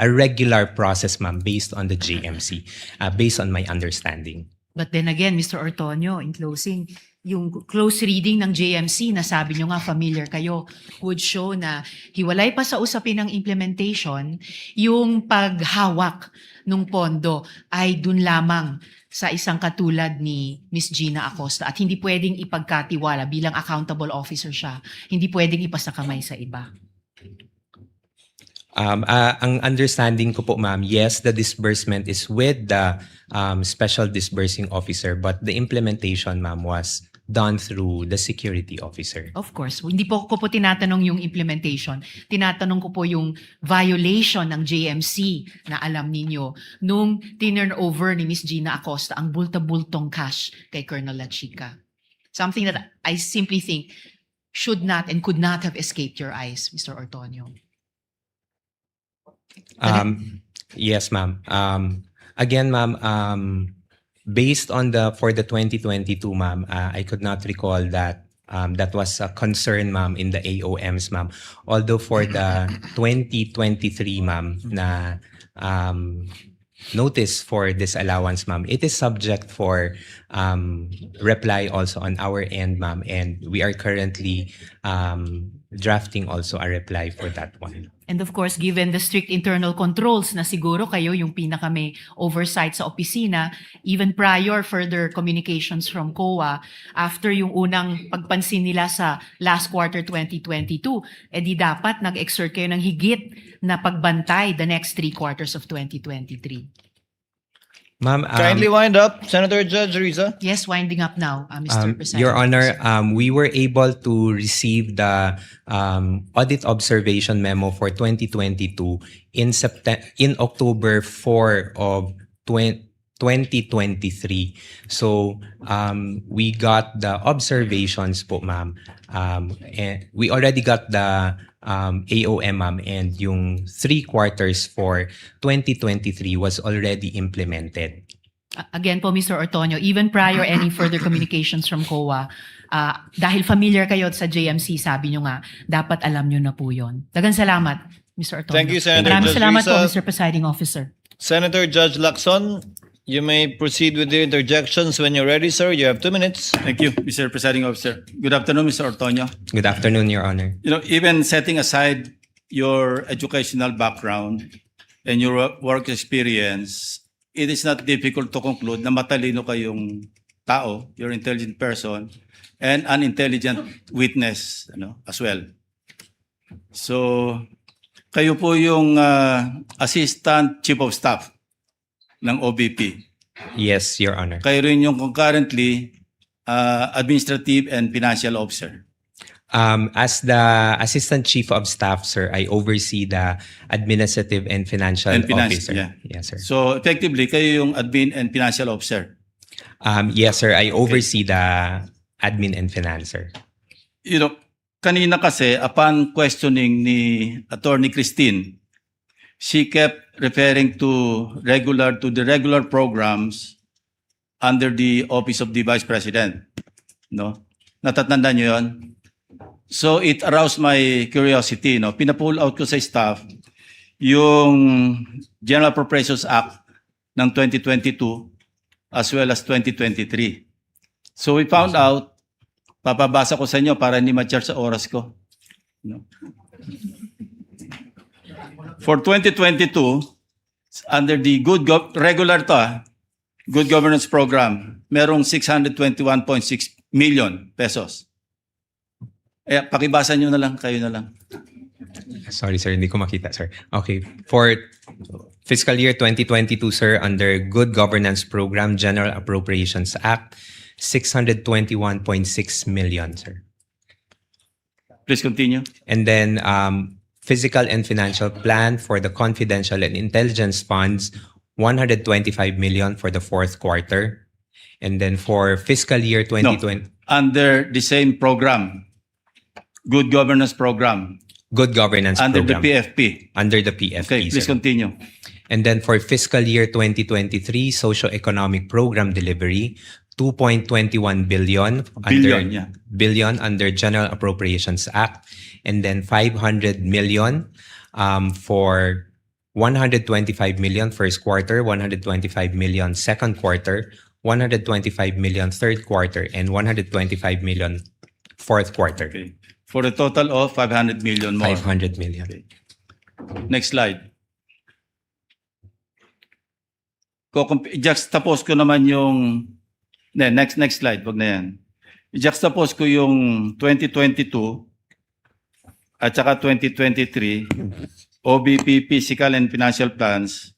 regular process, ma'am, based on the JMC, based on my understanding. But then again, Mr. Ortonio, in closing, yung close reading ng JMC na sabi nyo nga familiar kayo would show na hiwalay pa sa usapin ng implementation, yung paghawak ng pondo ay dun lamang sa isang katulad ni Miss Gina Acosta at hindi pwedeng ipagkatiwala bilang accountable officer siya. Hindi pwedeng ipasakamay sa iba. Ang understanding ko po, ma'am, yes, the disbursement is with the special disbursing officer, but the implementation, ma'am, was done through the security officer. Of course, hindi po ko po tinatanong yung implementation. Tinatanong ko po yung violation ng JMC na alam ninyo nung tinurn over ni Miss Gina Acosta ang bulta-bultong cash kay Colonel La Chica. Something that I simply think should not and could not have escaped your eyes, Mr. Ortonio. Yes, ma'am. Again, ma'am, based on for the 2022, ma'am, I could not recall that that was a concern, ma'am, in the AOMs, ma'am. Although for the 2023, ma'am, na notice for disallowance, ma'am, it is subject for reply also on our end, ma'am, and we are currently drafting also a reply for that one. And of course, given the strict internal controls na siguro kayo yung pinaka may oversight sa opisina, even prior further communications from COA, after yung unang pagpansin nila sa last quarter 2022, edi dapat nag-exert kayo ng higit na pagbantay the next 3 quarters of 2023. Ma'am, Kindly wind up, Senator Judge Riza. Yes, winding up now, Mr. President. Your Honor, we were able to receive the audit observation memo for 2022 in October 4 of 2023. So we got the observations po, ma'am. And we already got the AOM, ma'am, and yung 3 quarters for 2023 was already implemented. Again po, Mr. Ortonio, even prior any further communications from COA, dahil familiar kayo sa JMC, sabi nyo nga, dapat alam nyo na po yun. Dagang salamat, Mr. Ortonio. Thank you, Senator Maraming Judge salamat po, Risa. Mr. Presiding Officer. Senator Judge Lacson, you may proceed with the interjections when you're ready, sir. You have 2 minutes. Thank you, Mr. Presiding Officer. Good afternoon, Mr. Ortonio. Good afternoon, Your Honor. You know, even setting aside your educational background and your work experience, it is not difficult to conclude na matalino kayong tao, you're an intelligent person, and an intelligent witness as well. So, kayo po yung Assistant Chief of Staff ng OVP. Yes, Your Honor. Kayo rin yung concurrently Administrative and Financial Officer. As the Assistant Chief of Staff, sir, I oversee the Administrative and Financial Officer. Yeah. Yes, sir. So effectively, kayo yung Admin and Financial Officer. Yes, sir. I oversee the Admin and Finance, sir. You know, kanina kasi, upon questioning ni Attorney Christine, she kept referring to the regular programs under the Office of the Vice President. No? Natatandaan niyo yun? So it aroused my curiosity. No? Pina-pull out ko sa staff yung General Appropriations Act ng 2022 as well as 2023. So we found out, papabasa ko sa inyo para hindi ma-charge sa oras ko. No? For 2022, under the Good Governance Program, merong 621.6 million pesos. Pakibasa nyo na lang, kayo na lang. Sorry, sir. Hindi ko makita, sir. Okay. For fiscal year 2022, sir, under Good Governance Program, General Appropriations Act, 621.6 million, sir. Please continue. And then Fiscal and Financial Plan for the Confidential and Intelligence Funds, 125 million for the 4th quarter. And then for fiscal year 2020... Under the same program, Good Governance Program. Good Governance Under Program. the PFP. Under the PFP, Okay, please sir. continue. And then for fiscal year 2023, Socio-Economic Program Delivery, 2.21 billion billion under General Appropriations Act, and then 500 million for 125 million first quarter, 125 million second quarter, 125 million third quarter, and 125 million fourth quarter. Okay. For a total of 500 million more. 500 million. Okay. Next slide. I-juxtapose ko naman yung... Next slide, wag na yan. I-juxtapose ko yung 2022 at saka 2023 OBP Physical and Financial Plans,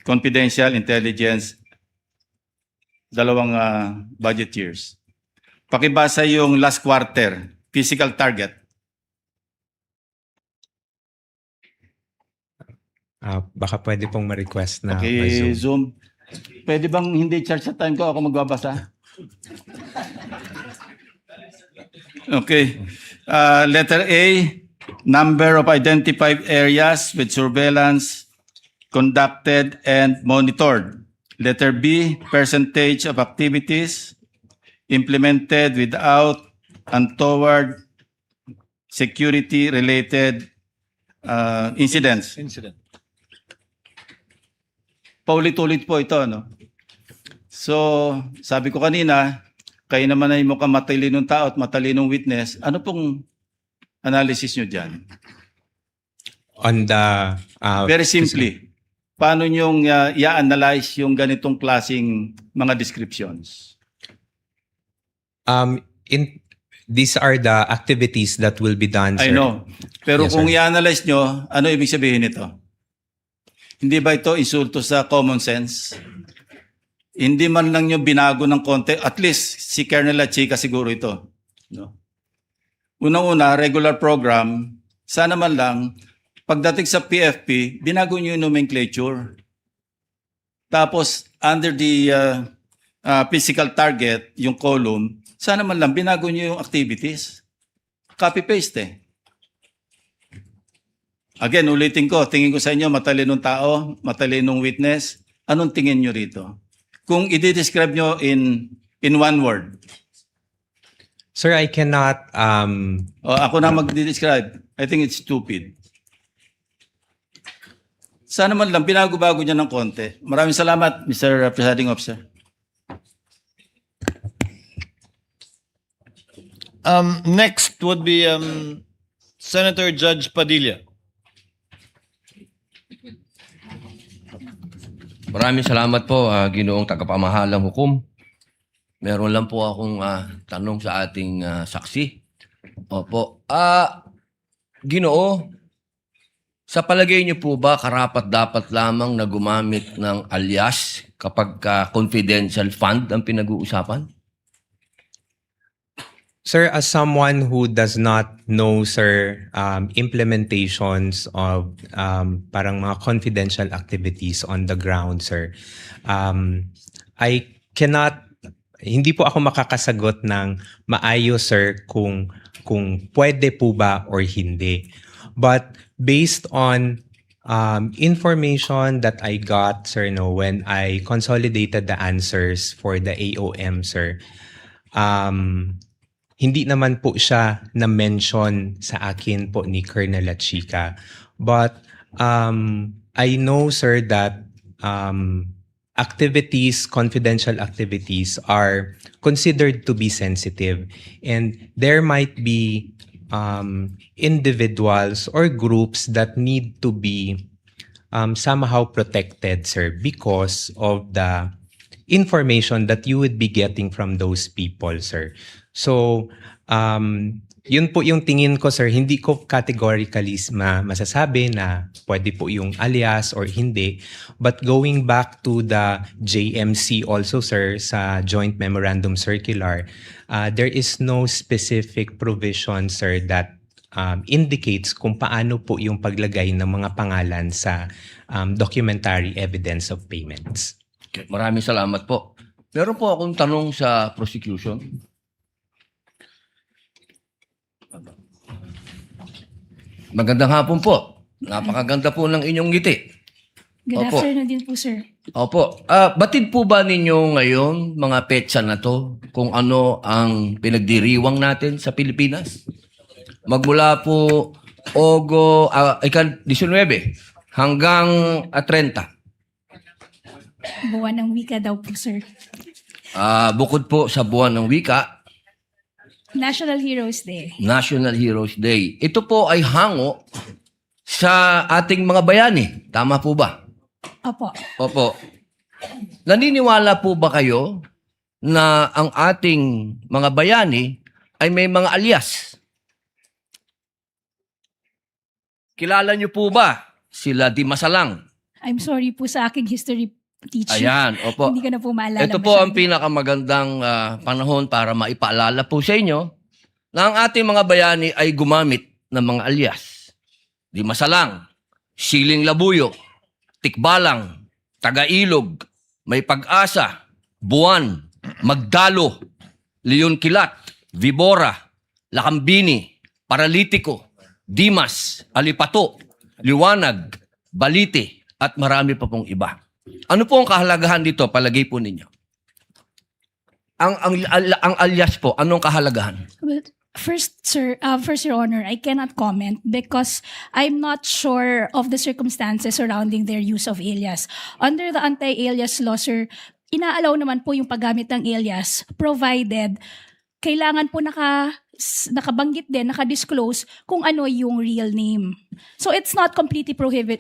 Confidential Intelligence, dalawang budget years. Pakibasa yung last quarter, physical target. Baka pwede pong ma-request na Okay, ma-zoom. Zoom. Pwede bang hindi charge sa time ko? Ako magbabasa. Okay. Letter A, number of identified areas with surveillance conducted and monitored. Letter B, percentage of activities implemented without untoward security-related incidents. Paulit-ulit po ito, no? So, sabi ko kanina, kayo naman ay mukhang matalinong tao at matalinong witness. Ano pong analysis nyo dyan? On the... Very simply, paano nyo i-analyze yung ganitong klaseng mga descriptions? These are the activities that will be done, sir. I know. Pero Yes, kung sir. i-analyze nyo, ano ibig sabihin nito? Hindi ba ito insulto sa common sense? Hindi man lang nyo binago ng konti, at least si Colonel Chica siguro ito. No? Unang-una, regular program, sana man lang, pagdating sa PFP, binago nyo yung nomenclature. Tapos, under the physical target, yung column, sana man lang, binago nyo yung activities. Copy-paste eh. Again, ulitin ko, tingin ko sa inyo, matalinong tao, matalinong witness, anong tingin nyo rito? Kung i-describe nyo in one word. Sir, I cannot... Ako na mag-describe. I think it's stupid. Sana man lang, binago-bago niya ng konti. Maraming salamat, Mr. Presiding Officer. Next would be Senator Judge Padilla. Maraming salamat po, Ginoong Tagapamahalang Hukom. Meron lang po akong tanong sa ating saksi. Opo. Ginoo, sa palagay niyo po ba karapat-dapat lamang na gumamit ng alias kapag confidential fund ang pinag-uusapan? Sir, as someone who does not know, sir, implementations of parang mga confidential activities on the ground, sir, I cannot, hindi po ako makakasagot ng maayos, sir, kung pwede po ba or hindi. But based on information that I got, sir, no, when I consolidated the answers for the AOM, sir, hindi naman po siya na-mention sa akin po ni Colonel Chica. But I know, sir, that activities, confidential activities are considered to be sensitive. And there might be individuals or groups that need to be somehow protected, sir, because of the information that you would be getting from those people, sir. So, yun po yung tingin ko, sir. Hindi ko categorically masasabi na pwede po yung alias or hindi. But going back to the JMC also, sir, sa Joint Memorandum Circular, there is no specific provision, sir, that indicates kung paano po yung paglagay ng mga pangalan sa documentary evidence of payments. Okay, maraming salamat po. Meron po akong tanong sa prosecution. Magandang hapon po. Napakaganda po ng inyong ngiti. Good Opo. afternoon din po, sir. Opo. Batid po ba ninyo ngayon, mga petsa na to, kung ano ang pinagdiriwang natin sa Pilipinas? Magmula po 19 hanggang 30. Buwan ng wika daw po, sir. Bukod po sa buwan ng wika, National Heroes Day. National Heroes Day. Ito po ay hango sa ating mga bayani. Tama po ba? Opo. Opo. Naniniwala po ba kayo na ang ating mga bayani ay may mga alias? Kilala niyo po ba sila Di Masalang? I'm sorry po sa aking history teacher. Ayan, opo. Hindi ko na po maalala. Ito po ang pinakamagandang panahon para maipaalala po sa inyo na ang ating mga bayani ay gumamit ng mga alias. Di Masalang, Siling Labuyo, Tikbalang, Tagailog, May Pag-asa, Buwan, Magdalo, Leon Kilat, Vibora, Lakambini, Paralitiko, Dimas, Alipato, Liwanag, Balite, at marami pa pong iba. Ano po ang kahalagahan dito, palagay po ninyo? Ang alias po, anong kahalagahan? Well, first, Your Honor, I cannot comment because I'm not sure of the circumstances surrounding their use of alias. Under the anti-alias law, sir, inaalaw naman po yung paggamit ng alias provided kailangan po nakabanggit din, nakadisclose kung ano yung real name. So it's not completely prohibited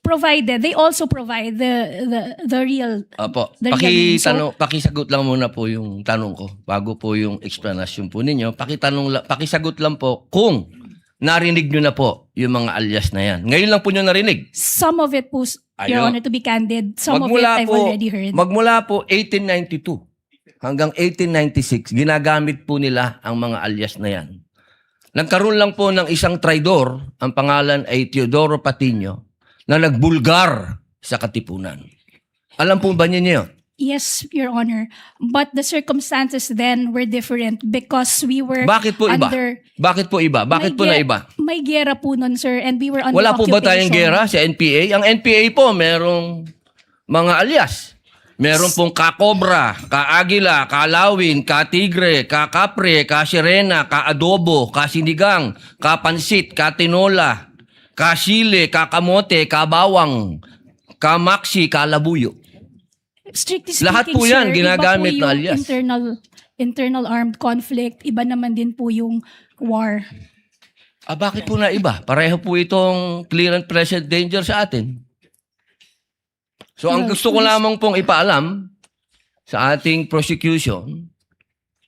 provided they also provide the real Opo. the real name. So, Pakisagot lang muna po yung tanong ko bago po yung explanation po ninyo. Pakisagot lang po kung narinig nyo na po yung mga alias na yan. Ngayon lang po nyo narinig. some of it po, Your Ayun. Honor, to be candid, some of it I've already heard. Magmula po 1892 hanggang 1896, ginagamit po nila ang mga alias na yan. Nagkaroon lang po ng isang traidor, ang pangalan ay Teodoro Patiño, na nagbulgar sa Katipunan. Alam po ba niyo yun? Yes, Your Honor. But the circumstances then were different because we were Bakit po iba? under... Bakit po iba? Bakit po na iba? May gera po nun, sir, and we were under Wala po ba tayong occupation. gera sa NPA? Ang NPA po, merong mga alias. Meron pong ka-Cobra, ka-Agila, ka-Lawin, ka-Tigre, ka-Kapre, ka-Sirena, ka-Adobo, ka-Sinigang, ka-Pansit, ka-Tinola, ka-Sile, ka-Kamote, ka-Bawang, ka-Maxi, ka-Labuyo. Strictly speaking, Lahat po yan, sir, ginagamit iba po na yung alias. internal armed conflict, iba naman din po yung war. Bakit po na iba? Pareho po itong clear and present danger sa atin. So ang gusto ko lamang pong ipaalam sa ating prosecution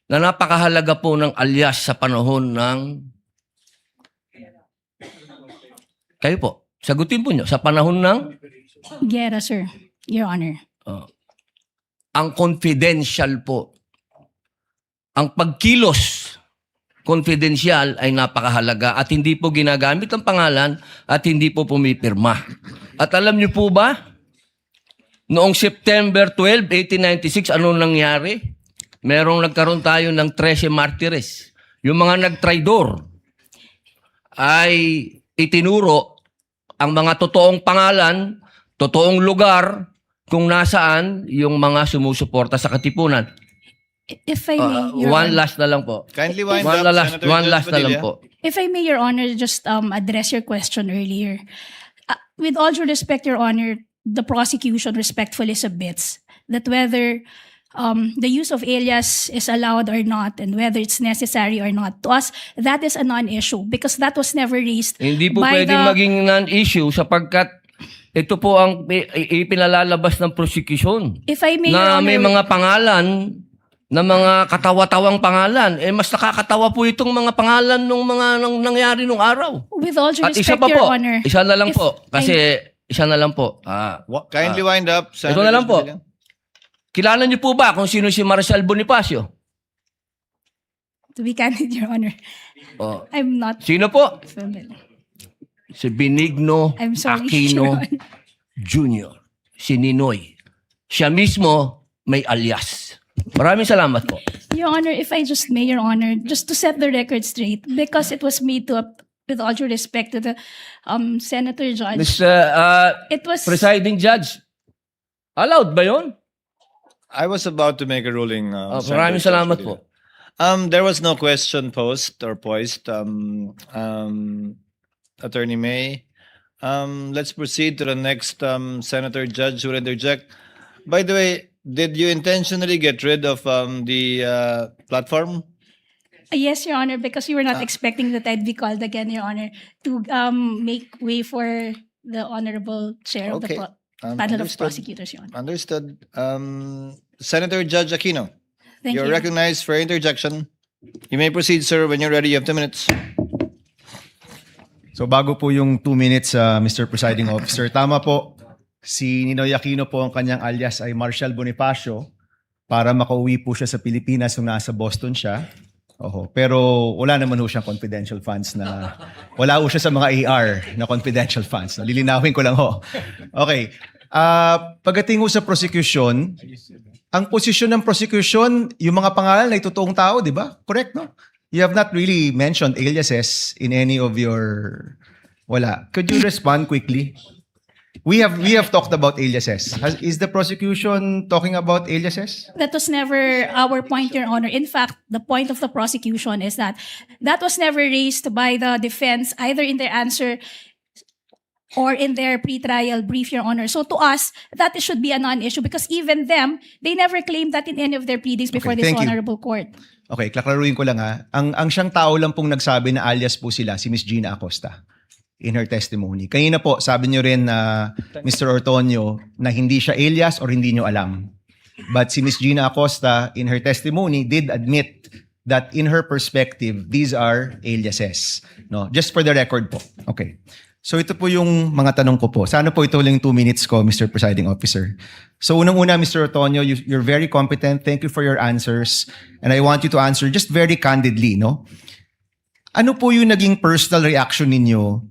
na napakahalaga po ng alias sa panahon ng... Kayo po, sagutin po nyo, sa panahon ng... Gera, sir, Your Honor. Ang confidential po. Ang pagkilos confidential ay napakahalaga at hindi po ginagamit ang pangalan at hindi po pumipirma. At alam niyo po ba, noong September 12, 1896, anong nangyari? Nagkaroon tayo ng 13 martires. Yung mga nagtraidor ay itinuro ang mga totoong pangalan, totoong lugar, kung nasaan yung mga sumusuporta sa Katipunan. If I may, Your One Honor. last na lang po. Kindly wind One up, last, Senator one Judge last na lang Padilla. po. If I may, Your Honor, just address your question earlier. With all due respect, Your Honor, the prosecution respectfully submits that whether the use of alias is allowed or not and whether it's necessary or not, to us, that is a non-issue because that was never raised Hindi po by pwedeng the... maging non-issue sapagkat ito po ang ipinalalabas ng prosecution. If I may, Your Na Honor, may mga pangalan, na mga katawa-tawang pangalan. Mas nakakatawa po itong mga pangalan ng mga nangyari nung araw. with all due At isa respect, pa Your po, Honor, isa na lang if po. Kasi isa na lang po. Kindly wind up, Ito Senator na lang Judge po. Padilla. Kilala niyo po ba kung sino si Marcial Bonifacio? to be candid, Your Honor, Oh. I'm not Sino po? familiar. Si Benigno I'm sorry, Aquino Your Honor. Jr. Si Ninoy. Siya mismo may alias. Maraming salamat po. Your Honor, if I just may, Your Honor, just to set the record straight, because it was made to, with all due respect to the Senator Judge, it was... Presiding Judge, allowed ba yun? I was about to make a ruling. Senator Maraming Judge salamat Padilla. po. There was no question posed or poised. Attorney May, Let's proceed to the next senator judge who will interject. By the way, did you intentionally get rid of the platform? Yes, Your Honor, because we were not expecting that I'd be called again, Your Honor, to make way for the honorable chair of the Okay. panel of Understood. prosecutors, Your Honor. Understood. Senator Judge Aquino, Thank you're you. recognized for interjection. You may proceed, sir, when you're ready. You have 2 minutes. So bago po yung 2 minutes, Mr. Presiding Officer, tama po, si Ninoy Aquino po ang kanyang alias ay Marshall Bonifacio para makauwi po siya sa Pilipinas nung nasa Boston siya. Oho. Pero wala naman ho siyang confidential funds na, wala ho siya sa mga AR na confidential funds. Lilinawin ko lang ho. Okay. Pagdating ho sa prosecution, ang posisyon ng prosecution, yung mga pangalan ay totoong tao, di ba? Correct, no? You have not really mentioned aliases in any of your... Wala. Could you respond quickly? We have talked about aliases. Is the prosecution talking about aliases? That was never our point, Your Honor. In fact, the point of the prosecution is that was never raised by the defense, either in their answer or in their pre-trial brief, Your Honor. So to us, that should be a non-issue because even them, they never claimed that in any of their pleadings before this thank you. honorable court. Okay, klaklaruin ko lang ha. Ang siyang tao lang pong nagsabi na alias po sila, si Miss Gina Acosta, in her testimony. Kanina po, sabi niyo rin na Mr. Ortonio na hindi siya alias or hindi niyo alam. But si Miss Gina Acosta, in her testimony, did admit that in her perspective, these are aliases. No? Just for the record po. Okay. So ito po yung mga tanong ko po. Sana po ito lang 2 minutes ko, Mr. Presiding Officer. So unang-una, Mr. Ortonio, you're very competent. Thank you for your answers. And I want you to answer just very candidly, no? Ano po yung naging personal reaction ninyo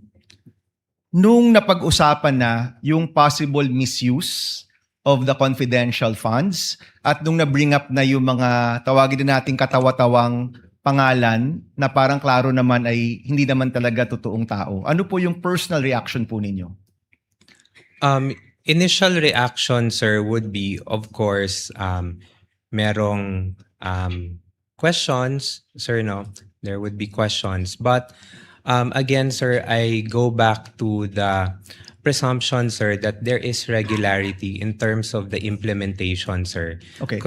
nung napag-usapan na yung possible misuse of the confidential funds at nung na-bring up na yung mga tawagin na nating katawa-tawang pangalan na parang klaro naman ay hindi naman talaga totoong tao. Ano po yung personal reaction po ninyo? Initial reaction, sir, would be, of course, merong questions, sir, no? There would be questions. But again, sir, I go back to the presumption, sir, that there is regularity in terms of the implementation, sir. Okay.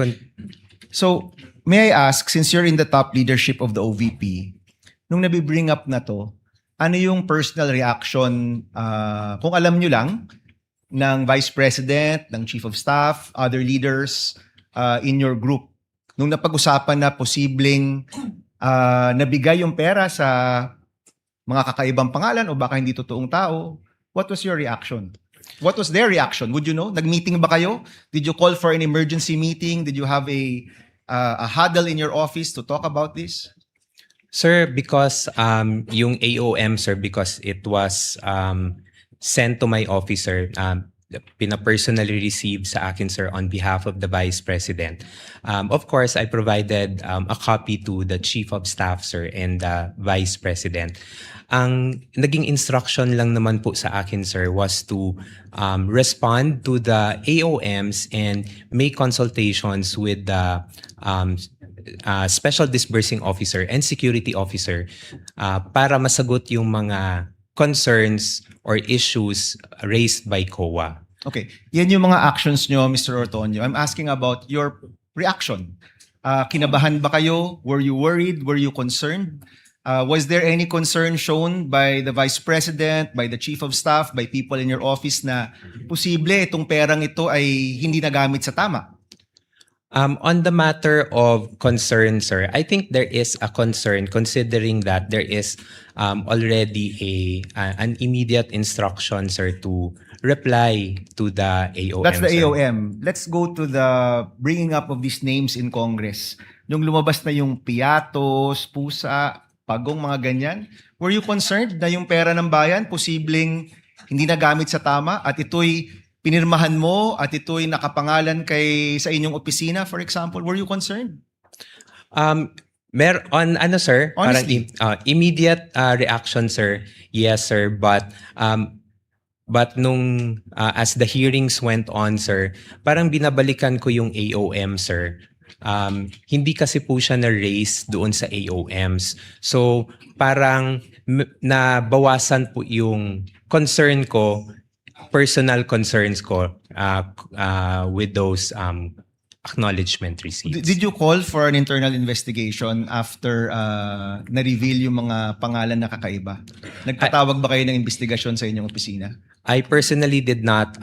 So, may I ask, since you're in the top leadership of the OVP, nung nabibring up na to, ano yung personal reaction, kung alam nyo lang, ng Vice President, ng Chief of Staff, other leaders in your group, nung napag-usapan na posibleng nabigay yung pera sa mga kakaibang pangalan o baka hindi totoong tao, what was your reaction? What was their reaction? Would you know? Nag-meeting ba kayo? Did you call for an emergency meeting? Did you have a huddle in your office to talk about this? Sir, because yung AOM, sir, because it was sent to my office, sir, pina-personally received sa akin, sir, on behalf of the Vice President. Of course, I provided a copy to the Chief of Staff, sir, and the Vice President. Ang naging instruction lang naman po sa akin, sir, was to respond to the AOMs and make consultations with the Special Disbursing Officer and Security Officer para masagot yung mga concerns or issues raised by COA. Okay. Yan yung mga actions nyo, Mr. Ortonio. I'm asking about your reaction. Kinabahan ba kayo? Were you worried? Were you concerned? Was there any concern shown by the Vice President, by the Chief of Staff, by people in your office na posible itong perang ito ay hindi nagamit sa tama? On the matter of concern, sir, I think there is a concern considering that there is already an immediate instruction, sir, to reply to the AOM. That's the sir. AOM. Let's go to the bringing up of these names in Congress. Nung lumabas na yung piatos, pusa, pagong, mga ganyan, were you concerned na yung pera ng bayan posibleng hindi nagamit sa tama at ito'y pinirmahan mo at ito'y nakapangalan sa inyong opisina, for example? Were you concerned? Sir, Honestly. parang immediate reaction, sir. Yes, sir, but nung as the hearings went on, sir, parang binabalikan ko yung AOM, sir. hindi kasi po siya na-raise doon sa AOMs. So parang nabawasan po yung concern ko, personal concerns ko with those acknowledgement receipts. Did you call for an internal investigation after na-reveal yung mga pangalan na kakaiba? Nagpatawag ba kayo ng investigasyon sa inyong opisina? I personally did not,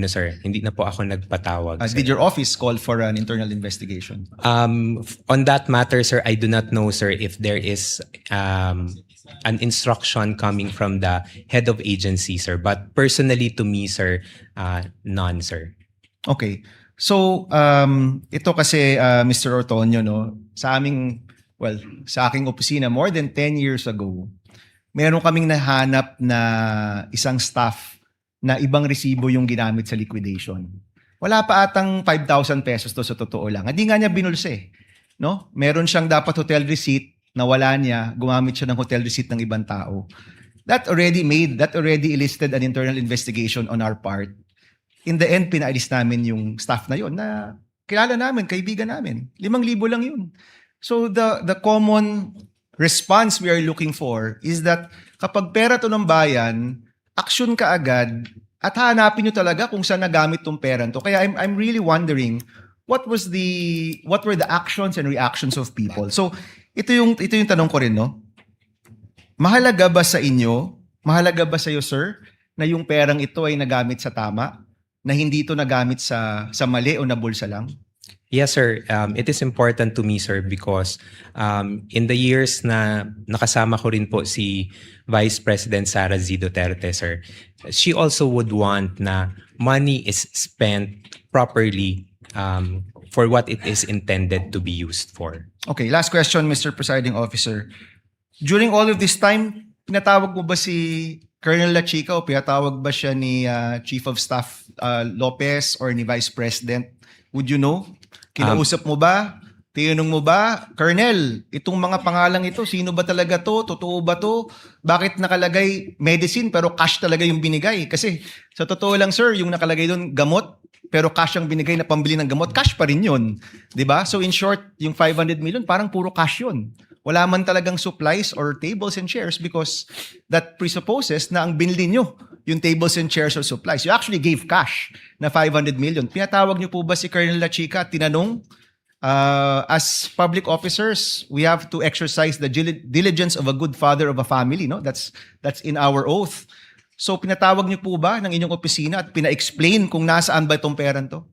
sir, hindi na po ako nagpatawag. Sir. Did your office call for an internal investigation? On that matter, sir, I do not know, sir, if there is an instruction coming from the head of agency, sir. But personally to me, sir, none, sir. Okay. So, ito kasi, Mr. Ortonio, no, sa aking opisina, more than 10 years ago, meron kaming nahanap na isang staff na ibang resibo yung ginamit sa liquidation. Wala pa atang 5,000 pesos to sa totoo lang. Hindi nga niya binulsa eh. No? Meron siyang dapat hotel receipt na wala niya, gumamit siya ng hotel receipt ng ibang tao. That already elicited an internal investigation on our part. In the end, pinaalis namin yung staff na yon na kilala namin, kaibigan namin. 5,000 lang yun. So the common response we are looking for is that kapag pera to ng bayan, action ka agad at hanapin nyo talaga kung saan nagamit tong pera to. Kaya I'm really wondering what were the actions and reactions of people. So ito yung tanong ko rin, no? Mahalaga ba sa inyo, mahalaga ba sa iyo, sir, na yung perang ito ay nagamit sa tama? Na hindi ito nagamit sa mali o nabulsa lang? Yes, sir. It is important to me, sir, because in the years na nakasama ko rin po si Vice President Sara Duterte, sir, she also would want na money is spent properly for what it is intended to be used for. Okay, last question, Mr. Presiding Officer. During all of this time, pinatawag mo ba si Colonel La Chica o pinatawag ba siya ni Chief of Staff Lopez or ni Vice President? Would you know? Kinausap mo ba? Tinanong mo ba? Colonel, itong mga pangalang ito, sino ba talaga to? Totoo ba to? Bakit nakalagay medicine pero cash talaga yung binigay? Kasi sa totoo lang, sir, yung nakalagay doon gamot pero cash ang binigay na pambili ng gamot, cash pa rin yun. Diba? So in short, yung 500 million, parang puro cash yun. Wala man talagang supplies or tables and chairs because that presupposes na ang binili nyo yung tables and chairs or supplies. You actually gave cash na 500 million. Pinatawag nyo po ba si Colonel La Chica at tinanong, as public officers, we have to exercise the diligence of a good father of a family. No? That's in our oath. So pinatawag niyo po ba ng inyong opisina at pina-explain kung nasaan ba itong peran to?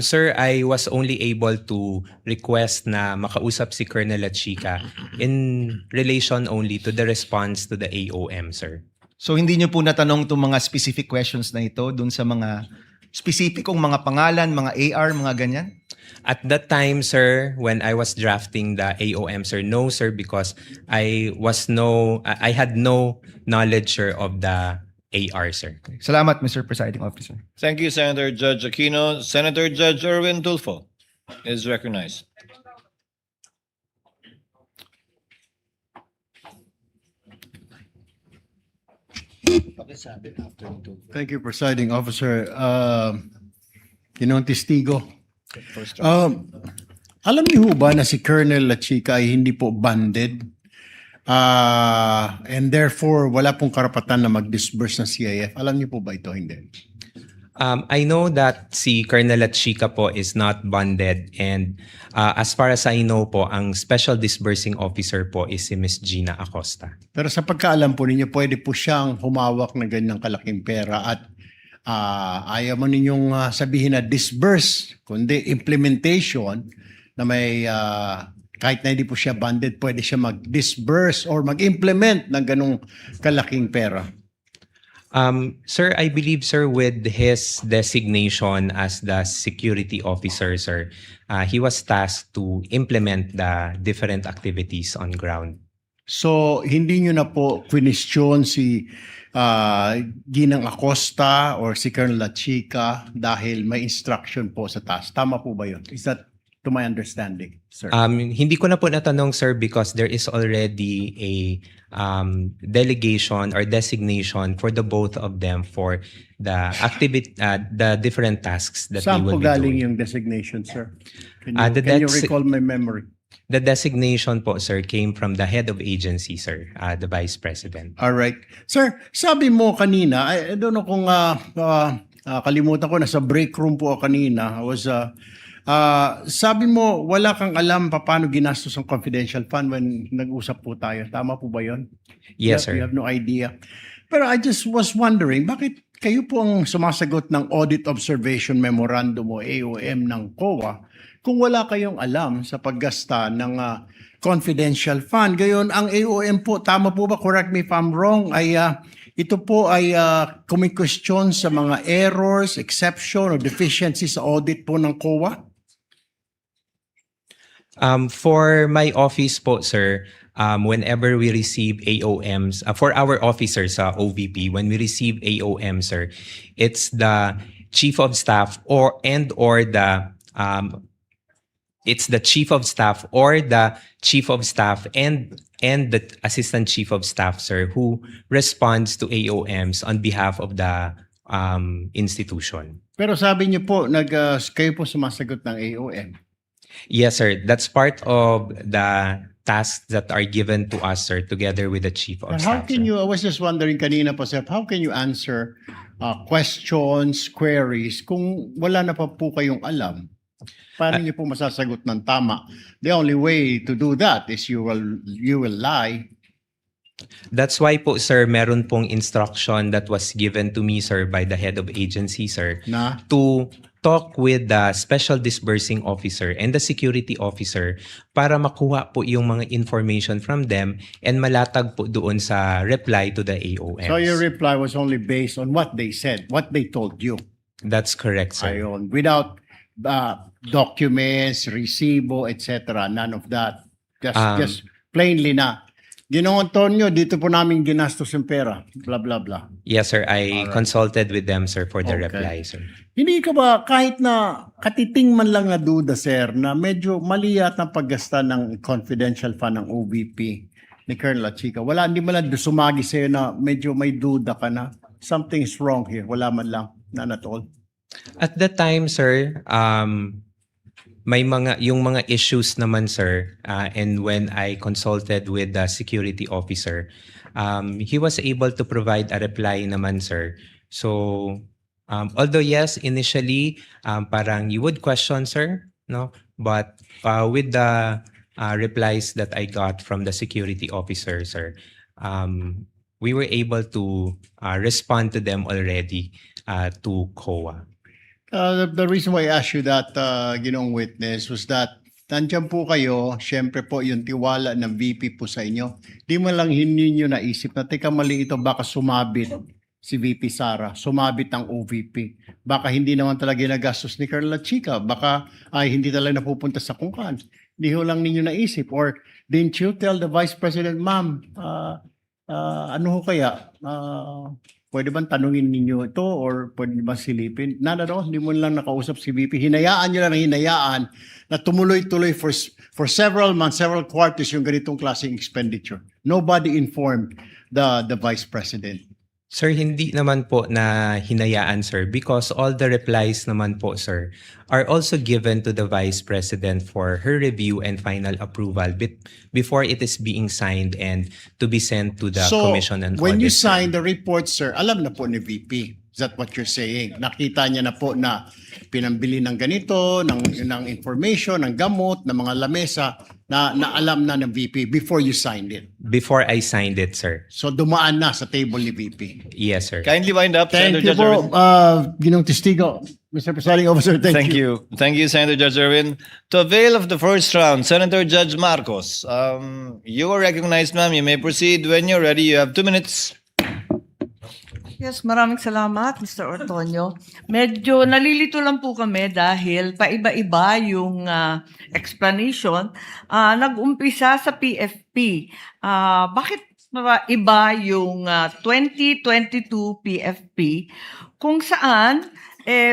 Sir, I was only able to request na makausap si Colonel La Chica in relation only to the response to the AOM, sir. So hindi niyo po natanong itong mga specific questions na ito dun sa mga specificong mga pangalan, mga AR, mga ganyan? At that time, sir, when I was drafting the AOM, sir, no, sir, because I had no knowledge, sir, of the AR, sir. Salamat, Mr. Presiding Officer. Thank you, Senator Judge Aquino. Senator Judge Erwin Tulfo is recognized. Thank you, Presiding Officer. Ginoong Testigo. Alam niyo ho ba na si Colonel La Chica ay hindi po banded? And therefore, wala pong karapatan na mag-disburse ng CIF. Alam niyo po ba ito? Hindi. I know that si Colonel La Chica po is not bonded, and as far as I know po, ang special disbursing officer po is si Ms. Gina Acosta. Pero sa pagkaalam po ninyo, pwede po siyang humawak ng ganyang kalaking pera at ayaw mo ninyong sabihin na disburse, kundi implementation na may kahit na hindi po siya banded, pwede siya mag-disburse or mag-implement ng ganong kalaking pera. Sir, I believe, sir, with his designation as the security officer, sir, he was tasked to implement the different activities on ground. So, hindi nyo na po question si Ginang Acosta or si Colonel La Chica dahil may instruction po sa task. Tama po ba yun? Is that to my understanding, sir. Hindi ko na po natanong, sir, because there is already a delegation or designation for the both of them for the the different tasks that they Saan will po be galing doing. yung designation, sir? Can The you dex- recall my memory? The designation po, sir, came from the head of agency, sir, the Vice President. All right. Sir, sabi mo kanina, I don't know kung kalimutan ko, nasa break room po ako kanina. Sabi mo, wala kang alam paano ginastos ang confidential fund when nag-usap po tayo. Tama po ba yun? Yes, sir. You have no idea. Pero I just was wondering, bakit kayo po ang sumasagot ng Audit Observation Memorandum o AOM ng COA kung wala kayong alam sa paggasta ng confidential fund? Gayon, ang AOM po, tama po ba, correct me if I'm wrong, ay ito po ay kumikwestiyon sa mga errors, exception, or deficiencies sa audit po ng COA? For my office po, sir, whenever we receive AOMs, for our officers sa OVP, when we receive AOM, sir, it's the chief of staff or it's the chief of staff or the chief of staff and the assistant chief of staff, sir, who responds to AOMs on behalf of the institution. Pero sabi niyo po, kayo po sumasagot ng AOM. Yes, sir. That's part of the tasks that are given to us, sir, together with the chief of And how staff. can sir. you, I was just wondering kanina po, sir, how can you answer questions, queries, kung wala na pa po kayong alam? Paano niyo po masasagot ng tama? The only way to do that is you will lie. That's why po, sir, meron pong instruction that was given to me, sir, by the head of agency, sir, Na? to talk with the special disbursing officer and the security officer para makuha po yung mga information from them and malatag po doon sa reply to the AOMs. So your reply was only based on what they said, what they told you. That's correct, sir. Ayon, without documents, resibo, etc. None of that. Just plainly na. Ginoong Antonio, dito po namin ginastos yung pera. Blah, blah, blah. Yes, sir. I Alright. consulted with them, sir, for the Okay. reply, sir. Hindi ka ba, kahit na katiting man lang na duda, sir, na medyo mali yata ang paggasta ng confidential fund ng OVP ni Colonel Chica, hindi man lang sumagi sa'yo na medyo may duda ka na something's wrong here. Wala man lang. None at all. At that time, sir, may yung mga issues naman, sir, and when I consulted with the security officer, he was able to provide a reply naman, sir. So, although yes, initially, parang you would question, sir, no? But with the replies that I got from the security officer, sir, we were able to respond to them already to COA. The reason why I asked you that, ginong witness, was that nandiyan po kayo, syempre po yung tiwala ng VP po sa inyo. Di mo lang ninyo naisip na, teka mali ito, baka sumabit si VP Sara, sumabit ang OVP. Baka hindi naman talaga nagastos ni Colonel Chica, baka ay hindi talaga napupunta sa kungkan. Hindi ho lang ninyo naisip. Or didn't you tell the Vice President, ma'am, ano ho kaya? Pwede bang tanungin ninyo ito or pwede bang silipin? None at all. Hindi mo lang nakausap si VP. Hinayaan nyo lang hinayaan na tumuloy-tuloy for several months, several quarters yung ganitong klaseng expenditure. Nobody informed the Vice President. Sir, hindi naman po na hinayaan, sir, because all the replies naman po, sir, are also given to the Vice President for her review and final approval before it is being signed and to be sent to the Commission on Audit. When you sir. sign the report, sir, alam na po ni VP. Is that what you're saying? Nakita niya na po na pinambili ng ganito, ng information, ng gamot, ng mga lamesa, na alam na ng VP before you signed it. Before I signed it, sir. So dumaan na sa table ni VP. Yes, sir. Kindly wind up, Thank Senator you Judge Irwin. po, Ginong Testigo. Mr. Presiding Officer, thank you. Thank you, Senator Judge Irwin. To avail of the first round, Senator Judge Marcos, you are recognized, ma'am. You may proceed when you're ready. You have 2 minutes. Yes, maraming salamat, Mr. Ortonio. Medyo nalilito lang po kami dahil paiba-iba yung explanation. Nag-umpisa sa PFP. Bakit iba yung 2022 PFP kung saan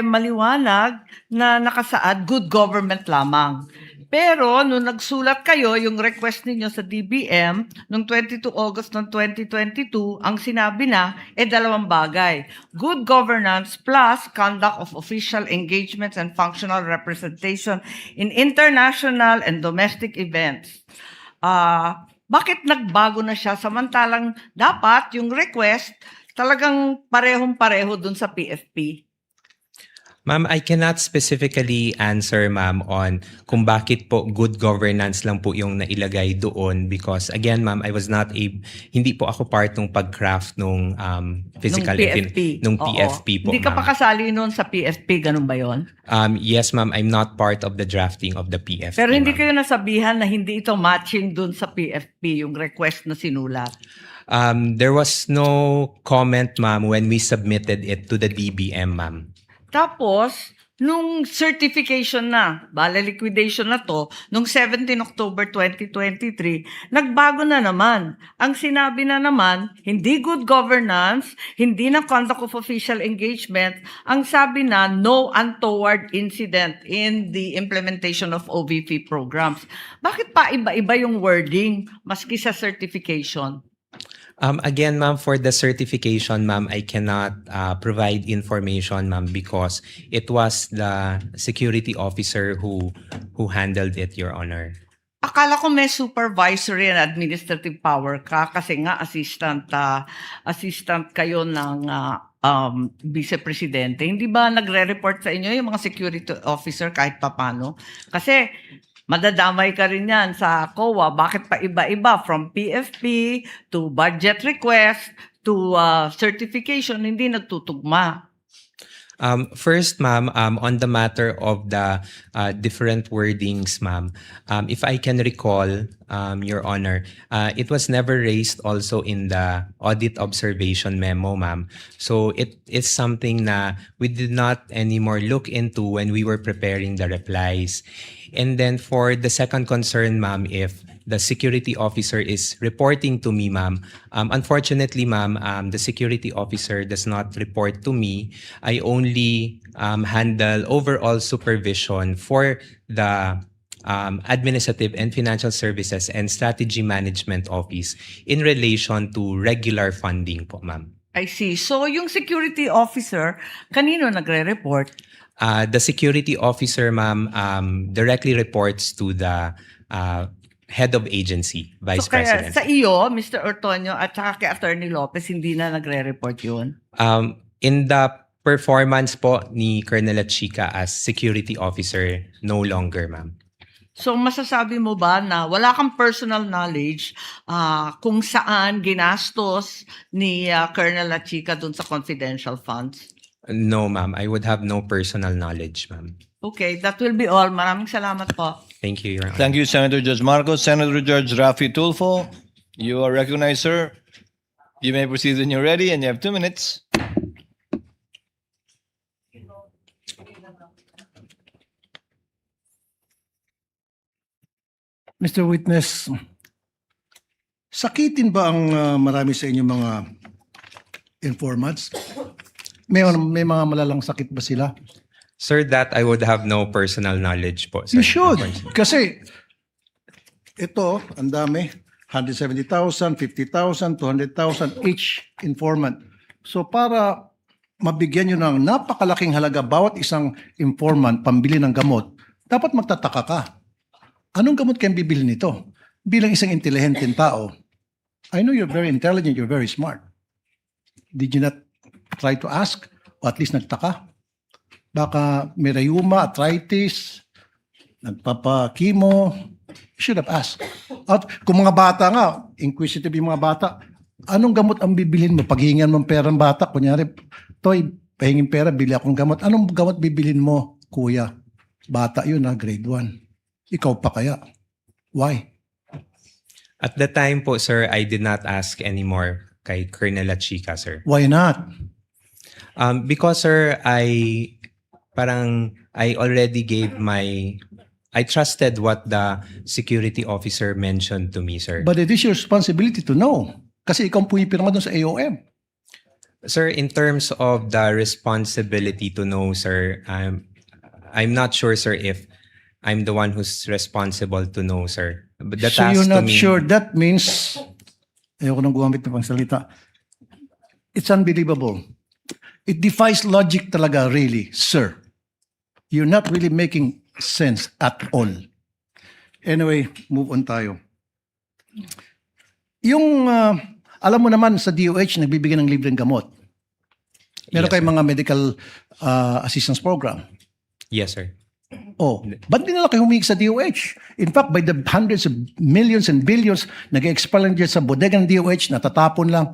maliwanag na nakasaad good government lamang. Pero nung nagsulat kayo, yung request ninyo sa DBM, noong 22 August ng 2022, ang sinabi na, dalawang bagay. Good governance plus conduct of official engagements and functional representation in international and domestic events. Bakit nagbago na siya samantalang dapat yung request talagang parehong-pareho dun sa PFP? Ma'am, I cannot specifically answer, ma'am, on kung bakit po good governance lang po yung nailagay doon because, again, ma'am, I was not hindi po ako part ng pag-craft nung physical Nung PFP po, Hindi ka pa ma'am. kasali noon sa PFP, ganun ba yon? Yes, ma'am, I'm not part of the drafting of the PFP, Pero hindi ma'am. kayo nasabihan na hindi ito matching dun sa PFP, yung request na sinulat. There was no comment, ma'am, when we submitted it to the DBM, ma'am. Tapos, nung certification na, liquidation na to, nung 17 October 2023, nagbago na naman. Ang sinabi na naman, hindi good governance, hindi na conduct of official engagement, ang sabi na no untoward incident in the implementation of OVP programs. Bakit pa iba-iba yung wording maski sa certification? Again, ma'am, for the certification, ma'am, I cannot provide information, ma'am, because it was the security officer who handled it, Your Honor. Akala ko may supervisory and administrative power ka kasi nga assistant kayo ng Vice Presidente. Hindi ba nagre-report sa inyo yung mga security officer kahit papano? Kasi madadamay ka rin yan sa COA. Bakit pa iba-iba? From PFP to budget request to certification, hindi nagtutugma. First, ma'am, on the matter of the different wordings, ma'am, if I can recall, Your Honor, it was never raised also in the audit observation memo, ma'am. So it is something na we did not anymore look into when we were preparing the replies. And then for the second concern, ma'am, if the security officer is reporting to me, ma'am, unfortunately, ma'am, the security officer does not report to me. I only handle overall supervision for the Administrative and Financial Services and Strategy Management Office in relation to regular funding po, ma'am. I see. So yung security officer, kanino nagre-report? The security officer, ma'am, directly reports to the head of agency, Vice So kaya President. sa iyo, Mr. Ortonio, at saka kay Attorney Lopez, hindi na nagre-report yun? In the performance po ni Colonel Chica as security officer, no longer, ma'am. So masasabi mo ba na wala kang personal knowledge kung saan ginastos ni Colonel Chica dun sa confidential funds? No, ma'am. I would have no personal knowledge, ma'am. Okay, that will be all. Maraming salamat po. Thank you, Your Honor. Thank you, Senator Judge Marcos. Senator Judge Rafi Tulfo, you are recognized, sir. You may proceed when you're ready, and you have 2 minutes. Mr. Witness, sakitin ba ang marami sa inyong mga informants? May mga malalang sakit ba sila? Sir, that I would have no personal knowledge po, sir. You should. Kasi ito, ang dami. 170,000, 50,000, 200,000 each informant. So para mabigyan nyo ng napakalaking halaga bawat isang informant pambili ng gamot, dapat magtataka ka. Anong gamot kayong bibili nito? Bilang isang intelihenteng tao, I know you're very intelligent, you're very smart. Did you not try to ask? O at least nagtaka? Baka may rheuma, arthritis, nagpapakimo. You should have asked. At kung mga bata nga, inquisitive yung mga bata, anong gamot ang bibilin mo? Paghingan mo ng pera ng bata, kunyari, Toy, pahingin pera, bili akong gamot. Anong gamot bibilin mo, kuya? Bata yun ha, grade 1. Ikaw pa kaya? Why? At the time po, sir, I did not ask anymore kay Colonel Chica, sir. Why not? Because, sir, I already gave I trusted what the security officer mentioned to me, sir. But it is your responsibility to know. Kasi ikaw pumipirma doon sa AOM. Sir, in terms of the responsibility to know, sir, I'm not sure, sir, if I'm the one who's responsible to know, sir. But the So task you're to not me, sure. That means, ayoko nang gumamit ng pangsalita. It's unbelievable. It defies logic talaga, really, sir. You're not really making sense at all. Anyway, move on tayo. Yung, alam mo naman sa DOH, nagbibigay ng libreng gamot. Meron Yes, kayong sir. mga medical assistance program. Yes, sir. Oh, ba't di nila kayo humingi sa DOH? In fact, by the hundreds of millions and billions, nag-expire lang dyan sa bodega ng DOH, natatapon lang.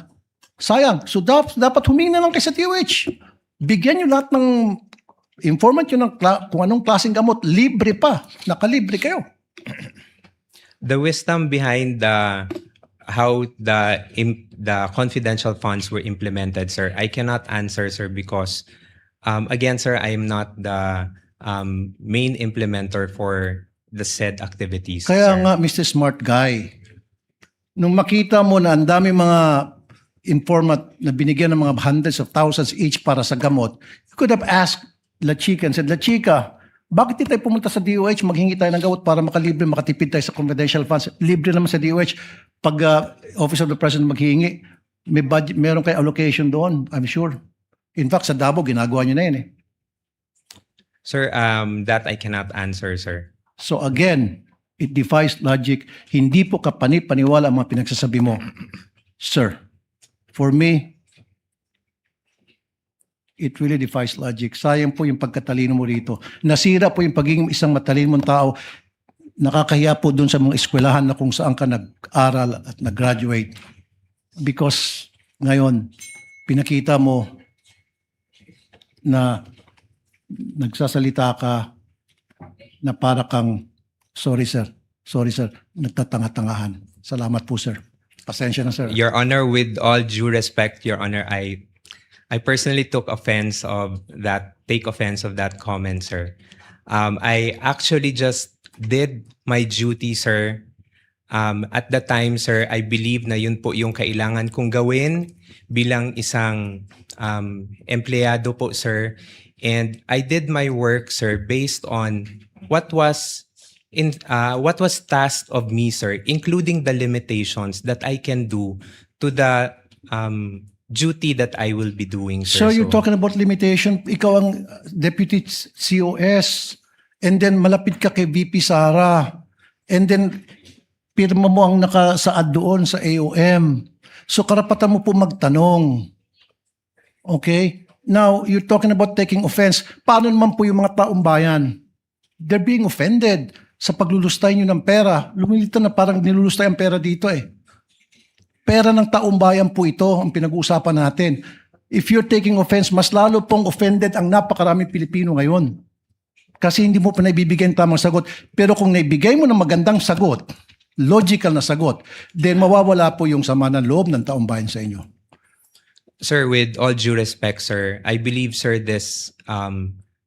Sayang. So dapat humingi na lang kayo sa DOH. Bigyan nyo lahat ng informant nyo ng kung anong klaseng gamot. Libre pa. Nakalibre kayo. The wisdom behind how the confidential funds were implemented, sir, I cannot answer, sir, because again, sir, I am not the main implementer for the said activities. Kaya sir. nga, Mr. Smart Guy, nung makita mo na ang dami mga informant na binigyan ng mga hundreds of thousands each para sa gamot, you could have asked La Chica and said, La Chica, bakit di tayo pumunta sa DOH, maghingi tayo ng gamot para makalibre, makatipid tayo sa confidential funds? Libre naman sa DOH. Pag Office of the President maghingi, may budget, meron kayo allocation doon, I'm sure. In fact, sa Davao, ginagawa nyo na yun eh. Sir, that I cannot answer, sir. So again, it defies logic. Hindi po kapani-paniwala ang mga pinagsasabi mo. Sir, for me, it really defies logic. Sayang po yung pagkatalino mo rito. Nasira po yung pagiging isang matalino mong tao. Nakakahiya po dun sa mga eskwelahan na kung saan ka nag-aral at nag-graduate. Because ngayon, pinakita mo na nagsasalita ka na para kang, sorry sir, nagtatanga-tangahan. Salamat po sir. Pasensya na sir. Your Honor, with all due respect, Your Honor, I personally take offense of that comment, sir. I actually just did my duty, sir. At the time, sir, I believe na yun po yung kailangan kong gawin bilang isang empleyado po, sir. And I did my work, sir, based on what was tasked of me, sir, including the limitations that I can do to the duty that I will be doing, sir. So you're talking about limitation. Ikaw ang deputy COS and then malapit ka kay VP Sara and then pirma mo ang nakasaad doon sa AOM. So karapatan mo po magtanong. Okay? Now, you're talking about taking offense. Paano naman po yung mga taong bayan? They're being offended sa paglulustay nyo ng pera. Lumilito na parang nilulustay ang pera dito eh. Pera ng taong bayan po ito ang pinag-uusapan natin. If you're taking offense, mas lalo pong offended ang napakaraming Pilipino ngayon. Kasi hindi mo pa naibibigay ang tamang sagot. Pero kung naibigay mo ng magandang sagot, logical na sagot, then mawawala po yung sama ng loob ng taong bayan sa inyo. Sir, with all due respect, sir, I believe, sir, this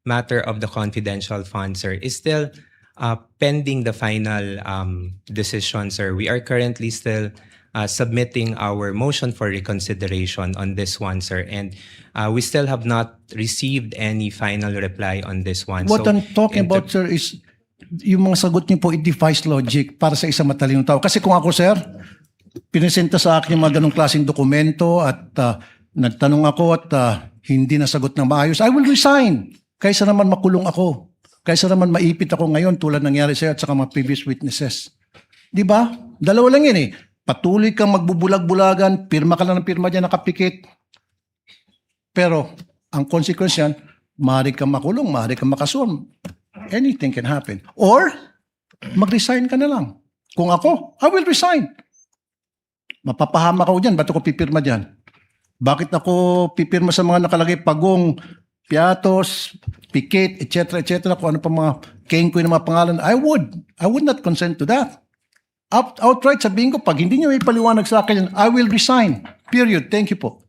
matter of the confidential fund, sir, is still pending the final decision, sir. We are currently still submitting our motion for reconsideration on this one, sir. And we still have not received any final reply on this one. What I'm talking about, sir, is yung mga sagot niyo po, it defies logic para sa isang matalinong tao. Kasi kung ako, sir, pinesenta sa akin yung mga ganong klaseng dokumento at nagtanong ako at hindi nasagot ng maayos, I will resign. Kaysa naman makulong ako. Kaysa naman maipit ako ngayon tulad nangyari sa'yo at saka mga previous witnesses. Di ba? Dalawa lang yun eh. Patuloy kang magbubulag-bulagan, pirma ka lang ng pirma dyan, nakapikit. Pero ang consequence yan, maaari kang makulong, maaari kang makasuhan. Anything can happen. Or, mag-resign ka na lang. Kung ako, I will resign. Mapapahama ka ko dyan, ba't ako pipirma dyan? Bakit ako pipirma sa mga nakalagay pagong, piatos, pikit, etc., kung ano pa mga kengkoy na mga pangalan? I would not consent to that. Outright sabihin ko, pag hindi nyo ipaliwanag sa akin, I will resign. Period. Thank you po.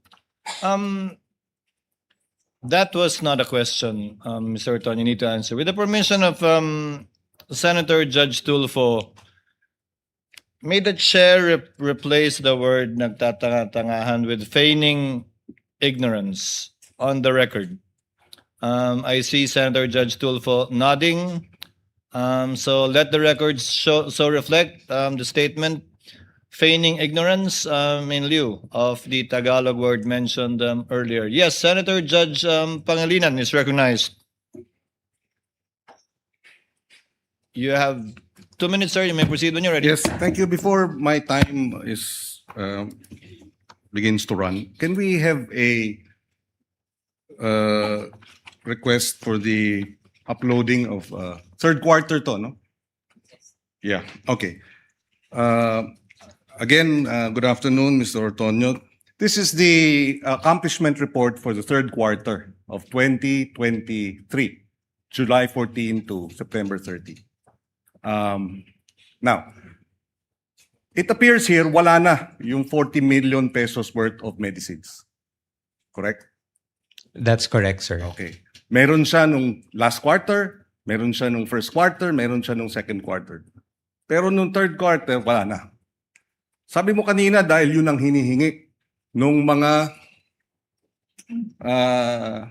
That was not a question, Mr. Orton, you need to answer. With the permission of Senator Judge Tulfo, may the chair replace the word nagtatanga-tangahan with feigning ignorance on the record. I see Senator Judge Tulfo nodding. So let the records so reflect the statement feigning ignorance in lieu of the Tagalog word mentioned earlier. Yes, Senator Judge Pangilinan is recognized. You have 2 minutes, sir. You may proceed when you're ready. Yes, thank you. Before my time is begins to run, can we have a request for the uploading of third quarter to, no? Yeah, okay. Again, good afternoon, Mr. Ortonio. This is the accomplishment report for the third quarter of 2023, July 14 to September 30. Now, it appears here wala na yung 40 million pesos worth of medicines. Correct? That's correct, sir. Okay. Meron siya nung last quarter, meron siya nung first quarter, meron siya nung second quarter. Pero nung third quarter, wala na. Sabi mo kanina dahil yun ang hinihingi nung mga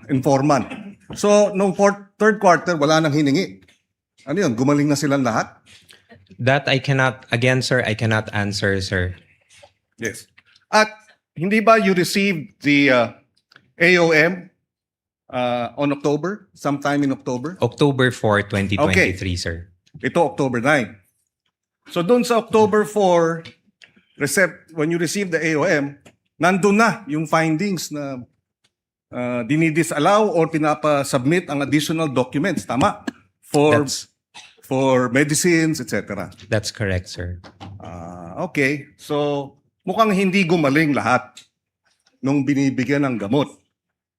informant. So, nung third quarter, wala nang hiningi. Ano yun? Gumaling na silang lahat? That I cannot, again, sir, I cannot answer, sir. Yes. At hindi ba you received the AOM on October? Sometime in October? October 4, 2023, sir. Ito, October 9. So doon sa October 4, when you receive the AOM, nandun na yung findings na dinidisallow or pinapa-submit ang additional documents. Tama? For medicines, etc. That's correct, sir. Okay. So, mukhang hindi gumaling lahat nung binibigyan ng gamot.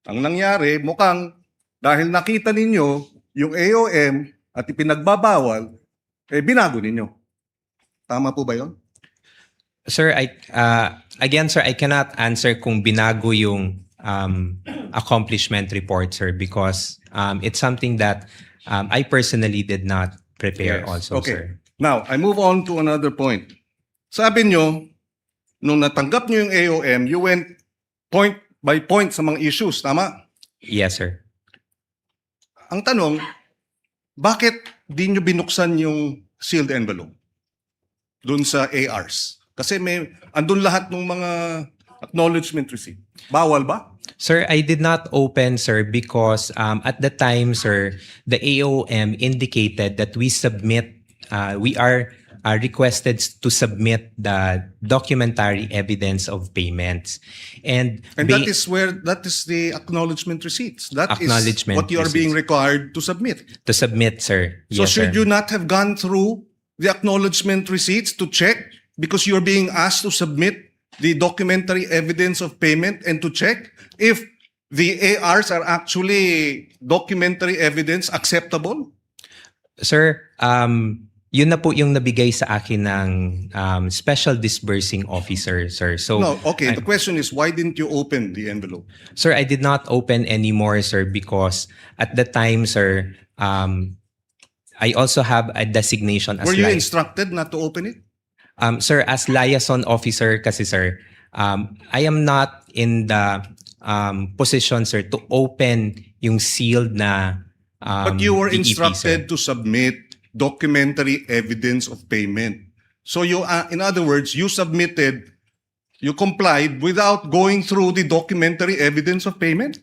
Ang nangyari, mukhang dahil nakita ninyo yung AOM at ipinagbabawal, binago ninyo. Tama po ba yun? Sir, again, sir, I cannot answer kung binago yung accomplishment report, sir, because it's something that I personally did not prepare also, Okay. sir. Now, I move on to another point. Sabi nyo, nung natanggap nyo yung AOM, you went point by point sa mga issues, tama? Yes, sir. Ang tanong, bakit di nyo binuksan yung sealed envelope dun sa ARs? Kasi andun lahat ng mga acknowledgement receipt. Bawal ba? Sir, I did not open, sir, because at the time, sir, the AOM indicated that we are requested to submit the documentary evidence of payments. And that is the acknowledgement receipts. That is Acknowledgement what you are being receipts. required to submit. To submit, sir. So Yes, should sir. you not have gone through the acknowledgement receipts to check because you're being asked to submit the documentary evidence of payment and to check if the ARs are actually documentary evidence acceptable? Sir, yun na po yung nabigay sa akin ng special disbursing officer, sir. So, No, okay. The question is, why didn't you open the envelope? Sir, I did not open anymore, sir, because at the time, sir, I also have a designation as Were you instructed not to open it? Sir, as liaison officer kasi, sir, I am not in the position, sir, to open yung sealed na But you were DEP, instructed to submit documentary evidence of payment. So you, in other words, you complied without going through the documentary evidence of payment?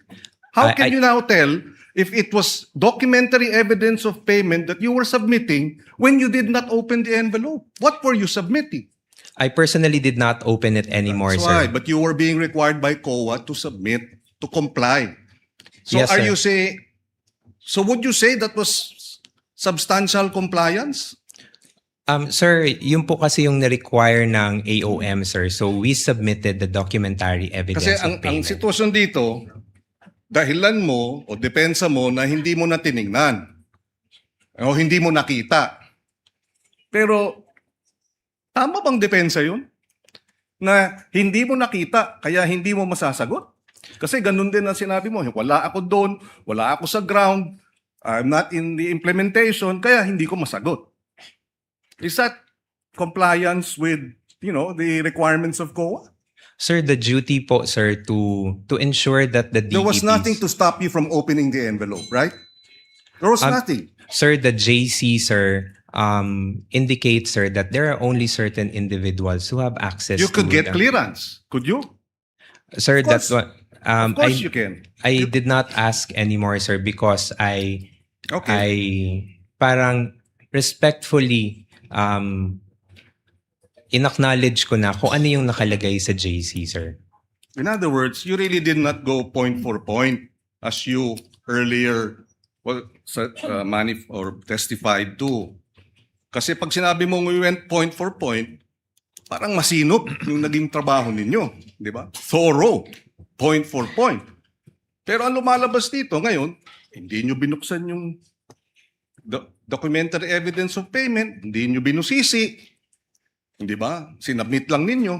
How can you now tell if it was documentary evidence of payment that you were submitting when you did not open the envelope? What were you submitting? I personally did not open it anymore, That's sir. why, but you were being required by COA to submit, to comply. So Yes, sir. Would you say that was substantial compliance? Sir, yun po kasi yung na-require ng AOM, sir. So we submitted the documentary evidence Kasi of ang payment. sitwasyon dito, dahilan mo o depensa mo na hindi mo na tiningnan o hindi mo nakita. Pero tama bang depensa yun? Na hindi mo nakita kaya hindi mo masasagot? Kasi ganun din ang sinabi mo, wala ako doon, wala ako sa ground, I'm not in the implementation, kaya hindi ko masagot. Is that compliance with, the requirements of COA? Sir, the duty po, sir, to ensure that the There was DPPs nothing to stop you from opening the envelope, right? There was nothing. Sir, the JC, sir, indicates, sir, that there are only certain individuals who have access You could to get clearance, could you? Sir, Of that's course. what Of course you can. I did not ask anymore, sir, because I parang respectfully inacknowledge ko na kung ano yung nakalagay sa JC, sir. In other words, you really did not go point for point as you earlier testified to. Kasi pag sinabi mo we went point for point, parang masinop yung naging trabaho ninyo. Di ba? Thorough. Point for point. Pero ang lumalabas dito ngayon, hindi nyo binuksan yung documentary evidence of payment, hindi nyo binusisi. Di ba? Sinabmit lang ninyo.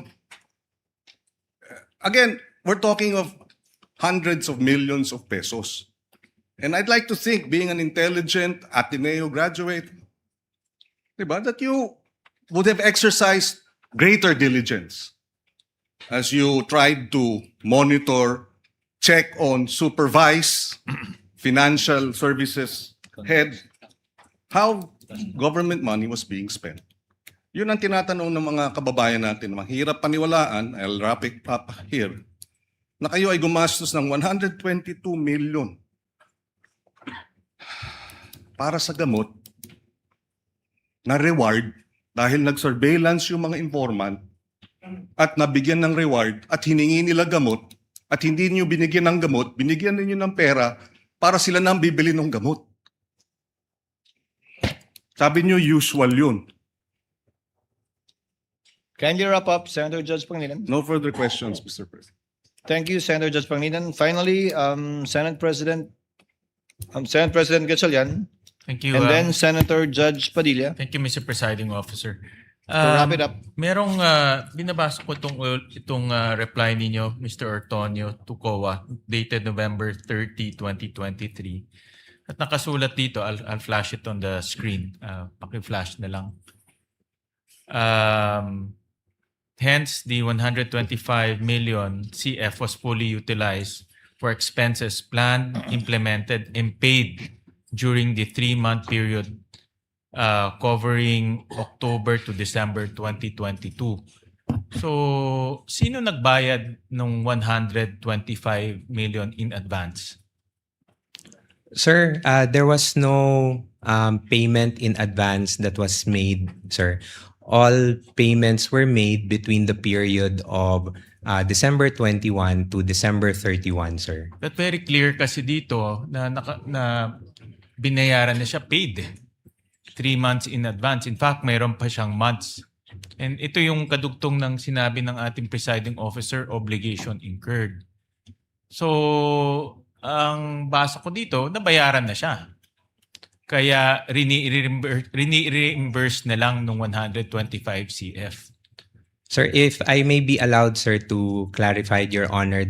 Again, we're talking of hundreds of millions of pesos. And I'd like to think, being an intelligent Ateneo graduate, diba, that you would have exercised greater diligence as you tried to monitor, check on, supervise financial services head how government money was being spent. Yun ang tinatanong ng mga kababayan natin. Mahirap paniwalaan, I'll wrap it up here, na kayo ay gumastos ng 122 million para sa gamot na reward dahil nag-surveillance yung mga informant at nabigyan ng reward at hiningi nila gamot at hindi niyo binigyan ng gamot, binigyan niyo ng pera para sila nang bibili ng gamot. Sabi niyo usual yun. Kindly wrap up, Senator Judge Pangilinan. No further questions, Mr. President. Thank you, Senator Judge Pangilinan. Finally, Senate President Gatchalian. Thank you. And then Senator Judge Padilla. Thank you, Mr. Presiding Officer. wrap it up. Merong binabasa ko itong reply ninyo, Mr. Ortonio, to COA, dated November 30, 2023. At nakasulat dito, I'll flash it on the screen. Paki-flash na lang. Hence, the 125 million CF was fully utilized for expenses planned, implemented, and paid during the 3-month period covering October to December 2022. So, sino nagbayad ng 125 million in advance? Sir, there was no payment in advance that was made, sir. All payments were made between the period of December 21 to December 31, sir. But very clear kasi dito na binayaran na siya paid. 3 months in advance. In fact, mayroon pa siyang months. And ito yung kadugtong ng sinabi ng ating presiding officer, obligation incurred. So, ang basa ko dito, nabayaran na siya. Kaya reimburse na lang ng 125 CF. Sir, if I may be allowed, sir, to clarify, Your Honor,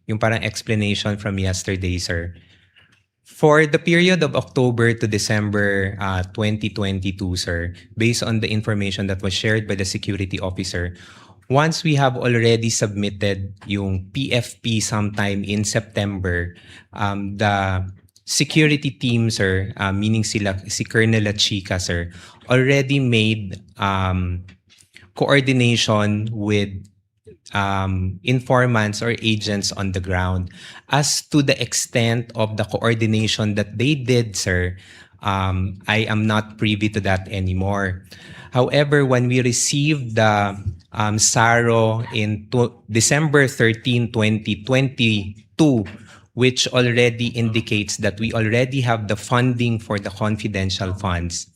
yung parang explanation from yesterday, sir. For the period of October to December 2022, sir, based on the information that was shared by the security officer, once we have already submitted yung PFP sometime in September, the security team, sir, meaning si Colonel Chica, sir, already made coordination with informants or agents on the ground. As to the extent of the coordination that they did, sir, I am not privy to that anymore. However, when we received the SARO in December 13, 2022, which already indicates that we already have the funding for the confidential funds,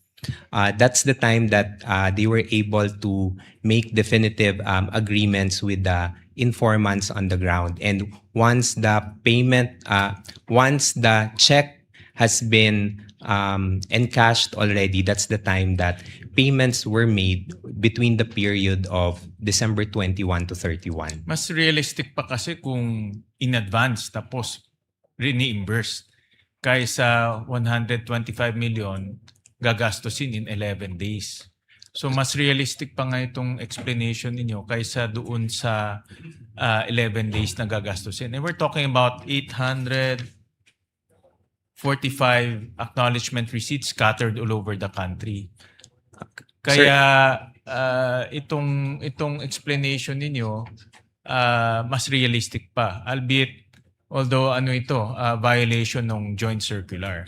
that's the time that they were able to make definitive agreements with the informants on the ground. And once the payment, once the check has been encashed already, that's the time that payments were made between the period of December 21 to 31. Mas realistic pa kasi kung in advance tapos reimburse kaysa 125 million gagastusin in 11 days. So mas realistic pa nga itong explanation ninyo kaysa doon sa 11 days na gagastusin. And we're talking about 845 acknowledgement receipts scattered all over the country. Kaya itong explanation ninyo mas realistic pa, albeit although violation ng joint circular.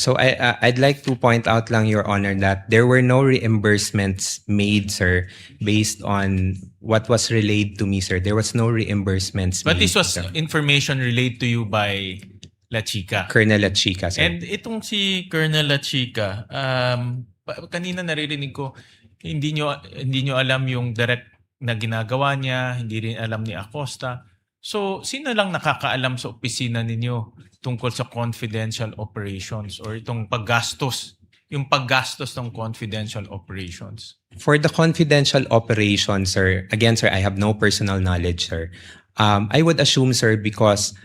So I'd like to point out lang, Your Honor, that there were no reimbursements made, sir, based on what was relayed to me, sir. There was no reimbursements But made. this was information relayed to you by La Chica. Colonel La Chica, sir. And itong si Colonel La Chica, kanina naririnig ko, hindi nyo alam yung direct na ginagawa niya, hindi rin alam ni Acosta. So, sino lang nakakaalam sa opisina ninyo tungkol sa confidential operations or itong paggastos, yung paggastos ng confidential operations? For the confidential operations, sir, again, sir, I have no personal knowledge, sir. I would assume, sir, because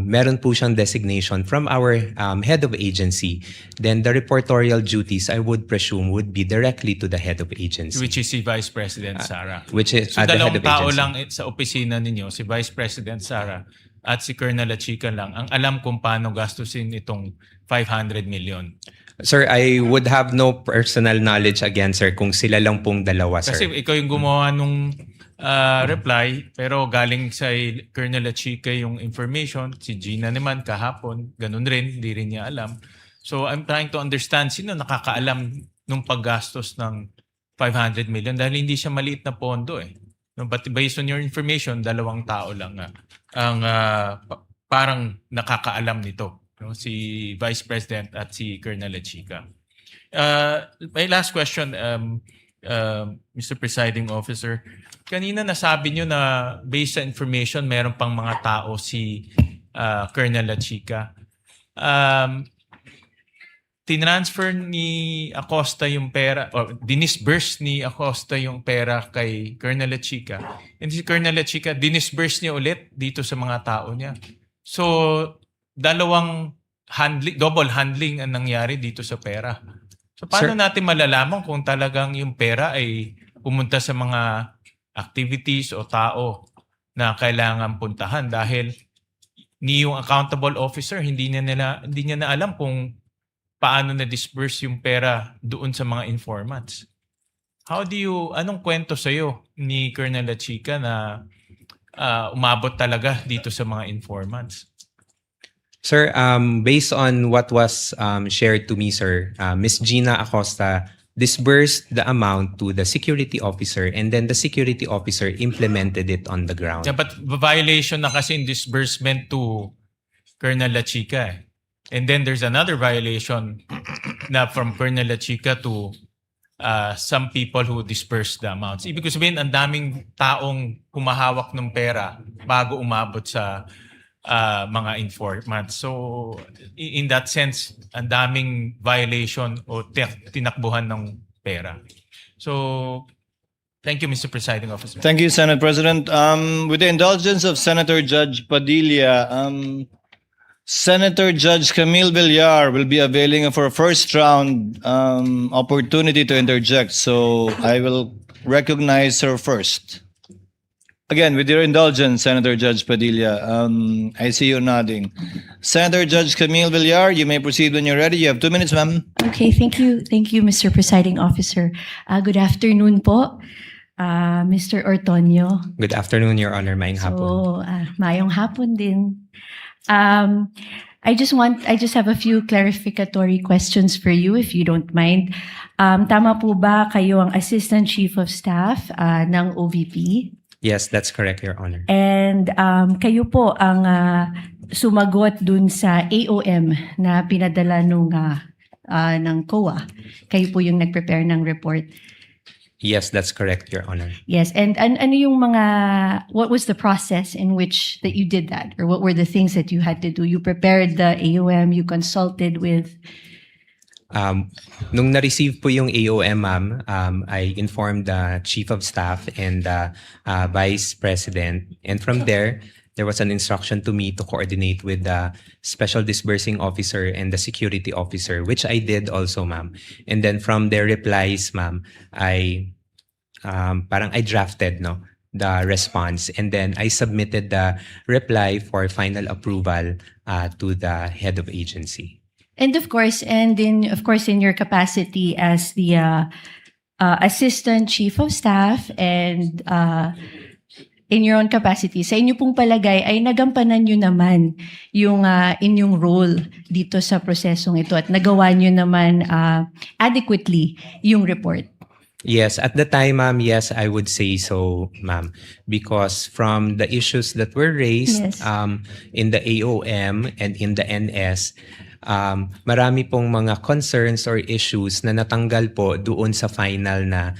meron po siyang designation from our head of agency, then the reportorial duties, I would presume, would be directly to the head of agency. Which is si Vice President Sara. Which is So the head dalawang of tao agency. lang sa opisina ninyo, si Vice President Sara at si Colonel La Chica lang, ang alam kung paano gastusin itong 500 million. Sir, I would have no personal knowledge again, sir, kung sila lang pong dalawa, sir. Kasi ikaw yung gumawa nung reply, pero galing sa Colonel La Chica yung information, si Gina naman kahapon, ganun rin, hindi rin niya alam. So I'm trying to understand sino nakakaalam nung paggastos ng 500 million dahil hindi siya maliit na pondo eh. No, but based on your information, dalawang tao lang ang parang nakakaalam nito. No? Si Vice President at si Colonel La Chica. My last question, Mr. Presiding Officer. Kanina nasabi nyo na based sa information, meron pang mga tao si Colonel La Chica. Tinransfer ni Acosta yung pera, or dinisburse ni Acosta yung pera kay Colonel La Chica. And si Colonel La Chica, dinisburse niya ulit dito sa mga tao niya. So, double handling ang nangyari dito sa pera. So, paano natin malalaman kung talagang yung pera ay pumunta sa mga activities o tao na kailangan puntahan dahil ni yung accountable officer hindi niya na alam kung paano na-disburse yung pera doon sa mga informants. Anong kwento sa'yo ni Colonel La Chica na umabot talaga dito sa mga informants? Sir, based on what was shared to me, sir, Ms. Gina Acosta disbursed the amount to the security officer and then the security officer implemented it on the ground. Yeah, but violation na kasi in disbursement to Colonel La Chica eh. And then there's another violation na from Colonel La Chica to some people who disperse the amounts. Ibig sabihin, ang daming taong humahawak ng pera bago umabot sa mga informants. So, in that sense, ang daming violation o tinakbuhan ng pera. So, thank you, Mr. Presiding Officer. Thank you, Senate President. With the indulgence of Senator Judge Padilla, Senator Judge Camille Villar will be availing for a first round opportunity to interject. So I will recognize her first. Again, with your indulgence, Senator Judge Padilla, I see you nodding. Senator Judge Camille Villar, you may proceed when you're ready. You have 2 minutes, ma'am. Okay, thank you. Thank you, Mr. Presiding Officer. Good afternoon po, Mr. Ortonio. Good afternoon, Your Honor. Mayong hapon. So, mayong hapon din. I just have a few clarificatory questions for you, if you don't mind. Tama po ba kayo ang Assistant Chief of Staff ng OVP? Yes, that's correct, Your Honor. And kayo po ang sumagot dun sa AOM na pinadala ng COA. Kayo po yung nag-prepare ng report. Yes, that's correct, Your Honor. Yes, and ano yung what was the process in which that you did that? Or what were the things that you had to do? You prepared the AOM, you consulted with... Nung na-receive po yung AOM, ma'am, I informed the Chief of Staff and the Vice President. And from there, there was an instruction to me to coordinate with the special disbursing officer and the security officer, which I did also, ma'am. And then from their replies, ma'am, I drafted the response, and then I submitted the reply for final approval to the head of agency. And of course, in your capacity as the Assistant Chief of Staff and in your own capacity, sa inyo pong palagay ay nagampanan nyo naman yung inyong role dito sa prosesong ito at nagawa nyo naman adequately yung report. Yes, at the time, ma'am, yes, I would say so, ma'am, because from the issues that were raised Yes. in the AOM and in the NS, marami pong mga concerns or issues na natanggal po doon sa final na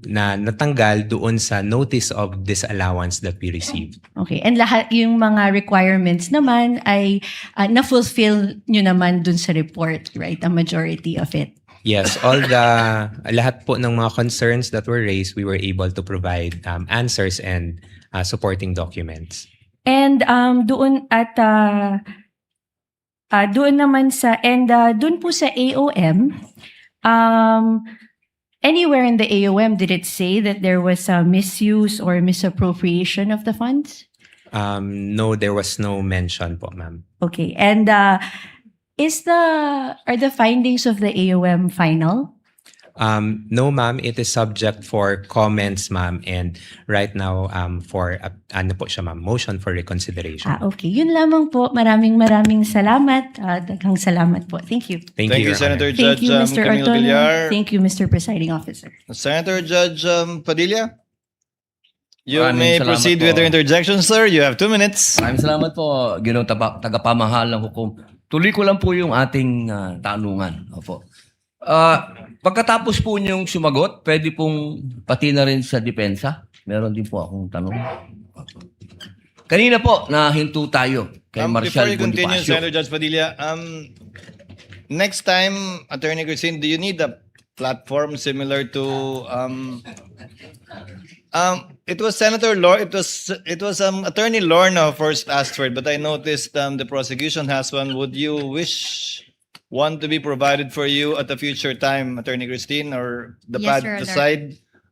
natanggal doon sa notice of disallowance that we received. Okay, and lahat yung mga requirements naman ay na-fulfill nyo naman dun sa report, right? A majority of it. Yes, lahat po ng mga concerns that were raised, we were able to provide answers and supporting documents. And doon naman doon po sa AOM, anywhere in the AOM did it say that there was a misuse or misappropriation of the funds? No, there was no mention po, ma'am. Okay, and are the findings of the AOM final? No, ma'am, it is subject for comments, ma'am, and right now for motion for reconsideration. Okay, yun lamang po. Maraming salamat. Daghang salamat po. Thank you. Thank you, Your Senator Honor. Judge Thank you, Mr. Camille Ortonio. Villar. Thank you, Mr. Presiding Officer. Senator Judge Padilla, you Maraming may salamat proceed po. with your interjection, sir. You have 2 minutes. Maraming salamat po, Ginoong tagapamahal ng hukom. Tuloy ko lang po yung ating tanungan. Opo. Pagkatapos po niyong sumagot, pwede pong pati na rin sa depensa. Meron din po akong tanong. Kanina po, nahinto tayo kay Marshal Before you continue, Bonifacio. Senator Judge Padilla, next time, Attorney Christine, do you need a platform similar to it was Senator Attorney Lorna first asked for it, but I noticed the prosecution has one. Would you wish one to be provided for you at a future time, Attorney Christine, or Yes, Your the Honor. side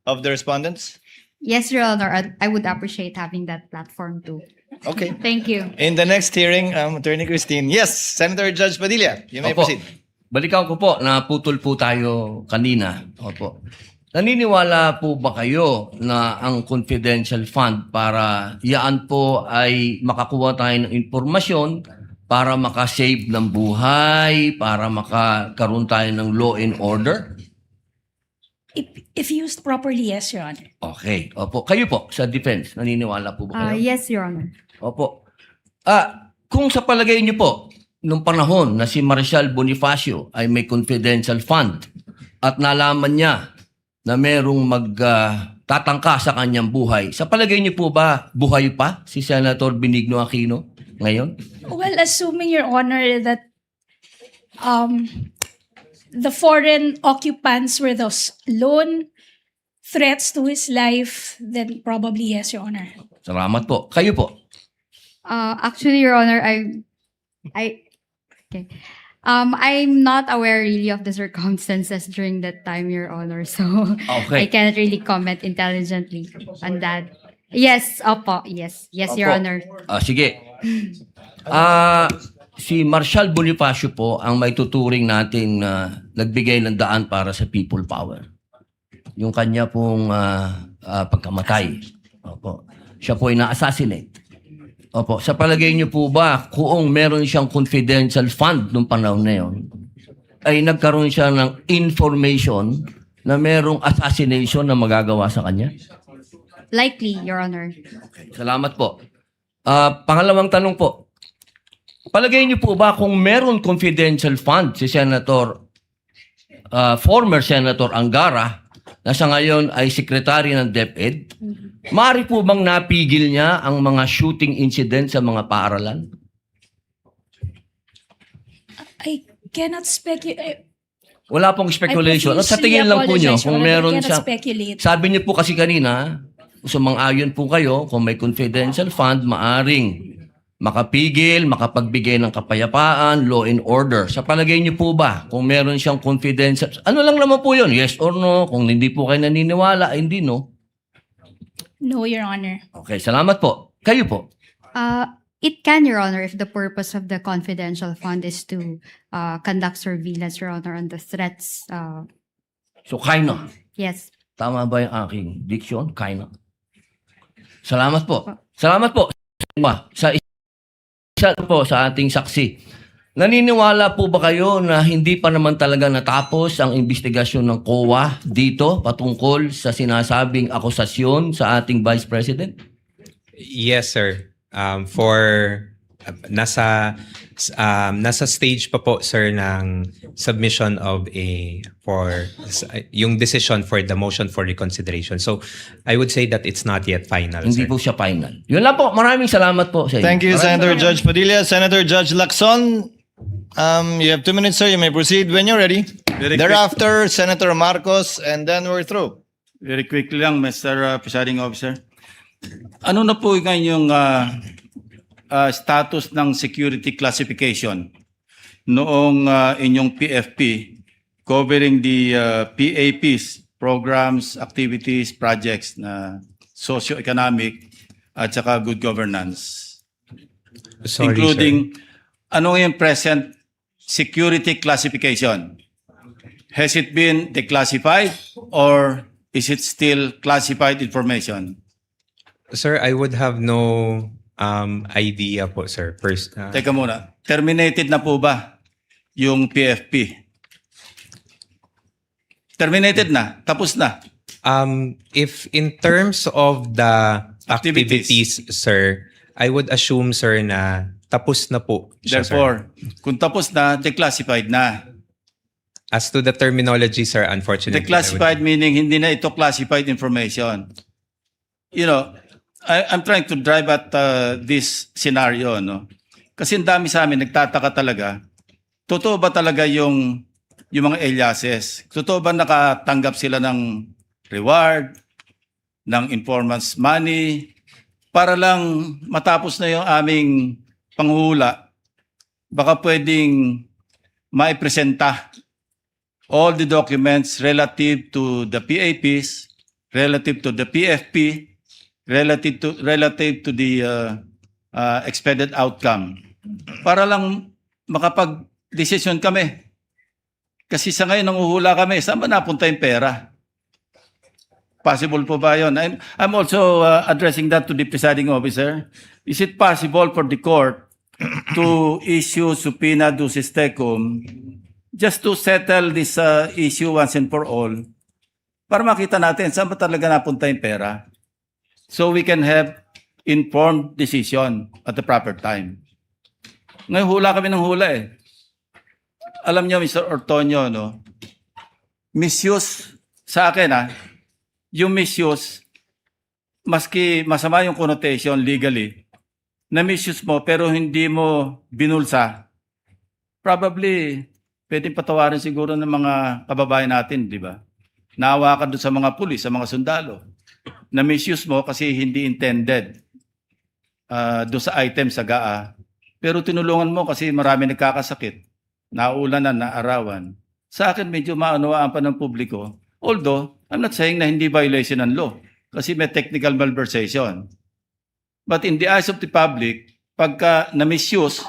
of the respondents? Yes, Your Honor, I would appreciate having that platform too. Okay. Thank you. In the next hearing, Attorney Christine. Yes, Senator Judge Padilla, you may Opo. proceed. Balikan ko po, naputol po tayo kanina. Opo. Naniniwala po ba kayo na ang confidential fund para yaan po ay makakuha tayo ng impormasyon para makasave ng buhay, para makakaroon tayo ng law and order? If used properly, yes, Your Honor. Okay. Opo. Kayo po, sa defense, naniniwala po ba kayo? Yes, Your Honor. Opo. Kung sa palagay niyo po, nung panahon na si Marshal Bonifacio ay may confidential fund at nalaman niya na merong magtatangka sa kanyang buhay, sa palagay niyo po ba buhay pa si Senator Benigno Aquino ngayon? Well, assuming, Your Honor, that the foreign occupants were those lone threats to his life, then probably yes, Your Honor. Salamat po. Kayo po? Actually, Your Honor, I'm not aware really of the circumstances during that time, Your Honor. So Okay. I cannot really comment intelligently on that. Yes, opo. Yes, Your Opo. Honor. Sige. Si Marshal Bonifacio po ang may tuturing natin na nagbigay ng daan para sa people power. Yung kanya pong pagkamatay. Opo. Siya po ay na-assassinate. Opo. Sa palagay niyo po ba kung meron siyang confidential fund nung panahon na yun, ay nagkaroon siya ng information na merong assassination na magagawa sa kanya? Likely, Your Honor. Salamat po. Pangalawang tanong po. Palagay niyo po ba kung meron confidential fund si former Senator Angara na sa ngayon ay Secretary ng DepEd, maaari po bang napigil niya ang mga shooting incident sa mga paaralan? I cannot speculate. Wala pong speculation. I Sa tingin lang po niyo, profusely kung apologize, Your meron Honor, I siya... cannot speculate. Sabi niyo po kasi kanina, sumang-ayon po kayo, kung may confidential fund, maaring makapagbigay ng kapayapaan, law and order. Sa palagay niyo po ba, kung meron siyang confidential, ano lang naman po yun, yes or no? Kung hindi po kayo naniniwala, hindi no? No, Your Honor. Okay, salamat po. Kayo po. It can, Your Honor, if the purpose of the confidential fund is to conduct surveillance, Your Honor, on the threats. So, kinda. Yes. Tama ba yung aking diction? Kinda. Salamat po. Salamat po. Sa isa po sa ating saksi. Naniniwala po ba kayo na hindi pa naman talaga natapos ang investigasyon ng COA dito patungkol sa sinasabing akusasyon sa ating Vice President? Yes, sir. Nasa stage pa po, sir, ng submission of yung decision for the motion for reconsideration. So I would say that it's not yet final, Hindi sir. po siya final. Yun lang po. Maraming salamat po sa inyo. Thank you, Maraming Senator salamat. Judge Padilla. Senator Judge Lacson, you have 2 minutes, sir. You may proceed when you're ready. Very quick. Thereafter, Senator Marcos, and then we're through. Very quickly lang, Mr. Presiding Officer. Ano na po yung status ng security classification noong inyong PFP covering the PAPs, programs, activities, projects na socio-economic at saka good governance? Sorry, Including, ano yung present security classification? Has it been declassified or is it still classified information? Sir, I would have no idea po, sir. First, Teka muna, terminated na po ba yung PFP? Terminated na? Tapos na? if in terms of the Activities. activities, sir, I would assume, sir, na tapos na po siya, sir. Therefore, kung tapos na, declassified na. As to the terminology, sir, unfortunately, Declassified meaning hindi na ito classified information. You know, I'm trying to drive at this scenario, no? Kasi ang dami sa amin nagtataka talaga. Totoo ba talaga yung mga aliases? Totoo ba nakatanggap sila ng reward, ng informants money, para lang matapos na yung aming panghula? Baka pwedeng maipresenta all the documents relative to the PAPs, relative to the PFP, relative to the expected outcome, para lang makapag-decision kami. Kasi sa ngayon nanguhula kami, saan ba napunta yung pera? Possible po ba yun? I'm also addressing that to the presiding officer. Is it possible for the court to issue subpoena ducis tecum just to settle this issue once and for all, para makita natin saan ba talaga napunta yung pera? So we can have informed decision at the proper time. Ngayon hula kami ng hula eh. Alam niyo, Mr. Ortonio, no? Misuse sa akin yung misuse, maski masama yung connotation legally, na misuse mo pero hindi mo binulsa, probably pwedeng patawarin siguro ng mga kababayan natin, di ba? Naawa ka doon sa mga pulis, sa mga sundalo. Na misuse mo kasi hindi intended doon sa item sa GAA. Pero tinulungan mo kasi marami nagkakasakit. Naulanan, naarawan. Sa akin medyo maunawaan pa ng publiko. Although, I'm not saying na hindi violation ng law. Kasi may technical malversation. But in the eyes of the public, pagka na-misuse,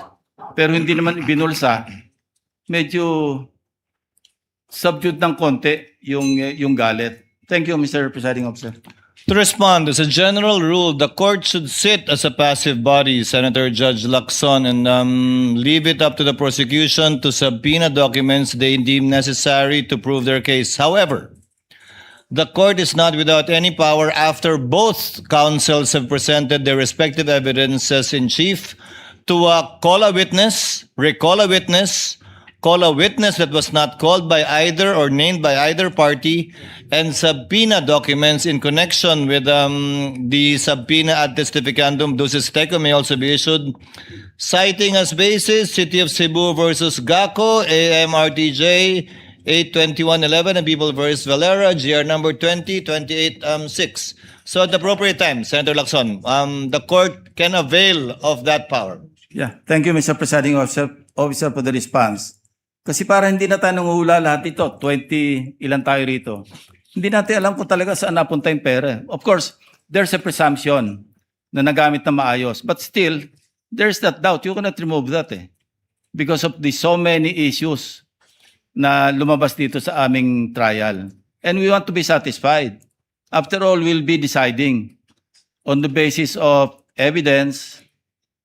pero hindi naman binulsa, medyo subdued ng konti yung galit. Thank you, Mr. Presiding Officer. To respond, as a general rule, the court should sit as a passive body, Senator Judge Lacson, and leave it up to the prosecution to subpoena documents they deem necessary to prove their case. However, the court is not without any power after both counsels have presented their respective evidences in chief to call a witness, recall a witness, call a witness that was not called by either or named by either party, and subpoena documents in connection with the subpoena ad testificandum ducis tecum may also be issued, citing as basis City of Cebu versus GACO, AMRTJ, 82111 and People versus Valera, GR number 2028-6. So at the appropriate time, Senator Lacson, the court can avail of that power. Yeah, thank you, Mr. Presiding Officer, for the response. Kasi para hindi na tayo nanguhula lahat ito, 20 ilan tayo rito. Hindi natin alam kung talaga saan napunta yung pera. Of course, there's a presumption na nagamit na maayos. But still, there's that doubt. You cannot remove that because of the so many issues na lumabas dito sa aming trial. And we want to be satisfied. After all, we'll be deciding on the basis of evidence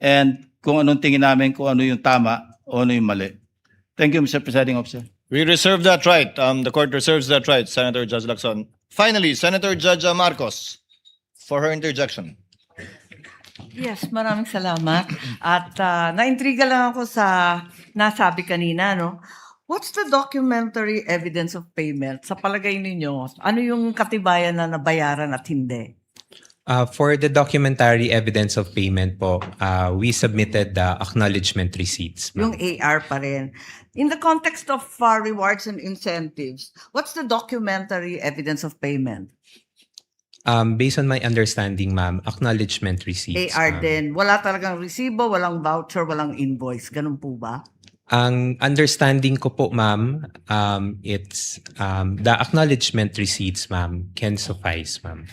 and kung anong tingin namin, kung ano yung tama o ano yung mali. Thank you, Mr. Presiding Officer. We reserve that right. The court reserves that right, Senator Judge Lacson. Finally, Senator Judge Marcos for her interjection. Yes, maraming salamat. At naintriga lang ako sa nasabi kanina, no? What's the documentary evidence of payment? Sa palagay ninyo, ano yung katibayan na nabayaran at hindi? For the documentary evidence of payment po, we submitted the acknowledgement receipts. Yung AR pa rin. In the context of rewards and incentives, what's the documentary evidence of payment? Based on my understanding, ma'am, acknowledgement receipts. AR din. Wala talagang resibo, walang voucher, walang invoice. Ganun po ba? Ang understanding ko po, ma'am, it's the acknowledgement receipts, ma'am, can suffice, ma'am.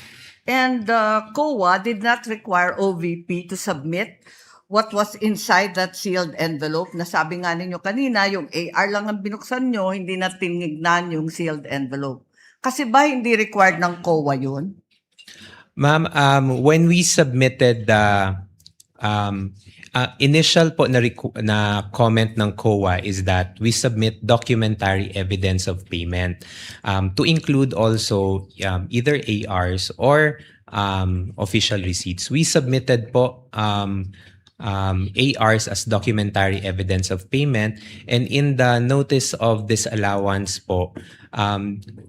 And COA did not require OVP to submit what was inside that sealed envelope. Nasabi nga ninyo kanina, yung AR lang ang binuksan nyo, hindi na tinignan yung sealed envelope. Kasi ba hindi required ng COA yun? Ma'am, when we submitted the initial po na comment ng COA is that we submit documentary evidence of payment to include also either ARs or official receipts. We submitted po ARs as documentary evidence of payment, and in the notice of disallowance po,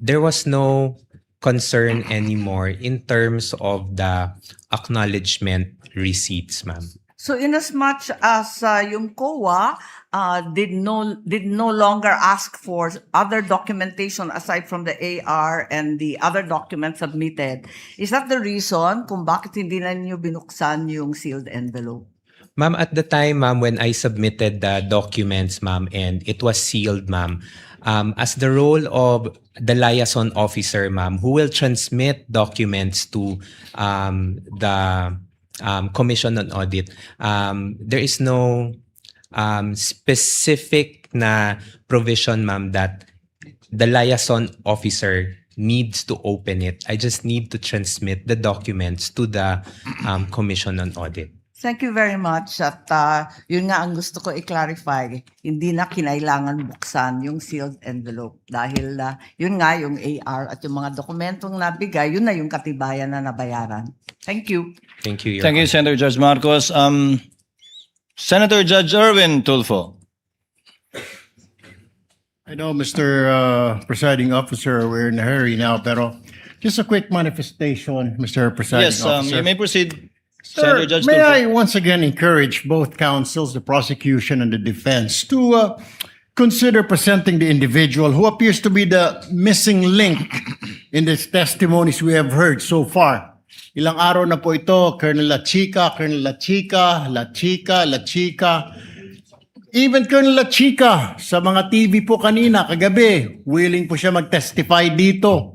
there was no concern anymore in terms of the acknowledgement receipts, ma'am. So in as much as yung COA did no longer ask for other documentation aside from the AR and the other documents submitted, is that the reason kung bakit hindi na niyo binuksan yung sealed envelope? Ma'am, at the time, ma'am, when I submitted the documents, ma'am, and it was sealed, ma'am, as the role of the liaison officer, ma'am, who will transmit documents to the Commission on Audit, there is no specific na provision, ma'am, that the liaison officer needs to open it. I just need to transmit the documents to the Commission on Audit. Thank you very much. At yun nga ang gusto ko i-clarify. Hindi na kinailangan buksan yung sealed envelope. Dahil yun nga yung AR at yung mga dokumentong nabigay, yun na yung katibayan na nabayaran. Thank you. Thank you, Your Thank you, Honor. Senator Judge Marcos. Senator Judge Erwin Tulfo. I know, Mr. Presiding Officer, we're in a hurry now, pero just a quick manifestation, Mr. Presiding Yes, Officer. you may proceed. Sir, Senator Judge may Tulfo. I once again encourage both counsels, the prosecution and the defense, to consider presenting the individual who appears to be the missing link in the testimonies we have heard so far. Ilang araw na po ito, Colonel La Chica, Colonel La Chica, La Chica, La Chica. Even Colonel La Chica, sa mga TV po kanina, kagabi, willing po siya mag-testify dito.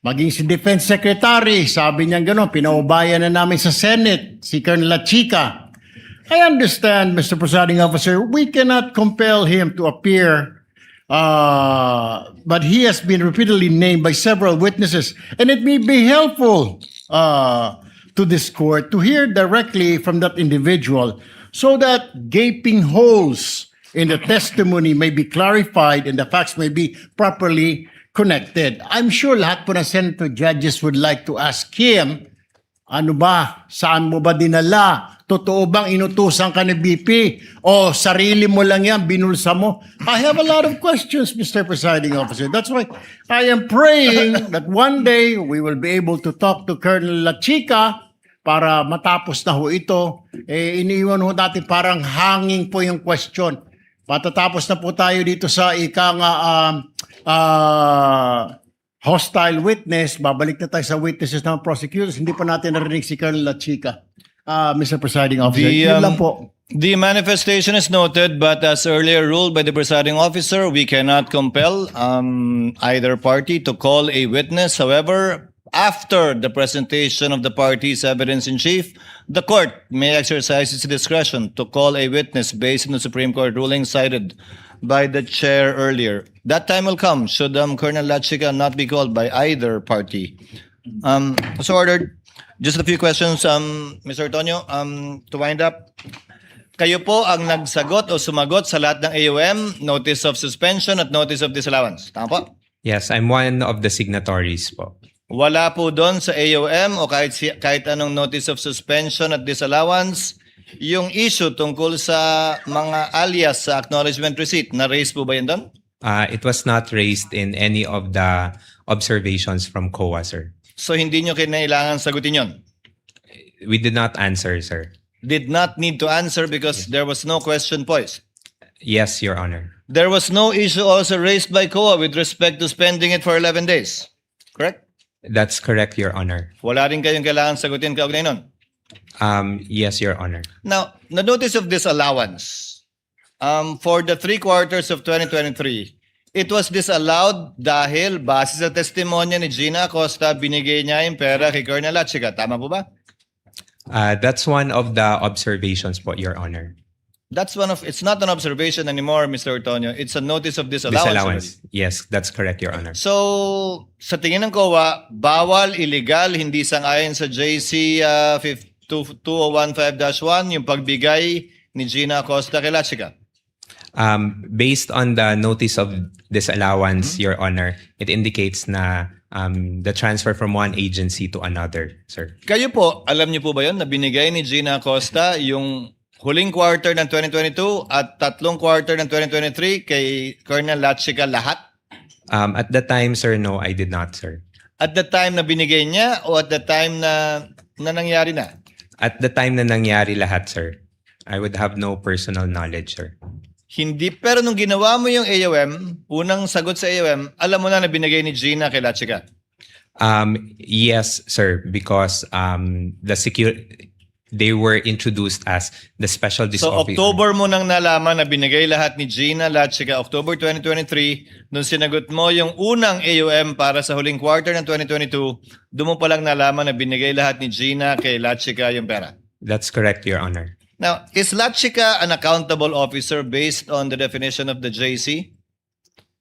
Maging si Defense Secretary, sabi niya gano'n, pinaubayan na namin sa Senate, si Colonel La Chica. I understand, Mr. Presiding Officer, we cannot compel him to appear, but he has been repeatedly named by several witnesses, and it may be helpful to this court to hear directly from that individual so that gaping holes in the testimony may be clarified and the facts may be properly connected. I'm sure lahat po ng Senator judges would like to ask him, ano ba, saan mo ba dinala? Totoo bang inutusan ka ni BP? O sarili mo lang yan, binulsa mo? I have a lot of questions, Mr. Presiding Officer. That's why I am praying that one day we will be able to talk to Colonel La Chica para matapos na ho ito. Iniiwan ho natin parang hanging po yung question. Matatapos na po tayo dito sa hostile witness. Babalik na tayo sa witnesses ng prosecutors. Hindi pa natin narinig si Colonel Lachica. Mr. Presiding Officer, yun lang po. The manifestation is noted, but as earlier ruled by the presiding officer, we cannot compel either party to call a witness. However, after the presentation of the party's evidence-in-chief, the court may exercise its discretion to call a witness based on the Supreme Court ruling cited by the chair earlier. That time will come should Colonel Lachica not be called by either party. So ordered. Just a few questions, Mr. Antonio. To wind up, kayo po ang nagsagot o sumagot sa lahat ng AOM, notice of suspension at notice of disallowance. Tama po? Yes, I'm one of the signatories po. Wala po doon sa AOM o kahit anong notice of suspension at disallowance yung issue tungkol sa mga alias sa acknowledgement receipt. Na-raise po ba yun doon? It was not raised in any of the observations from COA, sir. So hindi nyo kinailangan sagutin yon? We did not answer, sir. Did not need to answer because there was no question posed. Yes, Your Honor. There was no issue also raised by COA with respect to spending it for 11 days. Correct? That's correct, Your Honor. Wala rin kayong kailangan sagutin kaugnay nun. Yes, Your Honor. Now, the notice of disallowance, for the 3 quarters of 2023, it was disallowed dahil base sa testimonya ni Gina Acosta, binigay niya yung pera kay Colonel Lachica. Tama po ba? That's one of the observations po, Your Honor. It's not an observation anymore, Mr. Antonio. It's a notice of disallowance. Disallowance. Yes, that's correct, Your Honor. So, sa tingin ng COA, bawal, illegal, hindi sang-ayon sa JC 2015-1 yung pagbigay ni Gina Acosta kay Lachica. Based on the notice of disallowance, Your Honor, it indicates na the transfer from one agency to another, sir. Kayo po, alam niyo po ba yun na binigay ni Gina Acosta yung huling quarter ng 2022 at 3 quarter ng 2023 kay Colonel Lachica lahat? At the time, sir, no, I did not, sir. At the time na binigay niya o at the time na nangyari na? At the time na nangyari lahat, sir. I would have no personal knowledge, sir. Hindi, pero nung ginawa mo yung AOM, unang sagot sa AOM, alam mo na binigay ni Gina kay Lachica? Yes, sir, because they were introduced as the special So officer. October mo nang nalaman na binigay lahat ni Gina Lachica, October 2023, nung sinagot mo yung unang AOM para sa huling quarter ng 2022, doon mo palang nalaman na binigay lahat ni Gina kay Lachica yung pera? That's correct, Your Honor. Now, is Lachica an accountable officer based on the definition of the JC?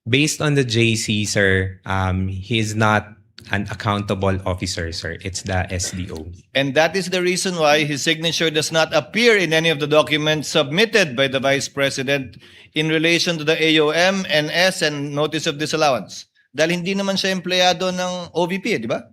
Based on the JC, sir, he is not an accountable officer, sir. It's the SDO. And that is the reason why his signature does not appear in any of the documents submitted by the Vice President in relation to the AOM, NS, and Notice of Disallowance. Dahil hindi naman siya empleyado ng OVP, di ba?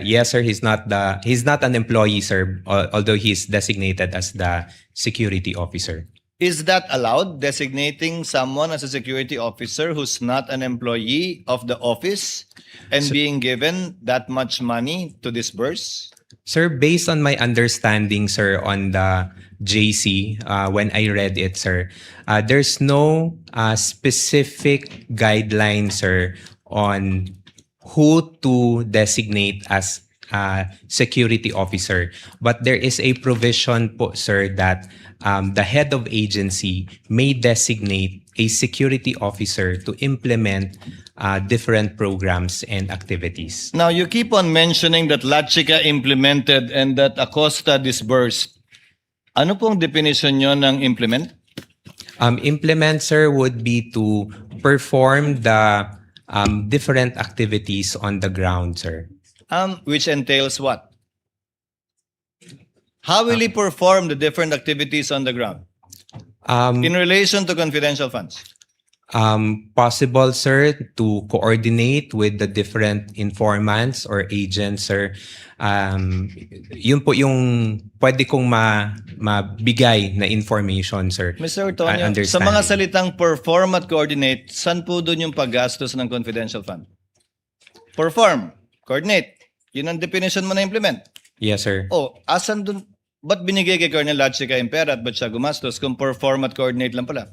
Yes, sir. He's not an employee, sir. Although he's designated as the security officer. Is that allowed, designating someone as a security officer who's not an employee of the office and being given that much money to disburse? Sir, based on my understanding, sir, on the JC, when I read it, sir, there's no specific guideline, sir, on who to designate as security officer. But there is a provision po, sir, that the head of agency may designate a security officer to implement different programs and activities. Now, you keep on mentioning that Lachica implemented and that Acosta disbursed. Ano pong definition nyo ng implement? Implement, sir, would be to perform the different activities on the ground, sir. Which entails what? How will he perform the different activities on the ground? In relation to confidential funds? Possible, sir, to coordinate with the different informants or agents, sir. Yun po yung pwede kong mabigay na information, sir. Mr. Antonio, sa mga salitang perform at coordinate, saan po doon yung paggastos ng confidential fund? Perform, coordinate. Yun ang definition mo na implement. Yes, sir. Oh, asan doon? Ba't binigay kay Colonel Lachica yung pera at ba't siya gumastos kung perform at coordinate lang pala?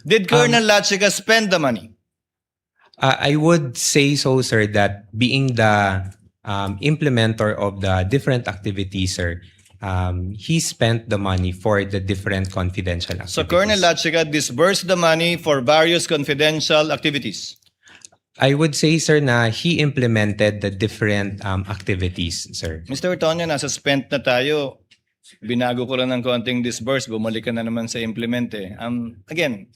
Did Colonel Lachica spend the money? I would say so, sir, that being the implementer of the different activities, sir, he spent the money for the different confidential activities. So Colonel Lachica disbursed the money for various confidential activities. I would say, sir, na he implemented the different activities, sir. Mr. Tonyo, nasa spent na tayo. Binago ko lang ng konting disburse, bumalik ka na naman sa implement eh. Again,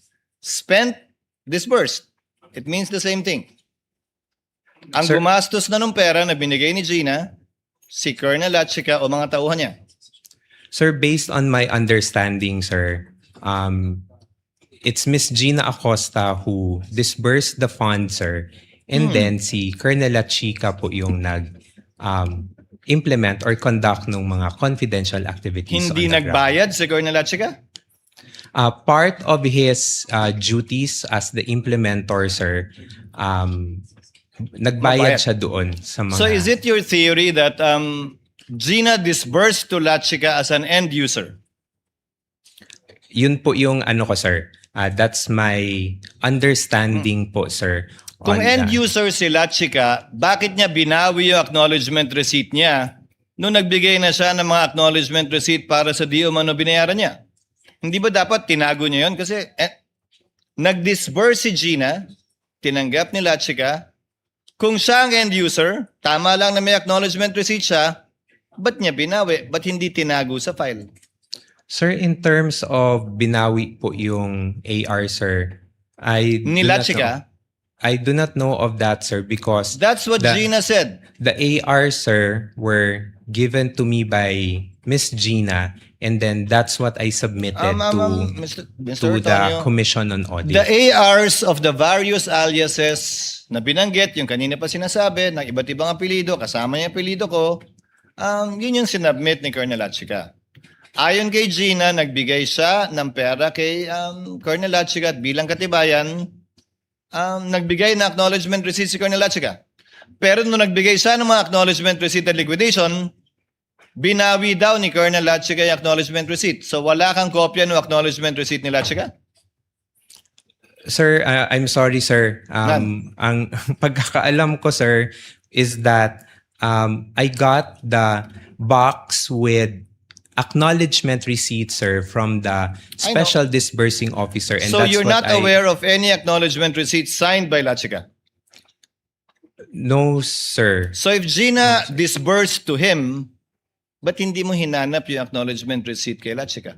spent, disbursed. It means the same thing. Ang Sir, gumastos na ng pera na binigay ni Gina, si Colonel Lachica o mga tauhan niya. Sir, based on my understanding, sir, it's Miss Gina Acosta who disbursed the funds, sir. And then si Colonel Lachica po yung implement or conduct ng mga confidential activities. Hindi on the ground. nagbayad si Colonel Lachica? Part of his duties as the implementor, sir, nagbayad siya doon sa mga... So is it your theory that Gina disbursed to Lachica as an end user? Yun po yung ano ko, sir. That's my understanding po, sir. Kung on end that. user si Lachica, bakit niya binawi yung acknowledgement receipt niya nung nagbigay na siya ng mga acknowledgement receipt para sa di umano binayaran niya? Hindi ba dapat tinago niya yun? Kasi nag-disburse si Gina, tinanggap ni Lachica. Kung siya ang end user, tama lang na may acknowledgement receipt siya, ba't niya binawi? Ba't hindi tinago sa file? Sir, in terms of binawi po yung AR, sir, Ni Lachica? I do not know of that, sir, because... That's what Gina said. The AR, sir, were given to me by Miss Gina, and then that's what I submitted Mr. to the Antonio, Commission on Audit. The ARs of the various aliases na binanggit, yung kanina pa sinasabi, ng iba't ibang apelido, kasama yung apelido ko, yun yung sinubmit ni Colonel Lachica. Ayon kay Gina, nagbigay siya ng pera kay Colonel Lachica at bilang katibayan, nagbigay na acknowledgement receipt si Colonel Lachica. Pero nung nagbigay siya ng mga acknowledgement receipt at liquidation, binawi daw ni Colonel Lachica yung acknowledgement receipt. So wala kang kopya ng acknowledgement receipt ni Lachica? Sir, I'm sorry, sir. Ang pagkakaalam ko, sir, is that I got the box with acknowledgement receipt, sir, from the special disbursing officer. And So that's you're what not aware of any acknowledgement receipt signed by Lachica? No, sir. So if Gina disbursed to him, ba't hindi mo hinanap yung acknowledgement receipt kay Lachica?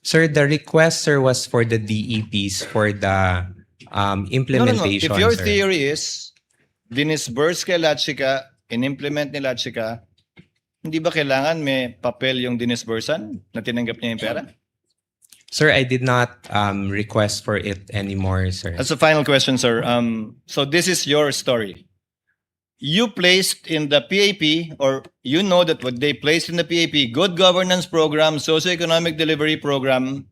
Sir, the request, sir, was for the DEPs for the implementation, If your sir. theory is, dinisburse kay Lachica, in-implement ni Lachica, hindi ba kailangan may papel yung dinisbursan na tinanggap niya yung pera? Sir, I did not request for it anymore, sir. As a final question, sir. So this is your story. You placed in the PAP, or you know that what they placed in the PAP, Good Governance Program, Socioeconomic Delivery Program,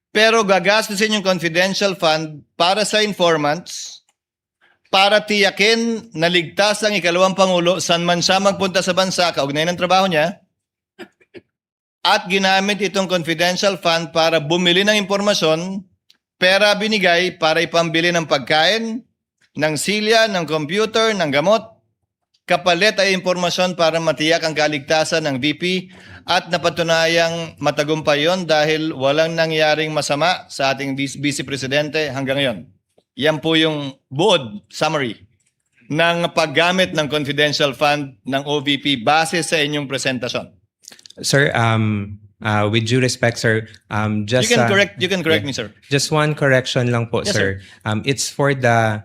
pero gagastusin yung confidential fund para sa informants, para tiyakin na ligtas ang ikalawang Pangulo saan man siya magpunta sa bansa, kaugnay ng trabaho niya, at ginamit itong confidential fund para bumili ng impormasyon, pera binigay para ipambili ng pagkain, ng silya, ng computer, ng gamot, kapalit ay impormasyon para matiyak ang kaligtasan ng VP at napatunayang matagumpay yon dahil walang nangyaring masama sa ating Vice Presidente hanggang ngayon. Yan po yung buod summary ng paggamit ng confidential fund ng OVP base sa inyong presentasyon. Sir, with due respect, sir, just You can correct me, sir. Just one correction lang po, Yes, sir. It's for the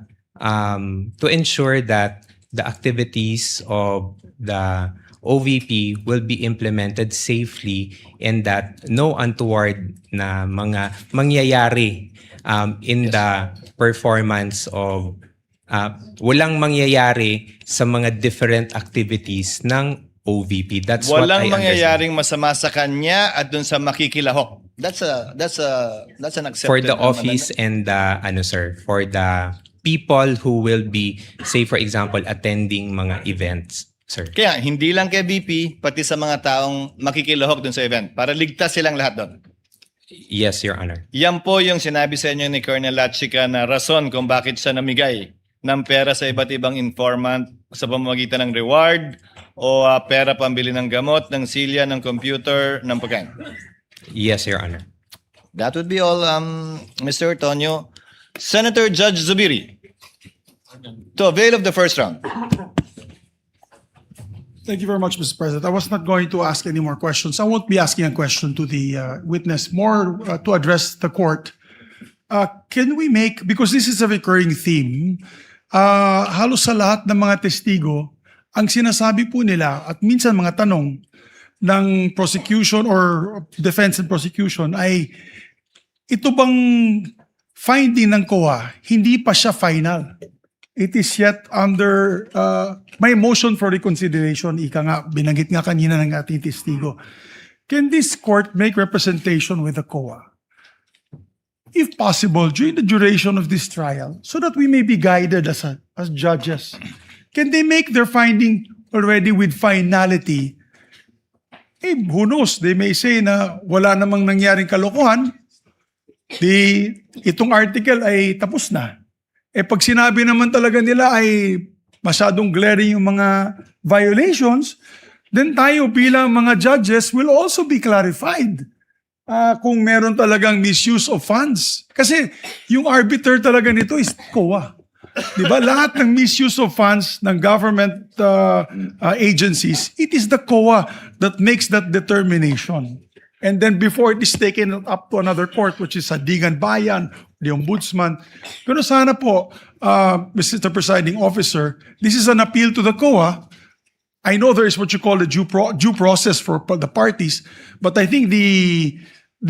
to ensure that the activities of the OVP will be implemented safely and that no untoward na mga mangyayari in the performance of walang mangyayari sa mga different activities ng OVP. That's what I Walang understand. mangyayaring masama sa kanya at dun sa makikilahok. That's an accepted For the office and the for the people who will be, say for example, attending mga events, sir. Kaya hindi lang kay VP, pati sa mga taong makikilahok dun sa event para ligtas silang lahat doon. Yes, Your Honor. Yan po yung sinabi sa inyo ni Colonel Lachica na rason kung bakit siya namigay ng pera sa iba't ibang informant sa pamamagitan ng reward o pera pambili ng gamot, ng silya, ng computer, ng pagkain. Yes, Your Honor. That would be all, Mr. Ortonio. Senator Judge Zubiri, to avail of the first round. Thank you very much, Mr. President. I was not going to ask any more questions. I won't be asking a question to the witness, more to address the court. Can we make, because this is a recurring theme, halos sa lahat ng mga testigo, ang sinasabi po nila at minsan mga tanong ng prosecution or defense and prosecution ay ito bang finding ng COA, hindi pa siya final. It is yet under my motion for reconsideration. Ika nga, binanggit nga kanina ng ating testigo. Can this court make representation with the COA? If possible, during the duration of this trial, so that we may be guided as judges. Can they make their finding already with finality? Who knows? They may say na wala namang nangyaring kalokohan. Itong article ay tapos na. Pag sinabi naman talaga nila ay masyadong glaring yung mga violations, then tayo bilang mga judges will also be clarified kung meron talagang misuse of funds. Kasi yung arbiter talaga nito is COA. Diba? Lahat ng misuse of funds ng government agencies, it is the COA that makes that determination. And then before it is taken up to another court, which is Sandigan Bayan, the Ombudsman. Pero sana po, Mr. Presiding Officer, this is an appeal to the COA. I know there is what you call the due process for the parties, but I think the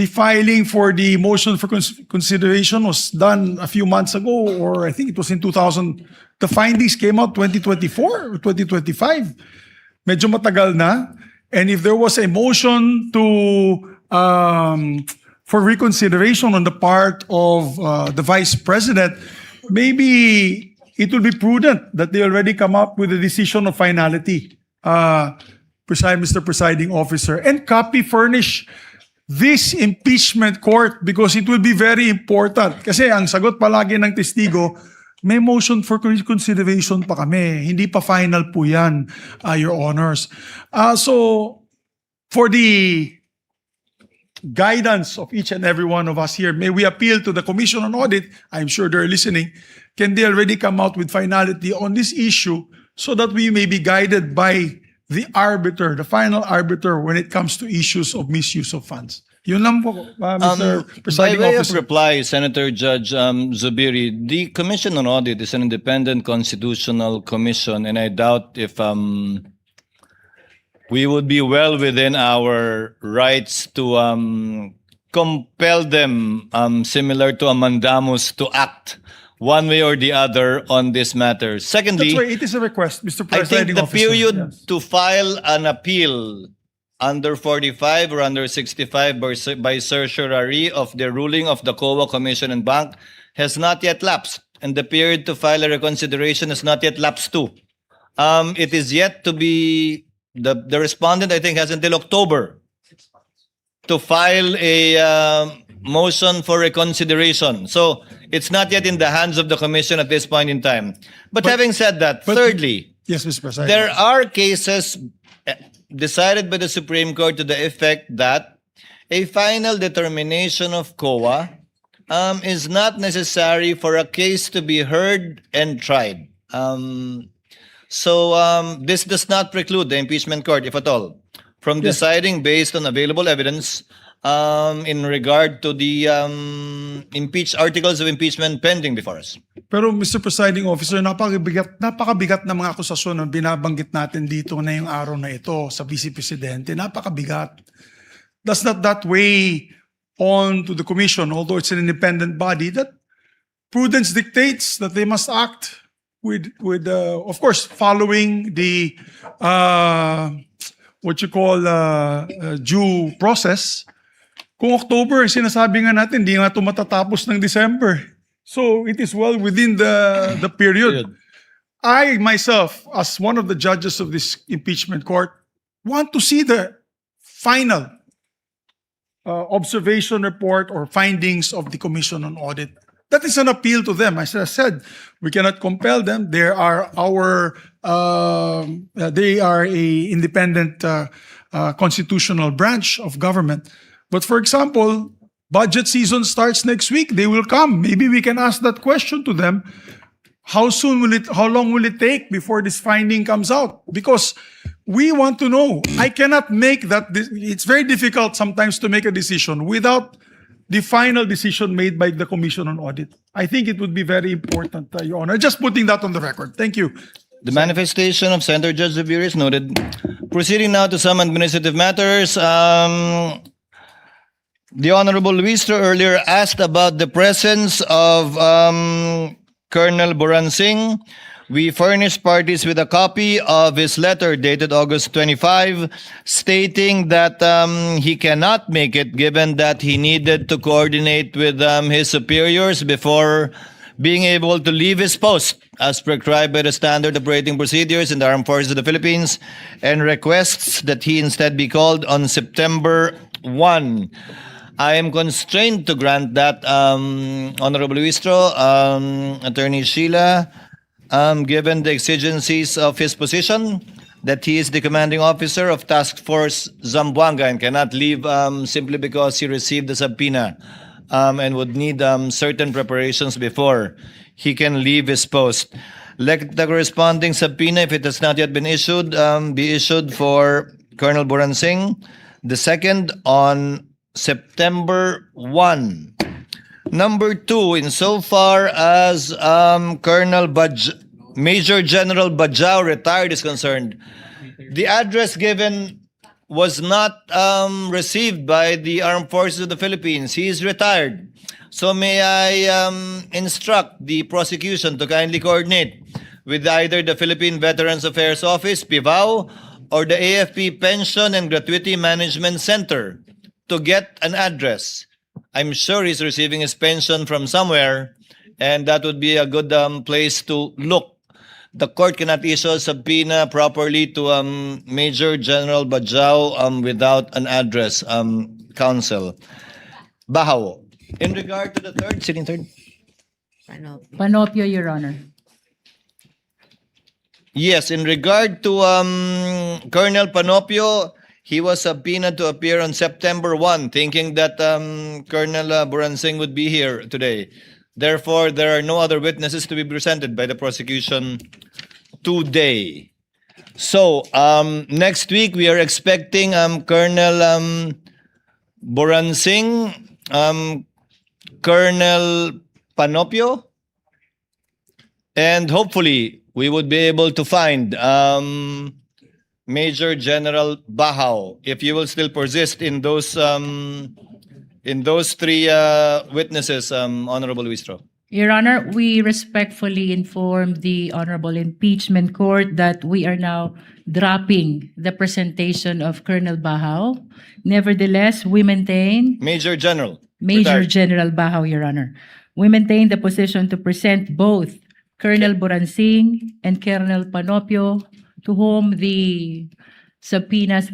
filing for the motion for consideration was done a few months ago, or I think it was in 2000. The findings came out 2024 or 2025. Medyo matagal na. And if there was a motion for reconsideration on the part of the Vice President, maybe it will be prudent that they already come up with a decision of finality, Mr. Presiding Officer, and copy furnish this impeachment court because it will be very important. Kasi ang sagot palagi ng testigo, may motion for reconsideration pa kami. Hindi pa final po yan, Your Honors. So, for the guidance of each and every one of us here, may we appeal to the Commission on Audit, I'm sure they're listening, can they already come out with finality on this issue so that we may be guided by the arbiter, the final arbiter when it comes to issues of misuse of funds. Yun lang po, Mr. Presiding By way Officer. of reply, Senator Judge Zubiri, the Commission on Audit is an independent constitutional commission, and I doubt if we would be well within our rights to compel them, similar to a mandamus, to act one way or the other on this matter. Secondly, That's why it is a request, Mr. I think Presiding the Officer. period Yes. to file an appeal under 45 or under 65 by certiorari of the ruling of the COA Commission and Bank has not yet lapsed, and the period to file a reconsideration has not yet lapsed too. It is yet to be, the respondent I think has until October to file a motion for reconsideration. So it's not yet in the hands of the Commission at this point in time. But having said that, thirdly, Yes, Mr. President. there are cases decided by the Supreme Court to the effect that a final determination of COA is not necessary for a case to be heard and tried. So this does not preclude the impeachment court, if at all, from deciding based on available evidence in regard to the articles of impeachment pending before us. Pero Mr. Presiding Officer, napakabigat na mga akusasyon na binabanggit natin dito ngayong araw na ito sa Vice Presidente. Napakabigat. Does not that weigh on to the Commission, although it's an independent body, that prudence dictates that they must act with of course, following the what you call due process. Kung October, sinasabi nga natin, di nga ito matatapos ng December. So it is well within the period. I myself, as one of the judges of this impeachment court, want to see the final observation report or findings of the Commission on Audit. That is an appeal to them. As I said, we cannot compel them. They are a independent constitutional branch of government. But for example, budget season starts next week. They will come. Maybe we can ask that question to them. How long will it take before this finding comes out? Because we want to know. I cannot make that. It's very difficult sometimes to make a decision without the final decision made by the Commission on Audit. I think it would be very important, Your Honor. Just putting that on the record. Thank you. The manifestation of Senator Judge Zubiri is noted. Proceeding now to some administrative matters. The Honorable Luistro earlier asked about the presence of Colonel Boransing. We furnished parties with a copy of his letter dated August 25, stating that he cannot make it given that he needed to coordinate with his superiors before being able to leave his post as prescribed by the standard operating procedures in the Armed Forces of the Philippines, and requests that he instead be called on September 1. I am constrained to grant that, Honorable Luistro, Attorney Sheila, given the exigencies of his position, that he is the commanding officer of Task Force Zamboanga and cannot leave simply because he received the subpoena and would need certain preparations before he can leave his post. Let the corresponding subpoena, if it has not yet been issued, be issued for Colonel Boransing, the second on September 1. Number 2, insofar as Major General Bajao retired is concerned, the address given was not received by the Armed Forces of the Philippines. He is retired. So may I instruct the prosecution to kindly coordinate with either the Philippine Veterans Affairs Office, PIVAO, or the AFP Pension and Gratuity Management Center to get an address. I'm sure he's receiving his pension from somewhere, and that would be a good place to look. The court cannot issue a subpoena properly to Major General Bajao without an address, counsel. Bahao. In regard to the third, sitting third? Panopio, Your Honor. Yes, in regard to Colonel Panopio, he was subpoenaed to appear on September 1, thinking that Colonel Boransing would be here today. Therefore, there are no other witnesses to be presented by the prosecution today. So, next week, we are expecting Colonel Boransing, Colonel Panopio, and hopefully, we would be able to find Major General Bahao, if you will still persist in those three witnesses, Honorable Luistro. Your Honor, we respectfully inform the Honorable Impeachment Court that we are now dropping the presentation of Colonel Bahao. Nevertheless, we maintain Major General. Major Retired. General Bahao, Your Honor. We maintain the position to present both Colonel Boransing and Colonel Panopio, to whom the subpoenas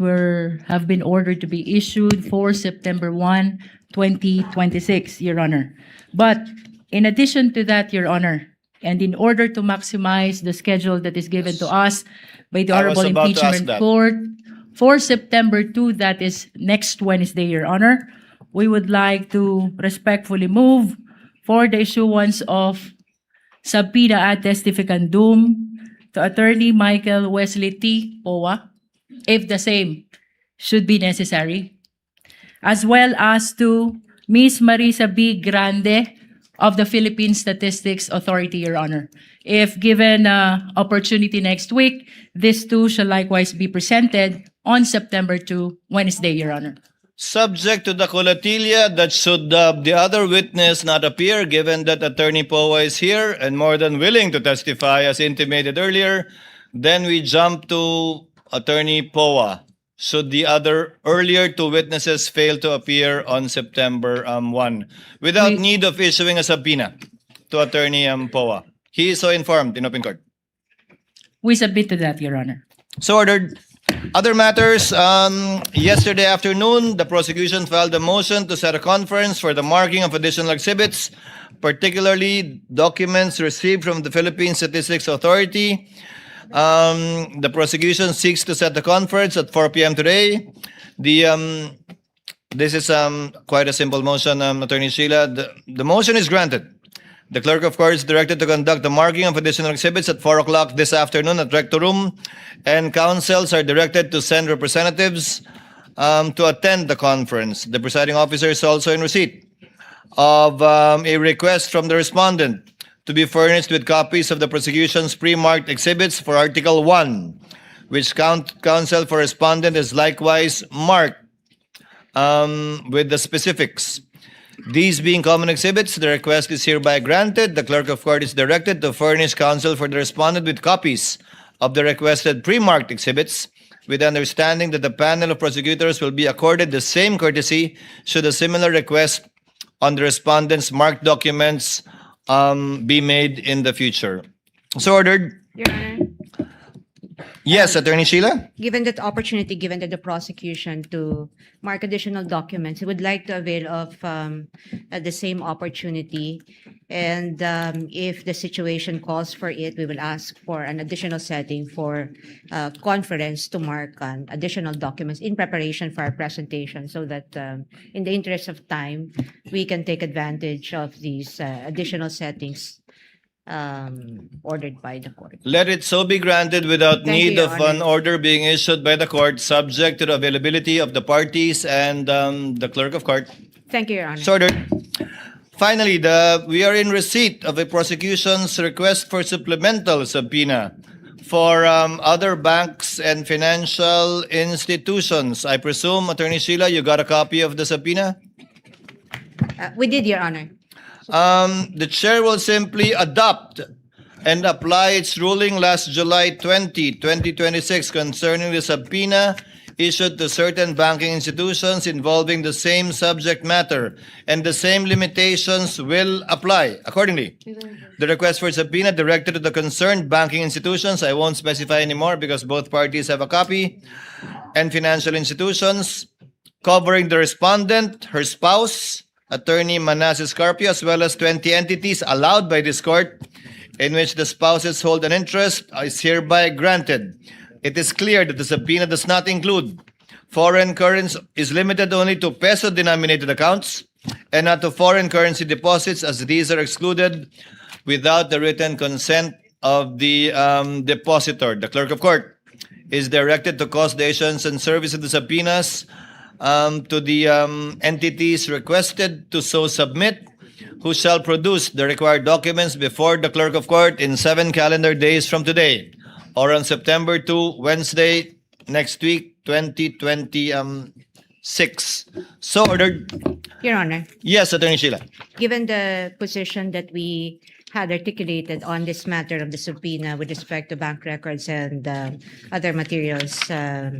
have been ordered to be issued for September 1, 2026, Your Honor. But in addition to that, Your Honor, and in order to maximize the schedule that is given to us by the I was Honorable about to ask Impeachment that. Court, for September 2, that is next Wednesday, Your Honor, we would like to respectfully move for the issuance of subpoena ad testificandum to Attorney Michael Wesley T. Poa, if the same should be necessary, as well as to Ms. Marisa B. Grande of the Philippine Statistics Authority, Your Honor. If given opportunity next week, these two shall likewise be presented on September 2, Wednesday, Your Honor. Subject to the colatilia that should the other witness not appear, given that Attorney Poa is here and more than willing to testify as intimated earlier, then we jump to Attorney Poa. Should the other earlier two witnesses fail to appear on September 1, without need of issuing a subpoena to Attorney Poa. He is so informed in open court. We submit to that, Your Honor. So ordered. Other matters, yesterday afternoon, the prosecution filed a motion to set a conference for the marking of additional exhibits, particularly documents received from the Philippine Statistics Authority. The prosecution seeks to set the conference at 4 p.m. today. This is quite a simple motion, Attorney Sheila. The motion is granted. The clerk of court is directed to conduct the marking of additional exhibits at 4 o'clock this afternoon at Rector Room, and counsels are directed to send representatives to attend the conference. The presiding officer is also in receipt of a request from the respondent to be furnished with copies of the prosecution's pre-marked exhibits for Article 1, which counsel for respondent is likewise marked with the specifics. These being common exhibits, the request is hereby granted. The clerk of court is directed to furnish counsel for the respondent with copies of the requested pre-marked exhibits, with the understanding that the panel of prosecutors will be accorded the same courtesy should a similar request on the respondent's marked documents be made in the future. So ordered. Your Honor, Yes, Attorney Sheila? given that opportunity given to the prosecution to mark additional documents, I would like to avail of the same opportunity. And if the situation calls for it, we will ask for an additional setting for conference to mark additional documents in preparation for our presentation, so that in the interest of time, we can take advantage of these additional settings ordered by the court. Let it so be granted without Thank you, need Your of Honor. an order being issued by the court, subject to the availability of the parties and the clerk of court. Thank you, Your Honor. So ordered. Finally, we are in receipt of a prosecution's request for supplemental subpoena for other banks and financial institutions. I presume, Attorney Sheila, you got a copy of the subpoena? We did, Your Honor. The chair will simply adopt and apply its ruling last July 20, 2026 concerning the subpoena issued to certain banking institutions involving the same subject matter, and the same limitations will apply accordingly. The request for subpoena directed to the concerned banking institutions, I won't specify anymore because both parties have a copy, and financial institutions covering the respondent, her spouse, Attorney Manasseh Carpio, as well as 20 entities allowed by this court in which the spouses hold an interest, is hereby granted. It is clear that the subpoena does not include foreign currency, is limited only to peso-denominated accounts and not to foreign currency deposits, as these are excluded without the written consent of the depositor. The clerk of court is directed to cause the issuance and service of the subpoenas to the entities requested to so submit, who shall produce the required documents before the clerk of court in 7 calendar days from today, or on September 2, Wednesday, next week, 2026. So ordered. Your Honor, Yes, Attorney Sheila. given the position that we had articulated on this matter of the subpoena with respect to bank records and other materials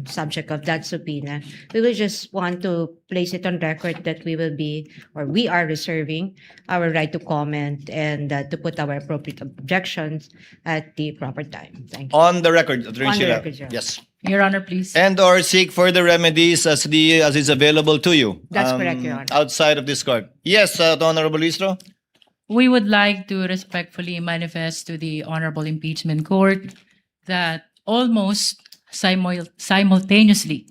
subject of that subpoena, we will just want to place it on record that we will be, or we are reserving our right to comment and to put our appropriate objections at the proper time. Thank you. On the record, Attorney On the Sheila. record, Your Honor. Yes. Your Honor, please. And or seek further remedies as is available to you. That's correct, Your Honor. Outside of this court. Yes, Honorable Listro. We would like to respectfully manifest to the Honorable Impeachment Court that almost simultaneously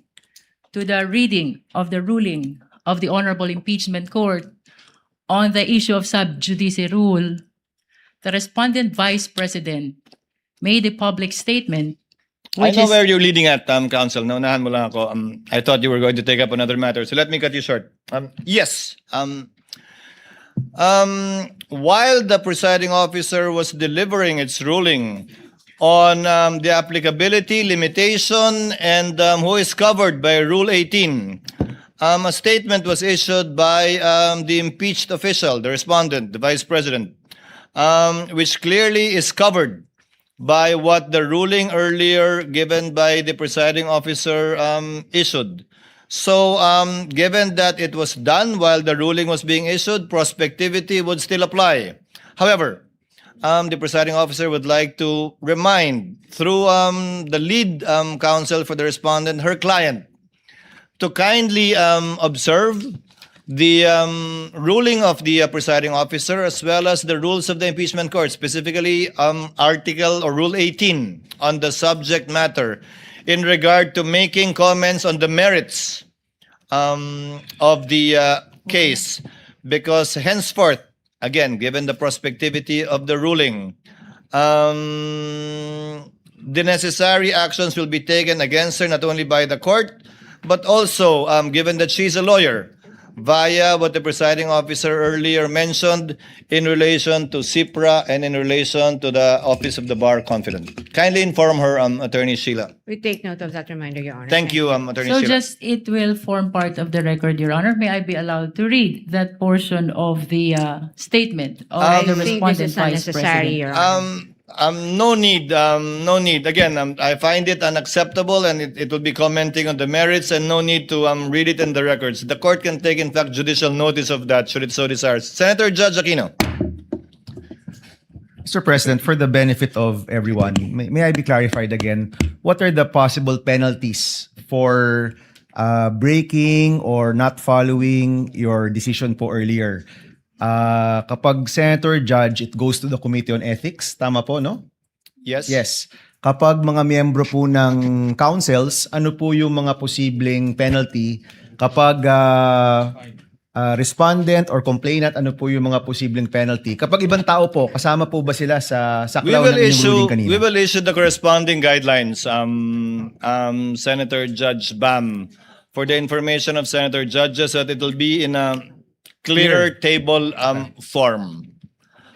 to the reading of the ruling of the Honorable Impeachment Court on the issue of sub judice rule, the respondent Vice President made a public statement I which know is where you're leading at, Counsel. Naunahan mo lang ako. I thought you were going to take up another matter, so let me cut you short. Yes. While the presiding officer was delivering its ruling on the applicability, limitation, and who is covered by Rule 18, a statement was issued by the impeached official, the respondent, the Vice President, which clearly is covered by what the ruling earlier given by the presiding officer issued. So, given that it was done while the ruling was being issued, prospectivity would still apply. However, the presiding officer would like to remind through the lead counsel for the respondent, her client, to kindly observe the ruling of the presiding officer as well as the rules of the impeachment court, specifically Article or Rule 18 on the subject matter in regard to making comments on the merits of the case, because henceforth, again, given the prospectivity of the ruling, the necessary actions will be taken against her not only by the court, but also, given that she's a lawyer, via what the presiding officer earlier mentioned in relation to CIPRA and in relation to the Office of the Bar Confident. Kindly inform her, Attorney Sheila. We take note of that reminder, Your Honor. Thank you, Attorney So Sheila. just it will form part of the record, Your Honor. May I be allowed to read that portion of the statement of I the think respondent this is Vice unnecessary, President? Your Honor. No need, no need. Again, I find it unacceptable, and it will be commenting on the merits, and no need to read it in the records. The court can take, in fact, judicial notice of that, should it so desire. Senator Judge Aquino. Mr. President, for the benefit of everyone, may I be clarified again? What are the possible penalties for breaking or not following your decision po earlier? Kapag Senator Judge, it goes to the Committee on Ethics. Tama po, no? Yes. Yes. Kapag mga miyembro po ng councils, ano po yung mga posibleng penalty? Kapag respondent or complainant, ano po yung mga posibleng penalty? Kapag ibang tao po, kasama po ba sila sa saklaw ng inyong ruling kanina? We will issue the corresponding guidelines, Senator Judge Bam, for the information of Senator Judges, that it will be in a clearer table form.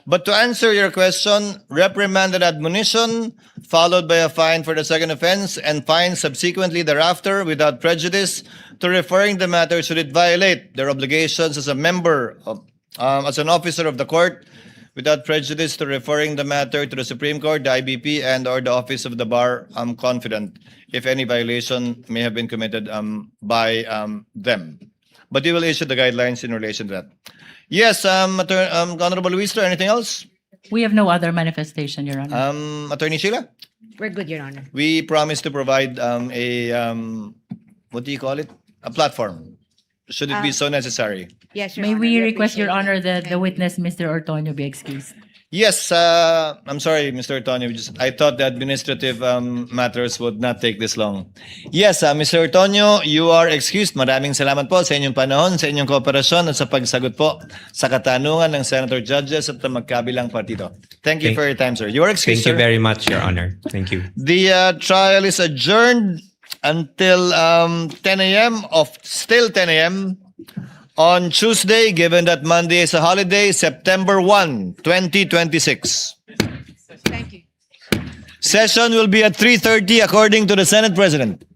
But to answer your question, reprimand and admonition, followed by a fine for the second offense, and fine subsequently thereafter without prejudice to referring the matter should it violate their obligations as a member of, as an officer of the court, without prejudice to referring the matter to the Supreme Court, the IBP, and or the Office of the Bar Confident, if any violation may have been committed by them. But we will issue the guidelines in relation to that. Yes, Honorable Luistro, anything else? We have no other manifestation, Your Honor. Attorney Sheila? We're good, Your Honor. We promise to provide what do you call it? A platform, should it be so necessary. Yes, Your May Honor. we request, Your appreciate Honor, that the witness, Mr. Ortonio, be excused? Yes, I'm sorry, Mr. Ortonio. I thought the administrative matters would not take this long. Yes, Mr. Ortonio, you are excused. Maraming salamat po sa inyong panahon, sa inyong kooperasyon at sa pagsagot po sa katanungan ng Senator Judges at ng magkabilang partido. Thank you for your time, sir. You are excused, Thank you sir. very much, Your Honor. Thank you. The trial is adjourned until 10 a.m. Still 10 a.m. on Tuesday, given that Monday is a holiday, September 1, 2026. Thank you. Session will be at 3:30 according to the Senate President.